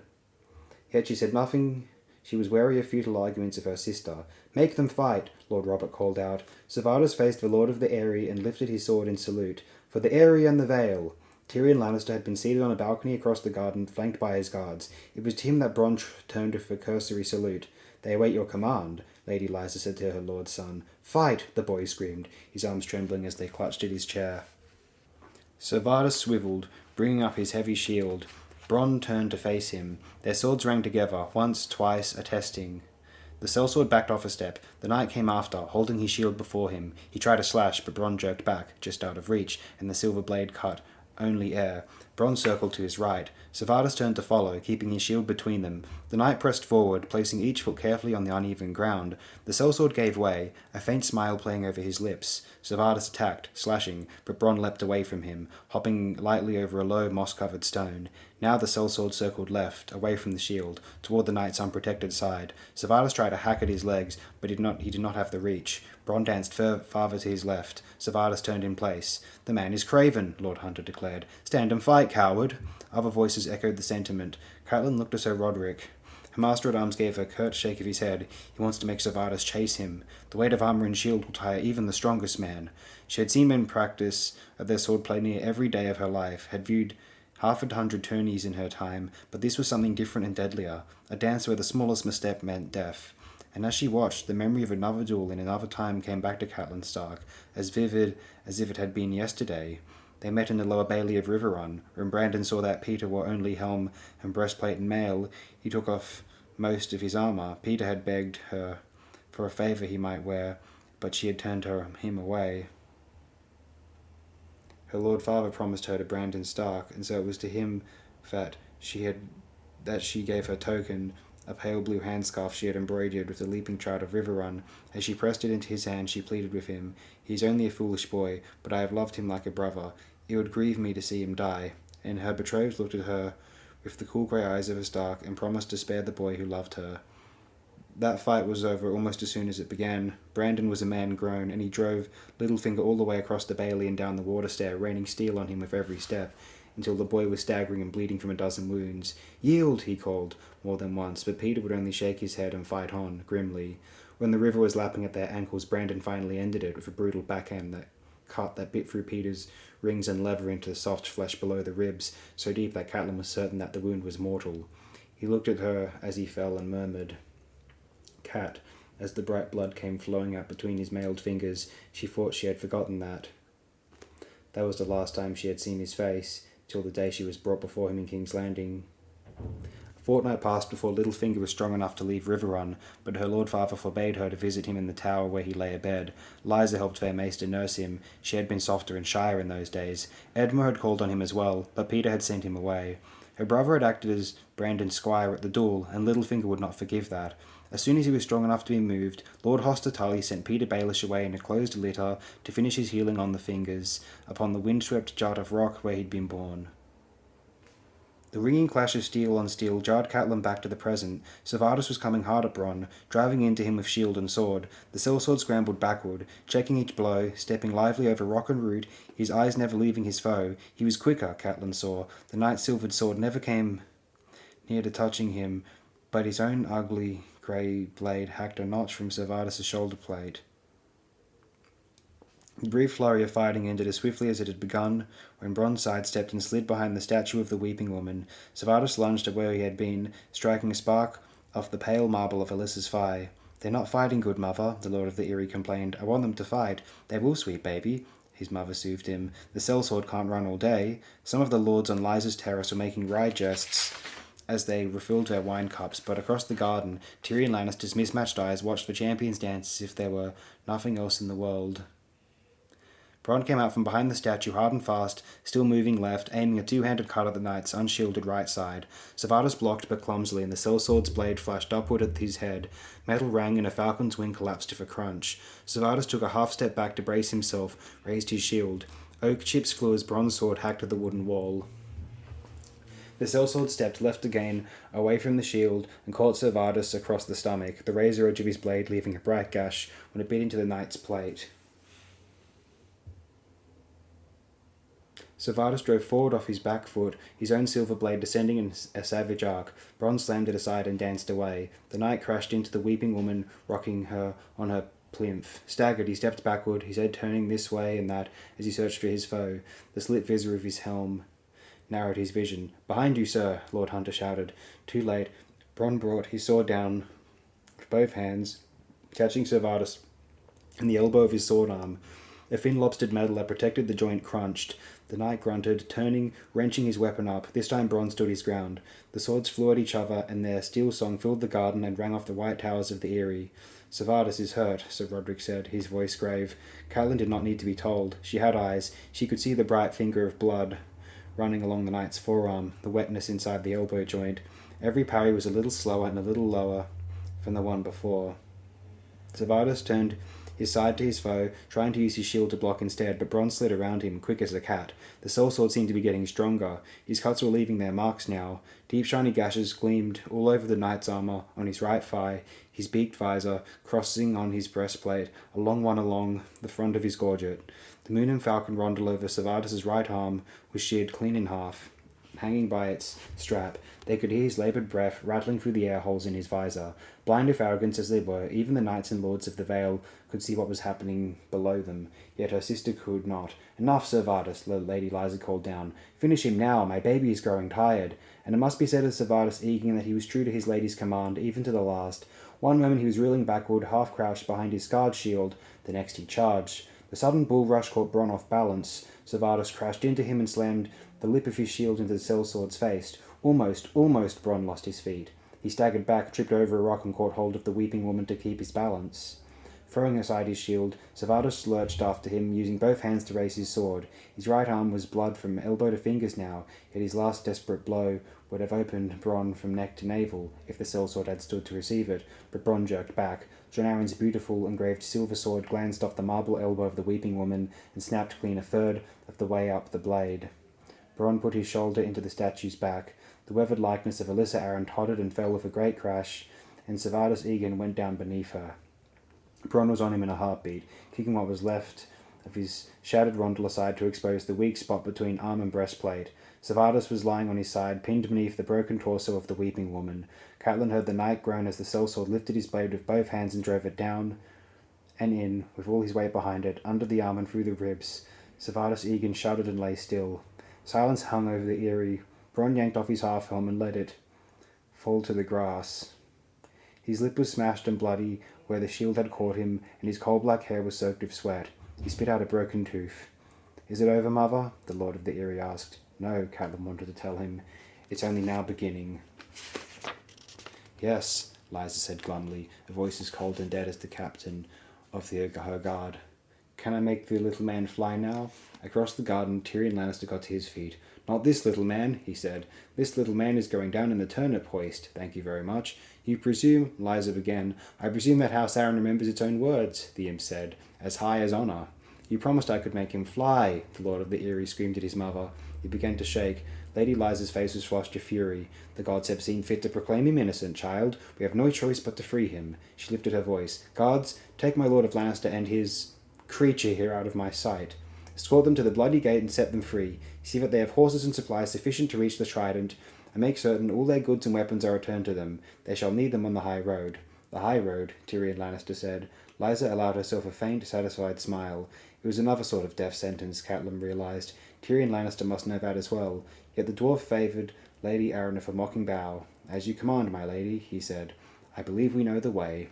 Yet she said nothing. She was wary of futile arguments of her sister. "Make them fight," Lord Robert called out. Sir Vardis faced the Lord of the Eyrie and lifted his sword in salute. "For the Eyrie and the Vale!" Tyrion Lannister had been seated on a balcony across the garden, flanked by his guards. It was to him that Bronn turned with a cursory salute. "They await your command," Lady Lysa said to her lord's son. "Fight!" the boy screamed, his arms trembling as they clutched at his chair. Sir Vardis swiveled, bringing up his heavy shield. Bronn turned to face him. Their swords rang together, once, twice, attesting. The sellsword backed off a step. The knight came after, holding his shield before him. He tried to slash, but Bronn jerked back, just out of reach, and the silver blade cut only air. Bronn circled to his right. Sir Vardis turned to follow, keeping his shield between them. The knight pressed forward, placing each foot carefully on the uneven ground. The sellsword gave way, a faint smile playing over his lips. Sir Vardis attacked, slashing, but Bronn leapt away from him, hopping lightly over a low, moss-covered stone. Now the sellsword circled left, away from the shield, toward the knight's unprotected side. Sir Vardis tried to hack at his legs, but he did not have the reach. Bronn danced farther to his left. Sir Vardis turned in place. "The man is craven," Lord Hunter declared. "Stand and fight, coward!" Other voices echoed the sentiment. Catelyn looked at Sir Roderick. Her master-at-arms gave a curt shake of his head. "He wants to make Sir Vardis chase him. The weight of armour and shield will tire even the strongest man." She had seen men practice at their swordplay near every day of her life, had viewed 100 tourneys in her time, but this was something different and deadlier, a dance where the smallest misstep meant death. And as she watched, the memory of another duel in another time came back to Catelyn Stark, as vivid as if it had been yesterday. They met in the lower bailey of Riverrun. When Brandon saw that Peter wore only helm and breastplate and mail, he took off most of his armour. Peter had begged her for a favour he might wear, but she had turned him away. Her lord father promised her to Brandon Stark, and so it was to him that she gave her token, a pale blue handscarf she had embroidered with the leaping trout of Riverrun. As she pressed it into his hand, she pleaded with him. "He is only a foolish boy, but I have loved him like a brother. It would grieve me to see him die." And her betrothed looked at her with the cool grey eyes of a Stark and promised to spare the boy who loved her. That fight was over almost as soon as it began. Brandon was a man grown, and he drove Littlefinger all the way across the bailey and down the water stair, raining steel on him with every step, until the boy was staggering and bleeding from a dozen wounds. "Yield!" he called more than once, but Peter would only shake his head and fight on, grimly. When the river was lapping at their ankles, Brandon finally ended it with a brutal backhand that bit through Peter's rings and leather into the soft flesh below the ribs, so deep that Catelyn was certain that the wound was mortal. He looked at her as he fell and murmured, "Cat," as the bright blood came flowing out between his mailed fingers. She thought she had forgotten that. That was the last time she had seen his face, till the day she was brought before him in King's Landing. A fortnight passed before Littlefinger was strong enough to leave Riverrun, but her lord father forbade her to visit him in the tower where he lay abed. Lysa helped fair Maester nurse him. She had been softer and shyer in those days. Edmure had called on him as well, but Peter had sent him away. Her brother had acted as Brandon's squire at the duel, and Littlefinger would not forgive that. As soon as he was strong enough to be moved, Lord Hoster sent Peter Baelish away in a closed litter to finish his healing on the fingers, upon the wind-swept jut of rock where he'd been born. The ringing clash of steel on steel jarred Catelyn back to the present. Sir Vardis was coming hard at Bronn, driving into him with shield and sword. The sellsword scrambled backward, checking each blow, stepping lively over rock and root, his eyes never leaving his foe. He was quicker, Catelyn saw. The knight's silvered sword never came near to touching him, but his own ugly grey blade hacked a notch from Sir Vardis' shoulder plate. The brief flurry of fighting ended as swiftly as it had begun, when Bronn sidestepped and slid behind the statue of the weeping woman. Sir Vardis lunged at where he had been, striking a spark off the pale marble of Alyssa's thigh. "They're not fighting, good mother," the Lord of the Eyrie complained. "I want them to fight." "They will, sweet baby," his mother soothed him. "The sellsword can't run all day." Some of the lords on Lysa's terrace were making wry jests as they refilled their wine cups, but across the garden, Tyrion Lannister's mismatched eyes watched the champions dance as if there were nothing else in the world. Bronn came out from behind the statue hard and fast, still moving left, aiming a two-handed cut at the knight's unshielded right side. Servatus blocked but clumsily, and the sellsword's blade flashed upward at his head. Metal rang, and a falcon's wing collapsed with a crunch. Servatus took a half-step back to brace himself, raised his shield. Oak chips flew as Bronn's sword hacked at the wooden wall. The sellsword stepped left again, away from the shield, and caught Servatus across the stomach, the razor edge of his blade leaving a bright gash when it bit into the knight's plate. Servatus drove forward off his back foot, his own silver blade descending in a savage arc. Bronn slammed it aside and danced away. The knight crashed into the weeping woman, rocking her on her plinth. Staggered, he stepped backward, his head turning this way and that as he searched for his foe. The slit visor of his helm narrowed his vision. "Behind you, sir," Lord Hunter shouted. Too late. Bronn brought his sword down with both hands, catching Servatus in the elbow of his sword arm. A thin lobstered metal that protected the joint crunched. The knight grunted, turning, wrenching his weapon up. This time Bronn stood his ground. The swords flew at each other, and their steel song filled the garden and rang off the white towers of the Eyrie. "Servatus is hurt," Sir Roderick said, his voice grave. Catelyn did not need to be told. She had eyes. She could see the bright finger of blood running along the knight's forearm, the wetness inside the elbow joint. Every parry was a little slower and a little lower than the one before. Servatus turned his side to his foe, trying to use his shield to block instead, but Bronn slid around him, quick as a cat. The sellsword seemed to be getting stronger. His cuts were leaving their marks now. Deep shiny gashes gleamed all over the knight's armour, on his right thigh, his beaked visor, crossing on his breastplate, a long one along the front of his gorget. The moon and falcon rondel over Servatus's right arm was sheared clean in half. Hanging by its strap, they could hear his laboured breath rattling through the air holes in his visor. Blind with arrogance as they were, even the knights and lords of the Vale could see what was happening below them, yet her sister could not. "Enough, Servatus," Lady Lysa called down. "Finish him now, my baby is growing tired." And it must be said of Servatus Egan that he was true to his lady's command, even to the last. One moment he was reeling backward, half-crouched behind his scarred shield, the next he charged. The sudden bull rush caught Bronn off balance. Servatus crashed into him and slammed the lip of his shield into the sellsword's face. Almost, Bronn lost his feet. He staggered back, tripped over a rock, and caught hold of the weeping woman to keep his balance. Throwing aside his shield, Servatus lurched after him, using both hands to raise his sword. His right arm was blood from elbow to fingers now, yet his last desperate blow would have opened Bronn from neck to navel, if the sellsword had stood to receive it, but Bronn jerked back. Jon Arryn's beautiful engraved silver sword glanced off the marble elbow of the weeping woman and snapped clean a third of the way up the blade. Bronn put his shoulder into the statue's back. The weathered likeness of Alyssa Arryn tottered and fell with a great crash, and Servatus Egan went down beneath her. Bronn was on him in a heartbeat, kicking what was left of his shattered rondel aside to expose the weak spot between arm and breastplate. Servatus was lying on his side, pinned beneath the broken torso of the weeping woman. Catelyn heard the knight groan as the sellsword lifted his blade with both hands and drove it down and in, with all his weight behind it, under the arm and through the ribs. Servatus Egan shuddered and lay still. Silence hung over the Eyrie. Bronn yanked off his half-helm and let it fall to the grass. His lip was smashed and bloody where the shield had caught him, and his coal-black hair was soaked with sweat. He spit out a broken tooth. "Is it over, mother?" the Lord of the Eyrie asked. "No," Catelyn wanted to tell him. "It's only now beginning." "Yes," Lysa said glumly, a voice as cold and dead as the captain of her guard. "Can I make the little man fly now?" Across the garden, Tyrion Lannister got to his feet. "Not this little man," he said. "This little man is going down in the turnip hoist, thank you very much." "You presume," Lysa began. "I presume that House Arryn remembers its own words," the imp said. "As high as honour." "You promised I could make him fly," the Lord of the Eyrie screamed at his mother. He began to shake. Lady Lysa's face was flushed with fury. "The gods have seen fit to proclaim him innocent, child. We have no choice but to free him." She lifted her voice. "Guards, take my Lord of Lannister and his creature here out of my sight. Escort them to the bloody gate and set them free. See that they have horses and supplies sufficient to reach the Trident, and make certain all their goods and weapons are returned to them. They shall need them on the high road." "The high road," Tyrion Lannister said. Lysa allowed herself a faint, satisfied smile. It was another sort of death sentence, Catelyn realised. Tyrion Lannister must know that as well. Yet the dwarf favoured Lady Arryn with a mocking bow. "As you command, my lady," he said. "I believe we know the way."